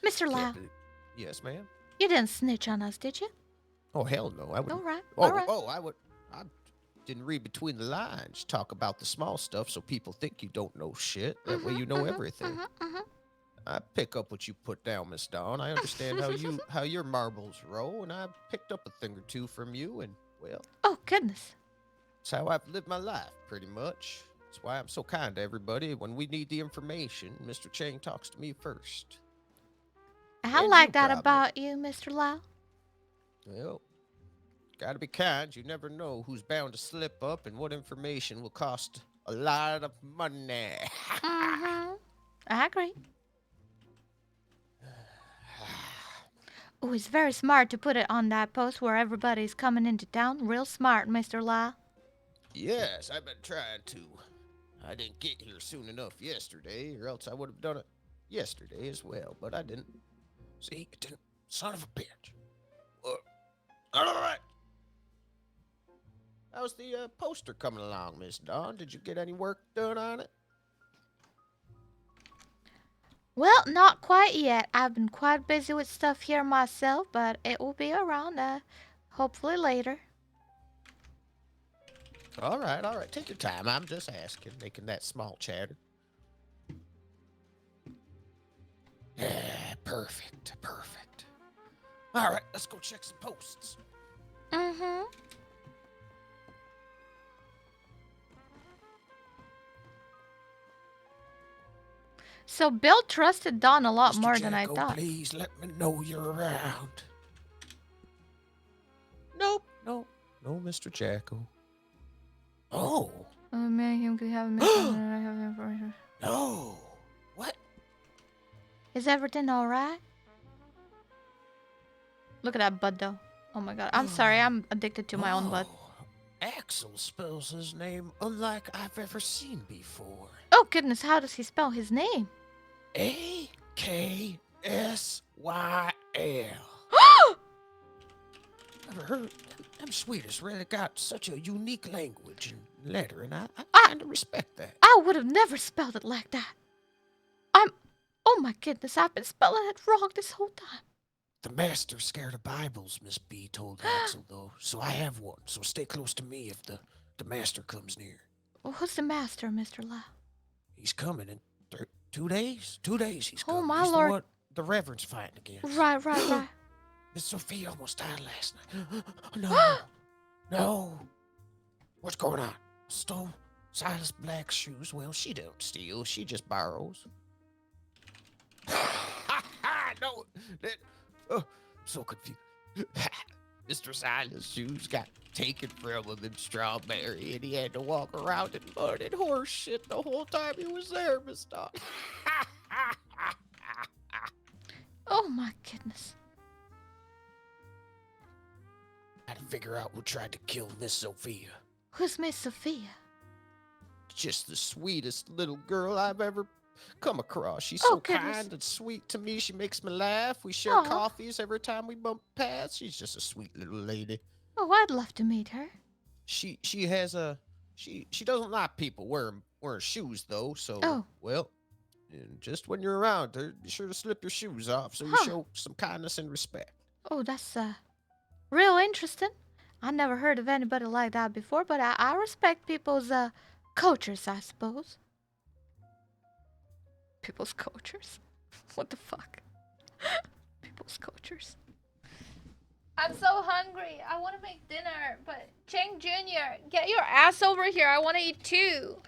Mr. Lau, Yes, ma'am. You didn't snitch on us, did you? Oh, hell no. I would. All right. Oh, all right. I would. I didn't read between the lines. Talk about the small stuff so people think you don't know shit. That way you know everything. I pick up what you put down, Miss Dawn. I understand how your marbles roll, and I picked up a thing or two from you, and well. Oh, goodness. That's how I've lived my life, pretty much. That's why I'm so kind to everybody. When we need the information, Mr. Chang talks to me first. I And like you that probably. about you, Mr. Lau. Well, gotta be kind. You never know who's bound to slip up and what information will cost a lot of money. I agree. Oh, it's very smart to put it on that post where everybody's coming into town. Real smart, Mr. Lau. Yes, I've been trying to. I didn't get here soon enough yesterday, or else I would have done it yesterday as well, but I didn't. See, it didn't. Son of a bitch. All right. How's the poster coming along, Miss Dawn? Did you get any work done on it? Well, not quite yet. I've been quite busy with stuff here myself, but it will be around, hopefully later. All right. Take your time. I'm just asking, making that small chatter. Yeah, perfect. All right, let's go check some posts. So Bill trusted Dawn a lot Mr. more than I Jacko, thought. Please let me know you're around. Nope. No, Mr. Jacko. Oh. Oh man, him could have a mission. No. What? Is everything alright? Look at that butt though. Oh my god. I'm sorry, I'm addicted to my own butt. Axel spells his name unlike I've ever seen before. Oh goodness, how does he spell his name? AKSYL. Never heard. Them Swedish really got such a unique language and letter, and I kind of respect that. I would have never spelled it like that. Oh my goodness, I've been spelling it wrong this whole time. The master's scared of Bibles, Miss B told Axel, though, so I have one. So stay close to me if the master comes near. Well, who's the master, Mr. Lau? He's coming in 2 days. 2 days he's coming. Oh my He's lord. The one the Reverend's fighting against. Right. Miss Sophia almost died last night. No. What's going on? Stole Silas Black's shoes. Well, she don't steal. She just borrows. No. So confused. Mr. Silas' shoes got taken from him in Strawberry, and he had to walk around in mud and horse shit the whole time he was there, Miss Dog. Oh my goodness. Gotta figure out who tried to kill Miss Sophia. Who's Miss Sophia? Just the sweetest little girl I've ever come across. She's Oh, so goodness. kind and sweet to me. She makes me laugh. We share Aw. coffees every time we bump past. She's just a sweet little lady. Oh, I'd love to meet her. She has a she doesn't like people wearing shoes though. So Oh. well, and just when you're around her, be sure to slip your shoes off so you Huh. show some kindness and respect. Oh, that's real interesting. I never heard of anybody like that before, but I respect people's cultures, I suppose. People's cultures? What the fuck? People's cultures. I'm so hungry. I want to make dinner, but Cheng Jr., get your ass over here. I want to eat too.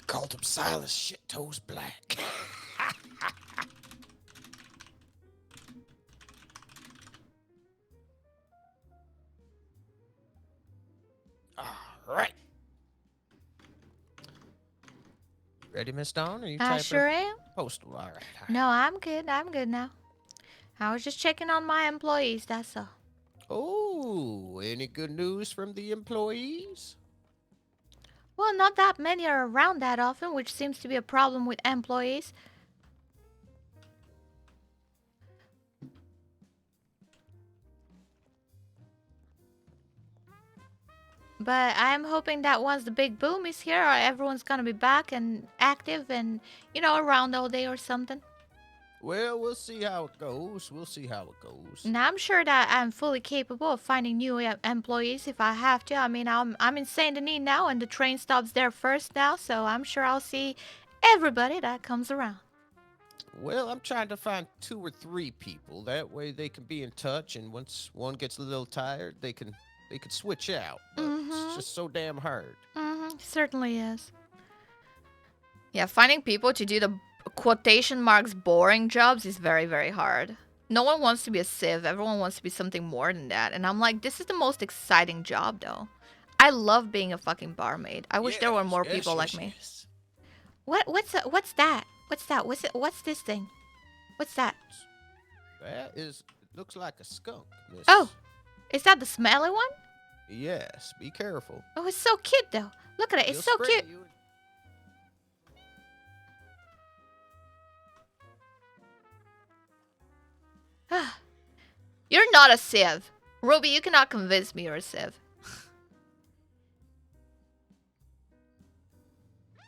Called him Silas Shit Toes Black. All right. Ready, Miss Dawn? Are you I typing sure am. postal? All right. No, I'm good. I'm good now. I was just checking on my employees, that's all. Oh, any good news from the employees? Well, not that many are around that often, which seems to be a problem with employees. But I'm hoping that once the big boom is here, everyone's gonna be back and active and, you know, around all day or something. Well, we'll see how it goes. We'll see how it goes. And I'm sure that I'm fully capable of finding new employees if I have to. I mean, I'm in Saint Denis now, and the train stops there first now, so I'm sure I'll see everybody that comes around. Well, I'm trying to find 2 or 3 people. That way they can be in touch, and once one gets a little tired, they can switch out. But it's just so damn hard. Certainly is. Yeah, finding people to do the quotation marks boring jobs is very, very hard. No one wants to be a civ. Everyone wants to be something more than that. And I'm like, this is the most exciting job, though. I love being a fucking barmaid. I wish there were more people like me. What's that? What's that? What's this thing? What's that? That is, looks like a skunk, miss. Oh, is that the smelly one? Yes, be careful. Oh, it's so cute, though. Look at it. It's so cute. You're not a civ. Ruby, you cannot convince me you're a civ.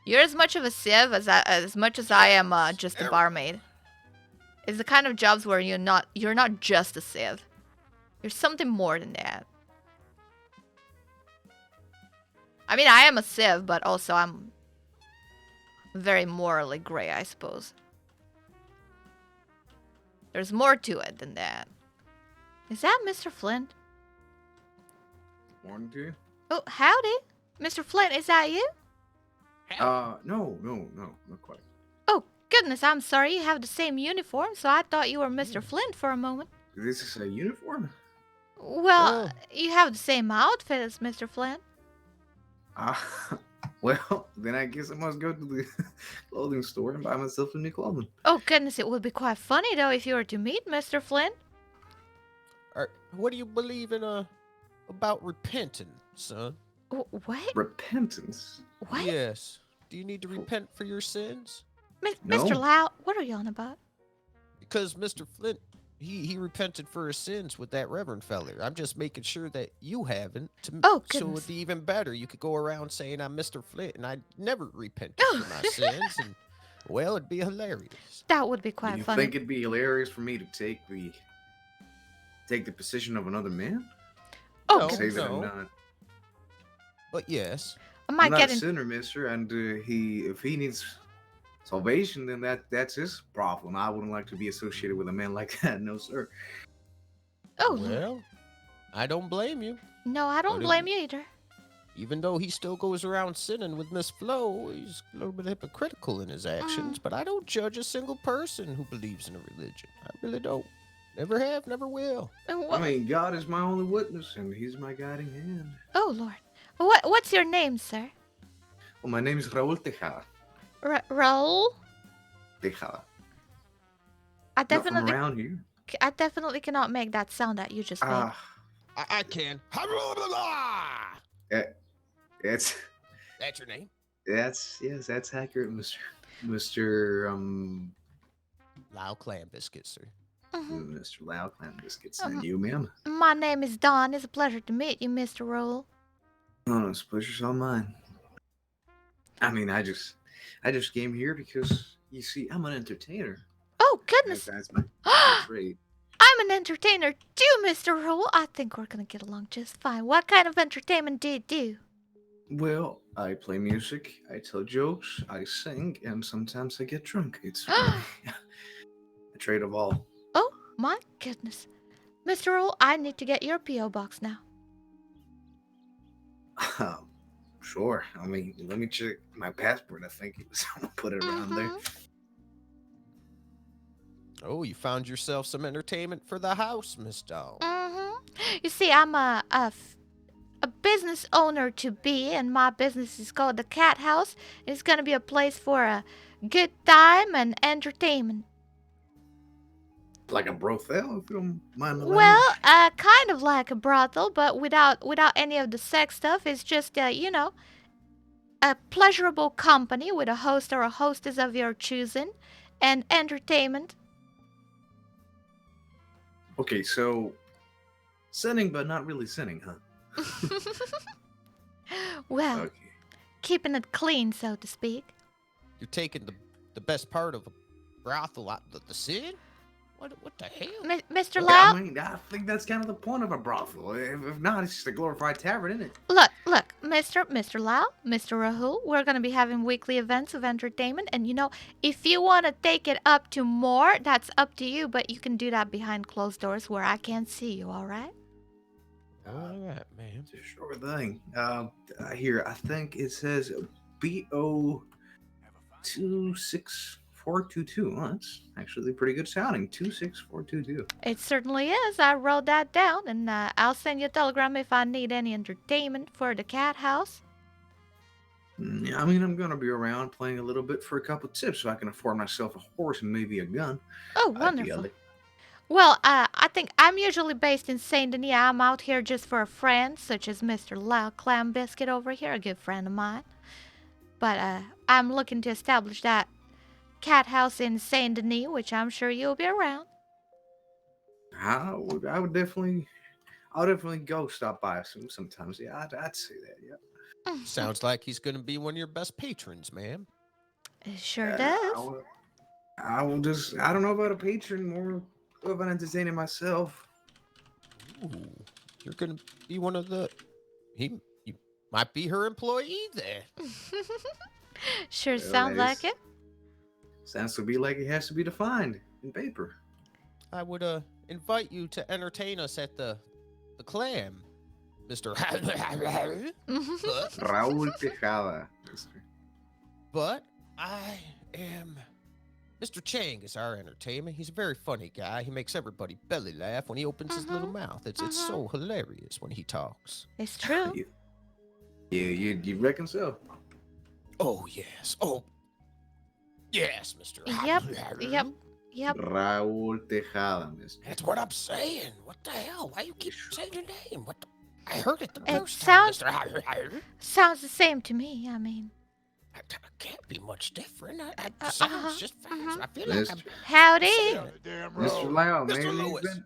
You're as much of a civ as much as I am just a barmaid. It's the kind of jobs where you're not just a civ. You're something more than that. I mean, I am a civ, but also I'm very morally gray, I suppose. There's more to it than that. Is that Mr. Flint? Morning to you. Oh, howdy. Mr. Flint, is that you? No, not quite. Oh, goodness, I'm sorry. You have the same uniform, so I thought you were Mr. Flint for a moment. This is a uniform? Well, you have the same outfit as Mr. Flint. Well, then I guess I must go to the clothing store and buy myself some new clothing. Oh, goodness, it would be quite funny, though, if you were to meet Mr. Flint. What do you believe in about repentance, son? What? Repentance? What? Yes. Do you need to repent for your sins? No. Mr. Lau, what are you on about? Because Mr. Flint, he repented for his sins with that reverend feller. I'm just making sure that you haven't. Oh, so goodness. it'd be even better. You could go around saying I'm Mr. Flint and I never repented for my sins. And, well, it'd be hilarious. That would be quite You funny. think it'd be hilarious for me to take the position of another man? Oh, Say that no. I'm not. But yes. I'm not a sinner, mister, and if he needs salvation, then that's his problem. I wouldn't like to be associated with a man like that. No, sir. Oh, well, I don't blame you. No, I don't blame you either. Even though he still goes around sinning with Miss Flo, he's a little bit hypocritical in his actions, but I don't judge a single person who believes in a religion. I really don't. Never have, never will. I mean, God is my only witness, and he's my guiding hand. Oh, Lord. What's your name, sir? Well, my name is Raul Tejada. Raul? Tejada. I Not from around here. I definitely cannot make that sound that you just made. I can. That's your name? Yes, that's accurate, Mr. Lau Clam Biscuit, sir. Mr. Lau Clam Biscuits. And you, ma'am? My name is Dawn. It's a pleasure to meet you, Mr. Raul. Oh, it's pleasure's all mine. I mean, I just came here because, you see, I'm an entertainer. Oh, goodness. That's my trade. I'm an entertainer too, Mr. Raul. I think we're going to get along just fine. What kind of entertainment do you do? Well, I play music, I tell jokes, I sing, and sometimes I get drunk. It's really a trade of all. Oh, my goodness. Mr. Raul, I need to get your P.O. box now. Sure. I mean, let me check my passport. I think it was someone put it around there. Oh, you found yourself some entertainment for the house, Miss Dawn. You see, I'm a business owner to be, and my business is called the Cathouse. It's going to be a place for a good time and entertainment. Like a brothel, if you don't mind the Well, language. kind of like a brothel, but without any of the sex stuff. It's just a pleasurable company with a host or a hostess of your choosing, and entertainment. Okay, so sinning, but not really sinning, huh? Well, Okay. keeping it clean, so to speak. You're taking the best part of a brothel out the sin? What the hell? Mr. Yeah, Lau? I mean, I think that's kind of the point of a brothel. If not, it's just a glorified tavern, isn't it? Look, Mr. Lau, Mr. Rahul, we're gonna be having weekly events of entertainment, and if you want to take it up to more, that's up to you, but you can do that behind closed doors where I can't see you, alright? Alright, man. Sure thing. Here, I think it says BO 26422. Oh, that's actually pretty good sounding. 26422. It certainly is. I wrote that down, and I'll send you a telegram if I need any entertainment for the Cathouse. Yeah, I mean, I'm gonna be around playing a little bit for a couple tips so I can afford myself a horse and maybe a gun. Oh, wonderful. Ideally. Well, I think I'm usually based in Saint Denis. I'm out here just for a friend, such as Mr. Lau Clam Biscuit over here, a good friend of mine. But I'm looking to establish that Cathouse in Saint Denis, which I'm sure you'll be around. I would definitely, I'll definitely go stop by sometimes. Yeah, I'd say that. Yeah. Sounds like he's gonna be one of your best patrons, man. It sure does. I will just, I don't know about a patron, more of an entertainer myself. Ooh, you're gonna be one of the. You might be her employee there. Sure Well, sounds like it. Sounds to be like it has to be defined in paper. I would invite you to entertain us at the clam, Mr. Raúl Tejada. But I am. Mr. Chang is our entertainment. He's a very funny guy. He makes everybody belly laugh when he opens his little mouth. It's so hilarious when he talks. It's true. You reckon so? Oh yes. Oh yes, Mr. Yep. Raúl Tejada, Mr. That's what I'm saying. What the hell? Why you keep saying your name? What? I heard it the It first time, sounds Mr. sounds the same to me. I mean, It can't be much different. It sounds just fast. I feel like I'm. Howdy. Mr. Lau, Mr. maybe Lewis.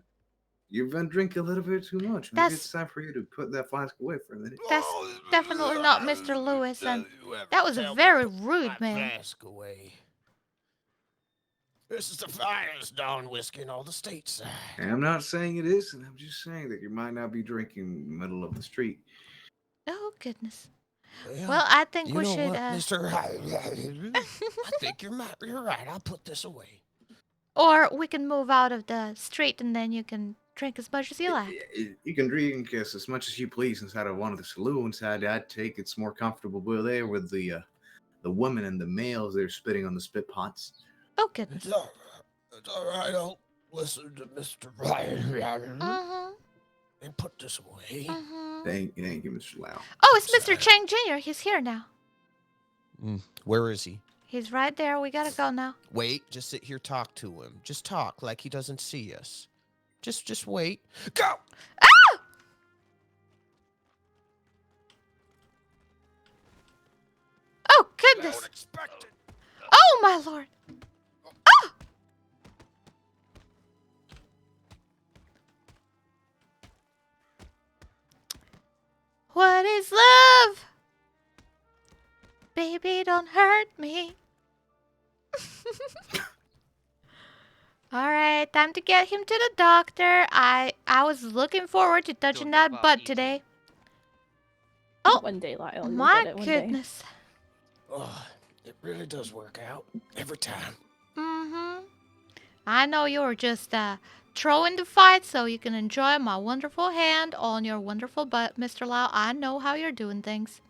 you've been drinking a little bit too much. Maybe it's time for you to put that flask away for a minute. That's definitely not Mr. Lewis, and that was very rude, man. Flask away. This is the finest Dawn whiskey in all the stateside. I'm not saying it isn't. I'm just saying that you might not be drinking in the middle of the street. Oh goodness. Well, I think we should. What, Mr. I think you're right. I'll put this away. Or we can move out of the street, and then you can drink as much as you like. You can drink as much as you please inside of one of the saloons. I'd take it's more comfortable there with the women and the males that are spitting on the spit pots. Oh goodness. It's all right. I'll listen to Mr. Ryan and put this away. Thank you, Mr. Lau. Oh, it's Mr. Chang Jr. He's here now. Where is he? He's right there. We gotta go now. Wait, just sit here, talk to him. Just talk like he doesn't see us. Just wait. Go! Ah! Oh, goodness. Unexpected. Oh, my lord. Ah! What is love? Baby, don't hurt me. All right, time to get him to the doctor. I was looking forward to touching that butt today. Oh, one day, Lyle. You'll my get it one day. goodness. Oh, it really does work out every time. I know you were just throwing the fight so you can enjoy my wonderful hand on your wonderful butt, Mr. Lau. I know how you're doing things.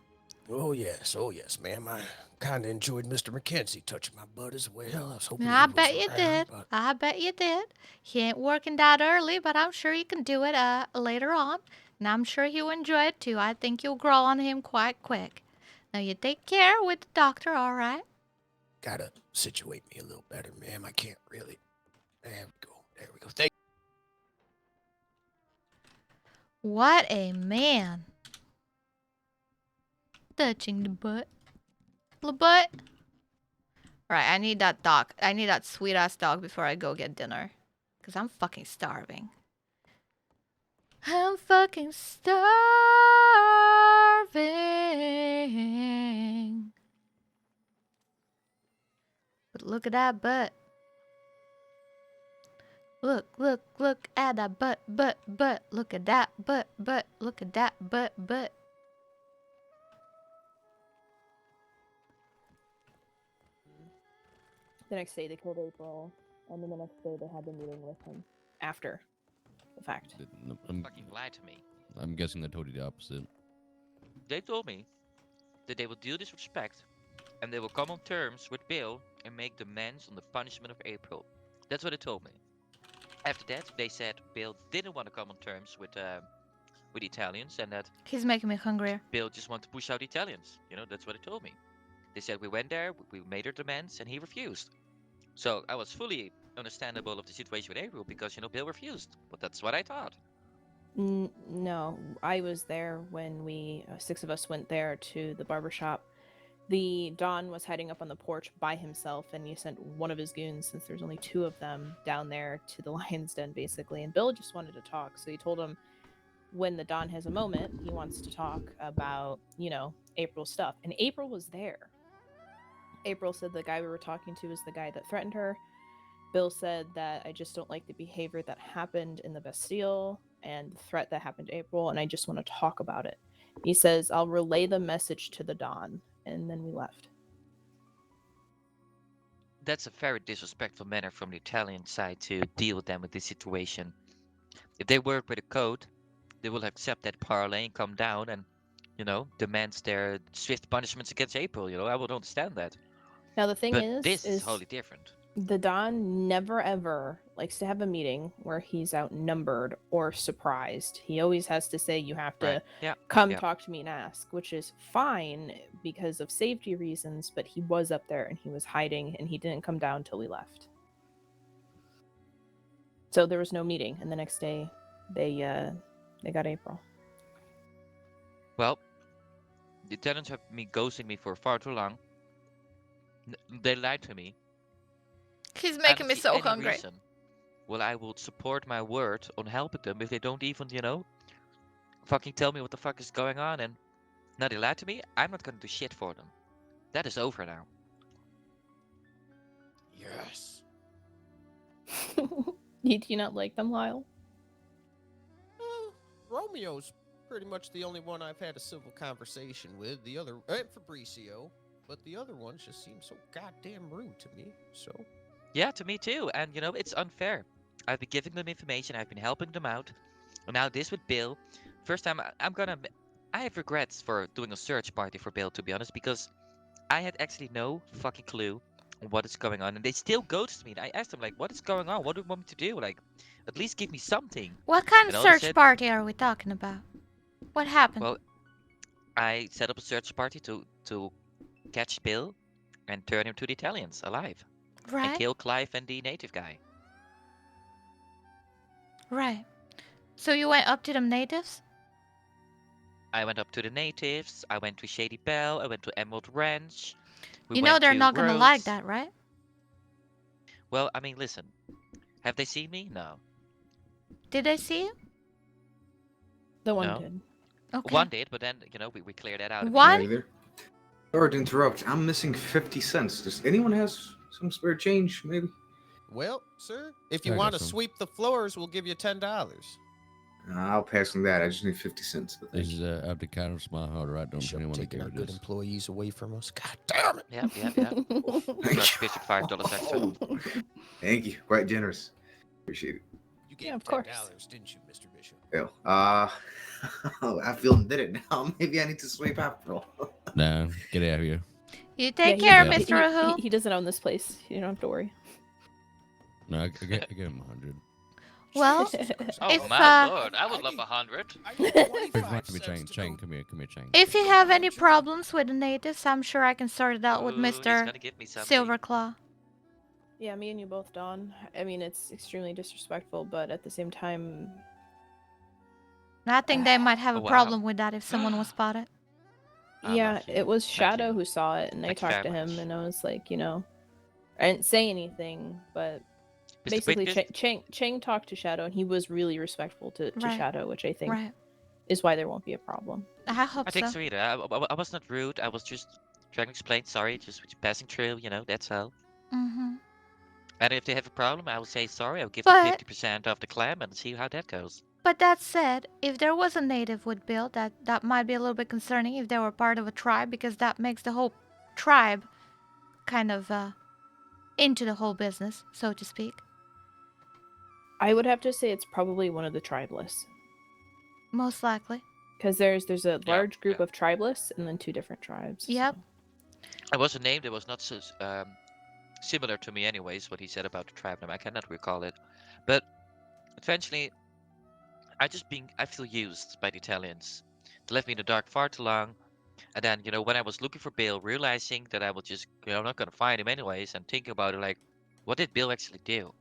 Oh yes, ma'am. I kind of enjoyed Mr. McKenzie touching my butt as well. I was hoping. I bet you did. I bet you did. He ain't working that early, but I'm sure you can do it later on. And I'm sure he'll enjoy it too. I think you'll grow on him quite quick. Now you take care with the doctor, all right? Gotta situate me a little better, ma'am. I can't really. There we go. There we go. Thank What a man. Touching the butt. The butt. Right, I need that dog. I need that sweet ass dog before I go get dinner. Because I'm fucking starving. I'm fucking starving. But look at that butt. Look at that butt. Look at that butt. Look at that butt. The next day they killed April, and then the next day they had the meeting with him after the fact. Fucking lied to me. I'm guessing they told you the opposite. They told me that they will deal this with respect, and they will come on terms with Bill and make demands on the punishment of April. That's what they told me. After that, they said Bill didn't want to come on terms with the Italians, and that He's making me hungrier. Bill just wanted to push out the Italians. You know, that's what they told me. They said we went there, we made our demands, and he refused. So I was fully understandable of the situation with April because, you know, Bill refused. But that's what I thought. No, I was there when we, 6 of us went there to the barbershop. The Don was hiding up on the porch by himself, and he sent one of his goons, since there's only 2 of them, down there to the lion's den, basically. And Bill just wanted to talk, so he told him when the Don has a moment, he wants to talk about, you know, April's stuff. And April was there. April said the guy we were talking to is the guy that threatened her. Bill said that I just don't like the behavior that happened in the Bastille and the threat that happened to April, and I just want to talk about it. He says, I'll relay the message to the Don, and then we left. That's a very disrespectful manner from the Italian side to deal with them with this situation. If they work with a code, they will accept that parlay and come down and, you know, demands their swift punishments against April. You know, I would understand that. Now the thing But this is totally different. the Don never ever likes to have a meeting where he's outnumbered or surprised. He always has to say, you have to come talk to me and ask, which is fine because of safety reasons, but he was up there and he was hiding and he didn't come down till we left. So there was no meeting, and the next day they got April. Well, the Italians have been ghosting me for far too long. They lied to me. He's I making don't me see so any hungry. reason. Well, I will support my word on helping them if they don't even, you know, fucking tell me what the fuck is going on. And now they lied to me. I'm not gonna do shit for them. That is over now. Yes. Do you not like them, Lyle? Romeo's pretty much the only one I've had a civil conversation with. The other, and Fabricio, but the other ones just seem so goddamn rude to me. So. Yeah, to me too. And you know, it's unfair. I've been giving them information. I've been helping them out. And now this with Bill. First time I have regrets for doing a search party for Bill, to be honest, because I had actually no fucking clue on what is going on, and they still ghosted me. And I asked them, like, what is going on? What do you want me to do? Like, at least give me something. What kind You of know, they search said- party are we talking about? What happened? Well, I set up a search party to catch Bill and turn him to the Italians alive. Right. And kill Clive and the native guy. Right. So you went up to them natives? I went up to the natives. I went to Shady Bell. I went to Emerald Ranch. You know they're not gonna like that, right? Well, I mean, listen. Have they seen me? No. Did they see you? The one No. did. Okay. One did, but then, you know, we cleared that out. One? Hi there. Sorry to interrupt. I'm missing 50 cents. Does anyone has some spare change, maybe? Well, sir, if you I got want to some. sweep the floors, we'll give you $10. I'll pass on that. I just need 50 cents. But This is at the kind of small hard right don't anyone to Taking give our it good this. employees away from us. God damn it! Yeah. Charge Bishop $5 extra. Thank you. Quite generous. Appreciate it. You gave Yeah, of $10, course. didn't you, Mr. Bishop? Well, I feel did it now. Maybe I need to sweep after all. Nah, get out of here. You take Yeah, care, he- Mr. he- Rahul. He doesn't own this place. You don't have to worry. No, I give him 100. Well, Oh if my lord, I would love 100. Come here, Chang. Come here, Chang. if you have any problems with the natives, I'm sure I can sort it out with Ooh, he's Mr. gonna give me something. Silverclaw. Yeah, me and you both, Dawn. I mean, it's extremely disrespectful, but at the same time, I think they might have Oh, a wow. problem with that if someone was spotted. I yeah, love you. it was Thank Shadow you. who saw it, and I Thank you talked to very him, much. and I was like, you know, I didn't say anything, but Mr. basically, Whitfield? Chang talked to Shadow, and he was really respectful to Right. Shadow, which I think Right. is why there won't be a problem. I hope I think so. so either. I was not rude. I was just trying to explain. Sorry, just passing through. That's all. Mm-hmm. And if they have a problem, I will say sorry. I'll give But- them 50% of the clam and see how that goes. But that said, if there was a native with Bill, that might be a little bit concerning if they were part of a tribe, because that makes the whole tribe kind of into the whole business, so to speak. I would have to say it's probably one of the tribalists. Most likely. Because there's a Yeah, large group of tribalists and then 2 different tribes. Yep. so. I was a name that was not so similar to me anyways, what he said about the tribe name. I cannot recall it. But eventually, I feel used by the Italians. They left me in the dark far too long. And then, when I was looking for Bill, realizing that I was just, not going to find him anyways, and thinking about it like, what did Bill actually do?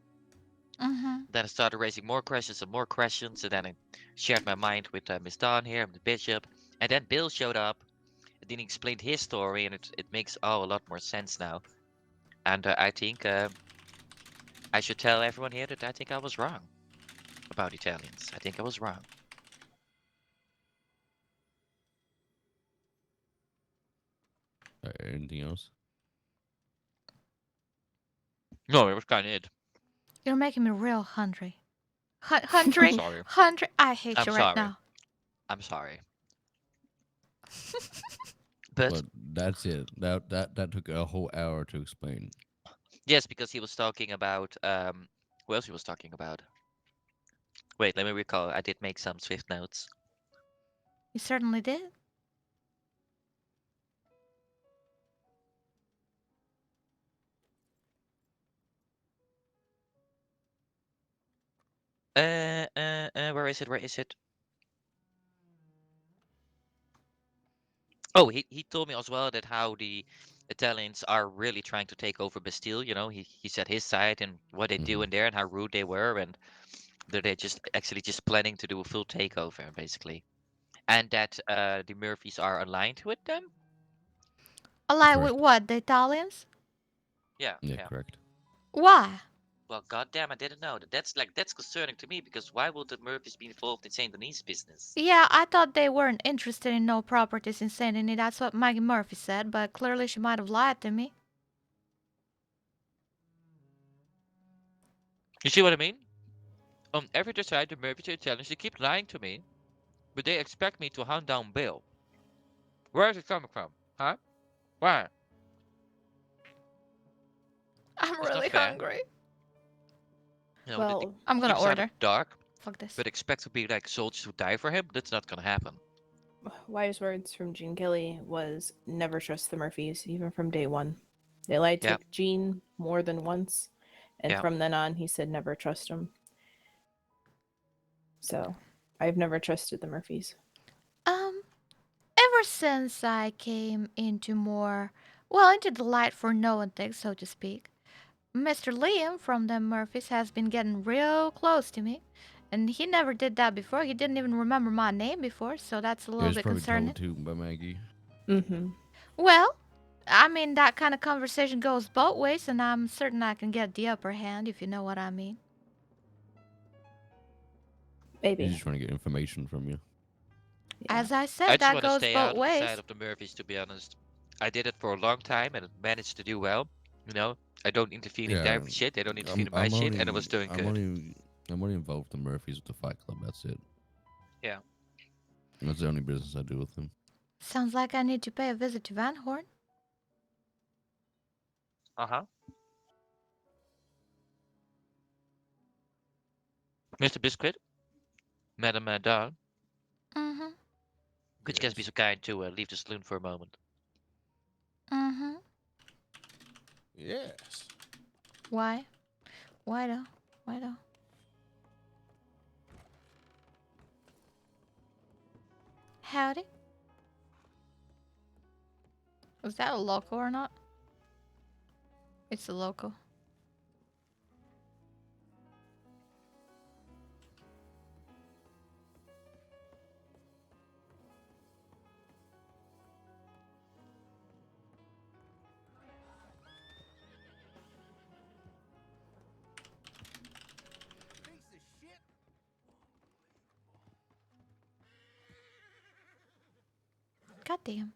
Mm-hmm. Then I started raising more questions, and then I shared my mind with Miss Dawn here, and the bishop. And then Bill showed up, and then he explained his story, and it makes a lot more sense now. And I think I should tell everyone here that I think I was wrong about Italians. I think I was wrong. Anything else? No, it was kind of it. You're making me real hungry. Hungry? Sorry. Hungry? I hate I'm you sorry. right now. I'm sorry. But that's it. That took a whole hour to explain. yes, because he was talking about who else he was talking about? Wait, let me recall. I did make some swift notes. You certainly did. Where is it? Where is it? Oh, he told me as well that how the Italians are really trying to take over Bastille. He said his side and what they do in there and how rude they were, and that they're just actually just planning to do a full takeover, basically. And that the Murphys are aligned with them. Aligned with what? The Italians? Yeah, correct. Why? Well, goddamn, I didn't know that. That's concerning to me because why would the Murphys be involved in Saint Denis' business? Yeah, I thought they weren't interested in no properties in Saint Denis. That's what Maggie Murphy said, but clearly she might have lied to me. You see what I mean? Every time the Murphys are Italians, they keep lying to me, but they expect me to hunt down Bill. Where is it coming from? Huh? Why? I'm It's not really fair. hungry. Well, I'm gonna keep Simon order. dark, Fuck this. but expect to be like soldiers who die for him. That's not gonna happen. Wise words from Gene Kelly was never trust the Murphys, even from day one. They lied to Yep. Gene more than once, and Yep. from then on, he said never trust them. So, I've never trusted the Murphys. Ever since I came into into the light for knowing things, so to speak, Mr. Liam from the Murphys has been getting real close to me. And he never did that before. He didn't even remember my name before, so that's a little bit probably concerning. told too by Maggie. Mm-hmm. Well, I mean, that kind of conversation goes both ways, and I'm certain I can get the upper hand, if you know what I mean. Maybe. He's just trying to get information from you. As I I said, just that want to goes stay both out of the ways. side of the Murphys, to be honest. I did it for a long time and it managed to do well. I don't interfere in their shit. They don't interfere in my shit, and it was doing good. I'm only involved with the Murphys with the Fight Club. That's it. Yeah. That's the only business I do with them. Sounds like I need to pay a visit to Van Horn. Uh-huh. Mr. Biscuit, Madam Dawn, Mm-hmm. could you guys be so kind to leave the saloon for a moment? Mm-hmm. Yes. Why? Why though? Why though? Howdy. Was that a local or not? It's a local. God damn.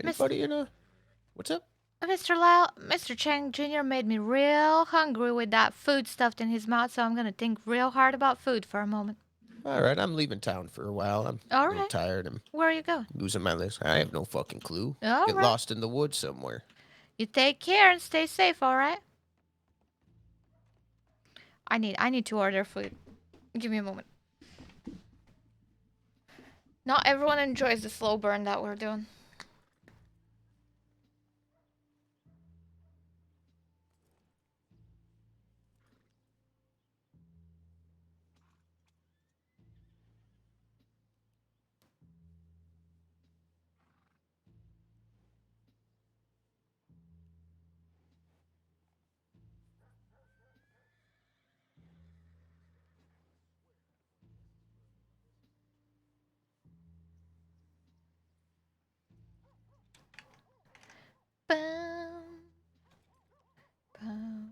Anybody in a? What's up? Mr. Lyle, Mr. Chang Jr. made me real hungry with that food stuffed in his mouth, so I'm gonna think real hard about food for a moment. All right, I'm leaving town for a while. I'm All a little right. tired. I'm Where are you going? losing my list. I have no fucking clue. All Get right. lost in the woods somewhere. You take care and stay safe, all right? I need to order food. Give me a moment. Not everyone enjoys the slow burn that we're doing. Boom. Boom.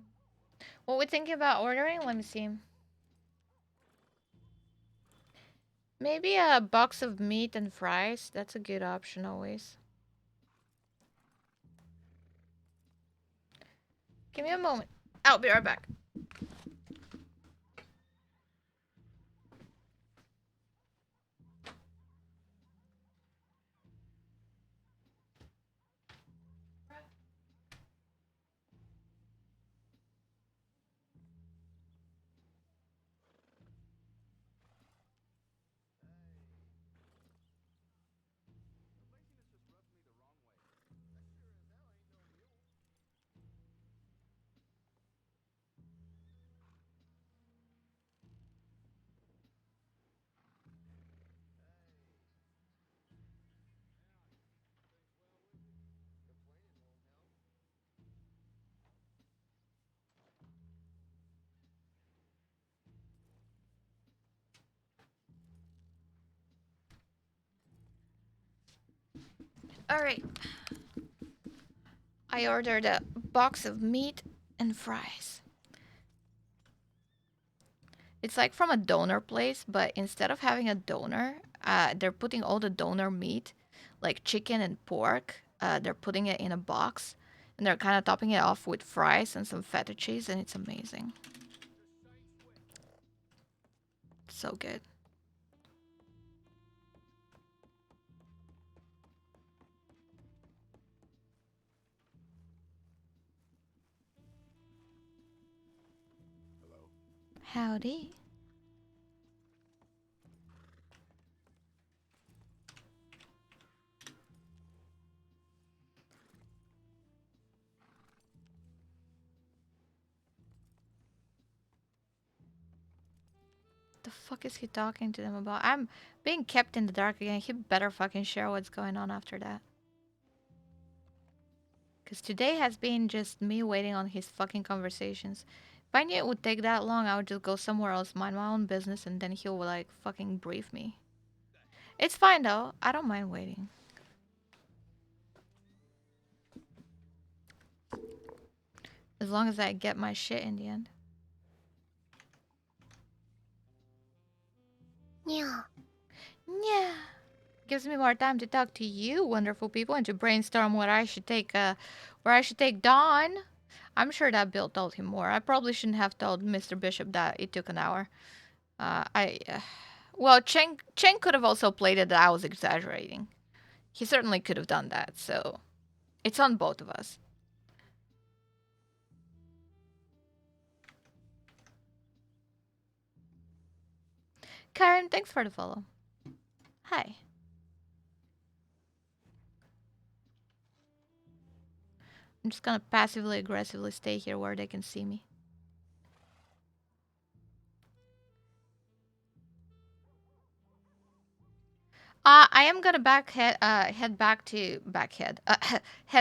What we thinking about ordering? Let me see. Maybe a box of meat and fries. That's a good option always. Give me a moment. I'll be right back. Alright. I ordered a box of meat and fries. It's like from a donor place, but instead of having a donor, they're putting all the donor meat, like chicken and pork, they're putting it in a box, and they're kind of topping it off with fries and some feta cheese, and it's amazing. So good. Howdy. The fuck is he talking to them about? I'm being kept in the dark again. He better fucking share what's going on after that. Because today has been just me waiting on his fucking conversations. If I knew it would take that long, I would just go somewhere else, mind my own business, and then he'll like fucking brief me. It's fine though. I don't mind waiting. As long as I get my shit in the end. Yeah. Yeah. Gives me more time to talk to you, wonderful people, and to brainstorm where I should take Dawn. I'm sure that Bill told him more. I probably shouldn't have told Mr. Bishop that it took an hour. Well, Cheng could have also played it that I was exaggerating. He certainly could have done that, so it's on both of us. Karen, thanks for the follow. Hi. I'm just gonna passively aggressively stay here where they can see me. I am gonna head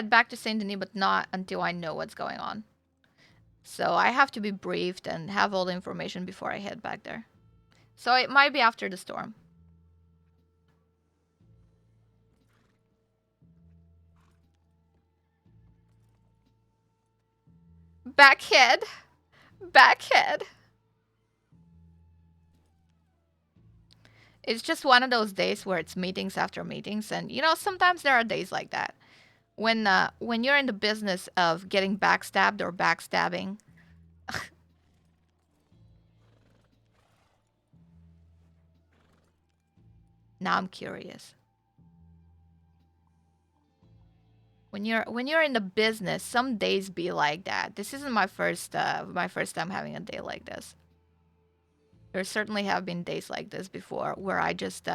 back to Saint Denis, but not until I know what's going on. So I have to be briefed and have all the information before I head back there. So it might be after the storm. Backhead. Backhead. It's just one of those days where it's meetings after meetings, and you know sometimes there are days like that when you're in the business of getting backstabbed or backstabbing. Now I'm curious. When you're in the business, some days be like that. This isn't my first time having a day like this. There certainly have been days like this before where I just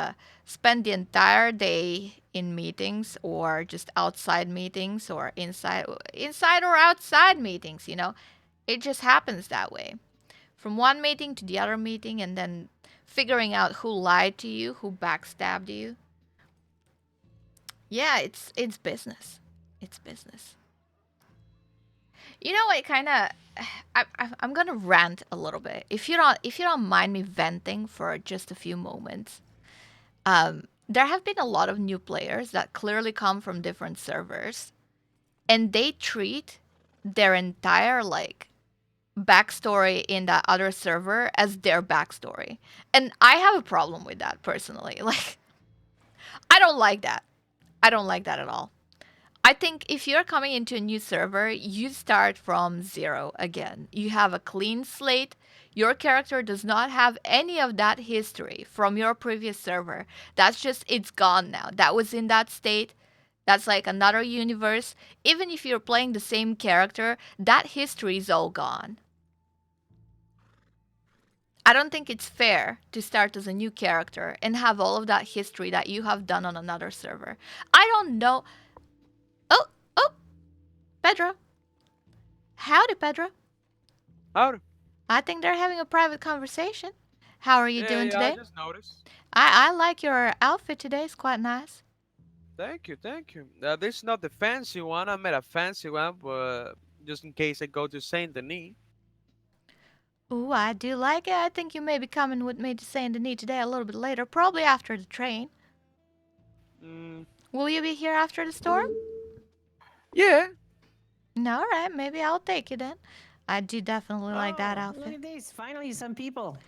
spend the entire day in meetings or just outside meetings or inside or outside meetings, you know. It just happens that way. From one meeting to the other meeting and then figuring out who lied to you, who backstabbed you. Yeah, it's business. It's business. You know, I kind of, I'm gonna rant a little bit. If you don't mind me venting for just a few moments, there have been a lot of new players that clearly come from different servers, and they treat their entire like backstory in that other server as their backstory, and I have a problem with that personally. Like, I don't like that. I don't like that at all. I think if you're coming into a new server, you start from zero again. You have a clean slate. Your character does not have any of that history from your previous server. That's just, it's gone now. That was in that state. That's like another universe. Even if you're playing the same character, that history is all gone. I don't think it's fair to start as a new character and have all of that history that you have done on another server. I don't know. Oh, Pedro. Howdy, Pedro. Howdy. I think they're having a private conversation. How are you doing today? I just noticed. I like your outfit today. It's quite nice. Thank you, thank you. This is not the fancy one. I made a fancy one, but just in case I go to Saint Denis. Ooh, I do like it. I think you may be coming with me to Saint Denis today a little bit later, probably after the train. Will you be here after the storm? Yeah. No, all right. Maybe I'll take you then. I do definitely like that outfit. Look at this. Finally, some people.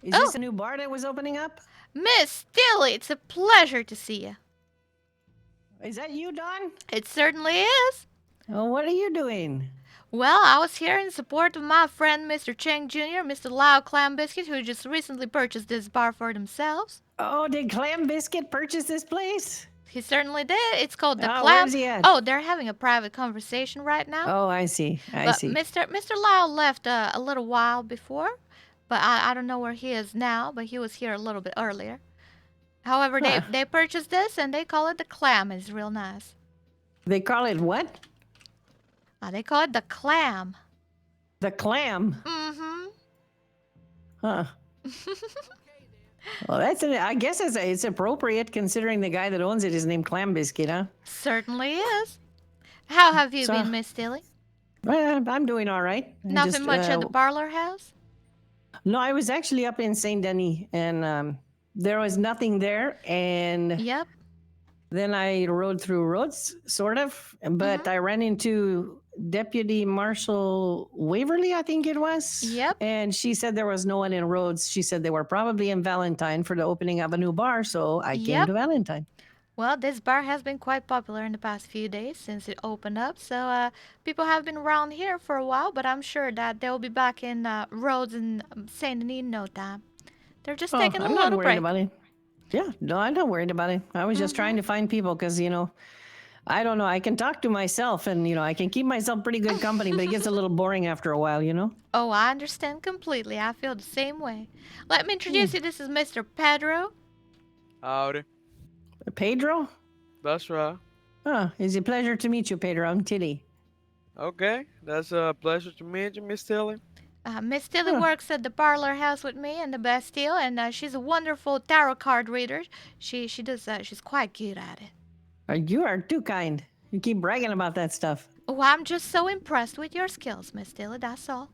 Is this a new bar that was opening up? Miss Stilly, it's a pleasure to see you. Is that you, Don? It certainly is. Oh, what are you doing? Well, I was here in support of my friend Mr. Cheng Jr., Mr. Lau Clam Biscuit, who just recently purchased this bar for themselves. Oh, did Clam Biscuit purchase this place? He certainly did. It's called the Oh, Clam. where's he at? Oh, they're having a private conversation right now. Oh, I see. I But see. Mr. Lau left a little while before, but I don't know where he is now, but he was here a little bit earlier. However, they purchased this, and they call it the Clam. It's real nice. They call it what? They call it the Clam. The Clam? Mm-hmm. Huh. Well, I guess it's appropriate considering the guy that owns it is named Clam Biscuit, huh? Certainly is. How have you been, Miss Stilly? Well, I'm doing all right. Nothing much at the parlor house? No, I was actually up in Saint Denis, and there was nothing there. And yep. Then I rode through Rhodes, sort of, but I ran into Deputy Marshal Waverly, I think it was. Yep. And she said there was no one in Rhodes. She said they were probably in Valentine for the opening of a new bar, so I came to Valentine. Well, this bar has been quite popular in the past few days since it opened up, so people have been around here for a while, but I'm sure that they'll be back in Rhodes and Saint Denis in no time. They're just taking a I'm little not worried break. about it. Yeah, no, I'm not worried about it. I was just trying to find people because, I don't know. I can talk to myself and, I can keep myself pretty good company, but it gets a little boring after a while, Oh, I understand completely. I feel the same way. Let me introduce you. This is Mr. Pedro. Howdy. Pedro? That's right. Oh, it's a pleasure to meet you, Pedro. I'm Tilly. Okay, that's a pleasure to meet you, Miss Tilly. Miss Tilly works at the parlor house with me in the Bastille, and she's a wonderful tarot card reader. She does. She's quite good at it. You are too kind. You keep bragging about that stuff. Oh, I'm just so impressed with your skills, Miss Tilly. That's all.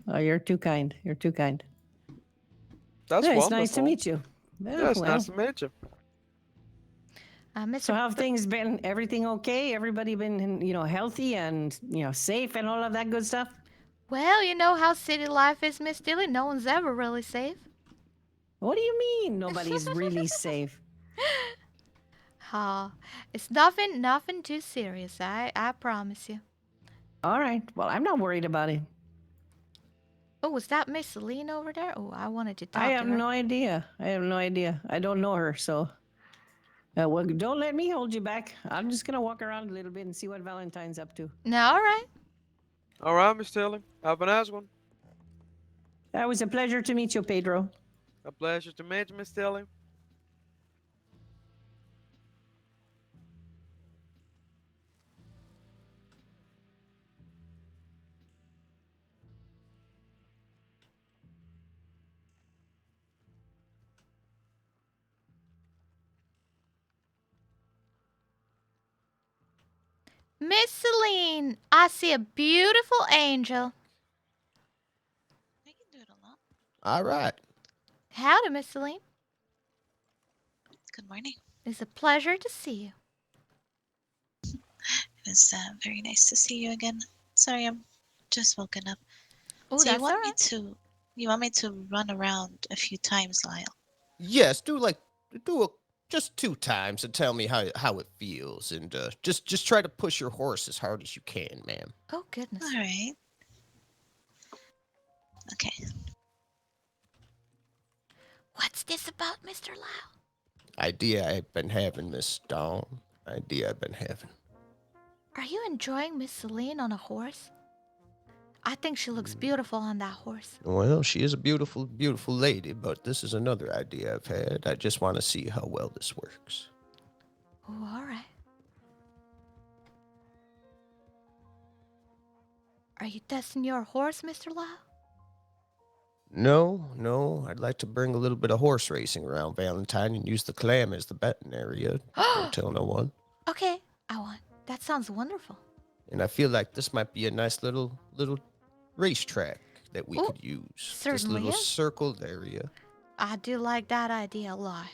Oh, you're too kind. You're too kind. That's It's wonderful. nice to meet you. Yeah, it's nice to meet you. Mr. So how have things been? Everything okay? Everybody been, healthy and, safe and all of that good stuff? Well, you know how city life is, Miss Dilly. No one's ever really safe. What do you mean nobody's really safe? It's nothing too serious. I promise you. All right. Well, I'm not worried about it. Oh, was that Miss Celine over there? Oh, I wanted to talk I to have her. no idea. I don't know her, so. Well, don't let me hold you back. I'm just gonna walk around a little bit and see what Valentine's up to. No, all right. All right, Miss Tilly. Have a nice one. It was a pleasure to meet you, Pedro. A pleasure to meet you, Miss Tilly. Miss Celine, I see a beautiful angel. All right. Howdy, Miss Celine. Good morning. It's a pleasure to see you. It is very nice to see you again. Sorry, I'm just woken up. Oh, so that's you want all me right. you want me to run around a few times, Lyle? Yes, just 2 times and tell me how it feels, and just try to push your horse as hard as you can, ma'am. Oh, goodness. All right. Okay. What's this about, Mr. Lau? Idea I've been having, Miss Dawn. Idea I've been having. Are you enjoying Miss Celine on a horse? I think she looks beautiful on that horse. Well, she is a beautiful, beautiful lady, but this is another idea I've had. I just want to see how well this works. Oh, all right. Are you testing your horse, Mr. Lau? No, I'd like to bring a little bit of horse racing around Valentine and use the clam as the betting area. Don't tell no one. Okay, I want. That sounds wonderful. And I feel like this might be a nice little racetrack that we could use. This certainly little is. circled area. I do like that idea a lot.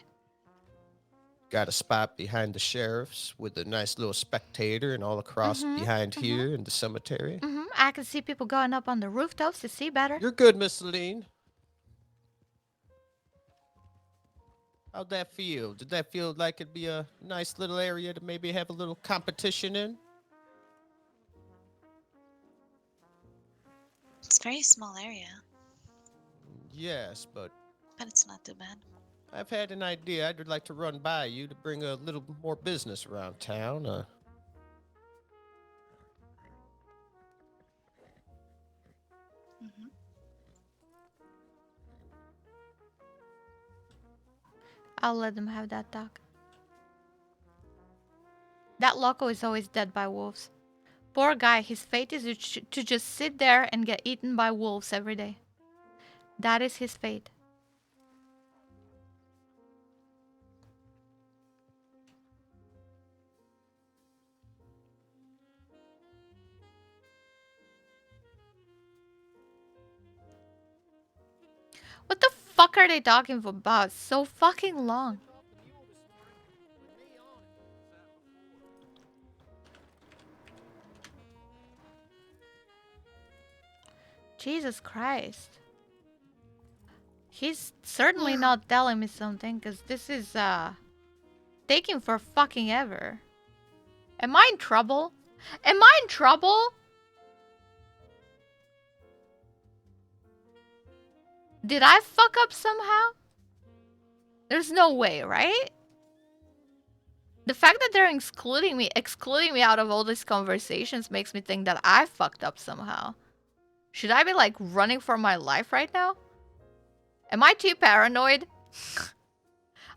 Got a spot behind the sheriff's with a nice little spectator and all across behind here in the cemetery. I can see people going up on the rooftops to see better. You're good, Miss Celine. How'd that feel? Did that feel like it'd be a nice little area to maybe have a little competition in? It's a very small area, Yes, but but it's not too bad. I've had an idea I'd like to run by you to bring a little more business around town. I'll let them have that talk. That loco is always dead by wolves. Poor guy, his fate is to just sit there and get eaten by wolves every day. That is his fate. What the fuck are they talking about? It's so fucking long. Jesus Christ. He's certainly not telling me something, because this is, taking for fucking ever. Am I in trouble? Am I in trouble? Did I fuck up somehow? There's no way, right? The fact that they're excluding me out of all these conversations makes me think that I fucked up somehow. Should I be like running for my life right now? Am I too paranoid?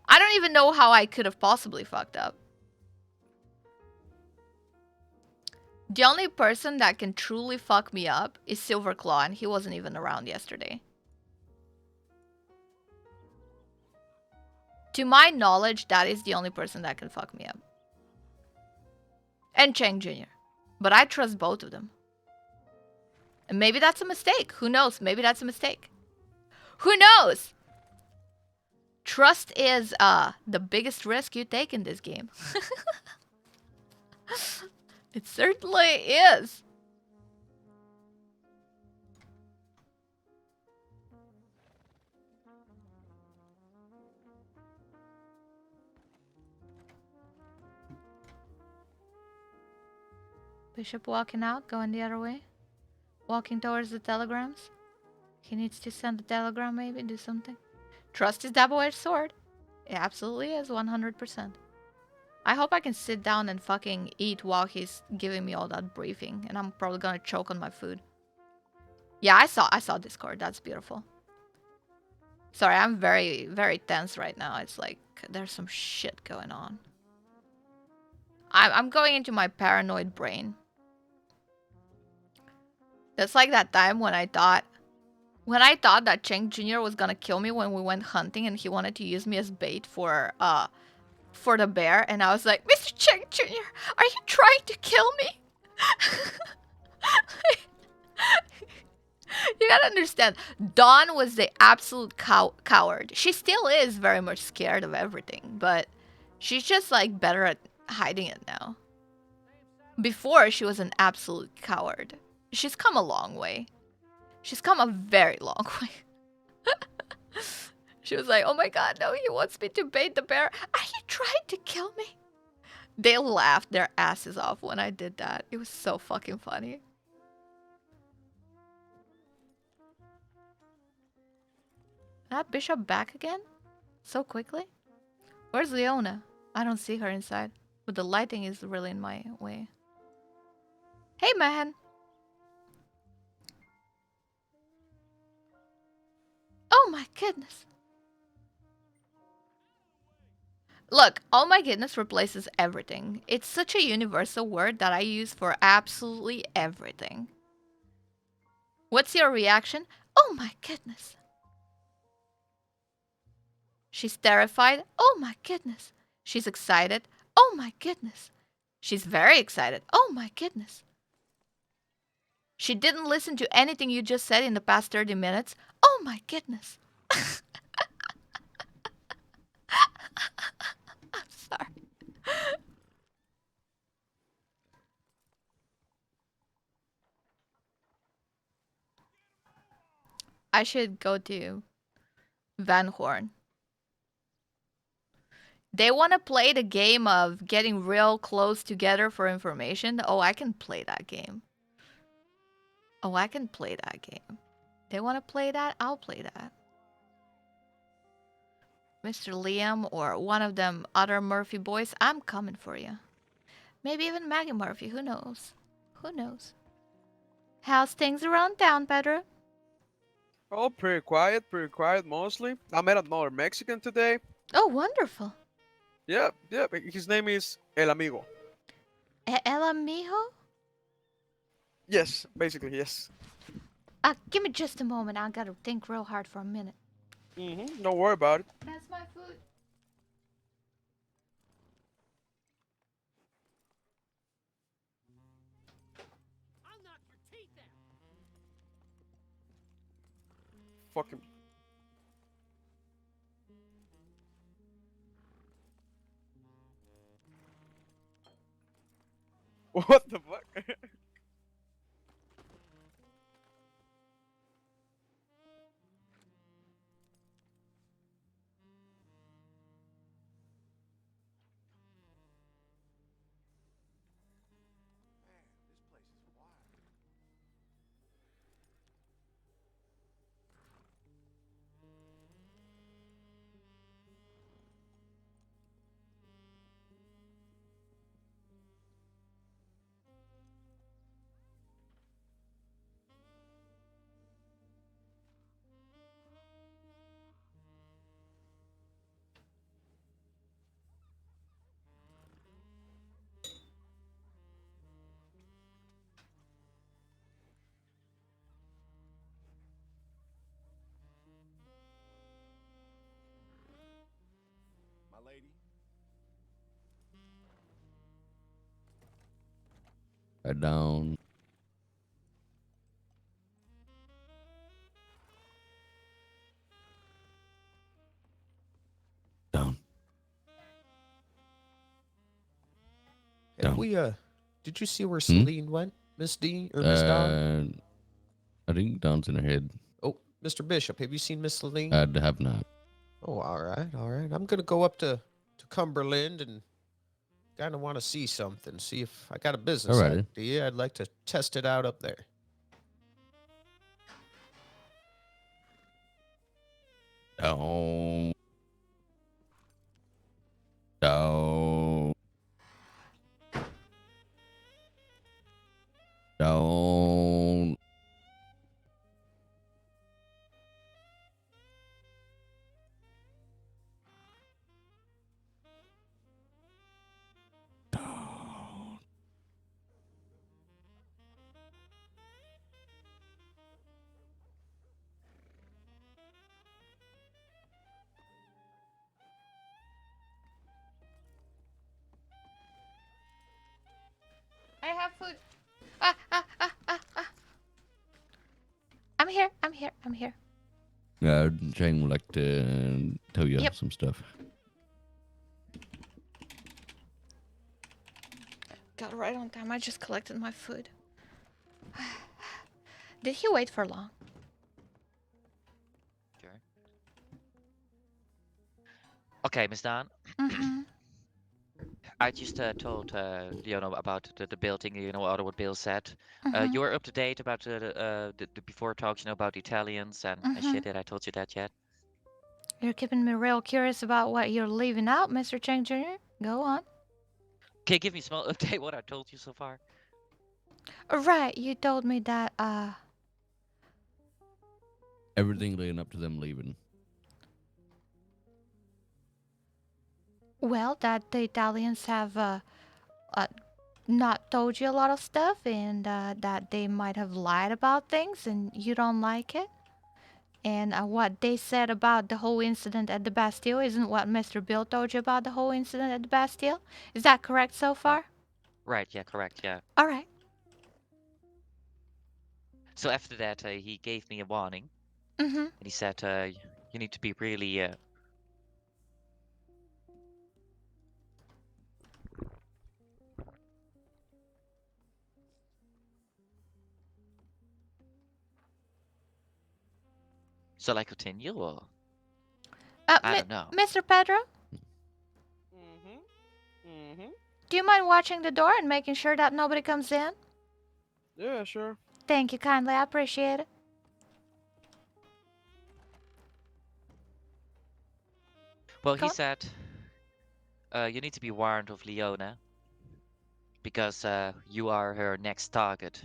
I don't even know how I could have possibly fucked up. The only person that can truly fuck me up is Silverclaw, and he wasn't even around yesterday. To my knowledge, that is the only person that can fuck me up. And Cheng Jr. But I trust both of them. And maybe that's a mistake. Who knows? Maybe that's a mistake. Who knows? Trust is the biggest risk you take in this game. It certainly is. Bishop walking out, going the other way. Walking towards the telegrams. He needs to send a telegram, maybe, do something. Trust is double-edged sword. It absolutely is, 100%. I hope I can sit down and fucking eat while he's giving me all that briefing. And I'm probably gonna choke on my food. Yeah, I saw Discord. That's beautiful. Sorry, I'm very, very tense right now. It's like, there's some shit going on. I'm going into my paranoid brain. That's like that time when I thought that Cheng Jr. was gonna kill me when we went hunting and he wanted to use me as bait for the bear, and I was like, Mr. Cheng Jr., are you trying to kill me? You gotta understand, Dawn was the absolute coward. She still is very much scared of everything, but she's just like better at hiding it now. Before, she was an absolute coward. She's come a long way. She's come a very long way. She was like, oh my god, no, he wants me to bait the bear. Are you trying to kill me? They laughed their asses off when I did that. It was so fucking funny. That bishop back again? So quickly? Where's Leona? I don't see her inside. But the lighting is really in my way. Hey, man! Oh my goodness. Look, oh my goodness replaces everything. It's such a universal word that I use for absolutely everything. What's your reaction? Oh my goodness. She's terrified. Oh my goodness. She's excited. Oh my goodness. She's very excited. Oh my goodness. She didn't listen to anything you just said in the past 30 minutes. Oh my goodness. I'm sorry. I should go to Van Horn. They want to play the game of getting real close together for information. Oh, I can play that game. Oh, I can play that game. They want to play that? I'll play that. Mr. Liam or one of them other Murphy boys, I'm coming for you. Maybe even Maggie Murphy, who knows? Who knows? How's things around town, Pedro? Oh, pretty quiet mostly. I met another Mexican today. Oh, wonderful. Yep. His name is El Amigo. El Amigo? Yes, basically, yes. Give me just a moment. I gotta think real hard for a minute. Don't worry about it. That's my food. Fucking. What the fuck? Right down. If we did you see where Celine went, Miss Dean or Miss Dawn? I think Dawn's in her head. Oh, Mr. Bishop, have you seen Miss Celine? I have not. Oh, all right. I'm gonna go up to Cumberland and kind of want to see something. See if I got a business Alrighty. idea. I'd like to test it out up there. Don't. Don't. Don't. I have food. I'm here. I'm here. I'm here. Jane would like to tell you Yep. some stuff. Got right on time. I just collected my food. Did he wait for long? Sure. Okay, Miss Dawn. Mm-hmm. I just told Leona about the building, what Bill said. Mhm. You were up to date about the before talks, about the Italians and shit. Did I told you that yet? You're keeping me real curious about what you're leaving out, Mr. Chang Jr. Go on. Okay, give me a small update what I told you so far. Right, you told me that, Everything leading up to them leaving. well, that the Italians have, not told you a lot of stuff and, that they might have lied about things and you don't like it. And what they said about the whole incident at the Bastille isn't what Mr. Bill told you about the whole incident at the Bastille. Is that correct so far? Right, yeah, correct, yeah. All right. So after that, he gave me a warning. Mm-hmm. And he said, you need to be really... Shall I continue, or...? I don't know. Mr. Pedro? Do you mind watching the door and making sure that nobody comes in? Yeah, sure. Thank you kindly. I appreciate it. Well, Go he on. said, you need to be warned of Leona. Because you are her next target.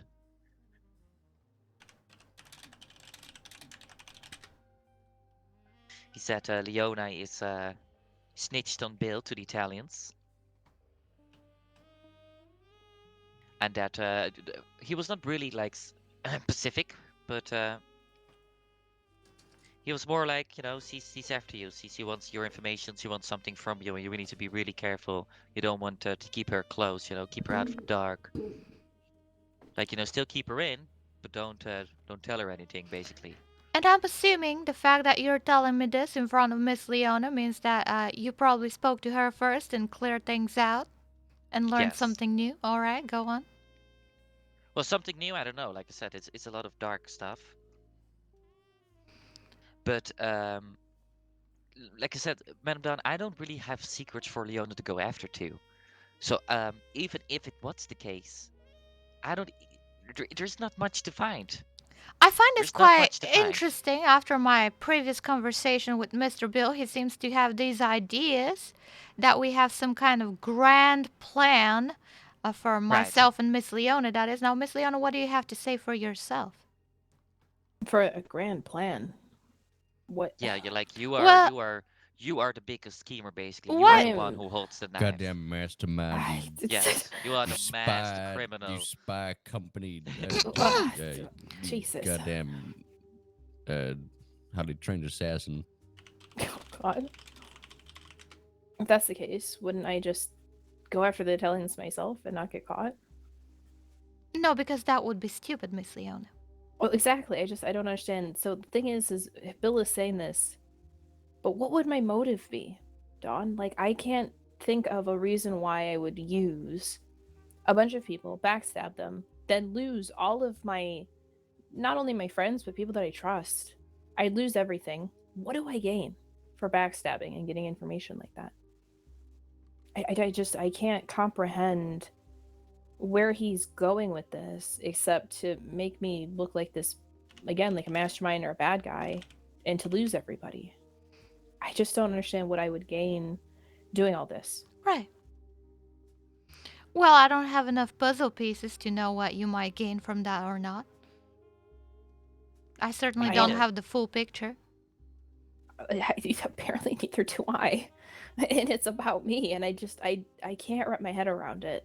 He said Leona is snitched on Bill to the Italians. And that he was not really like specific, but he was more like, she's after you. She wants your information. She wants something from you, and you need to be really careful. You don't want to keep her close. Keep her out of the dark. Like, still keep her in, but don't tell her anything, basically. And I'm assuming the fact that you're telling me this in front of Miss Leona means that you probably spoke to her first and cleared things out and learned Yes. something new. All right, go on. Well, something new, I don't know. Like I said, it's a lot of dark stuff. But like I said, Madam Dawn, I don't really have secrets for Leona to go after too. So even if it was the case, there's not much to find. I find this There's not quite much to find. interesting. After my previous conversation with Mr. Bill, he seems to have these ideas that we have some kind of grand plan for myself and Miss Leona. That is now, Miss Leona, what do you have to say for yourself? For a grand plan. What? Yeah, you're like you are the biggest schemer basically. You What? are the one who holds the knife. Goddamn mastermind. Yes, you are the You master spy- criminal. You spy company. Jesus. Goddamn. Highly trained assassin. God. If that's the case, wouldn't I just go after the Italians myself and not get caught? No, because that would be stupid, Miss Leona. Well, exactly. I don't understand. So the thing is Bill is saying this, but what would my motive be, Dawn? Like, I can't think of a reason why I would use a bunch of people, backstab them, then lose all of my, not only my friends, but people that I trust. I lose everything. What do I gain for backstabbing and getting information like that? I can't comprehend where he's going with this, except to make me look like this, again, like a mastermind or a bad guy, and to lose everybody. I just don't understand what I would gain doing all this. Right. Well, I don't have enough puzzle pieces to know what you might gain from that or not. I certainly don't have the full picture. Apparently neither do I. And it's about me, and I can't wrap my head around it.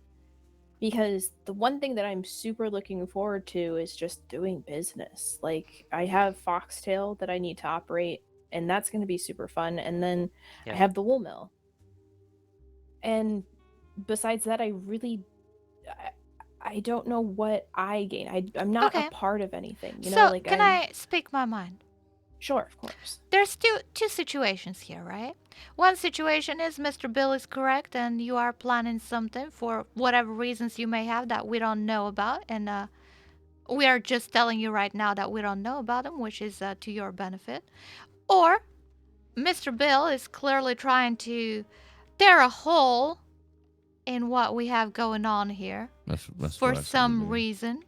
Because the one thing that I'm super looking forward to is just doing business. Like, I have Foxtail that I need to operate, and that's going to be super fun. And then I have the wool mill. And besides that, I don't know what I gain. I'm not a part of anything. You know, like, can I speak my mind? Sure, of course. There's two situations here, right? One situation is Mr. Bill is correct, and you are planning something for whatever reasons you may have that we don't know about, and we are just telling you right now that we don't know about them, which is to your benefit. Or Mr. Bill is clearly trying to tear a hole in what we have going on here for some reason.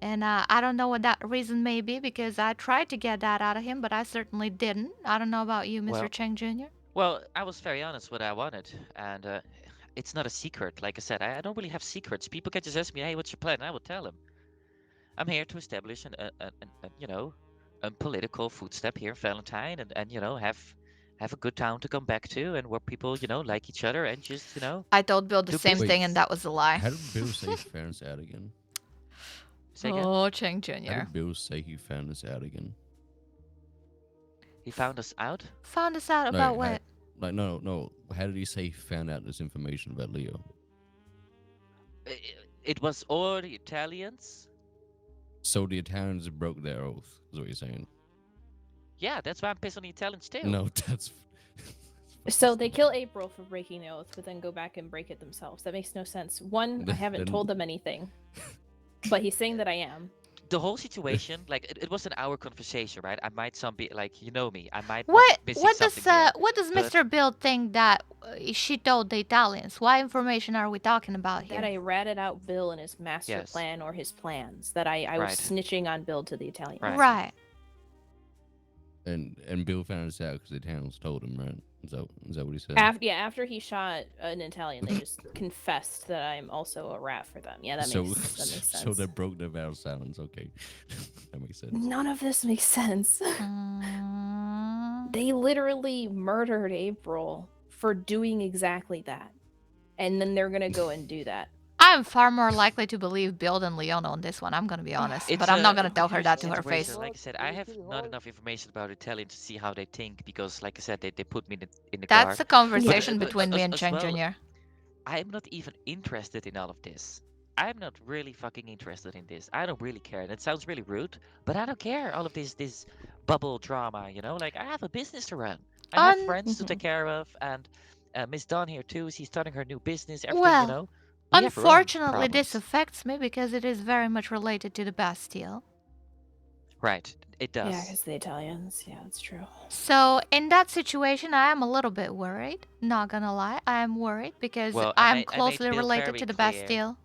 And I don't know what that reason may be, because I tried to get that out of him, but I certainly didn't. I don't know about you, Mr. Well- Cheng Jr. Well, I was very honest what I wanted, and it's not a secret. Like I said, I don't really have secrets. People can just ask me, "Hey, what's your plan?" And I will tell them. I'm here to establish a political footstep here in Valentine, and have a good town to come back to, and where people like each other, and just I told Bill the do same business. thing, and that was a lie. How did Bill say he found this out again? Say again? Oh, Cheng Jr. How did Bill say he found this out again? He found us out. Found us out about what? No. How did he say he found out this information about Leo? It was all the Italians. So the Italians broke their oath, is what you're saying? Yeah, that's why I'm pissed on the Italians too. No, that's... So they kill April for breaking the oath, but then go back and break it themselves. That makes no sense. One, I haven't told them anything. But he's saying that I am. The whole situation, like it was an hour conversation, right? I might be like, you know me, I might What be missing what does something here, what does but- Mr. Bill think that she told the Italians? What information are we talking about here? That I ratted out Bill and his master Yes. plan or his plans. That I was Right. snitching on Bill to the Italians. Right. And Bill found this out because the Italians told him, right? Is that what he said? After he shot an Italian, they just confessed that I'm also a rat for them. Yeah, that makes sense. So they broke their vow of silence. Okay, that makes sense. None of this makes sense. They literally murdered April for doing exactly that. And then they're gonna go and do that. I'm far more likely to believe Bill than Leona on this one. I'm gonna be honest, It's but I'm not gonna a tell her that to her situation. face. Like I said, I have not enough information about Italians to see how they think, because, like I said, they put me in the That's guard. a conversation But between me and as Cheng well, Jr. I'm not even interested in all of this. I'm not really fucking interested in this. I don't really care. And it sounds really rude, but I don't care. All of this bubble drama, Like, I have a business to run. I have friends to take care of, and Miss Dawn here too. She's starting her new business. Everything, Well, We have our own unfortunately, this problems. affects me because it is very much related to the Bastille. Right, it does. Yeah, because the Italians. Yeah, that's true. So in that situation, I am a little bit worried. Not gonna lie, I am worried because Well, I I'm made closely Bill related very to the clear. Bastille.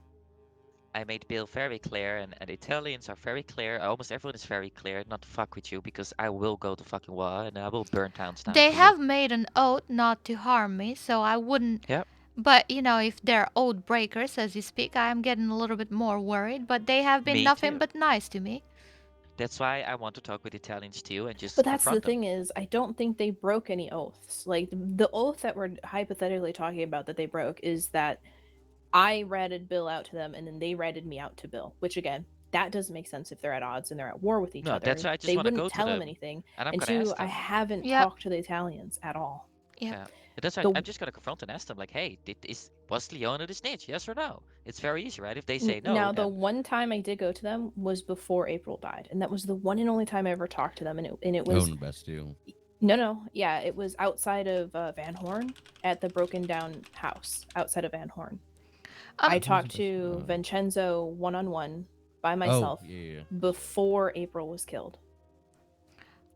I made Bill very clear, and the Italians are very clear. Almost everyone is very clear not to fuck with you, because I will go to fucking war and I will burn towns down. They for you. have made an oath not to harm me, so I wouldn't. Yep. But if they're oath breakers, as you speak, I am getting a little bit more worried. But they have been Me nothing too. but nice to me. That's why I want to talk with Italians too, and just But that's the confront them. thing is, I don't think they broke any oaths. Like, the oath that we're hypothetically talking about that they broke is that I ratted Bill out to them, and then they ratted me out to Bill. Which, again, that doesn't make sense if they're at odds and they're at war with each No, other. that's why I just they wanna wouldn't go to tell him them, anything. and I'm And gonna two, ask I them. haven't Yep. talked to the Italians at all. Yeah. But that's why The- I'm just gonna confront and ask them, like, hey, was Leona the snitch? Yes or no? It's very easy, right? If they say no, Now, the then one time I did go to them was before April died, and that was the one and only time I ever talked to them, and it Oh, was in the Bastille. no, yeah, it was outside of Van Horn at the broken down house outside of Van Horn. I Um, talked to Vincenzo one-on-one by myself yeah. before April was killed.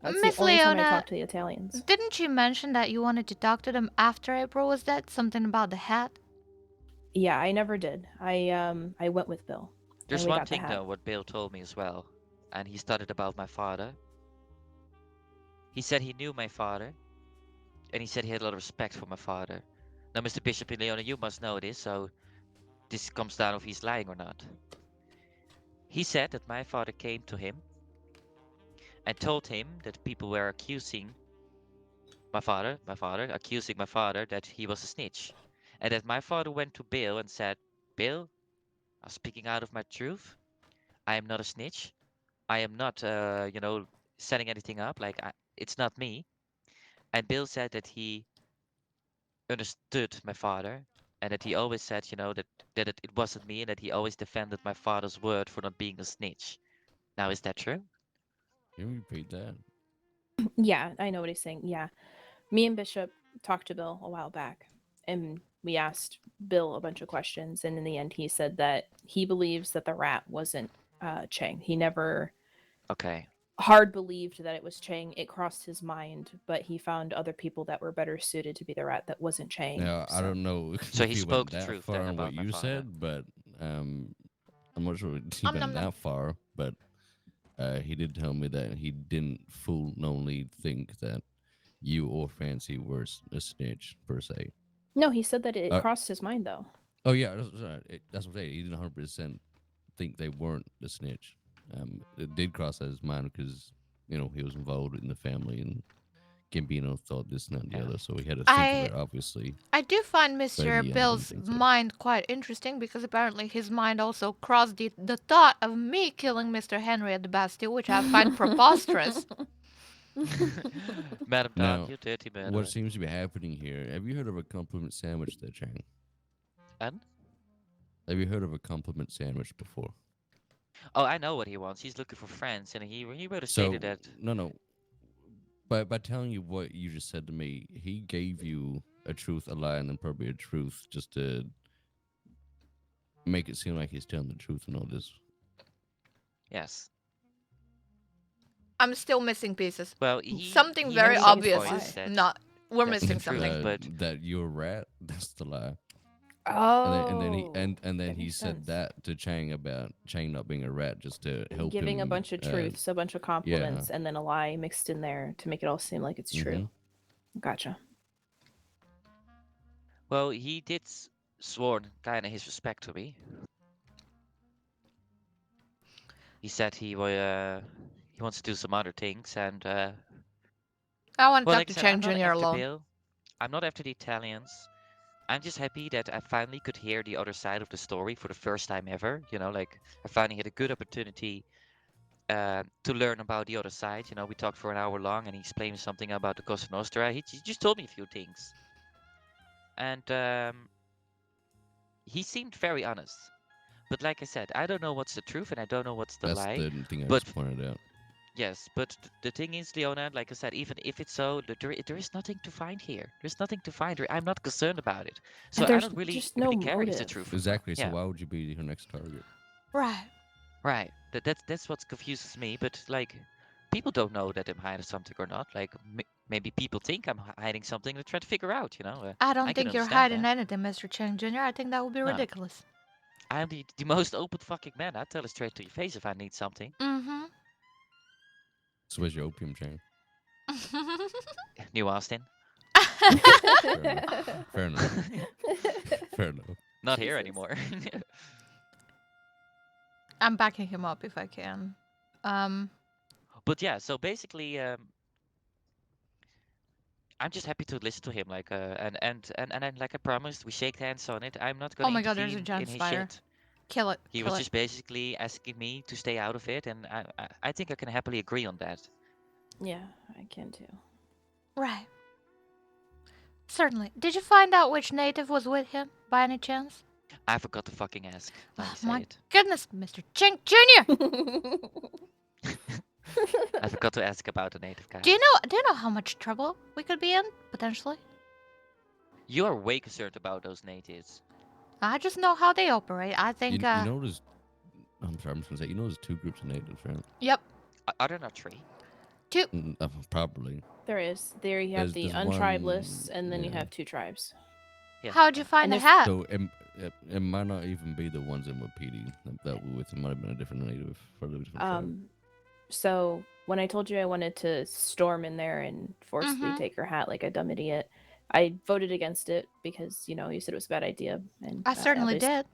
That's Miss the only time I Leona, talked to the Italians. didn't you mention that you wanted to talk to them after April was dead? Something about the hat? Yeah, I never did. I went with Bill. There's and we one got the thing hat. though, what Bill told me as well, and he started about my father. He said he knew my father, and he said he had a lot of respect for my father. Now, Mr. Bishop and Leona, you must know this, so this comes down if he's lying or not. He said that my father came to him and told him that people were accusing accusing my father that he was a snitch. And that my father went to Bill and said, Bill, I'm speaking out of my truth. I am not a snitch. I am not, setting anything up. It's not me. And Bill said that he understood my father and that he always said, that it wasn't me and that he always defended my father's word for not being a snitch. Now, is that true? Can you repeat that? Yeah, I know what he's saying. Yeah. Me and Bishop talked to Bill a while back, and we asked Bill a bunch of questions, and in the end he said that he believes that the rat wasn't Chang. He never hard believed that it was Chang. It crossed his mind, but he found other people that were better suited to be the rat that wasn't Chang. Now, I don't know So if he he spoke went the that truth far then on what about my you father. said, but I'm not sure he went that far. But he did tell me that he didn't full knowingly think that you or Fancy were a snitch per se. No, he said that it crossed his mind though. Oh yeah, that's what I'm saying. He didn't 100% think they weren't the snitch. It did cross his mind because he was involved in the family and Gambino thought this and that and the other, so he had to think of it obviously. I do find But in Mr. the end, I Bill's didn't think so. mind quite interesting because apparently his mind also crossed the thought of me killing Mr. Henry at the Bastille, which I find preposterous. Madam Don, Now, you dirty man. what seems to be happening here? Have you heard of a compliment sandwich there, Chang? And? Have you heard of a compliment sandwich before? Oh, I know what he wants. He's looking for friends, and he would have So stated that. no. By telling you what you just said to me, he gave you a truth, a lie, and then probably a truth just to make it seem like he's telling the truth and all this. Yes. I'm still missing pieces. Well, something he very had some obvious points is that- not. We're that's missing the truth, something. but that you're a rat. That's the lie. Oh. And then he makes said sense. that to Chang about Chang not being a rat, just to help Giving him. a bunch of truths, a bunch of compliments, and then a lie mixed in there to make it all seem like it's true. Gotcha. Well, he did sworn kind of his respect to me. He said he wants to do some other things, and I want to well, talk like I to said, Chang I'm not Jr. after alone. Bill. I'm not after the Italians. I'm just happy that I finally could hear the other side of the story for the first time ever. I finally had a good opportunity to learn about the other side. We talked for an hour long, and he explained something about the Cosa Nostra. He just told me a few things, and he seemed very honest. But like I said, I don't know what's the truth, and I don't know what's the That's lie. the thing I but just pointed out. yes, but the thing is, Leona, like I said, even if it's so, there is nothing to find here. There's nothing to find. I'm not concerned about it. So I there's don't really, just no care if it's the motive. truth. or not. Exactly. So Yeah. why would you be your next target? Right. Right. That's what confuses me. But like, people don't know that I'm hiding something or not. Like, maybe people think I'm hiding something. They're trying to figure out. I don't can think you're understand hiding that. anything, Mr. Chang Jr. I think that would be No. ridiculous. I'm the most open fucking man. I tell it straight to your face if I need something. Mm-hmm. So where's your opium chain? New Austin. Fair enough. Fair enough. Not here anymore. I'm backing him up if I can. But yeah, so basically, I'm just happy to listen to him. Like, and like I promised, we shake hands on it. I'm not Oh gonna my god, there's a intervene in giant his spider. shit. Kill it. He kill was it. just basically asking me to stay out of it, and I think I can happily agree on that. Yeah, I can too. Right. Certainly. Did you find out which native was with him, by any chance? I forgot to fucking ask. Now you say My it. goodness, Mr. Chang Jr. I forgot to ask about the native guy. Do you know how much trouble we could be in potentially? You are way concerned about those natives. I just know how they operate. I think. You know there's. I'm sorry, I'm just gonna say. You know there's 2 groups of natives, right? Yep. Are there not 3? 2. Probably. There is. There you have the There's untribeless, and then you yeah. have 2 tribes. Yeah. How'd you find And the if- hat? So it might not even be the ones in Wapiti that were with. It might have been a different native for a different tribe. So when I told you I wanted to storm in there and forcibly Mhm. take her hat like a dumb idiot, I voted against it because you said it was a bad idea, and I certainly obviously- did.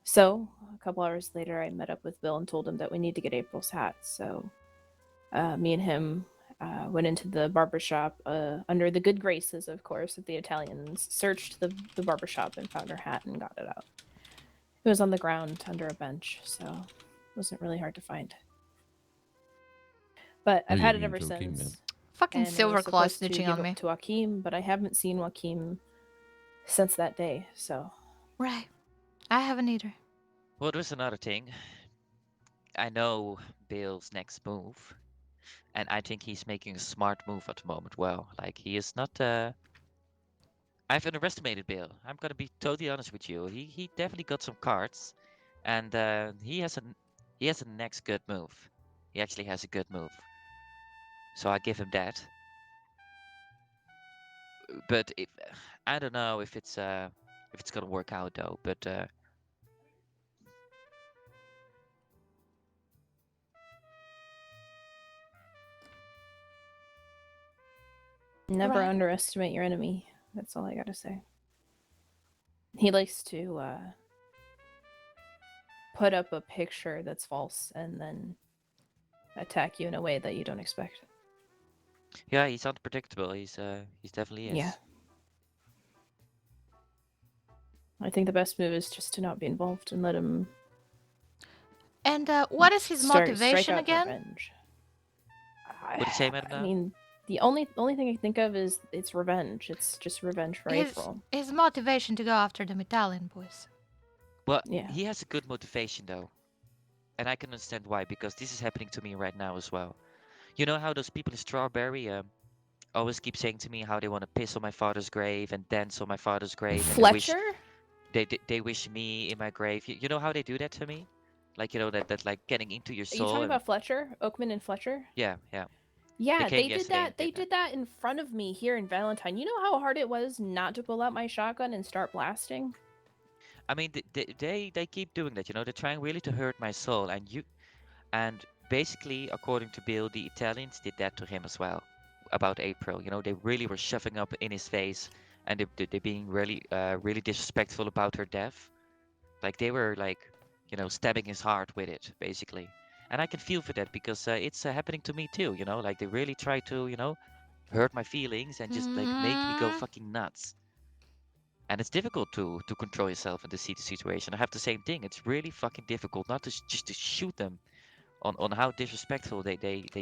So a couple hours later, I met up with Bill and told him that we need to get April's hat. So me and him went into the barbershop under the good graces, of course, of the Italians, searched the barbershop and found her hat and got it out. It was on the ground under a bench, so it wasn't really hard to find. But I've Maybe had you it ever mean Joaquin, since. Fucking and I was Silverclaw supposed to snitching give on it me. to Joaquin, but I haven't seen Joaquin since that day, so... Right. I haven't either. Well, there's another thing. I know Bill's next move, and I think he's making a smart move at the moment. Well, like he is not. I've underestimated Bill. I'm gonna be totally honest with you. He definitely got some cards, and he has a next good move. He actually has a good move, so I give him that. But I don't know if it's gonna work out though. But Never Right. underestimate your enemy. That's all I gotta say. He likes to put up a picture that's false and then attack you in a way that you don't expect. yeah, he's unpredictable. He's definitely is. Yeah. I think the best move is just to not be involved and let him And what is his strike motivation out again? revenge. What did you say, Madam? I mean, the only thing I can think of is it's revenge. It's just revenge for April. His motivation to go after the Italian boys. Well, Yeah. he has a good motivation though, and I can understand why, because this is happening to me right now as well. You know how those people in Strawberry always keep saying to me how they want to piss on my father's grave and dance on my father's grave, and Fletcher? they wish me in my grave. You know how they do that to me, like that like getting into your Are you soul. talking and- about Fletcher? Oakman and Fletcher? Yeah, yeah. Yeah, came they did yesterday and that. They did that in front of me here in Valentine. You know how hard it was not to pull out my shotgun and start blasting? I mean, they keep doing that. You know, they're trying really to hurt my soul, and basically, according to Bill, the Italians did that to him as well about April. You know, they really were shoving up in his face, and they being really really disrespectful about her death. Like they were like, stabbing his heart with it, basically. And I can feel for that because it's happening to me too. You know, like they really try to hurt my feelings and just like make me go fucking nuts. And it's difficult to control yourself in the situation. I have the same thing. It's really fucking difficult not to just to shoot them on how disrespectful they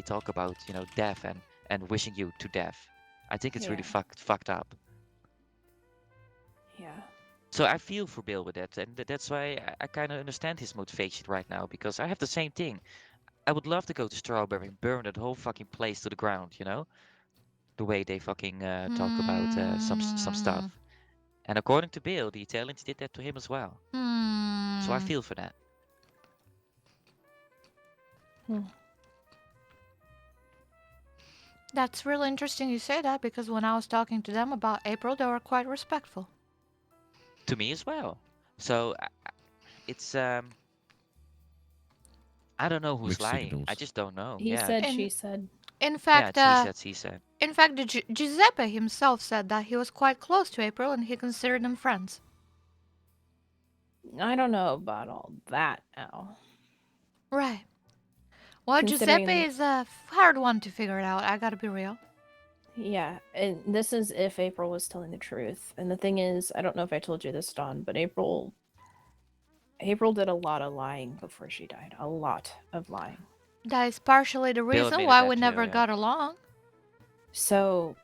talk about death and wishing you to death. I think it's really Yeah. fucked up. Yeah. So I feel for Bill with that, and that's why I kind of understand his motivation right now, because I have the same thing. I would love to go to Strawberry and burn that whole fucking place to the ground, the way they fucking talk about some stuff. And according to Bill, the Italians did that to him as well. So I feel for that. That's really interesting you say that, because when I was talking to them about April, they were quite respectful. To me as well. So it's I don't know who's Mixed lying. signals. I just don't know. He yeah. said, And- she said. In fact, yeah, it's he said. in fact, Giuseppe himself said that he was quite close to April and he considered them friends. I don't know about all that now. Right. Well, Considering- Giuseppe is a hard one to figure it out. I gotta be real. Yeah, and this is if April was telling the truth. And the thing is, I don't know if I told you this, Dawn, but April did a lot of lying before she died. A lot of lying. That is partially the Bill reason admitted why that we too, never yeah. got along. So,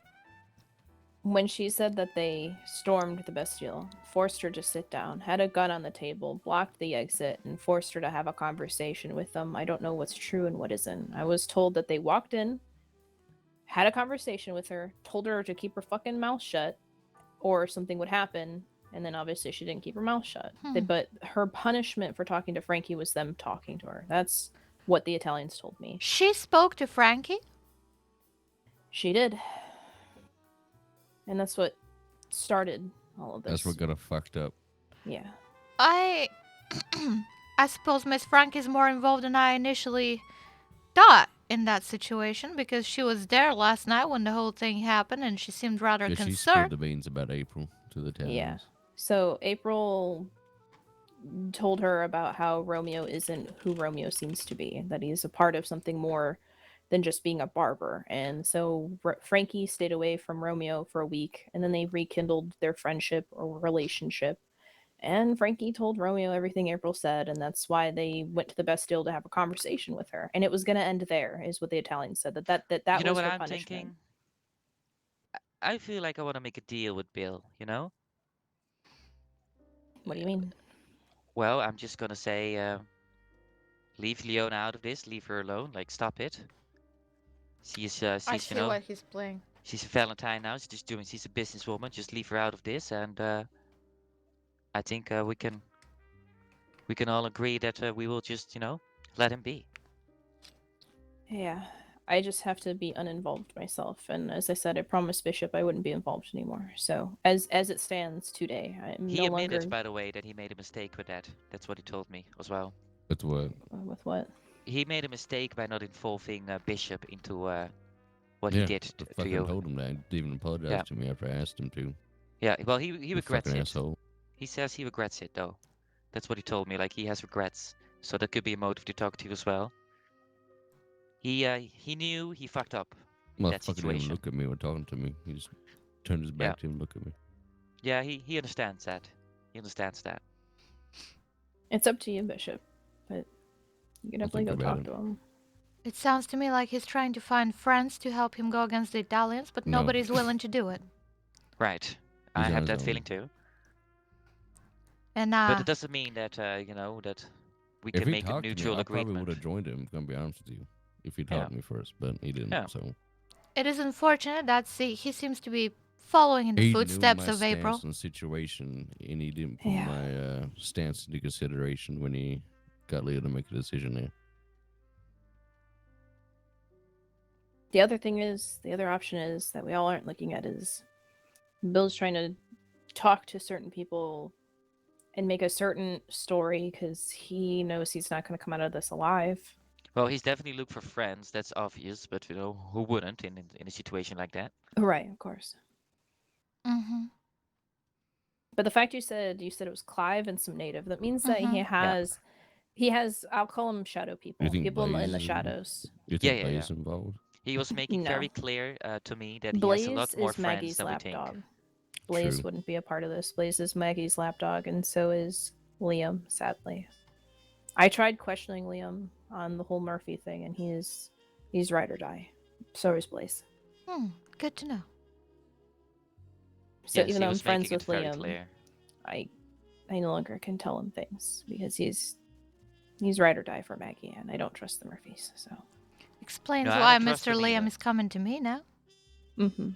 when she said that they stormed the Bastille, forced her to sit down, had a gun on the table, blocked the exit, and forced her to have a conversation with them, I don't know what's true and what isn't. I was told that they walked in, had a conversation with her, told her to keep her fucking mouth shut, or something would happen, And then obviously she didn't keep her mouth shut. Hmm. But her punishment for talking to Frankie was them talking to her. That's what the Italians told me. She spoke to Frankie? She did. And that's what started all of this. That's what got her fucked up. Yeah. I suppose Miss Frank is more involved than I initially thought in that situation because she was there last night when the whole thing happened and she seemed rather Yeah, she spilled concerned. the beans about April to the town. Yeah. So April told her about how Romeo isn't who Romeo seems to be, that he's a part of something more than just being a barber. And so Frankie stayed away from Romeo for a week, and then they rekindled their friendship or relationship. And Frankie told Romeo everything April said, and that's why they went to the Bastille to have a conversation with her. And it was going to end there, is what the Italians said. That You know was what her I'm punishment. thinking? I feel like I want to make a deal with Bill, you know? What do you mean? Well, I'm just gonna say, leave Leona out of this, leave her alone, like stop it. She's, I you see know, what he's playing. she's a Valentine now. She's a businesswoman. Just leave her out of this, and I think we can all agree that we will just, let him be. Yeah. I just have to be uninvolved myself. And as I said, I promised Bishop I wouldn't be involved anymore. So as it stands today, I'm He no admitted, longer... by the way, that he made a mistake with that. That's what he told me as well. With what? With what? He made a mistake by not involving Bishop into what Yeah, he did I to fucking you. told him that. He didn't even apologize Yeah. to me after I asked him to. Yeah, well, he You regrets fucking it. asshole. He says he regrets it, though. That's what he told me. Like, he has regrets. So that could be a motive to talk to you as well. He knew he fucked up in that Motherfucker didn't even situation. look at me when talking to me. He just turned his back to him and looked at me. Yeah, he understands that. He understands that. It's up to you, Bishop. But you can definitely go think about talk to him. It sounds to me like he's trying to find friends to help him go against the Italians, but No. nobody's willing to do it. Right. I He's on have his that own. feeling too. And But it doesn't mean that, that we If can he make a talked to me, mutual I probably would agreement. have joined him, gonna be honest with you. If he Yeah. talked to me first, but he didn't, Yeah. so... it is unfortunate that he seems to be following in the He footsteps knew my of April. stance on the situation, and he didn't put Yeah. my stance into consideration when he got Leo to make a decision there. The other thing is, the other option is that we all aren't looking at is Bill's trying to talk to certain people and make a certain story because he knows he's not going to come out of this alive. Well, he's definitely looked for friends. That's obvious. But who wouldn't in a situation like that? Right, of course. Mm-hmm. But the fact you said it was Clive and some native, that means that Mhm. he has I'll call them shadow people, think people in Blaze the is in- shadows. You Yeah, think yeah, Blaze yeah. involved? He was making No. very clear to me that he Blaze has a lot more is friends Maggie's than we think. lapdog. Blaze True. wouldn't be a part of this. Blaze is Maggie's lapdog, and so is Liam, sadly. I tried questioning Liam on the whole Murphy thing, and he's ride or die. So is Blaze. Good to know. So Yes, even he though I'm was friends making with it very Liam, clear. I no longer can tell him things because he's ride or die for Maggie, and I don't trust the Murphys. So Explains No, I why don't trust Mr. him Liam either. is coming to me now. mm-hmm.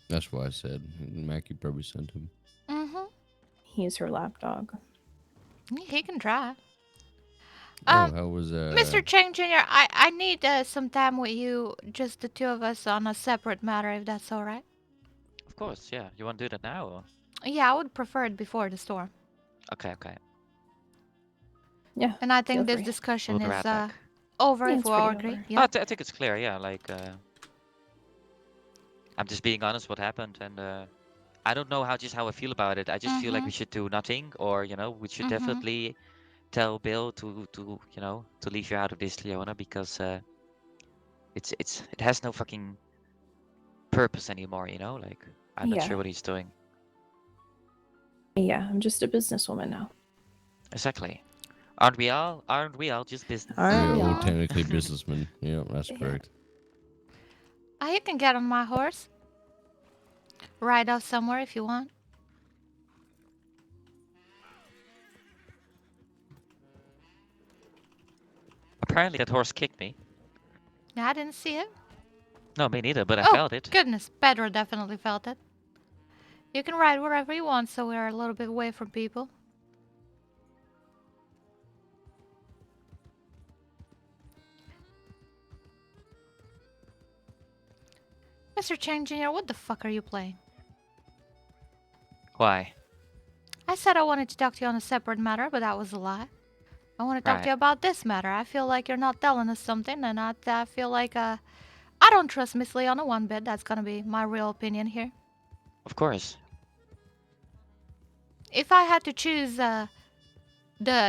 That's why I said Mackie probably sent him. Mm-hmm. He's her lapdog. He can try. How was Mr. Chang Jr., I need some time with you, just the two of us, on a separate matter, if that's all right. Of course, yeah. You want to do that now? Or? Yeah, I would prefer it before the storm. Okay. Yeah. And I think feel this free. discussion We'll is be right back. over Yeah, if it's we all pretty agree. over. Yeah. I think it's clear, yeah. Like, I'm just being honest what happened, and I don't know how I feel about it. I just feel like we should do nothing, or we should definitely tell Bill to leave you out of this, Leona, because it has no fucking purpose anymore. Like I'm not Yeah. sure what he's doing. Yeah, I'm just a businesswoman now. Exactly. Aren't we all? Aren't we all just business? Aren't Yeah, we we're all? technically businessmen. Yeah, that's Yeah. correct. You can get on my horse. Ride off somewhere if you want. Apparently that horse kicked me. I didn't see it. No, me neither, but I Oh, felt it. goodness. Pedro definitely felt it. You can ride wherever you want, so we're a little bit away from people. Mr. Chang Jr., what the fuck are you playing? Why? I said I wanted to talk to you on a separate matter, but that was a lie. I want to talk to you about this matter. I feel like you're not telling us something, and I feel like I don't trust Miss Leona one bit. That's gonna be my real opinion here. Of course. If I had to choose the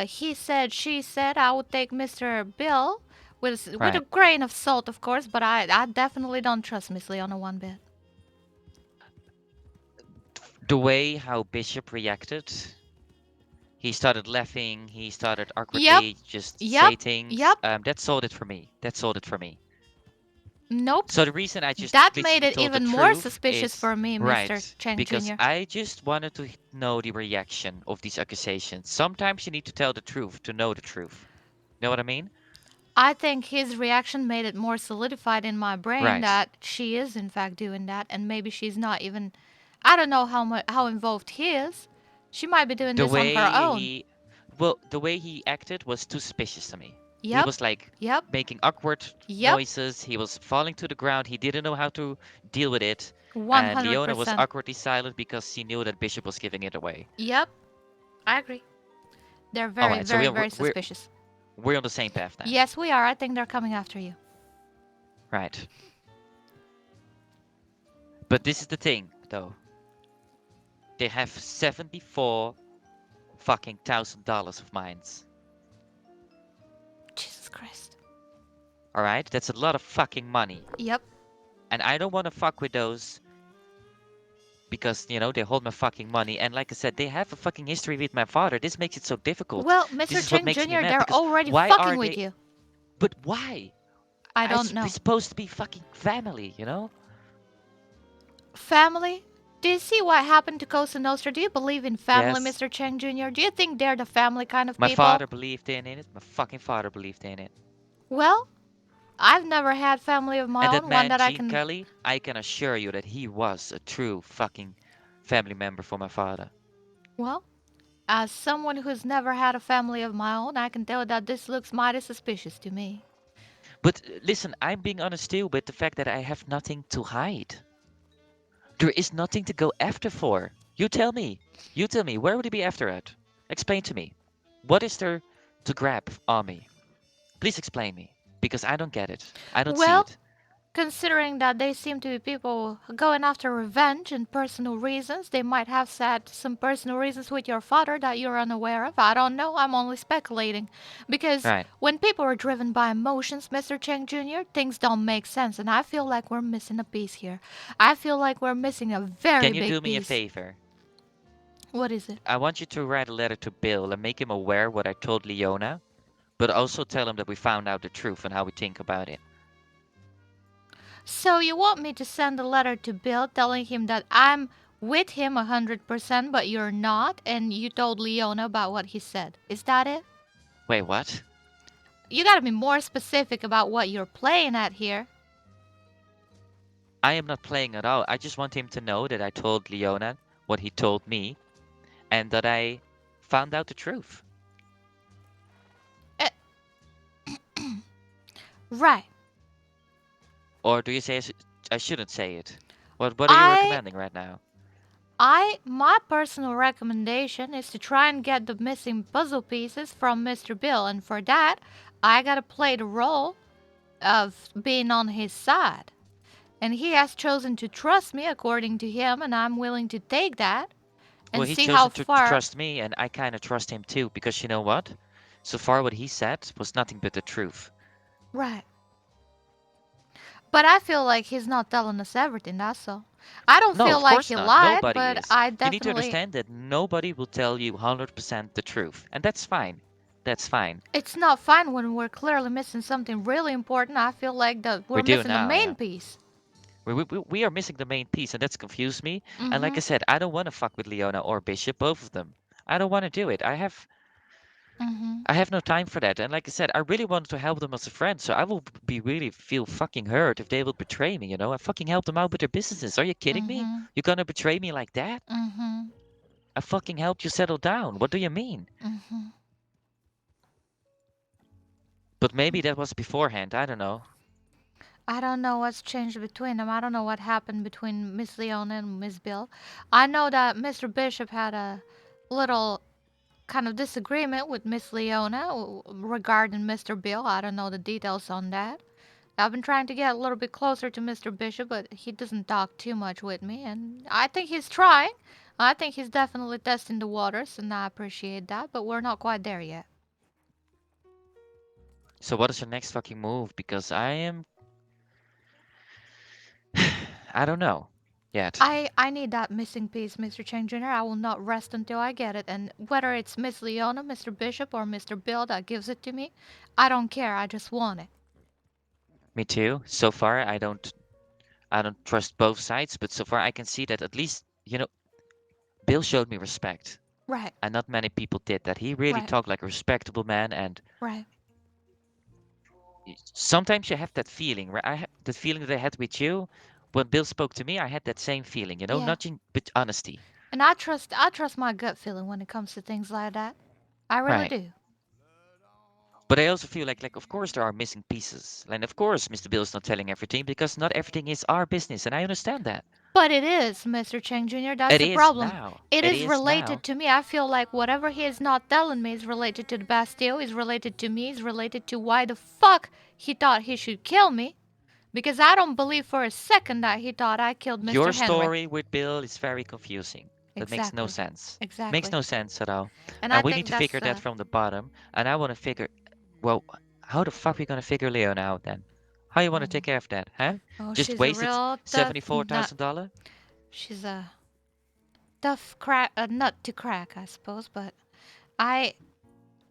he said, she said, I would take Mr. Bill with a grain of salt, of course, but I definitely don't trust Miss Leona one bit. The way how Bishop reacted, he started laughing, he started awkwardly just say things. That sold it for me. That sold it for me. Nope. So the reason I just that basically made it told the even more truth suspicious is- for me, right, Mr. Chang because Jr. I just wanted to know the reaction of these accusations. Sometimes you need to tell the truth to know the truth. Know what I mean? I think his reaction made it more solidified in my brain Right. that she is in fact doing that, and maybe she's not even. I don't know how involved he is. She might be doing The this on way her own. the way he acted was too suspicious to me. He Yep. was like Yep. making awkward Yep. noises. He was falling to the ground. He didn't know how to deal with it. 100%. And Leona was awkwardly silent because she knew that Bishop was giving it away. Yep. I agree. They're very, Alright, so very suspicious. We're on the same path now. Yes, we are. I think they're coming after you. Right. But this is the thing, though. They have 74 fucking $1,000 of mines. Jesus Christ. Alright? That's a lot of fucking money. Yep. And I don't want to fuck with those because, you know, they hold my fucking money. And like I said, they have a fucking history with my father. This makes it so difficult. Well, This Mr. is what Chang makes me Jr., mad, they're because already why fucking are with they- you. But why? I don't know. We're supposed to be fucking family, you know? Family? Do you see what happened to Cosa Nostra? Do you believe in family, Yes. Mr. Chang Jr.? Do you think they're the family kind of My people? father believed in it. My fucking father believed in it. Well, I've never had family of my And own, that man, one that I Gene can... Kelly, I can assure you that he was a true fucking family member for my father. Well, as someone who's never had a family of my own, I can tell that this looks mighty suspicious to me. But listen, I'm being honest too with the fact that I have nothing to hide. There is nothing to go after for. You tell me. You tell me. Where would he be after at? Explain to me. What is there to grab on me? Please explain me. Because I don't get it. I don't see it. Considering that they seem to be people going after revenge and personal reasons, they might have said some personal reasons with your father that you're unaware of. I don't know. I'm only speculating. Because Right. when people are driven by emotions, Mr. Chang Jr., things don't make sense. And I feel like we're missing a piece here. I feel like we're missing a very Can big you piece. do me a favor? What is it? I want you to write a letter to Bill and make him aware what I told Leona, but also tell him that we found out the truth and how we think about it. So you want me to send a letter to Bill telling him that I'm with him 100%, but you're not, and you told Leona about what he said. Is that it? Wait, what? You gotta be more specific about what you're playing at here. I am not playing at all. I just want him to know that I told Leona what he told me and that I found out the truth. Right. Or do you say I shouldn't say it? What are you recommending right now? My personal recommendation is to try and get the missing puzzle pieces from Mr. Bill, and for that, I gotta play the role of being on his side. And he has chosen to trust me according to him, and I'm willing to take that and Well, he see chose how to far. trust me, and I kind of trust him too, because you know what? So far, what he said was nothing but the truth. Right. But I feel like he's not telling us everything, that's all. I don't No, feel of like course he not. lied, Nobody but is. I You need to definitely... understand that nobody will tell you 100% the truth, and that's fine. That's fine. It's not fine when we're clearly missing something really important. I feel like we're We do missing the now, main yeah. piece. We are missing the main piece, and that's confused me. And like I Mhm. said, I don't want to fuck with Leona or Bishop, both of them. I don't want to do it. I have Mhm. I have no time for that. And like I said, I really wanted to help them as a friend, so I will be really feel fucking hurt if they will betray me, you know? I fucking helped them out with their businesses. Are you kidding me? Mhm. You're gonna betray me like that? Mhm. I fucking helped you settle down. What do you mean? Mhm. But maybe that was beforehand. I don't know. I don't know what's changed between them. I don't know what happened between Miss Leona and Miss Bill. I know that Mr. Bishop had a little kind of disagreement with Miss Leona regarding Mr. Bill. I don't know the details on that. I've been trying to get a little bit closer to Mr. Bishop, but he doesn't talk too much with me, and I think he's trying. I think he's definitely testing the waters, and I appreciate that, but we're not quite there yet. So what is your next fucking move? Because I am... I don't know yet. I need that missing piece, Mr. Chang Jr. I will not rest until I get it, and whether it's Miss Leona, Mr. Bishop, or Mr. Bill that gives it to me, I don't care. I just want it. Me too. So far, I don't trust both sides, but so far I can see that at least, you know, Bill showed me respect. Right. And not many people did that. He really Right. talked like a respectable man, and Right. sometimes you have that feeling, right? The feeling that I had with you when Bill spoke to me. I had that same feeling, you know, Yeah. nothing but honesty. And I trust my gut feeling when it comes to things like that. I really Right. do. But I also feel like of course there are missing pieces, and of course Mr. Bill is not telling everything because not everything is our business, and I understand that. But it is, Mr. Chang Jr. That's It the is problem. now. It It is is related now. to me. I feel like whatever he is not telling me is related to the Bastille, is related to me, is related to why the fuck he thought he should kill me. Because I don't believe for a second that he thought I killed Mr. Your Henry. story with Bill is very confusing. That makes no Exactly. sense. Exactly. Makes no sense at all. And And I we think need to figure that from the bottom. And I want to figure, well, how the fuck we gonna figure Leona out then? How you want to take care of that, huh? Oh, Just she's a wasted real tough $74,000? She's a tough crack, a nut to crack, I suppose. But I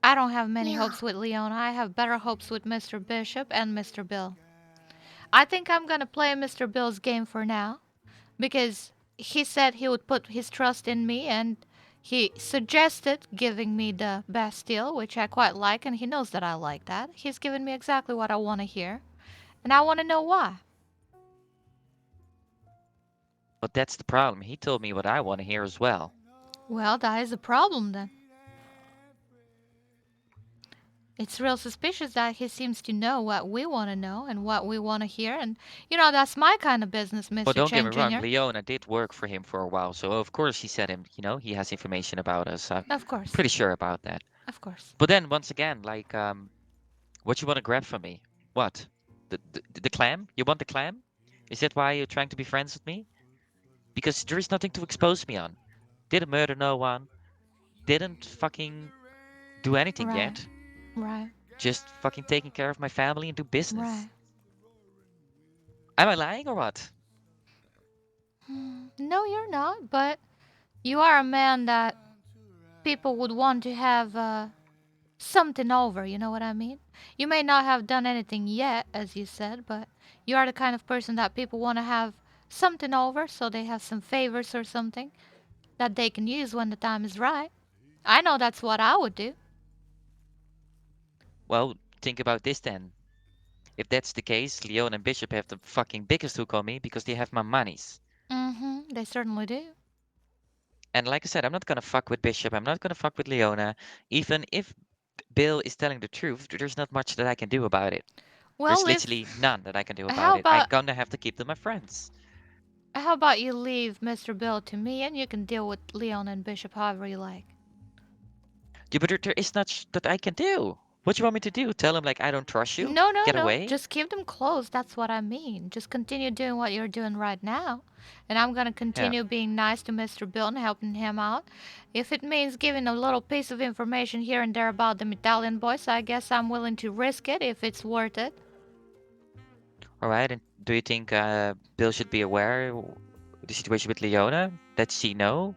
don't have many hopes with Leona. I have better hopes with Mr. Bishop and Mr. Bill. I think I'm gonna play Mr. Bill's game for now, because he said he would put his trust in me, and he suggested giving me the Bastille, which I quite like, and he knows that I like that. He's given me exactly what I want to hear, and I want to know why. But that's the problem. He told me what I want to hear as well. Well, that is a problem then. It's real suspicious that he seems to know what we want to know and what we want to hear, and that's my kind of business, Mr. But don't get Chang me wrong, Jr. Leona did work for him for a while, so of course he said him, he has information about us. I'm Of course. pretty sure about that. Of course. But then once again, like, what you want to grab from me? What? The clam? You want the clam? Is that why you're trying to be friends with me? Because there is nothing to expose me on. Didn't murder no one. Didn't fucking do anything Right. yet. Right. Just fucking taking care of my family and do business. Right. Am I lying or what? No, you're not, but you are a man that people would want to have something over, you know what I mean? You may not have done anything yet, as you said, but you are the kind of person that people want to have something over, so they have some favors or something that they can use when the time is right. I know that's what I would do. Well, think about this then. If that's the case, Leon and Bishop have the fucking biggest hook on me because they have my monies. They certainly do. And like I said, I'm not gonna fuck with Bishop. I'm not gonna fuck with Leona. Even if Bill is telling the truth, there's not much that I can do about it. Well, There's if literally none that I can do how about it. I'm about gonna have to keep them my friends. how about you leave Mr. Bill to me, and you can deal with Leon and Bishop however you like. Yeah, but there is much that I can do. What do you want me to do? Tell him like I don't trust you? No, Get no. away? Just keep them close. That's what I mean. Just continue doing what you're doing right now. And I'm going to continue being nice to Mr. Bill and helping him out. If it means giving a little piece of information here and there about the Italian boys, I guess I'm willing to risk it if it's worth it. All right. And do you think Bill should be aware of the situation with Leona? That she know?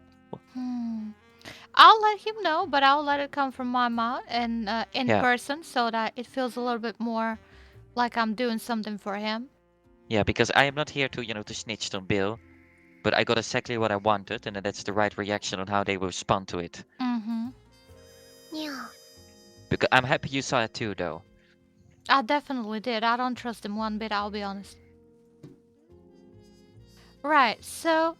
I'll let him know, but I'll let it come from my mouth and in Yeah. person so that it feels a little bit more like I'm doing something for him. Yeah, because I am not here to, to snitch on Bill, but I got exactly what I wanted, and that's the right reaction on how they will respond to it. Mm-hmm. Yeah. Because I'm happy you saw it too, though. I definitely did. I don't trust him one bit, I'll be honest. Right, so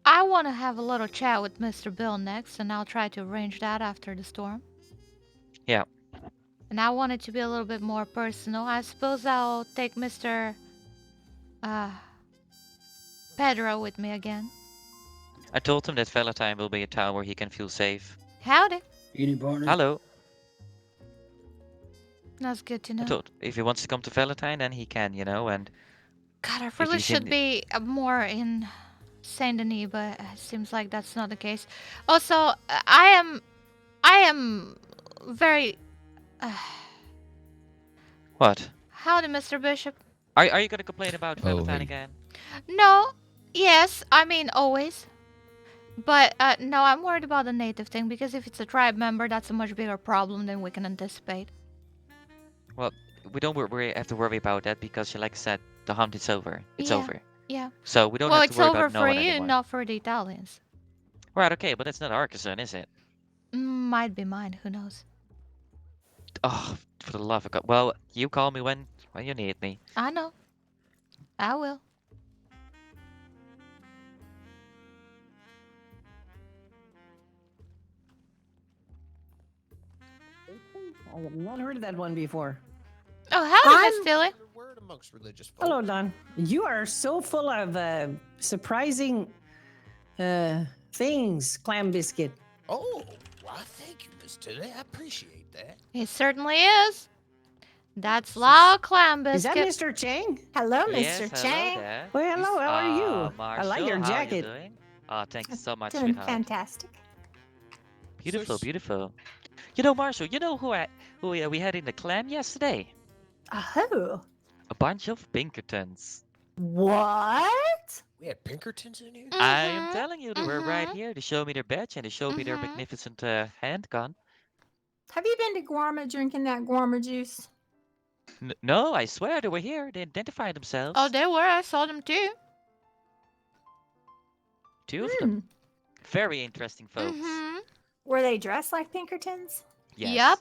I want to have a little chat with Mr. Bill next, and I'll try to arrange that after the storm. Yeah. And I want it to be a little bit more personal. I suppose I'll take Mr. Pedro with me again. I told him that Valentine will be a town where he can feel safe. Howdy. Eating partner. Hello. That's good to I know. told if he wants to come to Valentine, then he can, and God, I if really he's should in- be more in Saint Denis, but it seems like that's not the case. Also, I am very. What? Howdy, Mr. Bishop. Are you gonna complain about Oh, Valentine hey. again? No, yes, I mean always. But no, I'm worried about the native thing because if it's a tribe member, that's a much bigger problem than we can anticipate. Well, we don't have to worry about that because, like I said, the hunt is over. It's Yeah, over. Yeah. So we don't Well, have to it's worry over about no for one you, anymore. not for the Italians. Right, okay, but that's not our concern, is it? Might be mine. Who knows? Oh, for the love of God. Well, you call me when you need me. I know. I will. I have not heard of that one before. Oh, howdy, Miss Tilly. Word amongst religious folk. Hello, Don. You are so full of surprising things, Clam Biscuit. Oh, why, thank you, Miss Tilly. I appreciate that. It certainly is. That's Lao Clam Is Biscuit. that Mr. Chang? Hello, Yes, Mr. hello Chang. there. Well, hello. How are you? I Marshall, like your how are you jacket. doing? Oh, thank you so much, Doing sweetheart. fantastic. Beautiful, beautiful. You know, Marshall, you know who we had in the clan yesterday? Who? A bunch of Pinkertons. What? We had Pinkertons in here? I am telling you, they were right here to show me their badge and to show me their magnificent handgun. Have you been to Guarma drinking that Guarma juice? No, I swear they were here. They identified themselves. Oh, they were. I saw them too. Two of them. Very interesting folks. Were they dressed like Pinkertons? Yes. Yep.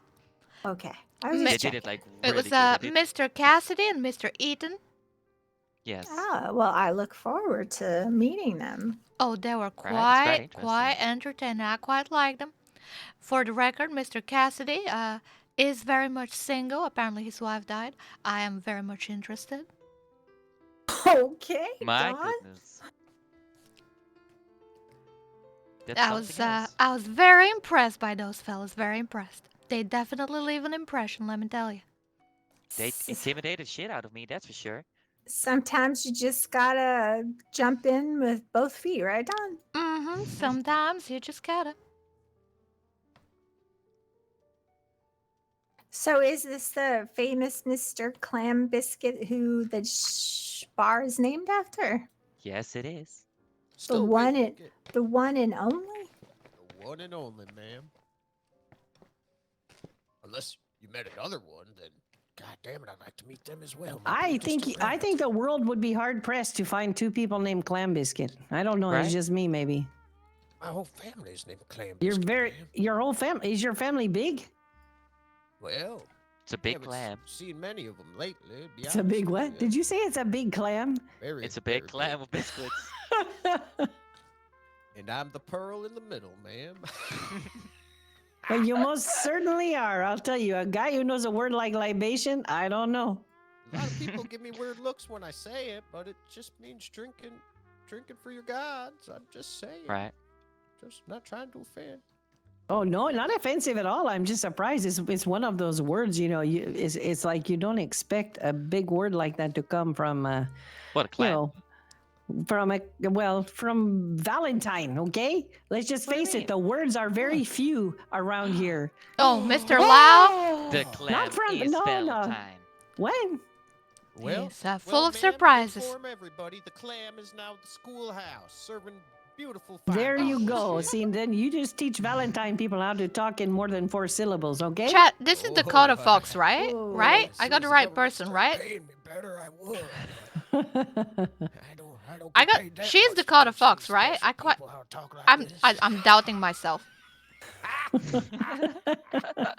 Okay. I was They just did checking. it like It really was good. They did- Mr. Cassidy and Mr. Eaton. Yes. Oh, well, I look forward to meeting them. Oh, they were Right, it's very quite entertaining. I quite liked them. For the record, Mr. Cassidy is very much single. Apparently, his wife died. I am very much interested. Okay, My Don. goodness. That's something else. I was very impressed by those fellas. Very impressed. They definitely leave an impression. Let me tell you. They intimidated shit out of me, that's for sure. Sometimes you just gotta jump in with both feet, right, Don? Sometimes you just gotta. So is this the famous Mr. Clam Biscuit who the bar is named after? Yes, it is. The one and only? The one and only, ma'am. Unless you met another one, then god damn it, I'd like to meet them as well. I think the world would be hard pressed to find two people named Clam Biscuit. I don't know. Right? It's just me, maybe. My whole family is named Clam You're Biscuit. your whole family. Is your family big? Well, it's a big haven't clam. Seen many of them lately. to be It's a honest big with what? you. Did you say it's a big clam? Very, It's a big very clam with biscuits. And I'm the pearl in the middle, ma'am. Well, you most certainly are. I'll tell you, a guy who knows a word like libation, I don't know. A lot of people give me weird looks when I say it, but it just means drinking for your gods. I'm just saying. Right. Just not trying to offend. Oh no, not offensive at all. I'm just surprised. It's one of those words, it's like you don't expect a big word like that to come from What a clam. from Valentine, okay? Let's just face it, the words are very few around here. Oh, Mr. Lau. The clam Not from is no. Valentine. When? Well, He's full of surprises. Inform everybody, the clam is now the schoolhouse, serving beautiful. There you go. See, then you just teach Valentine people how to talk in more than 4 syllables, okay? Chat, this is Dakota Fox, right? Right? I got the right person, right? Better, I would. She's Dakota Fox, right? I'm doubting myself.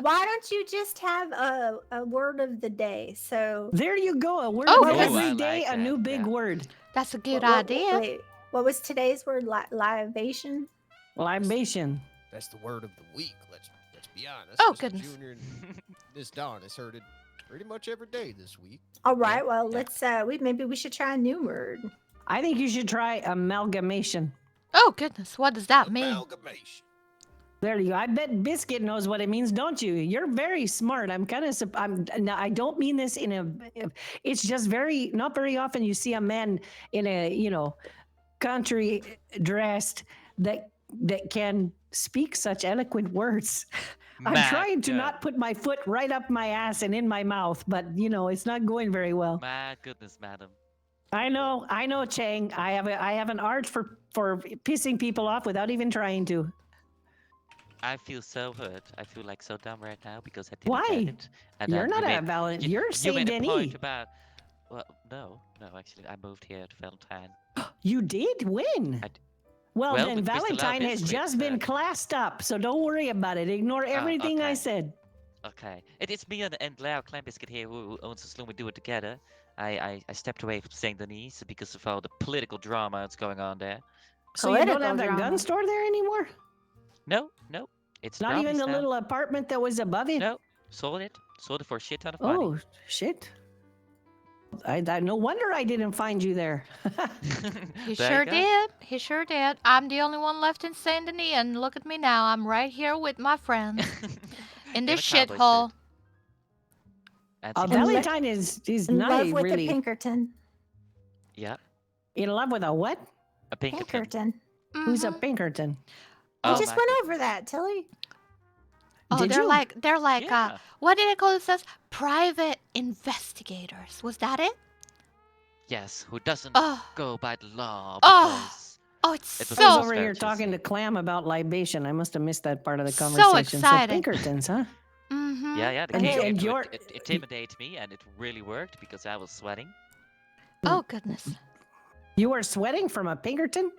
Why don't you just have a word of the day? So There you go. A word Oh, of goodness. every I day, like a new that, big yeah. word. That's a good idea. Wait, what was today's word? Libation? Libation. That's the word of the week. Let's be honest. Oh, Mr. goodness. Junior and Miss Dawn has heard it pretty much every day this week. All right. Well, let's. Maybe we should try a new word. I think you should try amalgamation. Oh, goodness. What does that mean? Amalgamation. There you go. I bet Biscuit knows what it means, don't you? You're very smart. I'm kind of. Now, I don't mean this in a. It's just not very often you see a man in a country dressed that can speak such eloquent words. I'm trying to not put my foot right up my ass and in my mouth, but it's not going very well. My goodness, madam. I know, Chang. I have an art for pissing people off without even trying to. I feel so hurt. I feel like so dumb right now because I didn't Why? get it. And You're then not you a made- valid. you- You're You Saint made a Denis. point about. Well, no, actually, I moved here to Valentine. You did? When? Well, Well, then with Mr. Valentine has Biscuit, just been classed up, so don't worry about it. Ignore everything I okay. said. Okay, it's me and Lau Clan Biscuit here who owns the saloon. We do it together. I stepped away from Saint Denis because of all the political drama that's going on there. So you don't have that gun store there anymore? No, it's Not even Brownies the now. little apartment that was above it? No, sold it for a shit ton of money. Oh, shit. No wonder I didn't find you there. He There sure you go. did. He sure did. I'm the only one left in Saint Denis, and look at me now. I'm right here with my friends in this a cowboy shithole. Valentine is In not love with really a Pinkerton. Yeah. in love with a what? A Pinkerton. Pinkerton. Who's a Pinkerton? I Oh, just my went over that, Tilly. Oh, Did they're you? like Yeah. what did it call themselves? Private investigators. Was that it? Yes, who doesn't Oh. go by the law Oh. because Oh, it's it was I was so over here suspicious. talking to Clam about libation. I must have missed that part of the So conversation. exciting. Pinkertons, huh? Mm-hmm. Yeah, the And- king and came to you're- intimidate me, and it really worked because I was sweating. Oh goodness. You were sweating from a Pinkerton?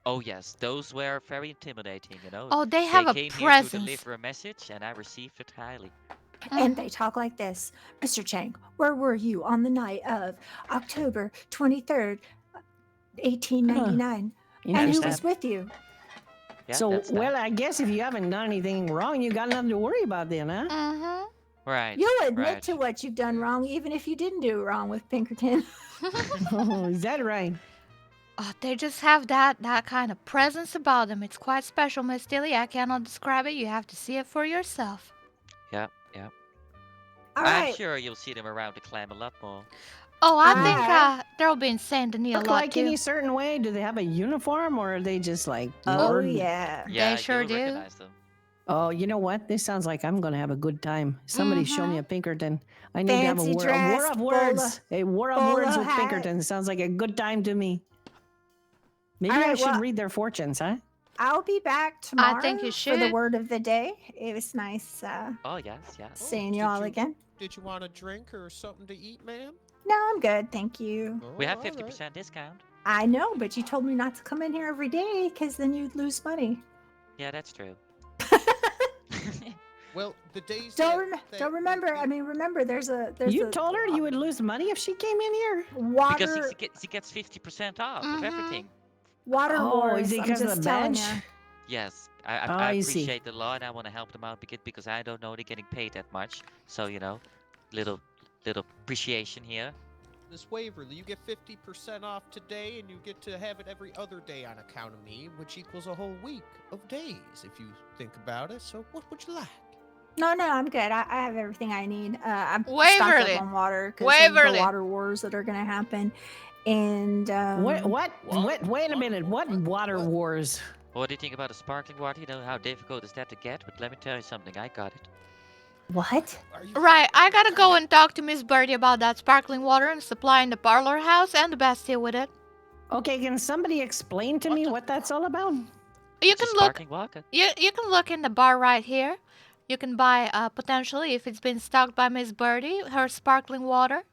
Oh yes, those were very intimidating, you know. Oh, they have a came here to presence. deliver a message, and I received it highly. And they talk like this. Mr. Chang, where were you on the night of October 23rd, 1899? And who Interesting. was with you? Yeah, So, that's that. well, I guess if you haven't done anything wrong, you got nothing to worry about then, huh? Mm-hmm. Right. You'll admit right. to what you've done wrong, even if you didn't do it wrong with Pinkerton. Oh, is that right? Oh, they just have that kind of presence about them. It's quite special, Miss Tilly. I cannot describe it. You have to see it for yourself. Yeah. All I'm right. sure you'll see them around the clam a lot more. Oh, I Ah. think they'll be in Saint Denis a Look lot like too. any certain way? Do they have a uniform or are they just like... Oh, Lord? yeah. Yeah, sure you'll do. recognize them. Oh, you know what? This sounds like I'm going to have a good time. Somebody show me a Pinkerton. I need Fancy to have a war dress, of words. A war of words bolo with hat. Pinkerton. Sounds like a good time to me. Maybe All I right, should well- read their fortunes, huh? I'll be back tomorrow think you for the should. word of the day. It was nice Oh yes. seeing you did all you- again. Did you want a drink or something to eat, ma'am? No, I'm good. Thank you. We have Oh, all right. 50% discount. I know, but you told me not to come in here every day because then you'd lose money. Yeah, that's true. Well, the days Don't that- remember. I mean, remember. There's You a told her you would lose money if she came in here? water Because he gets 50% off of everything. water Oh, wars. is it I'm because of just the telling badge? ya. Yes, Oh, I I see. appreciate the law and I want to help them out because I don't know they're getting paid that much. So little appreciation here. Miss Waverly, you get 50% off today, and you get to have it every other day on account of me, which equals a whole week of days if you think about it. So, what would you like? No, I'm good. I have everything I need. I'm stocked Waverly. up on water because of the Waverly. water wars that are gonna happen. And What? Wait a minute. What water wars? What do you think about the sparkling water? You know how difficult is that to get? But let me tell you something. I got it. What? Right, I gotta go and talk to Miss Birdie about that sparkling water and supplying the parlor house and the Bastille with it. Okay, can somebody explain to me what that's all about? You It's can a look. sparkling water. You can look in the bar right here. You can buy potentially if it's been stocked by Miss Birdie her sparkling water.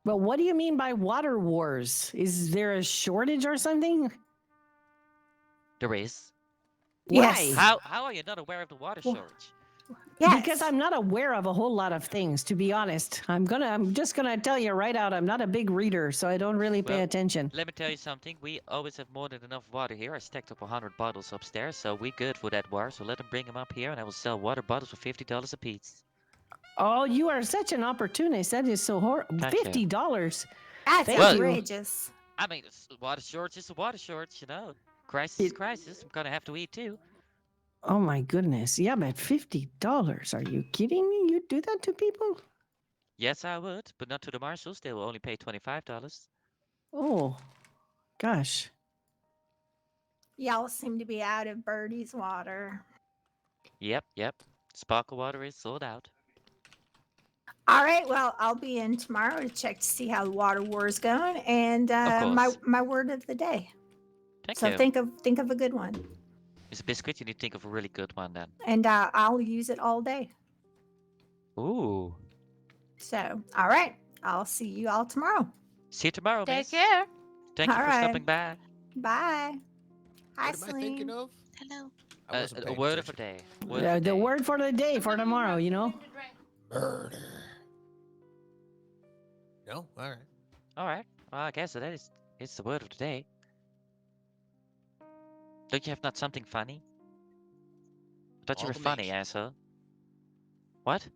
But what do you mean by water wars? Is there a shortage or something? There is. Why? How are you not aware of the water shortage? Because I'm not aware of a whole lot of things, to be honest. I'm just gonna tell you right out, I'm not a big reader, so I don't really pay Well, attention. Let me tell you something. We always have more than enough water here. I stacked up 100 bottles upstairs, so we good for that water. So let them bring them up here, and I will sell water bottles for $50 a piece. Oh, you are such an opportunist. That is so horrible. Thank you. $50. That's Thank outrageous. I mean, water shortage is a water shortage, you know. Crisis is crisis. I'm gonna have to eat too. Oh my goodness. Yeah, but $50. Are you kidding me? You do that to people? Yes, I would, but not to the marshals. They will only pay $25. Oh, gosh. Y'all seem to be out of Birdie's water. Yep. Sparkle water is sold out. All right, well, I'll be in tomorrow to check to see how the water war is going, and course. my word of the day. Thank So you. think of a good one, Mr. Biscuit, you need to think of a really good one then. and I'll use it all day. Ooh. So, all right, I'll see you all tomorrow. See you tomorrow, Take miss. care. Thank you All for right. stopping by. Bye. Hi, What am I thinking Celine. of? Hello. I wasn't A paying word of a attention. day. Word of a The day. word for the day for tomorrow, you know? Murder. No? All right. All right. Well, I guess it's the word of the day. Don't you have not something funny? I thought you were funny, asshole. What?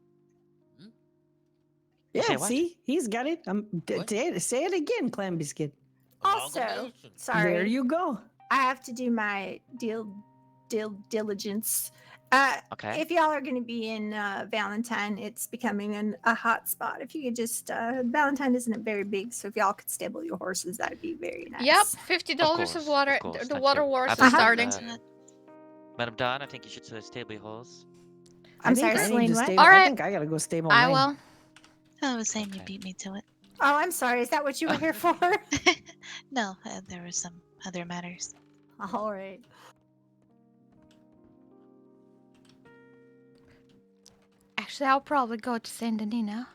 You say Yeah, what? see? He's got it. Say it again, Clam Biscuit. Also, sorry. There you go. I have to do my diligence. Okay. If y'all are going to be in Valentine, it's becoming a hot spot. If you could just, Valentine isn't very big, so if y'all could stable your horses, that'd be very nice. Yep, $50 of water. course, The thank water you. wars I are think, starting. Madam Dawn, I think you should stable your horse. I'm I think sorry, I need Celine, to what? stable. All I right. think I gotta go stable I mine. will. I was saying you beat me to it. Oh, I'm sorry. Is that what you were here for? No, there were some other matters. All right. Actually, I'll probably go to Saint Denis now.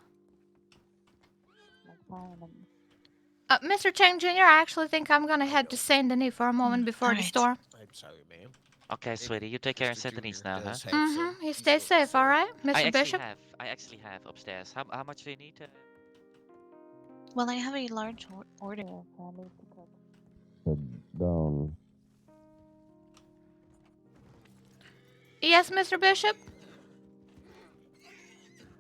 Mr. Chang Jr., I actually think I'm gonna head to Saint Denis for a moment before the Alright. storm. I'm sorry, ma'am. Okay, sweetie, you take care and Saint Denis now, huh? Mm-hmm. You stay safe, all right, Mr. Bishop? I actually have upstairs. How much do you need? Well, I have a large order of families to cook. Yes, Mr. Bishop?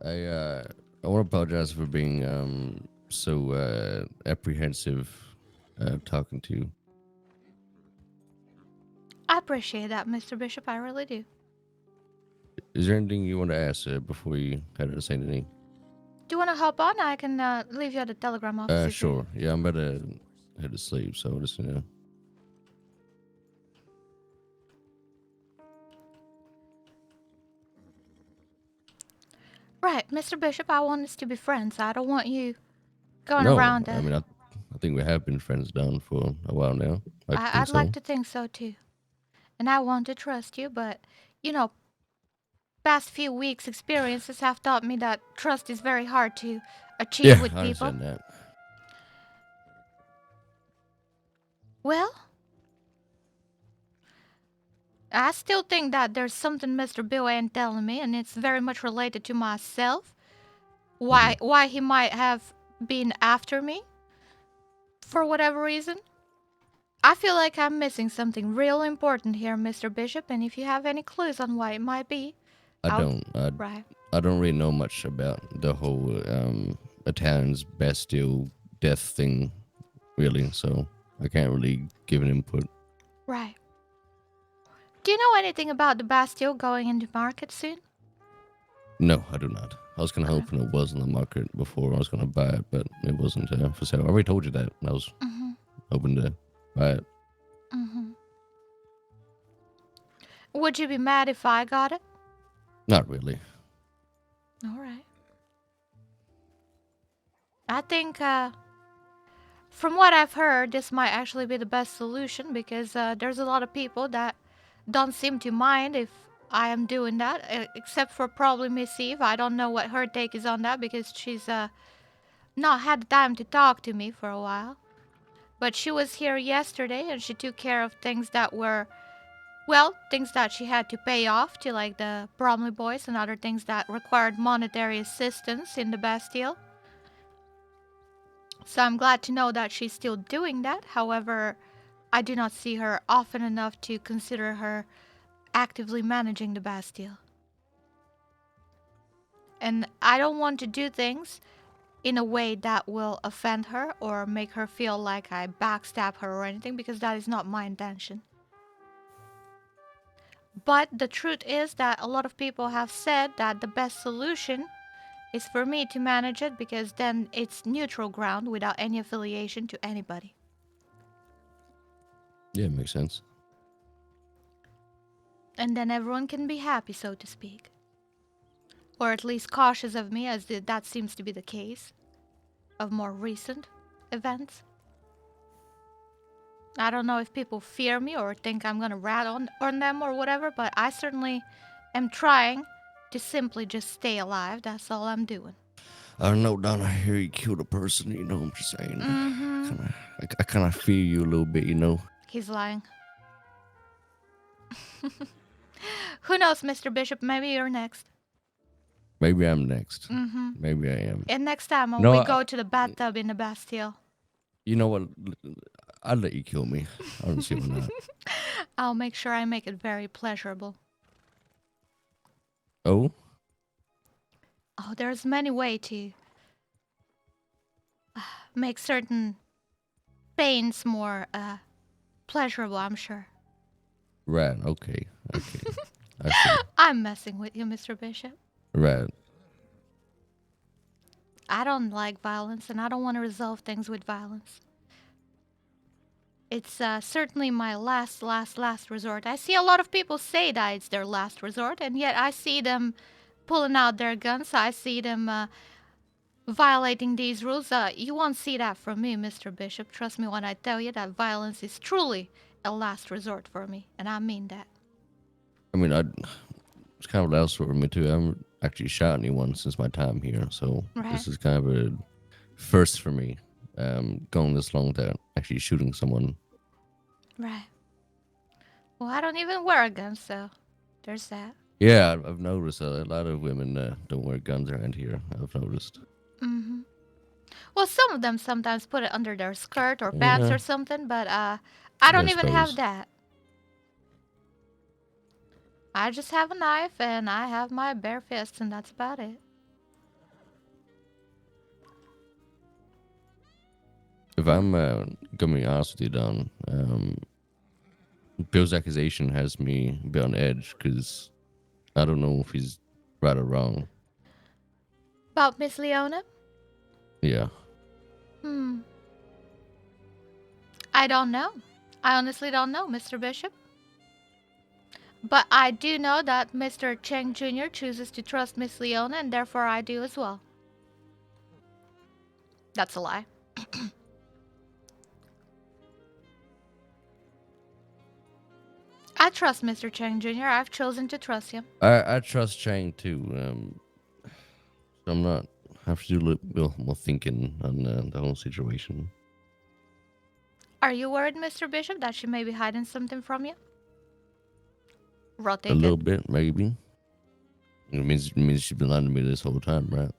I want to apologize for being so apprehensive talking to you. I appreciate that, Mr. Bishop. I really do. Is there anything you want to ask before you head to Saint Denis? Do you want to hop on? I can leave you at the telegram office. if you- Sure. Yeah, I'm about to head to sleep, so just Right, Mr. Bishop, I want us to be friends. I don't want you going no, around. I mean, I think we have been friends down for a while now. I'd like to think so too. And I want to trust you, but, you know, past few weeks' experiences have taught me that trust is very hard to achieve Yeah, with I people. understand that. Well, I still think that there's something Mr. Bill ain't telling me, and it's very much related to myself. Why he might have been after me for whatever reason. I feel like I'm missing something real important here, Mr. Bishop, and if you have any clues on why it might be, I don't really know much about the whole Italians Bastille death thing, really. So I can't really give an input. Right. Do you know anything about the Bastille going into market soon? No, I do not. I was kind of hoping it was in the market before I was going to buy it, but it wasn't for sale. I already told you that. I was hoping to buy it. Would you be mad if I got it? Not really. All right. I think, from what I've heard, this might actually be the best solution because there's a lot of people that don't seem to mind if I am doing that, except for probably Miss Eve. I don't know what her take is on that because she's not had the time to talk to me for a while. But she was here yesterday and she took care of things that were well, things that she had to pay off to like the Bromley boys and other things that required monetary assistance in the Bastille. So I'm glad to know that she's still doing that. However, I do not see her often enough to consider her actively managing the Bastille. And I don't want to do things in a way that will offend her or make her feel like I backstab her or anything, because that is not my intention. But the truth is that a lot of people have said that the best solution is for me to manage it, because then it's neutral ground without any affiliation to anybody. Yeah, it makes sense. And then everyone can be happy, so to speak. Or at least cautious of me, as that seems to be the case of more recent events. I don't know if people fear me or think I'm gonna rat on them or whatever, but I certainly am trying to simply just stay alive. That's all I'm doing. I don't know, Don. I hear you killed a person, you know what I'm just saying? Mm-hmm. I kind of fear you a little bit, you know? He's lying. Who knows, Mr. Bishop? Maybe you're next. Maybe I'm next. Mm-hmm. Maybe I am. And next time when No, we go to the bathtub in the Bastille. You know what? I'll let you kill me. I don't see why not. I'll make sure I make it very pleasurable. Oh? Oh, there's many ways to make certain pains more pleasurable, I'm sure. Right, okay. I'm messing with you, Mr. Bishop. Right. I don't like violence, and I don't want to resolve things with violence. It's certainly my last resort. I see a lot of people say that it's their last resort, and yet I see them pulling out their guns. I see them violating these rules. You won't see that from me, Mr. Bishop. Trust me when I tell you that violence is truly a last resort for me, and I mean that. I mean, it's kind of last for me, too. I haven't actually shot anyone since my time here, so this is kind of a first for me, going this long without actually shooting someone. Right. Well, I don't even wear a gun, so there's that. Yeah, I've noticed a lot of women don't wear guns around here. I've noticed. Mm-hmm. Well, some of them sometimes put it under their skirt or pants or something, but I don't even have that. I just have a knife and I have my bare fists, and that's about it. If I'm gonna be honest with you, Don, Bill's accusation has me a bit on edge because I don't know if he's right or wrong. About Miss Leona? Yeah. I don't know. I honestly don't know, Mr. Bishop. But I do know that Mr. Cheng Jr. chooses to trust Miss Leona, and therefore I do as well. That's a lie. I trust Mr. Cheng Jr. I've chosen to trust him. I trust Chang too. So I'm not have to do a little bit more thinking on the whole situation. Are you worried, Mr. Bishop, that she may be hiding something from you? A little bit, maybe. It means she's been lying to me this whole time, right?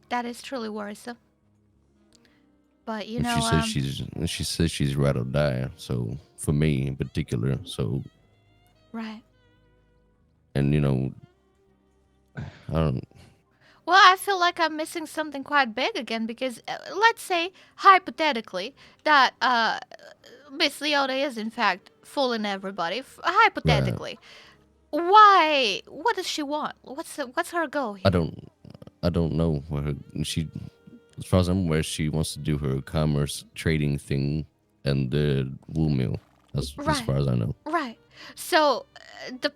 That is truly worrisome. But you And know, she says she's right or die. So for me in particular, so right. And you know, I don't. Well, I feel like I'm missing something quite big again, because let's say hypothetically that Miss Leona is in fact fooling everybody. Hypothetically, why? What does she want? What's her goal here? I don't know where she. As far as I'm aware, she wants to do her commerce trading thing and the wool mill. As far as I know. Right. So the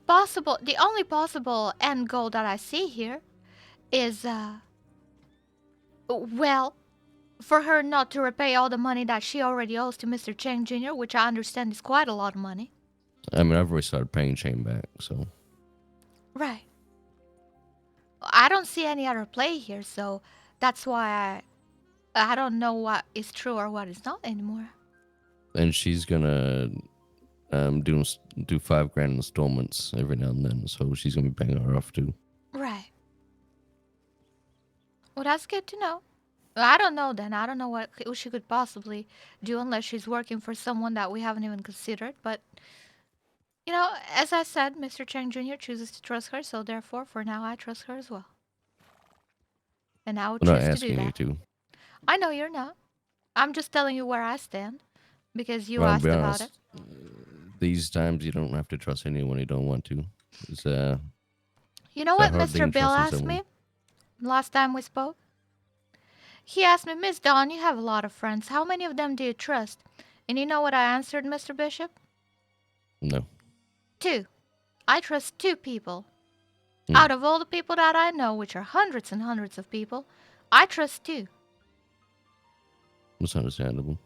only possible end goal that I see here is well, for her not to repay all the money that she already owes to Mr. Cheng Jr., which I understand is quite a lot of money. I mean, I've already started paying Chang back, so. Right. I don't see any other play here, so that's why I don't know what is true or what is not anymore. and she's gonna do $5,000 installments every now and then, so she's gonna be paying her off too. Right. Well, that's good to know. Well, I don't know then. I don't know what she could possibly do unless she's working for someone that we haven't even considered. But, you know, as I said, Mr. Chang Jr. chooses to trust her, so therefore, for now, I trust her as well. And I will I'm not choose to do asking you that. to. I know you're not. I'm just telling you where I stand because you Well, I'll asked be about honest. it. These times you don't have to trust anyone you don't want to. It's You know it's a what hard Mr. thing Bill trusting asked someone. me last time we spoke? He asked me, Miss Dawn, you have a lot of friends. How many of them do you trust? And you know what I answered, Mr. Bishop? No. 2. I trust 2 people. Mm. Out of all the people that I know, which are hundreds and hundreds of people, I trust 2. It's understandable.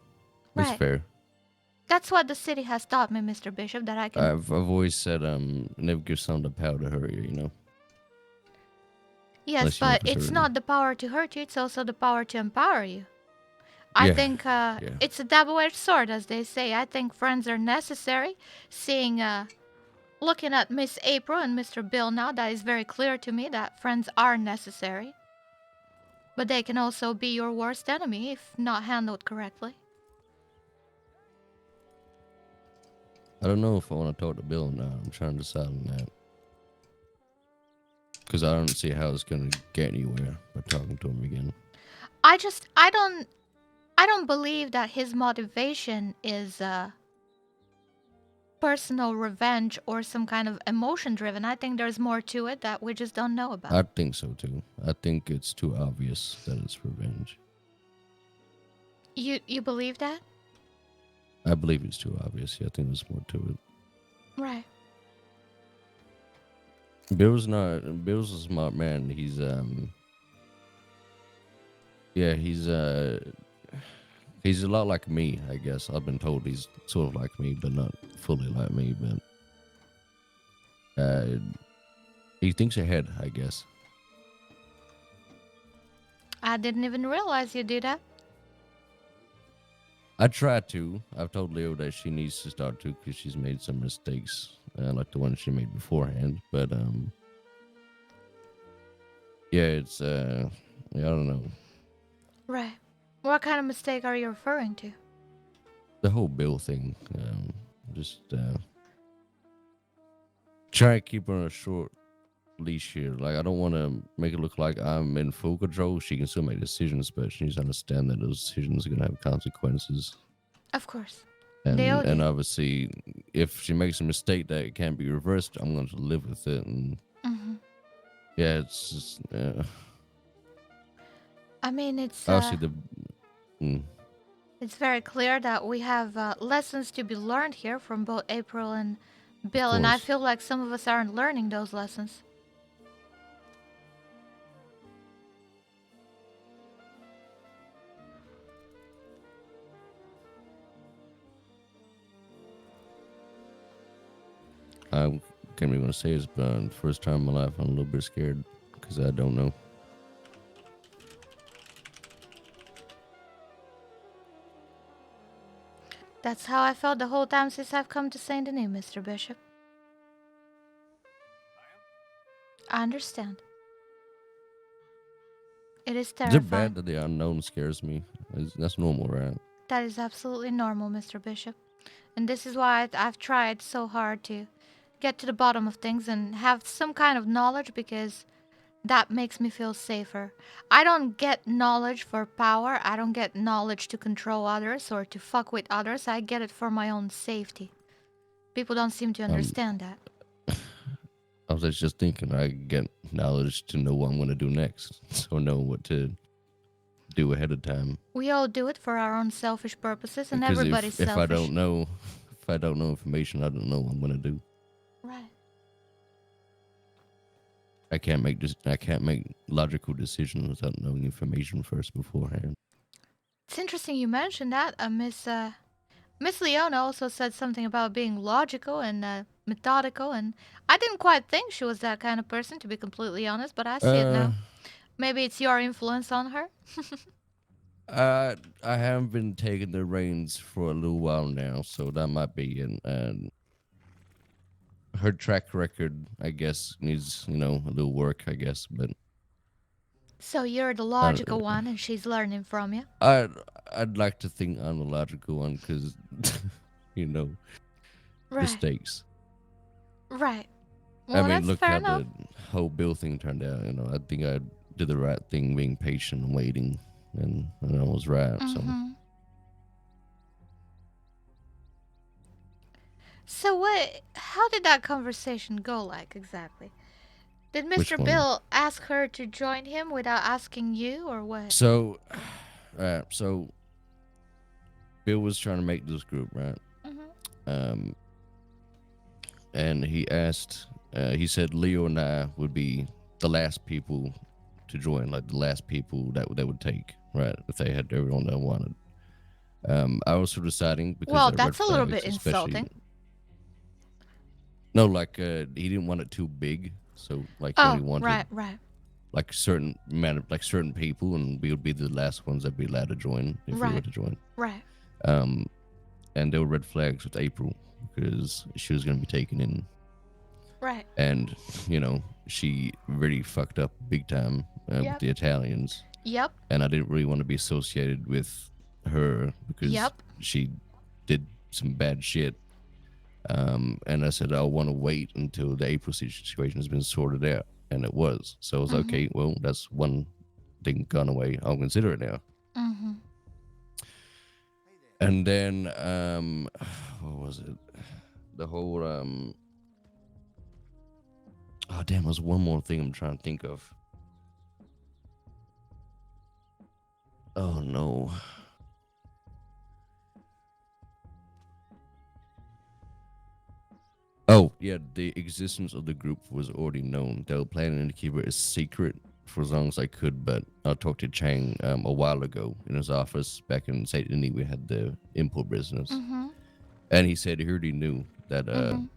It's Right. fair. That's what the city has taught me, Mr. Bishop, that I can... I've always said never give someone the power to hurt you, you know. Yes, Unless you know but for it's certain. not the power to hurt you, it's also the power to empower you. I Yeah, think it's a double-edged sword, as they say. I think friends are necessary. Looking at Miss April and Mr. Bill now, that is very clear to me that friends are necessary. But they can also be your worst enemy if not handled correctly. I don't know if I want to talk to Bill now. I'm trying to decide on that. Because I don't see how it's going to get anywhere by talking to him again. I don't believe that his motivation is personal revenge or some kind of emotion driven. I think there's more to it that we just don't know about. I think so too. I think it's too obvious that it's revenge. You believe that? I believe it's too obvious. Yeah, I think there's more to it. Right. Bill's a smart man. He's he's a lot like me, I guess. I've been told he's sort of like me, but not fully like me, but he thinks ahead, I guess. I didn't even realize you do that. I try to. I've told Leo that she needs to start to because she's made some mistakes, like the one she made beforehand. But yeah, it's I don't know. Right. What kind of mistake are you referring to? The whole Bill thing. Just try to keep her on a short leash here. Like, I don't want to make it look like I'm in full control. She can still make decisions, but she needs to understand that those decisions are going to have consequences. Of course. And obviously, if she makes a mistake that can't be reversed, I'm going to live with it. And yeah, it's just, I mean, it's obviously it's very clear that we have lessons to be learned here from both April and Bill, and I feel like some of us aren't learning those lessons. I can't even want to say this, but the first time in my life, I'm a little bit scared because I don't know. That's how I felt the whole time since I've come to Saint Denis, Mr. Bishop. I understand. It is Is terrifying. it bad that the unknown scares me? That's normal, right? That is absolutely normal, Mr. Bishop. And this is why I've tried so hard to get to the bottom of things and have some kind of knowledge, because that makes me feel safer. I don't get knowledge for power. I don't get knowledge to control others or to fuck with others. I get it for my own safety. People don't seem to understand that. I was just thinking I get knowledge to know what I'm going to do next, so know what to do ahead of time. We all do it for our own selfish purposes, and Because everybody's if selfish. I don't know information, I don't know what I'm going to do. Right. I can't make logical decisions without knowing information first beforehand. It's interesting you mentioned that. Miss Leona also said something about being logical and methodical, and I didn't quite think she was that kind of person, to be completely honest, but I see it now. Maybe it's your influence on her. I haven't been taking the reins for a little while now, so that might be and her track record, I guess, needs a little work, I guess. But So you're the logical one, and she's learning from you. I'd like to think I'm the logical one because Right. mistakes. Right. Well, I mean, that's look fair how enough. the whole bill thing turned out. I think I did the right thing, being patient and waiting, and I was right. Mhm. So what? How did that conversation go? Like exactly? Did Which Mr. one? Bill ask her to join him without asking you, or what? So, so Bill was trying to make this group, right? Mhm. And he asked, he said Leo and I would be the last people to join, like the last people that they would take, right? If they had everyone they wanted. I was sort of deciding because Well, there are that's a red little flags, bit especially. insulting. No, like he didn't want it too big, so like he Oh, only wanted right. like certain certain people, and we would be the last ones that'd be allowed to join if we were Right. to join. Right. And there were red flags with April because she was going to be taken in. Right. And she really fucked up big time with Yep. the Italians. Yep. And I didn't really want to be associated with her because Yep. she did some bad shit. And I said I want to wait until the April situation has been sorted out, and it was. So I was like, okay, well, that's one thing gone away. I'll consider it now. Mhm. And then what was it? The whole oh damn, there's one more thing I'm trying to think of. Oh no. Oh yeah, the existence of the group was already known. They were planning to keep it a secret for as long as I could, but I talked to Chang a while ago in his office back in St. Denis. We had the import business. Mhm. And he said he already knew that Mhm.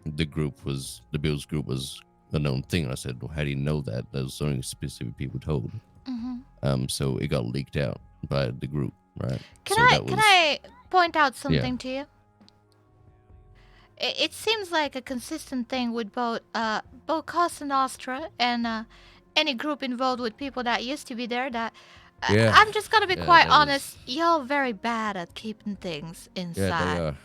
the Bills group was a known thing. And I said, well, how do you know that? There was only specific people told. Mhm. So it got leaked out by the group, right? Can So Can I point out something Yeah. to you? It seems like a consistent thing with both Cosa Nostra and any group involved with people that used to be there. That Yeah. I'm just gonna be Yeah, quite that was- honest. Y'all very bad at keeping things inside. Yeah, they are.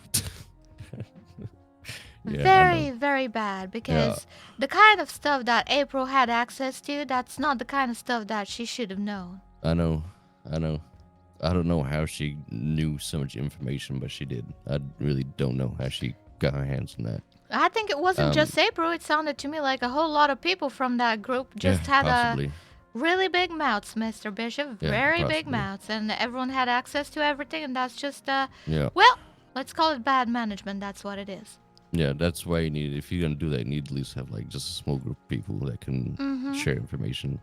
Yeah, I Very, know. very bad because the kind of stuff that April had access to, that's not the kind of stuff that she should have known. I know. I don't know how she knew so much information, but she did. I really don't know how she got her hands on that. I think it wasn't just April. It sounded to me like a whole lot of people from that group just had possibly. really big mouths, Mr. Bishop. Yeah, Very big possibly. mouths. And everyone had access to everything, and that's just, Yeah. well, let's call it bad management. That's what it is. Yeah, that's why you need, if you're gonna do that, you need to at least have like just a small group of people that can Mhm. share information.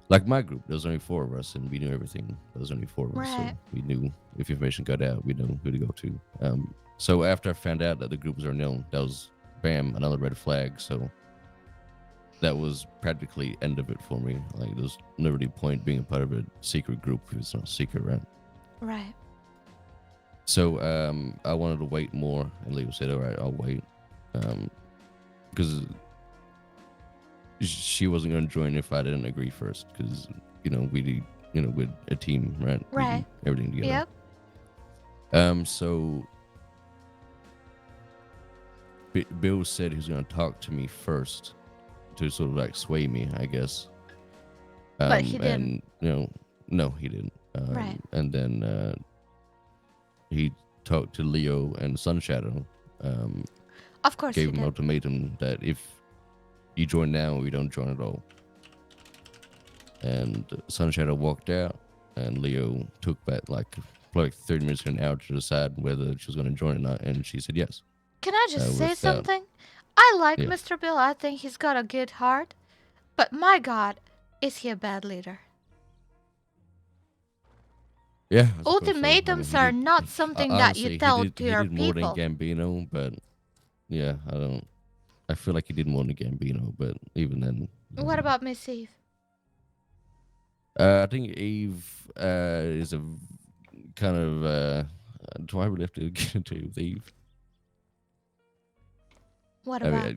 Like my group, there was only 4 of us, and we knew everything. There was only 4 of us, so Right. we knew if information got out, we knew who to go to. So after I found out that the groups are known, that was bam, another red flag. So that was practically end of it for me. Like there's no really point being a part of a secret group if it's not secret, right? Right. So I wanted to wait more, and Leo said, "All right, I'll wait," because she wasn't going to join if I didn't agree first. Because we we're a team, right? We do Right. everything together. So Bill said he was going to talk to me first to sort of like sway me, I guess. But he didn't. And no, he didn't. Right. And then he talked to Leo and Sunshadow. Of course he gave him an did. ultimatum that if you join now, we don't join at all. And Sunshadow walked out, and Leo took back like 30 minutes to an hour to decide whether she was going to join or not, and she said yes. Can I just say without- something? I like Yeah. Mr. Bill. I think he's got a good heart. But my God, is he a bad leader? Yeah. I suppose so. Ultimatums he are did- not something that honestly, you he tell did- to he your did more people. than Gambino, but yeah, I feel like he did more than Gambino, but even then. What about Miss Eve? I think Eve is a kind of. Do I really have to get into it with Eve? What I about?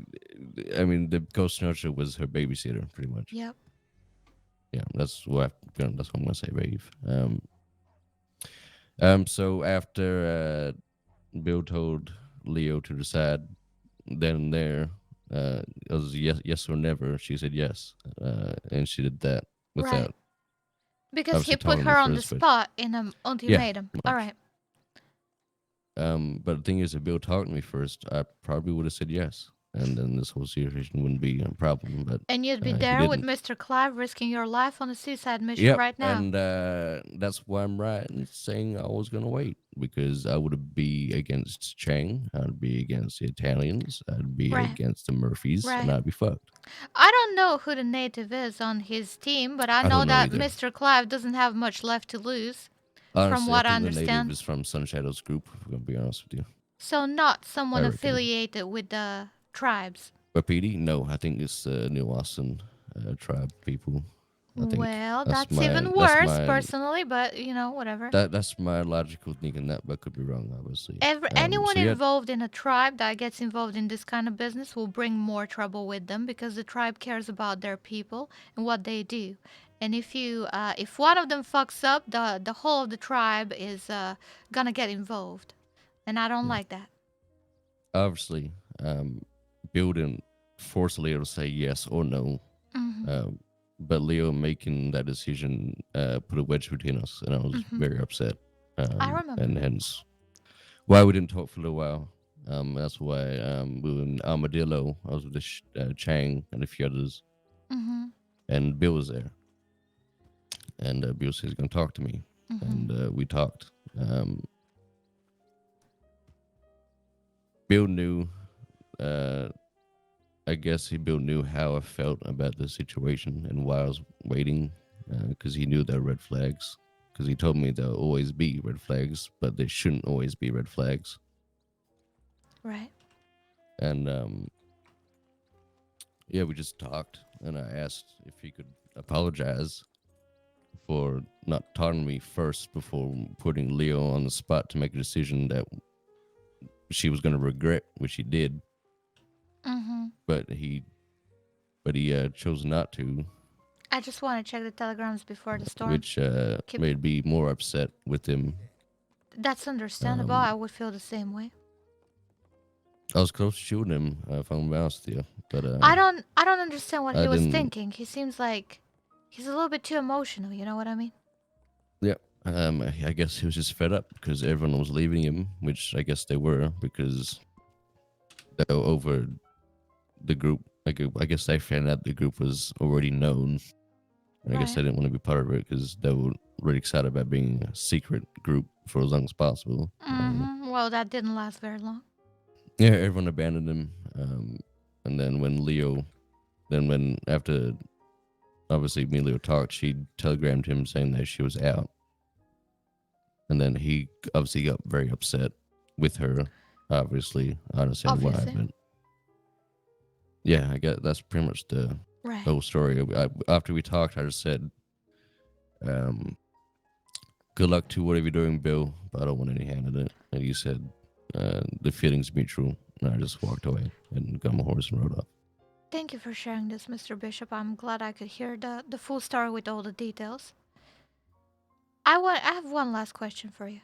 mean, the ghost nurture was her babysitter, pretty much. Yep. Yeah, that's what I'm gonna say, about Eve. So after Bill told Leo to decide then and there, it was yes or never. She said yes, and she did that Right. without Because he obviously put talking to her me on the first, but- spot in an ultimatum. pretty All much. right. But the thing is, if Bill talked to me first, I probably would have said yes, and then this whole situation wouldn't be a problem. But And you'd be he there with didn't. Mr. Clive risking your life on a suicide mission Yep, right now. and that's why I'm right in saying I was gonna wait, because I would be against Chang, I'd be against the Italians, I'd be Right. against the Murphys, and Right. I'd be fucked. I don't know who the native is on his team, but I know don't know that either. Mr. Clive doesn't have much left to lose, from Honestly, what I I think the native understand. is from Sun Shadow's group. If I'm gonna be honest with you. So not someone I reckon. affiliated with the tribes. But PD, no, I think it's New Austin tribe people. I think Well, that's my- even that's worse, my- personally, but whatever. That's my logical thinking. That, but could be wrong, obviously. Anyone so yeah, involved in a tribe that gets involved in this kind of business will bring more trouble with them because the tribe cares about their people and what they do. And if one of them fucks up, the whole of the tribe is gonna get involved, and I don't like that. obviously, Bill didn't force Leo to say yes or no. Mhm. But Leo making that decision put a wedge between us, and I was Mhm. very upset. I remember. And hence why we didn't talk for a little while. That's why we were in Armadillo. I was with Chang and a few others, Mhm. and Bill was there. And Bill said he's going to talk to me, and we talked. Bill knew, I guess Bill knew how I felt about the situation and why I was waiting, because he knew there were red flags. Because he told me there'll always be red flags, but there shouldn't always be red flags. Right. And yeah, we just talked, and I asked if he could apologize for not talking to me first before putting Leo on the spot to make a decision that she was going to regret, which he did. Mhm. But he chose not to, I just want to check the telegrams before the storm. which Keep- made me more upset with him. That's understandable. I would feel the same way. I was close to shooting him, if I'm honest with you, but I don't understand what I he was didn't- thinking. He seems like he's a little bit too emotional. You know what I mean? Yeah, I guess he was just fed up because everyone was leaving him, which I guess they were, because they were over the group. I guess they found out the group was already known, and I guess Right. they didn't want to be part of it because they were really excited about being a secret group for as long as possible. Well, that didn't last very long. Yeah, everyone abandoned him. And then when after obviously me and Leo talked, she telegrammed him saying that she was out. And then he obviously got very upset with her. Obviously, I understand why, Obviously. but yeah, I guess that's pretty much the Right. whole story. After we talked, I just said, "Good luck to whatever you're doing, Bill, but I don't want any hand in it." And he said, "The feeling's mutual," and I just walked away and got my horse and rode off. Thank you for sharing this, Mr. Bishop. I'm glad I could hear the full story with all the details. I have one last question for you.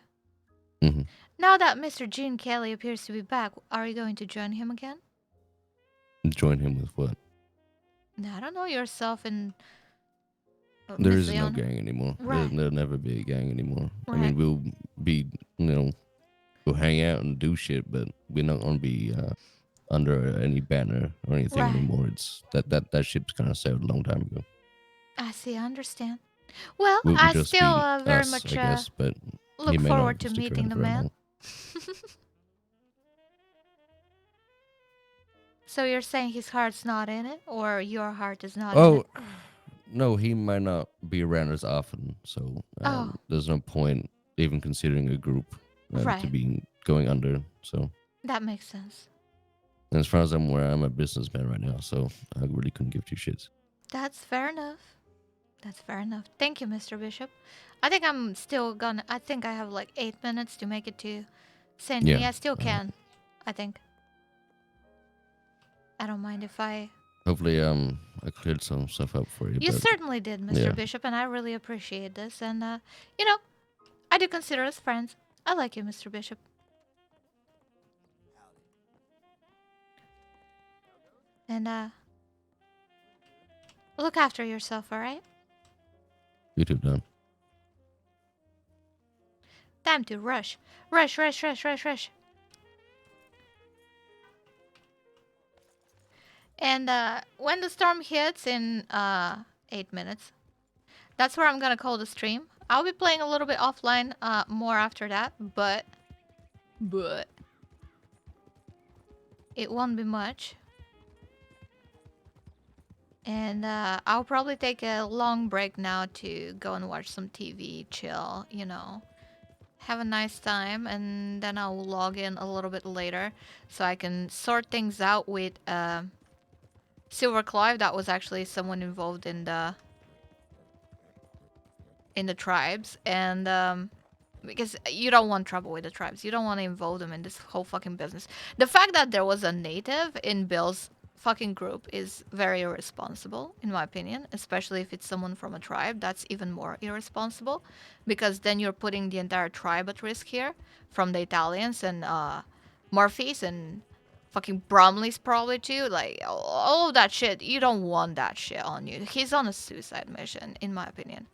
Mhm. Now that Mr. Gene Kelly appears to be back, are you going to join him again? Join him with what? No, I don't know, yourself and There Miss is no Leona. gang anymore. Right. There'll never be a gang anymore. I Right. mean, we'll be, we'll hang out and do shit, but we're not gonna be under any banner or anything Right. anymore. It's that ship's kind of sailed a long time ago. I see, I understand. Well, We'll I just still be very us, much I guess, but he look may not forward to stick meeting around the for very man. long. So you're saying his heart's not in it, or your heart is not in Oh, it? no, he might not be around as often, so Oh. there's no point even considering a group to Right. be going under. So, That makes sense. and as far as I'm aware, I'm a businessman right now, so I really couldn't give two shits. That's fair enough. That's fair enough. Thank you, Mr. Bishop. I think I'm still gonna. I think I have like 8 minutes to make it to Saint Denis. Yeah. I still can. I think. I don't mind if I. Hopefully, I cleared some stuff up for you. You but certainly did, Mr. yeah. Bishop, and I really appreciate this. And you know, I do consider us friends. I like you, Mr. Bishop. And look after yourself, all right? You too, Don. Time to rush. Rush, rush, rush, rush, rush. And when the storm hits in 8 minutes, that's where I'm gonna call the stream. I'll be playing a little bit offline more after that, but it won't be much. And I'll probably take a long break now to go and watch some TV, chill, you know. Have a nice time, and then I'll log in a little bit later so I can sort things out with Silver Clive. That was actually someone involved in the tribes, and because you don't want trouble with the tribes, you don't want to involve them in this whole fucking business. The fact that there was a native in Bill's fucking group is very irresponsible, in my opinion, especially if it's someone from a tribe. That's even more irresponsible, because then you're putting the entire tribe at risk here, from the Italians and Murphys and fucking Bromleys probably too. Like, all of that shit, you don't want that shit on you. He's on a suicide mission, in my opinion.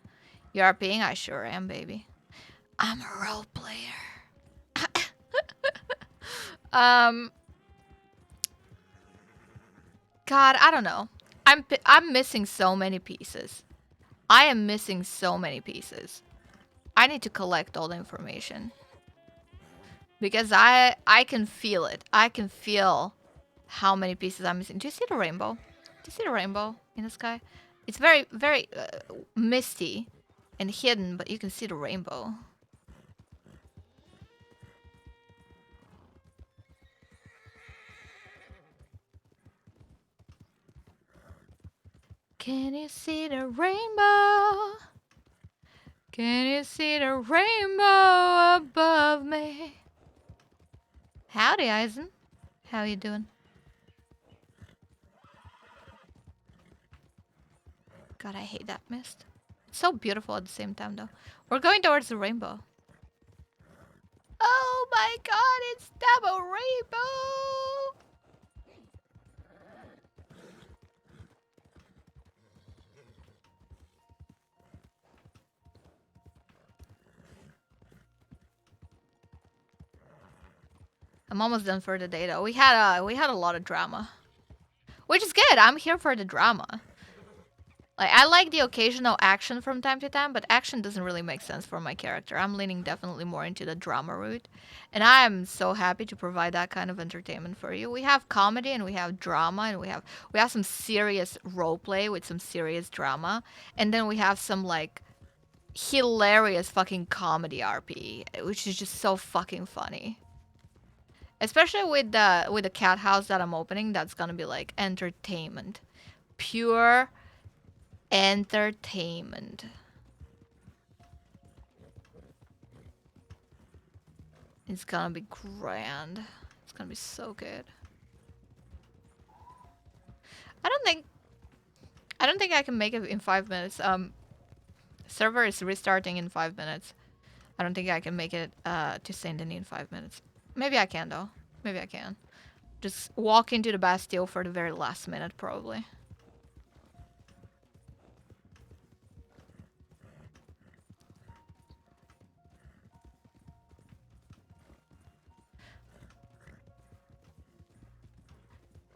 You are RPing? I sure am, baby. I'm a role player. God, I don't know. I'm missing so many pieces. I am missing so many pieces. I need to collect all the information. Because I can feel it. I can feel how many pieces I'm missing. Do you see the rainbow? Do you see the rainbow in the sky? It's very, very misty and hidden, but you can see the rainbow. Can you see the rainbow? Can you see the rainbow above me? Howdy, Eisen. How you doing? God, I hate that mist. It's so beautiful at the same time, though. We're going towards the rainbow. Oh my god, it's double rainbow! I'm almost done for the day, though. We had a lot of drama, which is good. I'm here for the drama. Like, I like the occasional action from time to time, but action doesn't really make sense for my character. I'm leaning definitely more into the drama route, and I am so happy to provide that kind of entertainment for you. We have comedy and we have drama, and we have some serious roleplay with some serious drama, and then we have some like hilarious fucking comedy RP, which is just so fucking funny. Especially with the Cathouse that I'm opening, that's gonna be like entertainment, pure entertainment. It's gonna be grand. It's gonna be so good. I don't think I can make it in 5 minutes. Server is restarting in 5 minutes. I don't think I can make it to Saint Denis in 5 minutes. Maybe I can, though. Maybe I can. Just walk into the Bastille for the very last minute, probably.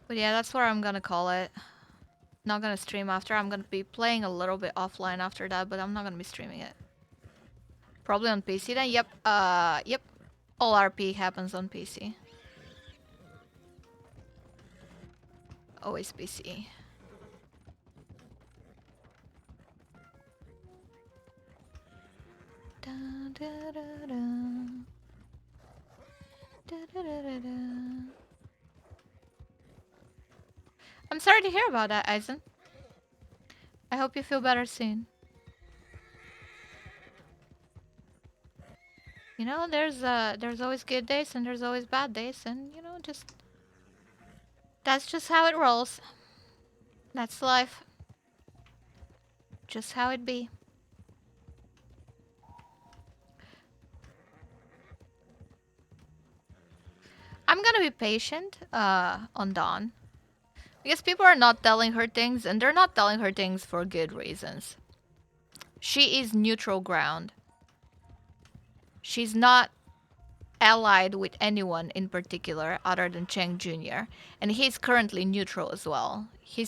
But yeah, that's where I'm gonna call it. Not gonna stream after. I'm gonna be playing a little bit offline after that, but I'm not gonna be streaming it. Probably on PC then. Yep. Yep. All RP happens on PC. Always PC. Da, da, da, da. Da, da, da, da, da. I'm sorry to hear about that, Eisen. I hope you feel better soon. You know, there's always good days and there's always bad days, and you know, that's just how it rolls. That's life. Just how it be. I'm gonna be patient on Dawn. Because people are not telling her things, and they're not telling her things for good reasons. She is neutral ground. She's not allied with anyone in particular other than Cheng Jr. And he's currently neutral as well. He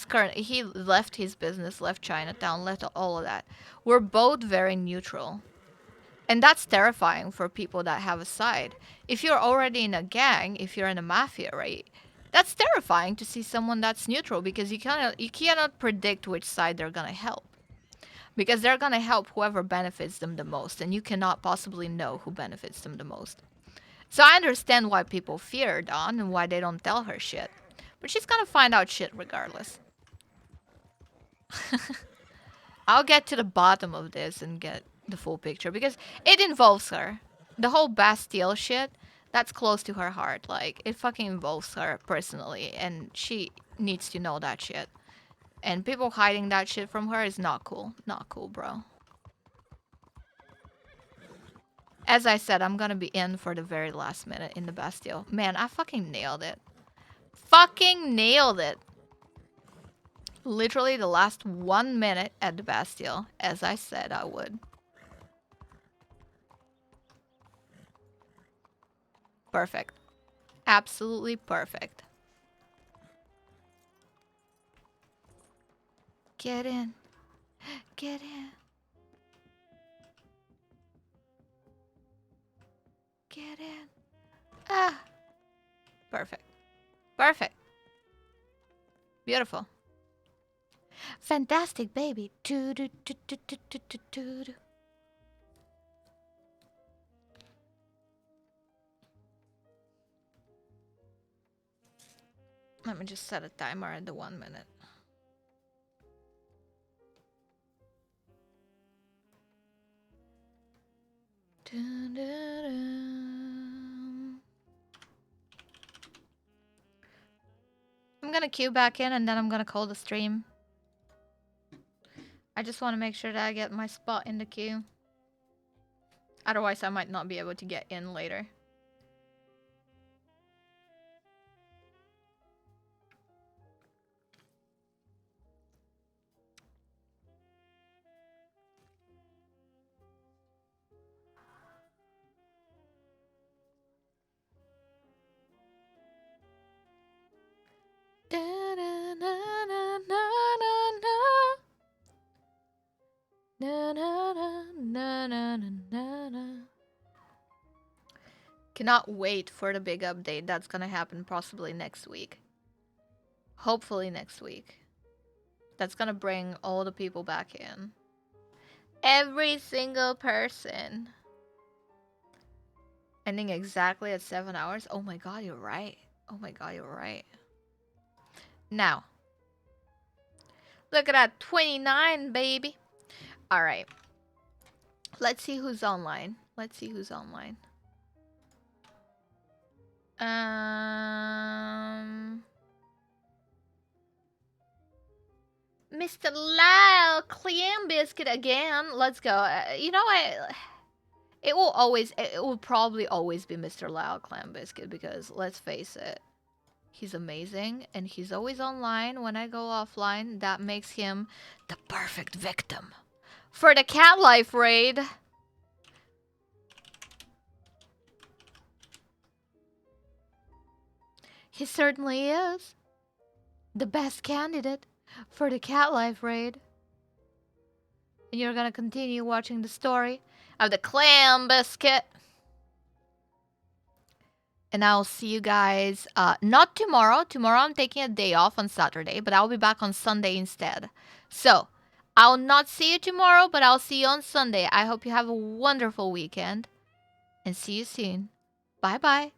left his business, left Chinatown, left all of that. We're both very neutral. And that's terrifying for people that have a side. If you're already in a gang, if you're in a mafia, right? That's terrifying to see someone that's neutral because you cannot predict which side they're gonna help. Because they're gonna help whoever benefits them the most, and you cannot possibly know who benefits them the most. So I understand why people fear Dawn and why they don't tell her shit. But she's gonna find out shit regardless. I'll get to the bottom of this and get the full picture because it involves her. The whole Bastille shit, that's close to her heart. Like, it fucking involves her personally, and she needs to know that shit. And people hiding that shit from her is not cool. Not cool, bro. As I said, I'm gonna be in for the very last minute in the Bastille. Man, I fucking nailed it. Fucking nailed it. Literally the last 1 minute at the Bastille, as I said I would. Perfect. Absolutely perfect. Get in. Get in. Get in. Ah. Perfect. Perfect. Beautiful. Fantastic, baby. Let me just set a timer at the 1 minute. I'm gonna queue back in and then I'm gonna call the stream. I just want to make sure that I get my spot in the queue. Otherwise, I might not be able to get in later. Cannot wait for the big update that's gonna happen possibly next week. Hopefully next week. That's gonna bring all the people back in. Every single person. Ending exactly at 7 hours. Oh my god, you're right. Oh my god, you're right. Now. Look at that. 29, baby. Alright. Let's see who's online. Let's see who's online. Mr. Lyle, clam biscuit again. Let's go. You know what? It will probably always be Mr. Lyle Clam Biscuit because let's face it, he's amazing and he's always online when I go offline. That makes him the perfect victim for the Cat Life raid. He certainly is the best candidate for the Cat Life raid. And you're gonna continue watching the story of the Clam Biscuit. And I'll see you guys, not tomorrow. Tomorrow I'm taking a day off on Saturday, but I'll be back on Sunday instead. So, I'll not see you tomorrow, but I'll see you on Sunday. I hope you have a wonderful weekend. And see you soon. Bye-bye.